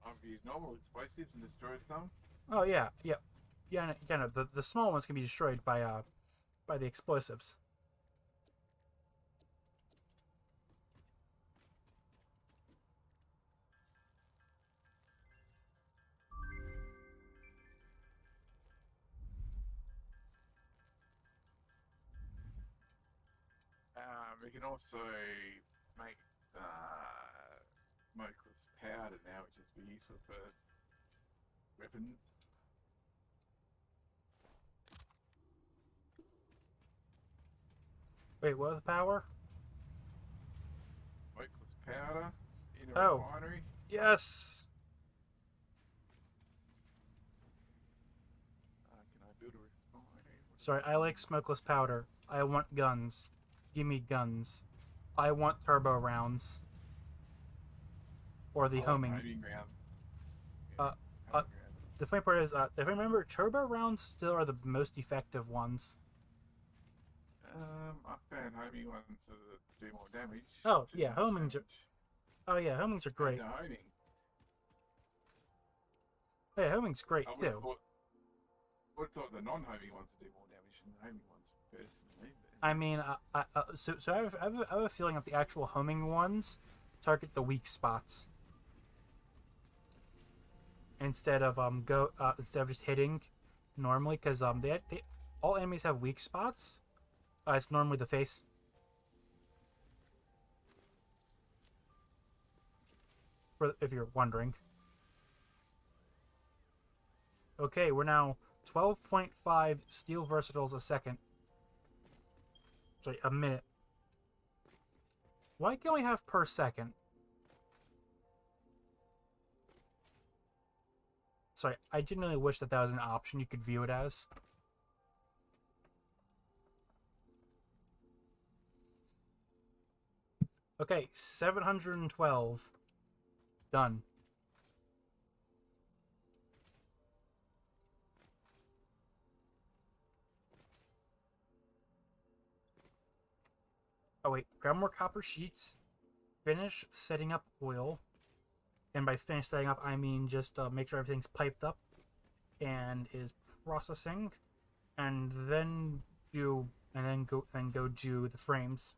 I've used normal explosives and destroyed some. Oh yeah. No, the small ones can be destroyed by the explosives. We can also make smokeless powder now, which is be useful for weapons. Wait, what was the power? Smokeless powder in a Oh. refinery. Yes. Can I build a refinery? Sorry, I like smokeless powder. I want guns. Give me guns. I want turbo rounds. Or the homing. Homing round. Uh, Homing round. The funny part is, if I remember, turbo rounds still are the most effective ones. I found homing ones that do more damage. Oh, yeah, homings are great. No, homing. Oh, yeah, homing's great I too. would have thought the non-homing ones would do more damage than the homing ones, personally. I mean, so I have a feeling that the actual homing ones target the weak spots. instead of just hitting normally, because they all enemies have weak spots. It's normally the face. If you're wondering. Okay, we're now 12.5 steel versatiles a second. Sorry, a minute. Why can't we have per second? Sorry, I genuinely wish that was an option you could view it as. Okay, 712. Done. Oh wait, grab more copper sheets. Finish setting up oil. And by finish setting up, I mean just make sure everything's piped up and is processing, and then go do the frames.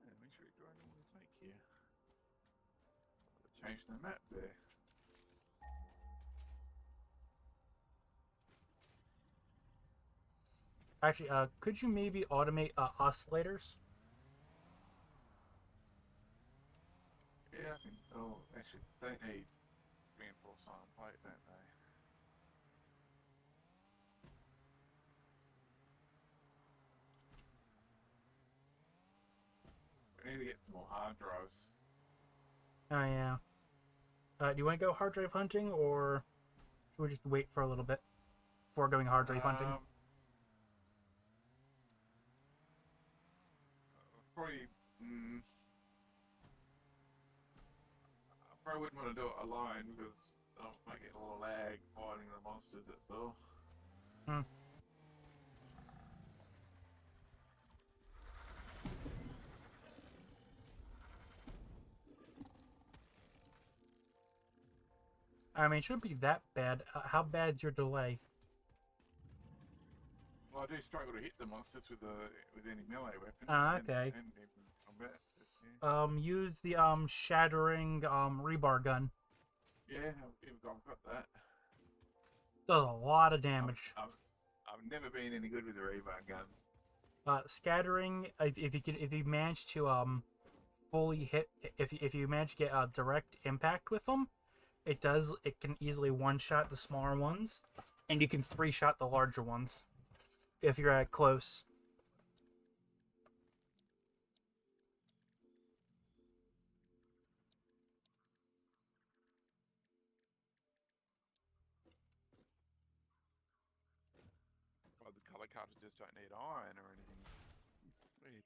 Yeah, make sure you're doing all the take here. Change the map there. Actually, could you maybe automate oscillators? Yeah, I think. Oh, actually, they need reinforced iron plate, don't they? We need to get some more hard drives. Oh yeah. Do you want to go hard drive hunting, or should we just wait for a little bit before going hard drive hunting? Probably. I probably wouldn't want to do it alone because I might get a little lag fighting the monsters. That's all. I mean, it shouldn't be that bad. How bad's your delay? Well, I do struggle to hit the monsters with any melee weapon. Okay. And even combat. Yeah. Use the shattering rebar gun. Yeah, I've got that. Does a lot of damage. I've never been any good with the rebar gun. Scattering. If you manage to fully hit, if you manage to get a direct impact with them, it can easily one-shot the smaller ones, and you can three-shot the larger ones if you're at close. Well, the color cartridges don't need iron or anything. Sweet.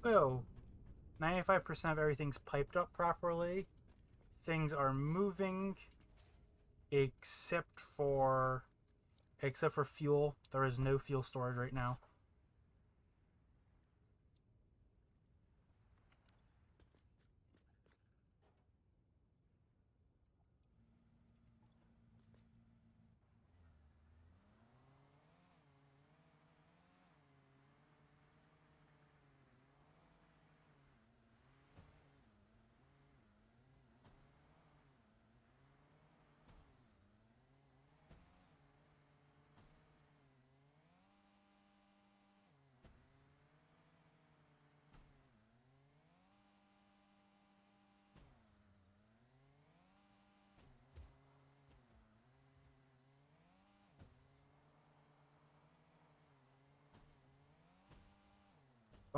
Oh, 95% of everything's piped up properly. Things are moving, except for fuel. There is no fuel storage right now.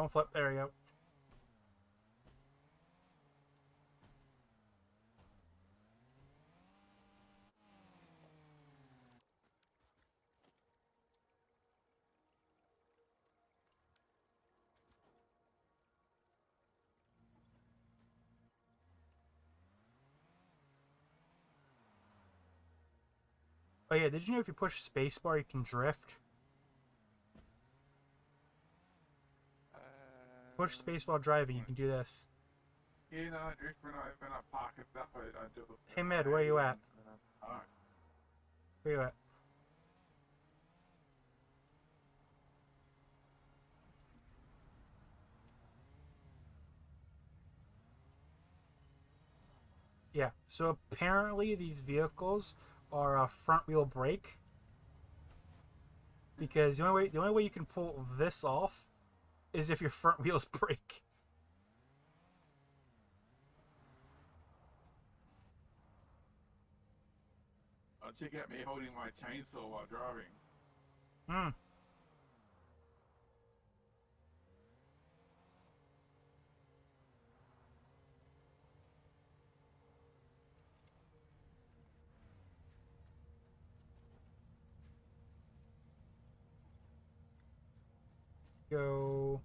Don't flip. There you go. Oh yeah, did you know if you push spacebar you can drift? Push space while driving, you can do this. Yeah, no, I drift when I park it up, I do it. Hey Med, where you at? Alright. Where you at? Yeah, so apparently these vehicles are a front wheel brake. Because the only way you can pull this off is if your front wheels brake. I'll check out me holding my chainsaw while driving. Hmm. Go.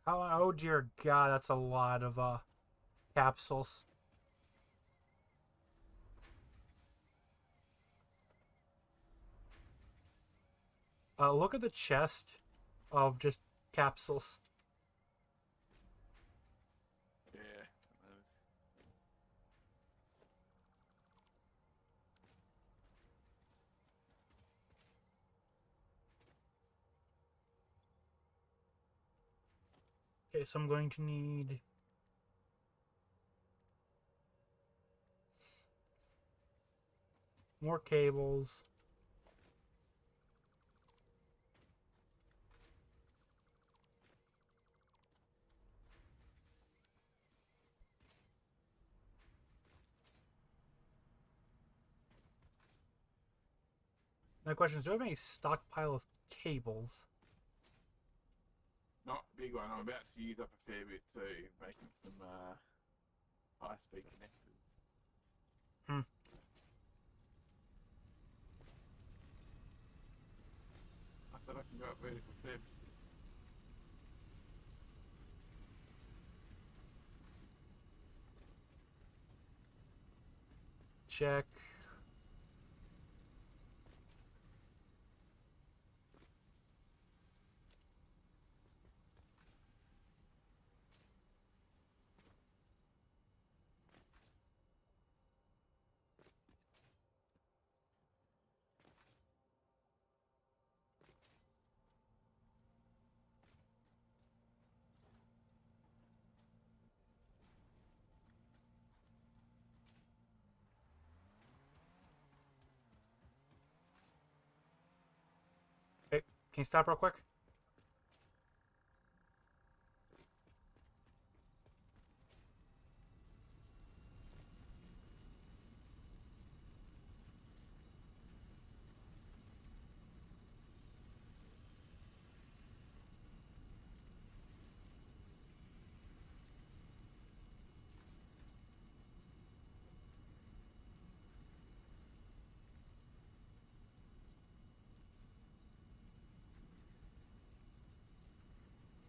Oh dear God, that's a lot of capsules. Look at the chest of just capsules. Yeah. Okay, so I'm going to need more cables. My question is, do I have any stockpile of cables? Not a big one. I'm about to use up a fair bit too, making some high-speed connectors. Hmm. I thought I can go up vertical surfaces. Check. Okay, can you stop real quick?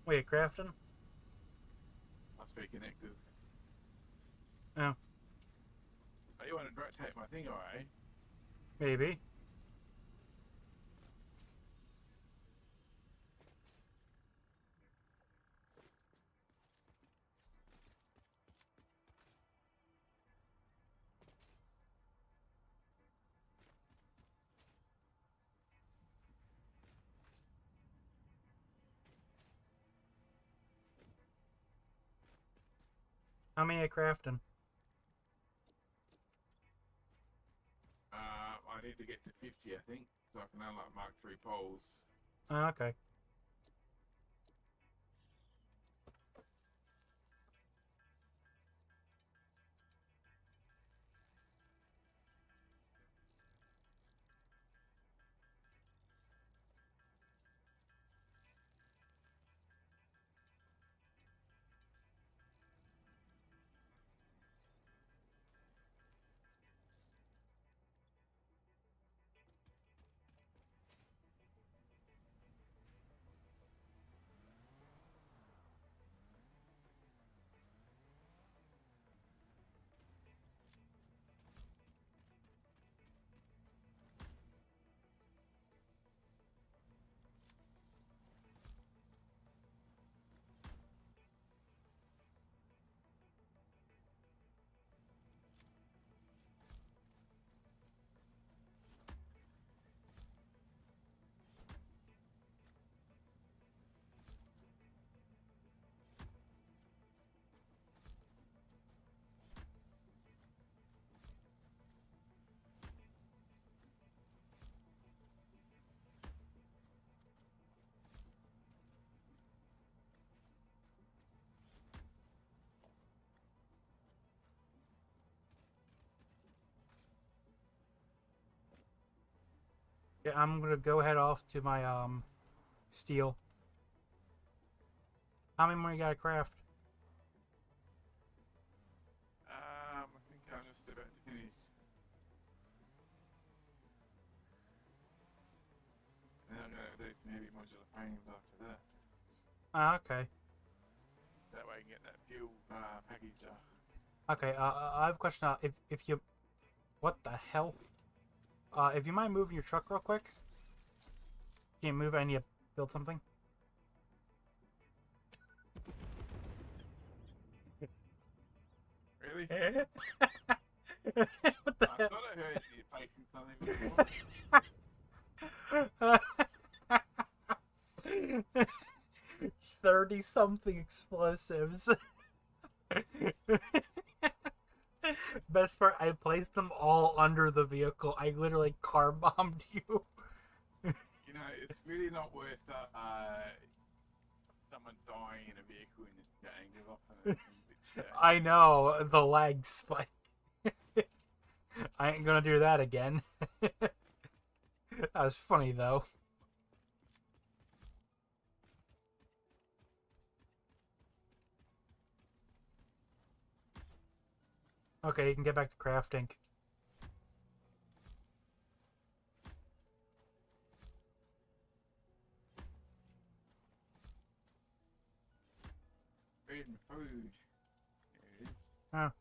Wait, crafting? High-speed connectors. Oh, Oh, you want to rotate my thing away? maybe. How many are crafting? I need to get to 50, I think, so I can unlock Mark 3 poles. Okay. Yeah, I'm gonna go head off to my steel. How many more you gotta craft? I think I'm just about finished. And then I'm going to do some heavy modular frames after that. Okay. That way I can get that fuel package. Okay, I have a question. If you... What the hell? If you mind moving your truck real quick? Can you move? I need to build something. Really? What the I hell? thought I heard you facing something before. 30-something explosives. Best part, I placed them all under the vehicle. I literally car bombed you. You know, it's really not worth someone dying in a vehicle and just getting it off and it's a bit shit. I know, the lag spike. I ain't gonna do that again. That was funny though. Okay, you can get back to crafting. Eating food. There it is. Oh.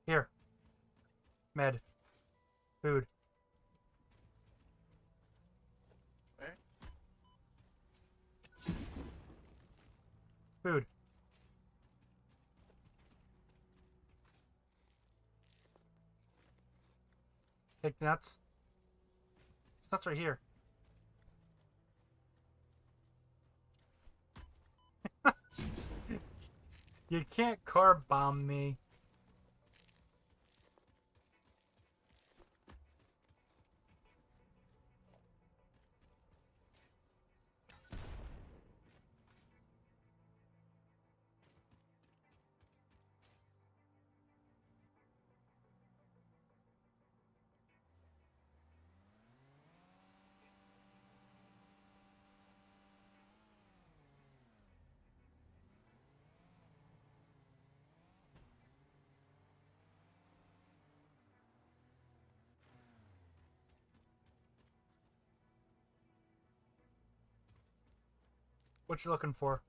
Here. Med. Food. Where? Food. Take the nuts. This nuts right here. You can't car bomb me. What you looking for?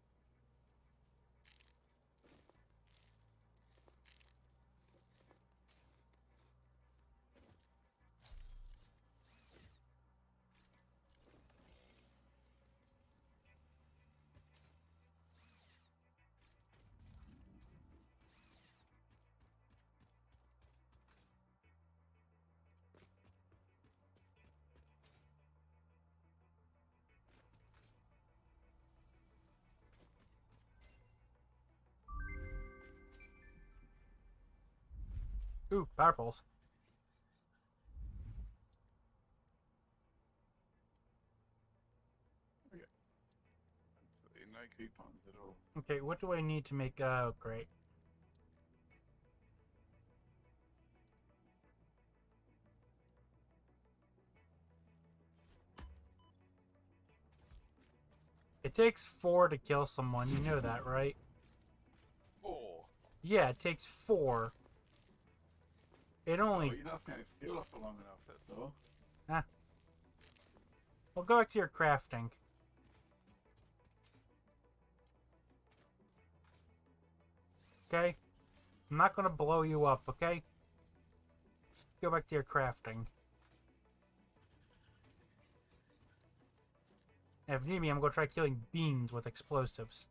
Ooh, power poles. Okay. Absolutely no coupons at all. Okay, what do I need to make? Oh, great. It takes 4 to kill someone. You know that, right? 4. Yeah, it takes 4. It Oh, only... you're not going to steal for long enough, that's all. Ah. Well, go back to your crafting. Okay? I'm not gonna blow you up, okay? Just go back to your crafting. And if you need me, I'm gonna try killing beans with explosives.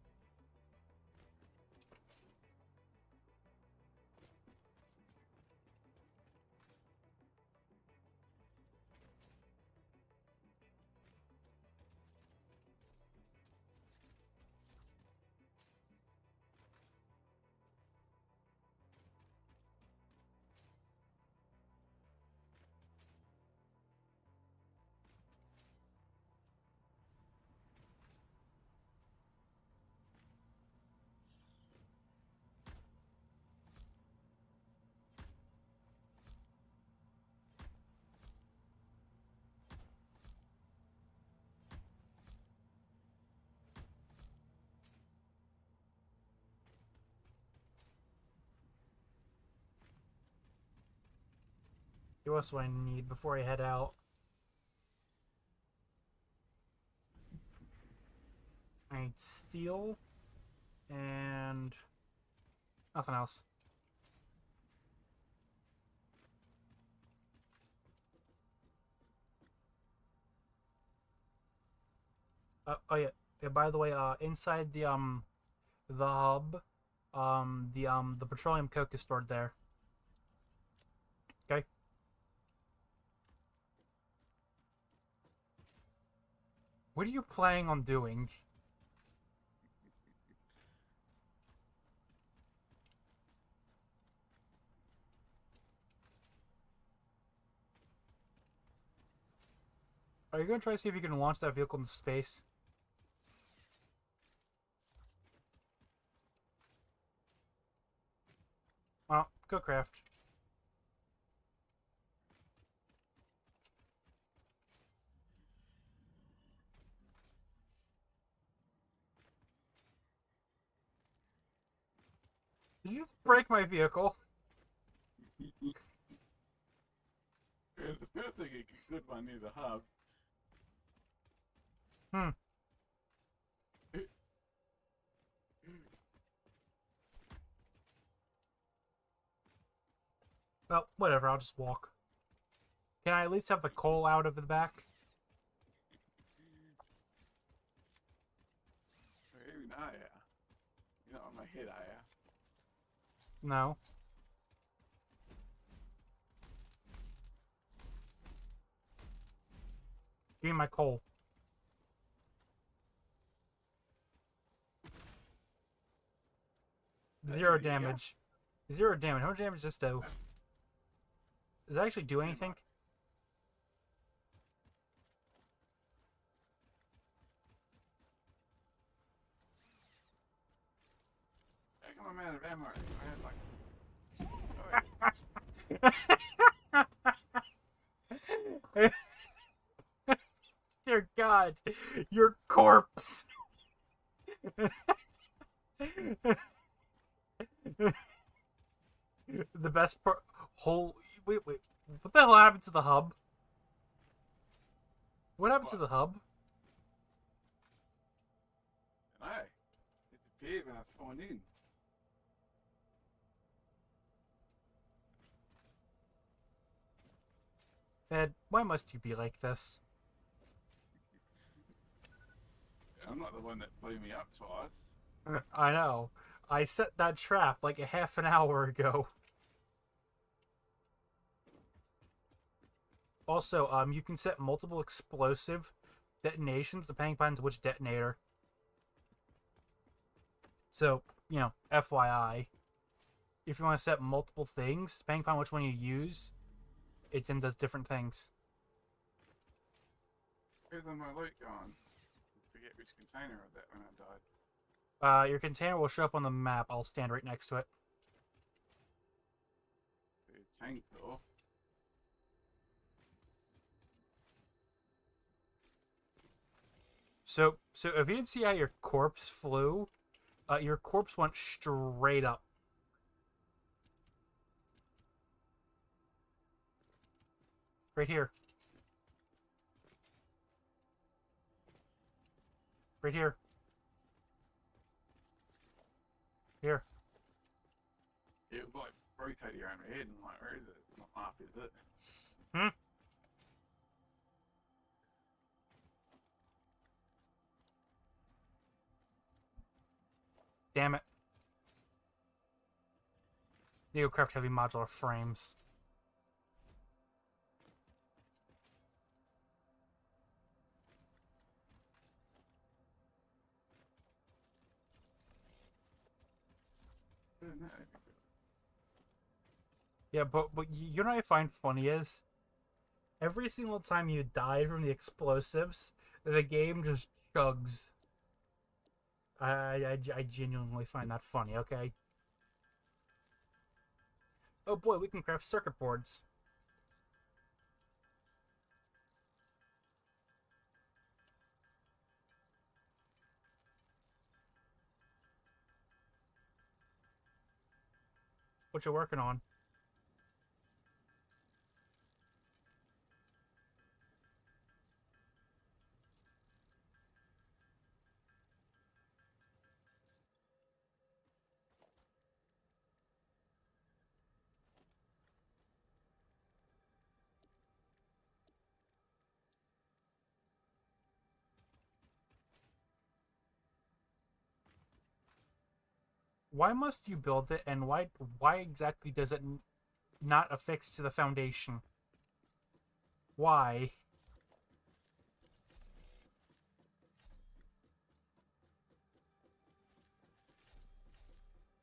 What else do I need before I head out? I need steel and nothing else. Oh yeah. Yeah, by the way, inside the hub, the petroleum coke is stored there. Okay. What are you planning on doing? Are you gonna try to see if you can launch that vehicle into space? Well, go craft. Did you just break my vehicle? It's the first thing, a good one near the hub. Hmm. Well, whatever, I'll just walk. Can I at least have the coal out of the back? Even are you? You're not on my head, are you? No. Give me my coal. Zero damage. 0 damage. How much damage does this do? Does it actually do anything? How come I'm out of ammo? I had like... Dear God, your corpse. The best part. Wait. What the hell happened to the hub? What happened to the hub? No, it disappeared when I spawned in. Ed, why must you be like this? I'm not the one that blew me up twice. I know. I set that trap like a half an hour ago. Also, you can set multiple explosive detonations depending upon which detonator. So, you know, FYI. if you want to set multiple things, depending upon which one you use, it then does different things. Where's my loot gone? I forget which container was that when I died. Your container will show up on the map. I'll stand right next to it. The chainsaw. So if you didn't see how your corpse flew, your corpse went straight up. Right here. Right here. Here. It was like rotating around my head and I'm like, where is it? Not map, is it? Hmm? Damn it. Neocraft heavy modular frames. I don't know. Yeah, but you know what I find funny is every single time you die from the explosives, the game just chugs. I genuinely find that funny, okay? Oh boy, we can craft circuit boards. What you working on? Why must you build it, and why exactly does it not affix to the foundation? Why?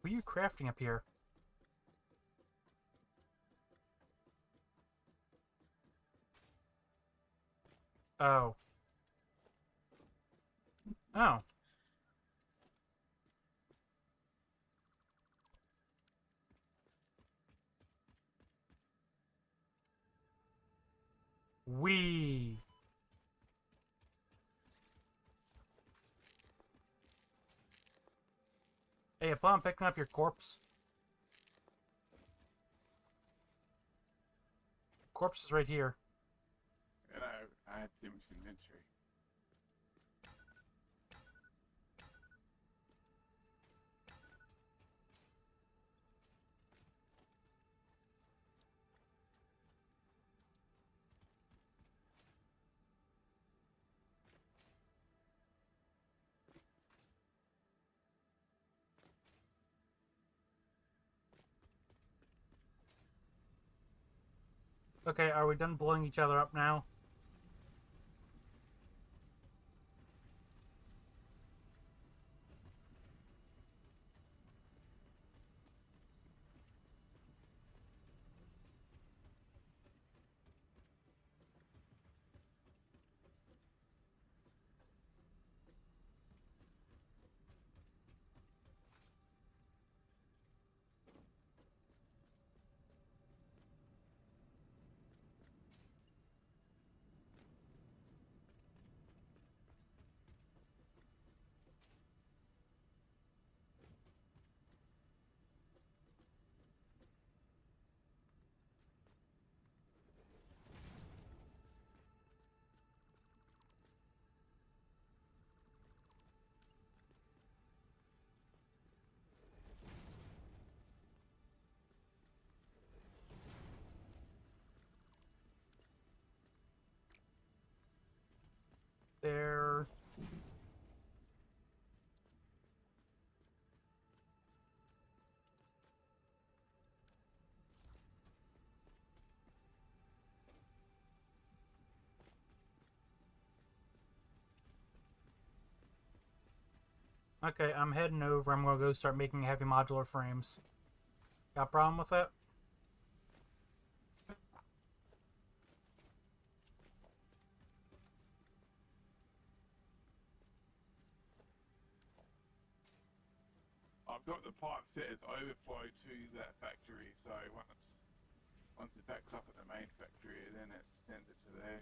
What are you crafting up here? Oh. Oh. We. Hey, I plan on picking up your corpse. Corpse is right here. You know, I had too much inventory. Okay, are we done blowing each other up now? There. Okay, I'm heading over. I'm gonna go start making heavy modular frames. Got a problem with it? I've got the pipe set as overflow to that factory, so once it backs up at the main factory, then it sends it to there.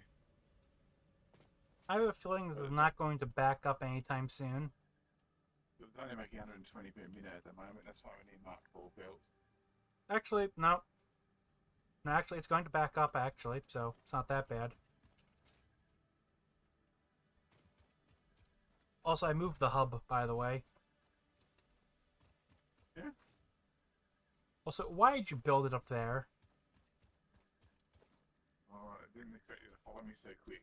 I have a feeling this is not going to back up anytime soon. It's only making 120 per minute at the moment. That's why we need Mark IV belts. Actually, no. No, actually, it's going to back up, actually, so it's not that bad. Also, I moved the hub, by the way. Yeah. Also, why did you build it up there? Oh, I didn't expect you to follow me so quick.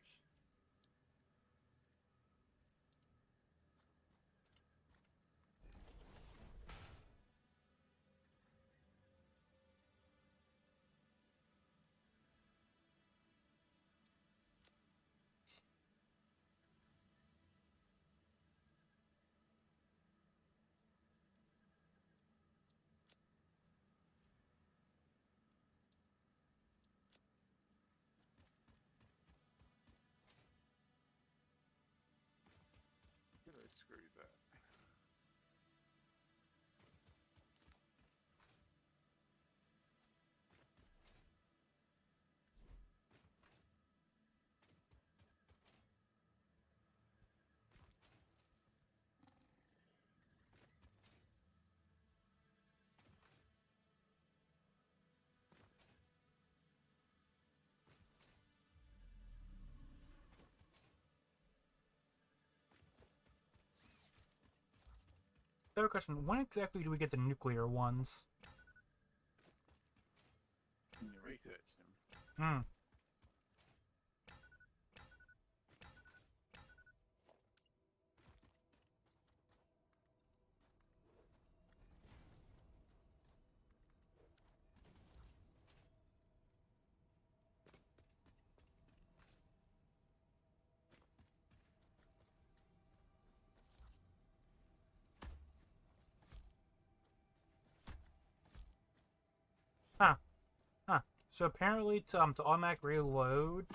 Could have screwed that. I have a question. When exactly do we get the nuclear ones? Can you research them? Hmm. Huh. Huh. So apparently to automatic reload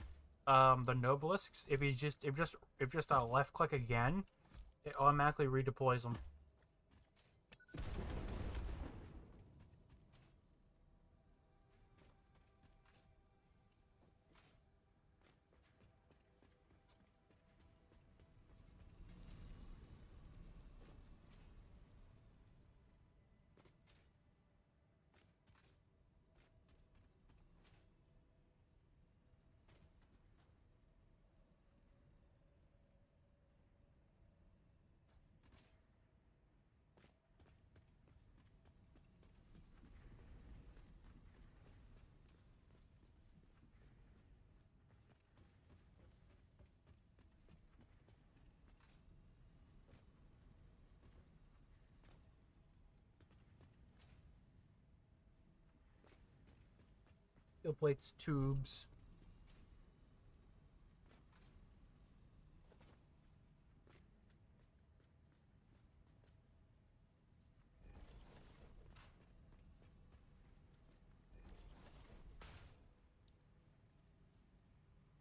the Nobelisks, if just left click again, it automatically redeploys them. Steel plates, tubes.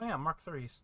Oh yeah, Mark III's.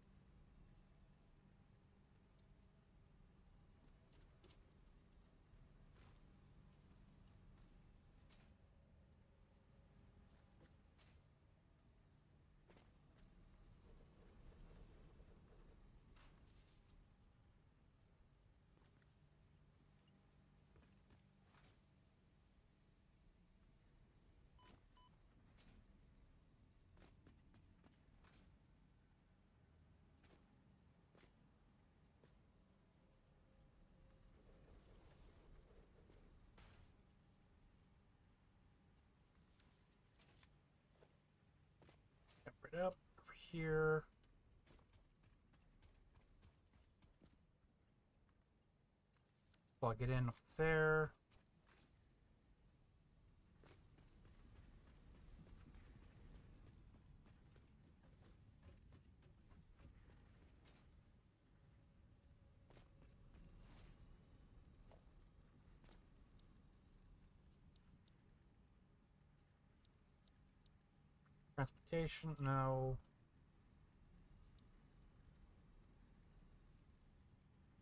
Right up over here. Plug it in there. Transportation, no.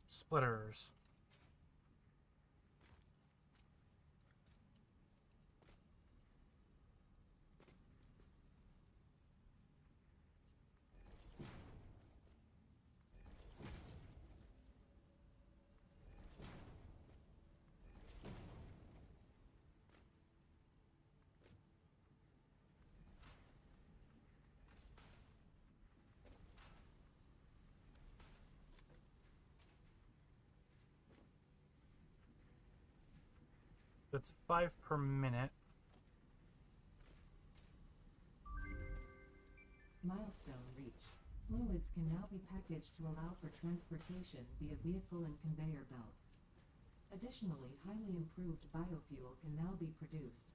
Splitters. It's 5 per minute. Milestone reached. Fluids can now be packaged to allow for transportation via vehicle and conveyor belts. Additionally, highly improved biofuel can now be produced.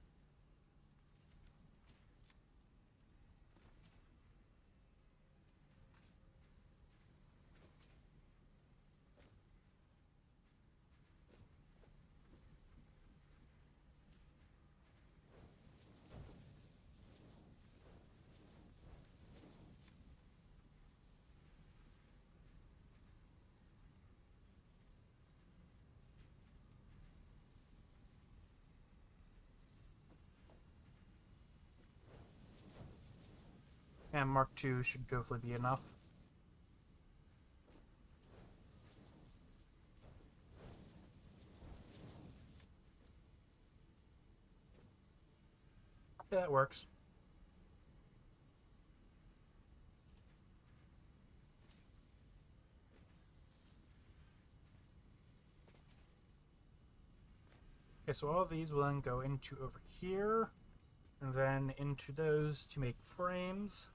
And Mark II should hopefully be enough. Yeah, that works. Okay, so all of these will then go into over here, and then into those to make frames.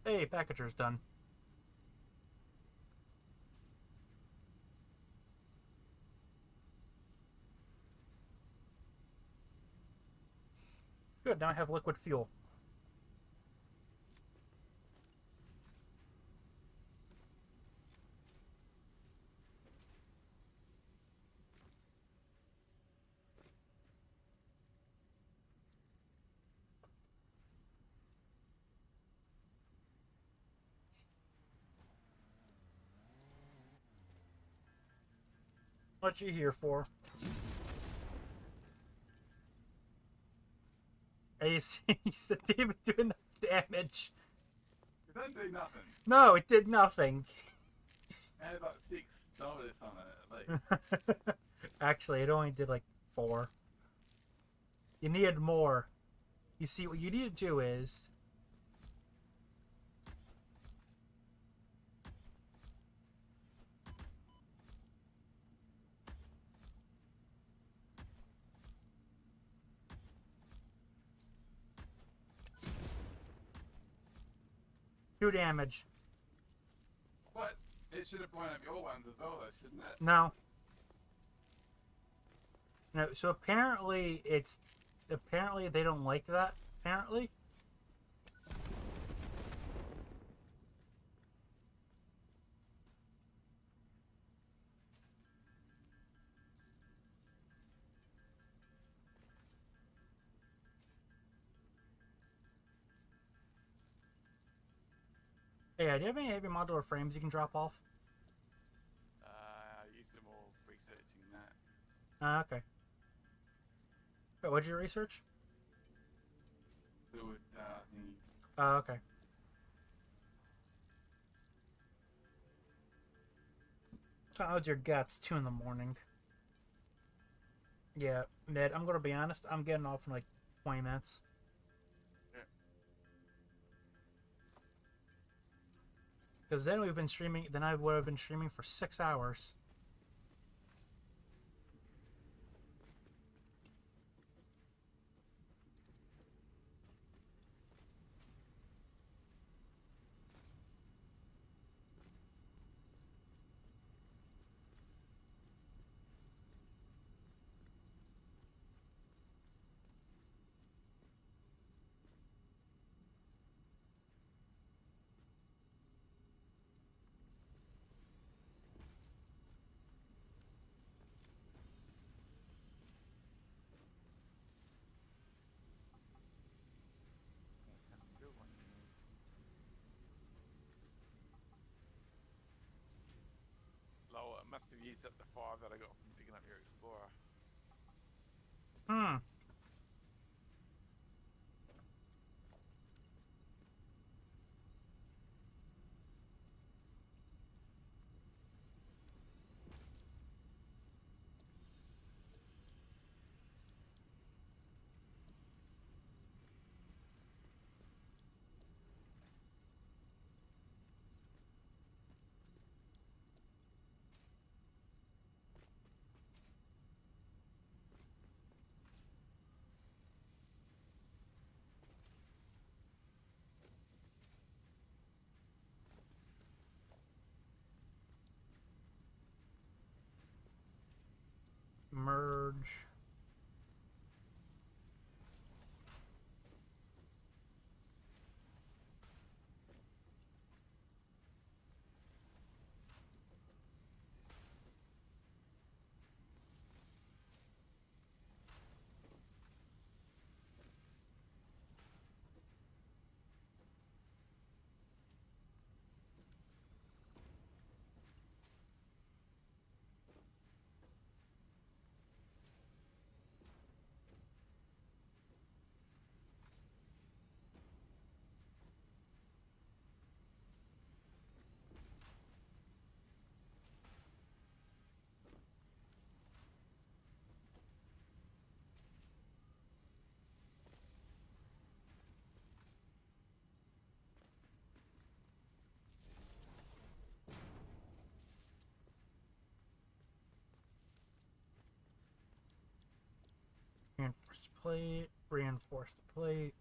Hey, packager's done. Good, now I have liquid fuel. What you here for? Hey, you said they didn't do enough damage. It don't do nothing. No, it did nothing. I had like $6 on it. Like, Actually, it only did like 4. You needed more. You see, what you need to do is... do damage. what? It should have blown up your ones as well, though, shouldn't it? No. No, so apparently it's... Apparently they don't like that, apparently. Hey, do you have any heavy modular frames you can drop off? I used them all researching that. Okay. Wait, what'd you research? Fluid thingy. Okay. How's your guts? 2 in the morning. Yeah, Ned, I'm gonna be honest, I'm getting off in like 20 minutes. Because then we've been streaming, then I would have been streaming for 6 hours. used up the 5 that I got from digging up your Explorer. Hmm. Merge. Reinforced plate. Reinforced plate.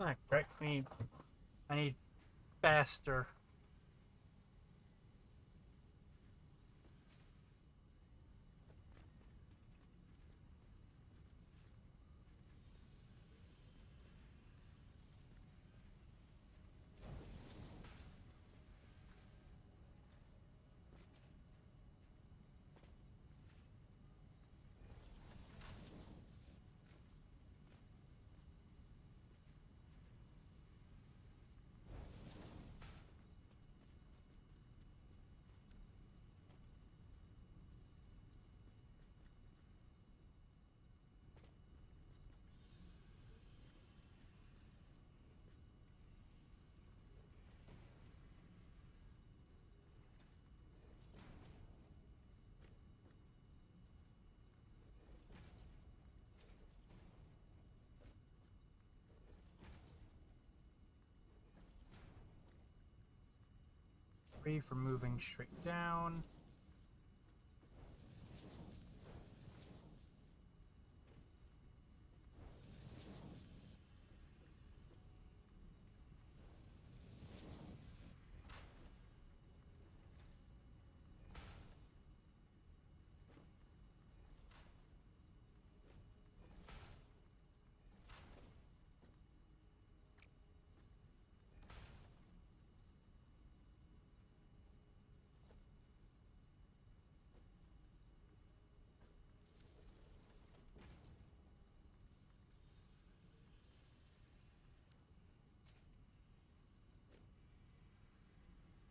Ah, correct. I need faster. Three for moving straight down.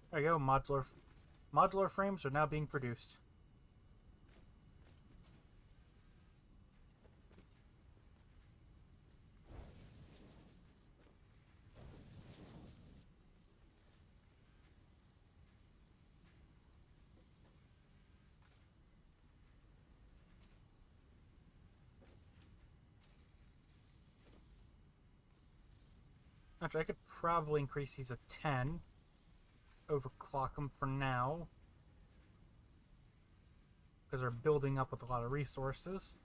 There you go. Modular frames are now being produced. Actually, I could probably increase these to 10. Overclock them for now. Because they're building up with a lot of resources.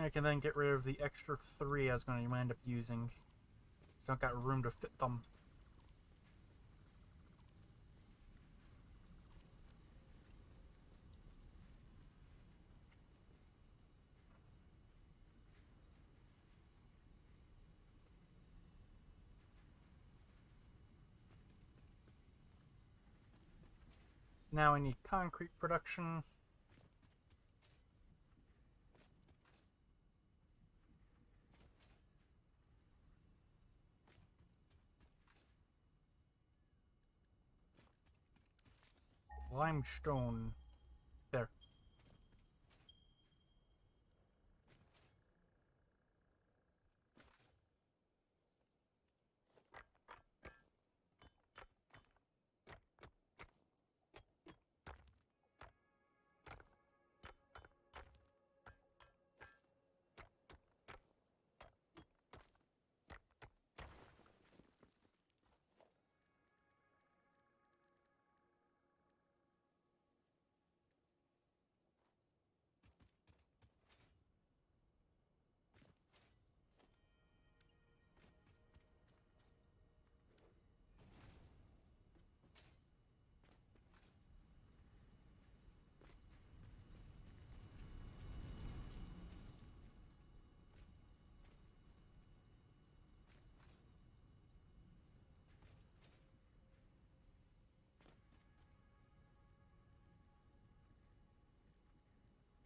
I can then get rid of the extra 3 I was going to end up using. So I've got room to fit them. Now I need concrete production. Limestone. There.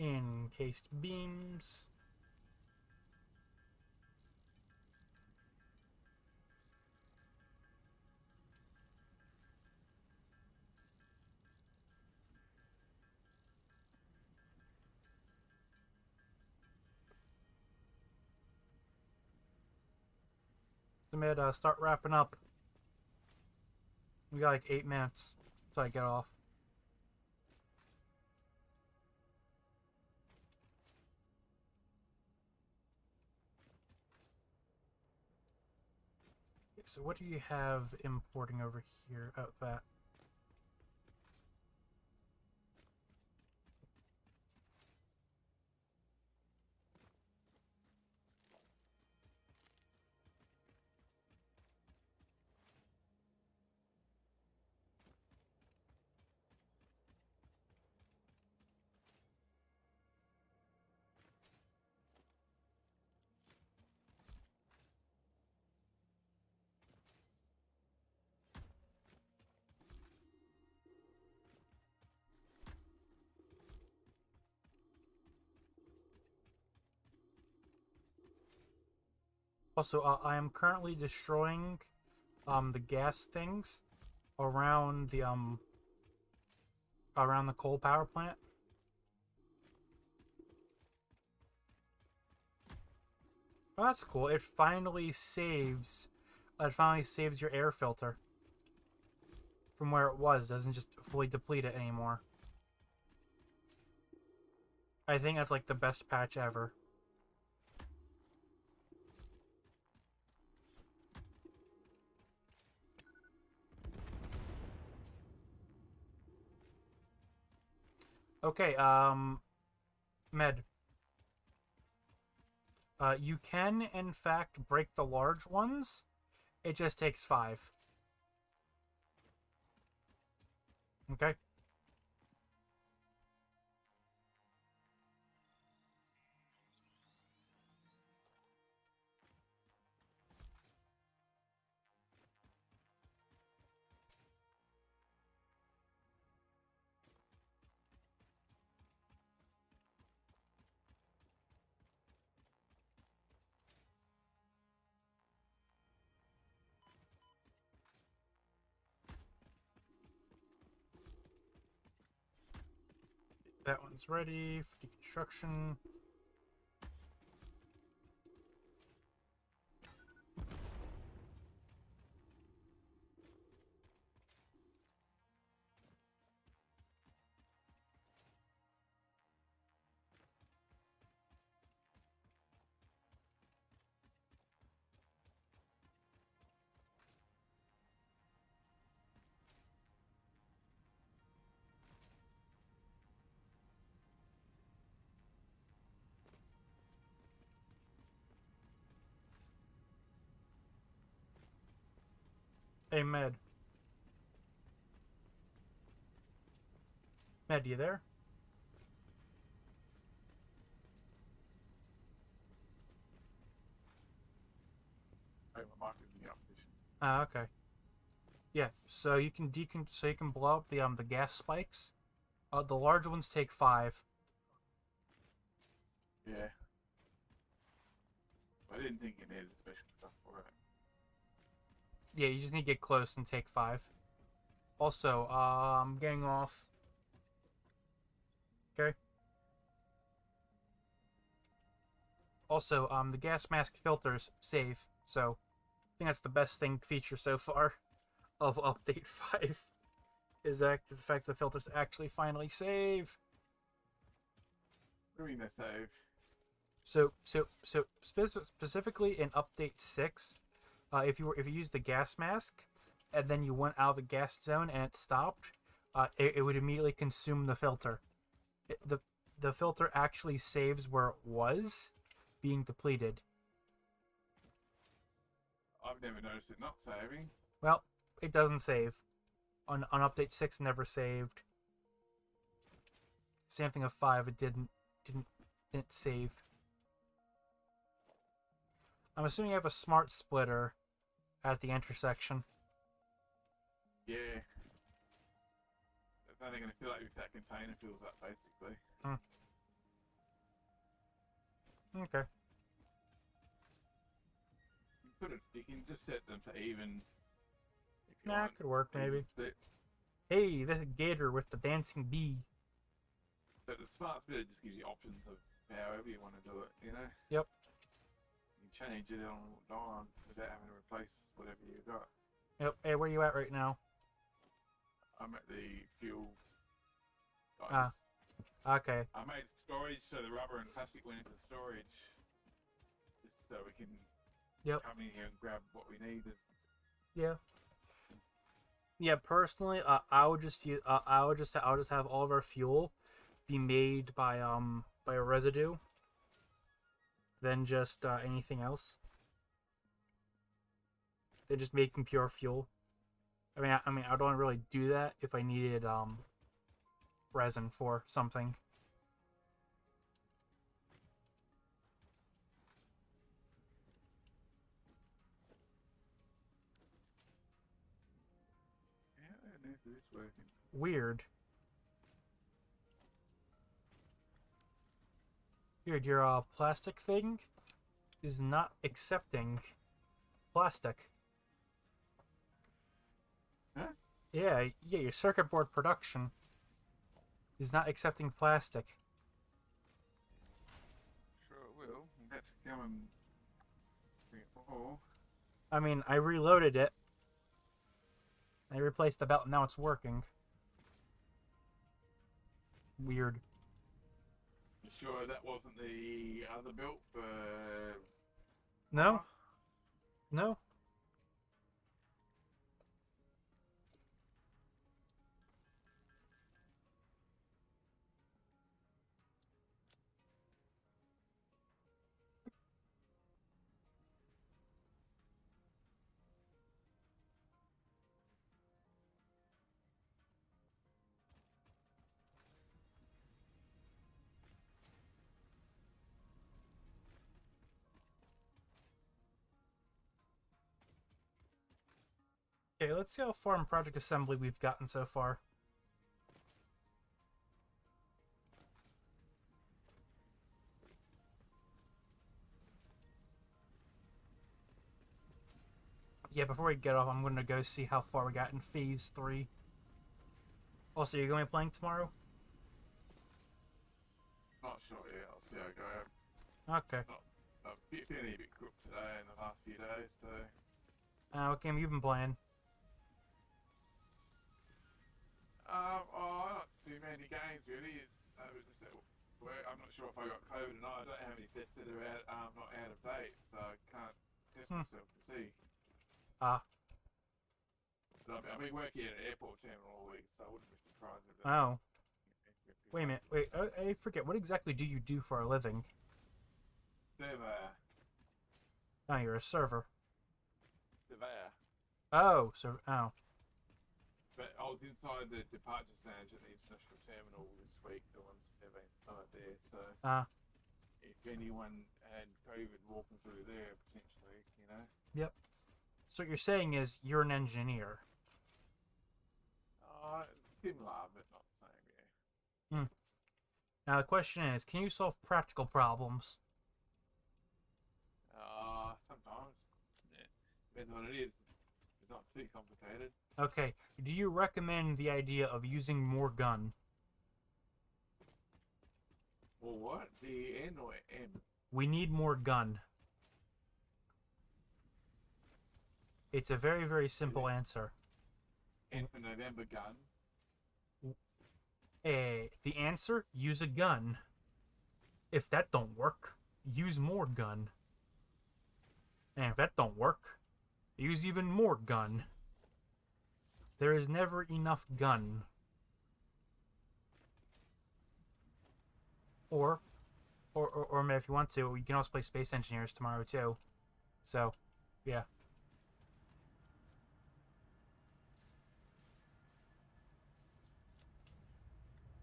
Encased beams. Submit, start wrapping up. We got like 8 minutes until I get off. Okay, so what do you have importing over here? Oh, that. Also, I am currently destroying the gas things around the coal power plant. Oh, that's cool. It finally saves your air filter from where it was. It doesn't just fully deplete it anymore. I think that's like the best patch ever. Okay, Med. You can, in fact, break the large ones. It just takes 5. Okay? That one's ready for deconstruction. Hey, Med. Med, you there? Oh, my mic is in the up position. Ah, okay. Yeah, so you can blow up the gas spikes. The large ones take 5. Yeah. I didn't think it needed special stuff for it. Yeah, you just need to get close and take 5. Also, I'm getting off. Okay. Also, the gas mask filters save, so I think that's the best feature so far of update 5 is the fact the filters actually finally save. What do you mean they save? So specifically in update 6, if you use the gas mask and then you went out of the gas zone and it stopped, it would immediately consume the filter. The filter actually saves where it was being depleted. I've never noticed it not saving. Well, it doesn't save. On update 6 never saved. Same thing of 5, it didn't save. I'm assuming you have a smart splitter at the intersection. Yeah. It's only going to fill up if that container fills up, basically. Okay. You can just set them to even. If you Nah, want, it could work even maybe. split. Hey, this is Gator with the dancing bee. But the smart splitter just gives you options of however you want to do it, you know? Yep. You can change it on without having to replace whatever you got. Yep. Hey, where you at right now? I'm at the fuel. Guys. Okay. I made storage so the rubber and plastic went into the storage. Just so we can come in here and grab what we need. Yeah. Yeah, personally, I would just have all of our fuel be made by a residue than just anything else. They're just making pure fuel. I mean, I don't really do that if I needed resin for something. Yeah, I don't know if it's working. Weird. Weird, your plastic thing is not accepting plastic. Huh? Yeah, your circuit board production is not accepting plastic. Sure it will. Let's go and bring it all. I mean, I reloaded it. I replaced the belt, and now it's working. Weird. You sure that wasn't the other built for... No? No? Okay, let's see how far in Project Assembly we've gotten so far. Yeah, before we get off, I'm going to go see how far we got in Phase 3. Also, you're going to be playing tomorrow? Not sure yet. I'll see how I go. Okay. I've been a bit crook today in the last few days, so... What game you been playing? Not too many games really. It was just at work. I'm not sure if I got COVID or not. I don't have any tests that are not out of date, so I can't test myself to see. So I've been working at an airport terminal all week, so I wouldn't be surprised if that. Oh. Wait a minute. Wait, I forget. What exactly do you do for a living? Surveyor. Oh, you're a server. Surveyor. Oh, so But I was inside the departure stage at the international terminal this week. The ones that have inside there. So uh, if anyone had COVID walking through there, potentially, yep. So what you're saying is you're an engineer. Similar, but not the same. Yeah. Hmm. Now the question is, can you solve practical problems? Sometimes. Yeah. Depends on what it is. It's not too complicated. Okay. Do you recommend the idea of using more gun? Well, what? The N or M? We need more gun. It's a very, very simple answer. N for November gun. The answer, use a gun. If that don't work, use more gun. And if that don't work, use even more gun. There is never enough gun. Or if you want to, you can also play Space Engineers tomorrow too. So, yeah.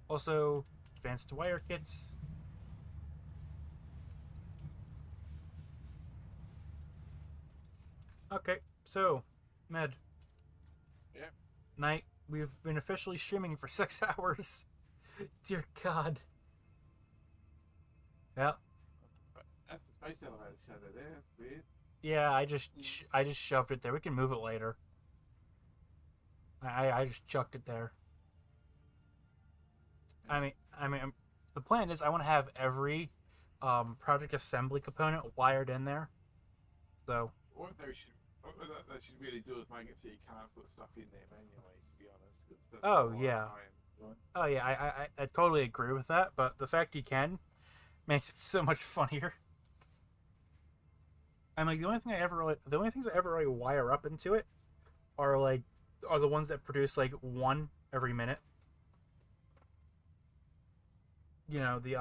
Also, advanced wire kits. Okay, so, Med. Yeah. Night. We've been officially streaming for 6 hours. Dear God. Yeah. That's the space elevator shadow there. That's weird. Yeah, I just shoved it there. We can move it later. I just chucked it there. I mean, the plan is I want to have every project assembly component wired in there. So What they should really do is make it so you can't put stuff in there manually. To be honest. 'Cause that's Oh, what yeah. I am doing. oh yeah, I totally agree with that. But the fact you can makes it so much funnier. I'm like the only things I ever really wire up into it are the ones that produce like one every minute. You know, the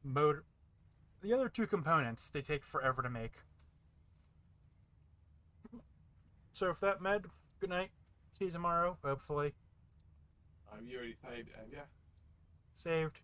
motor. The other two components they take forever to make. So for that, Med, good night. See you tomorrow, hopefully. You already saved, have you? Saved.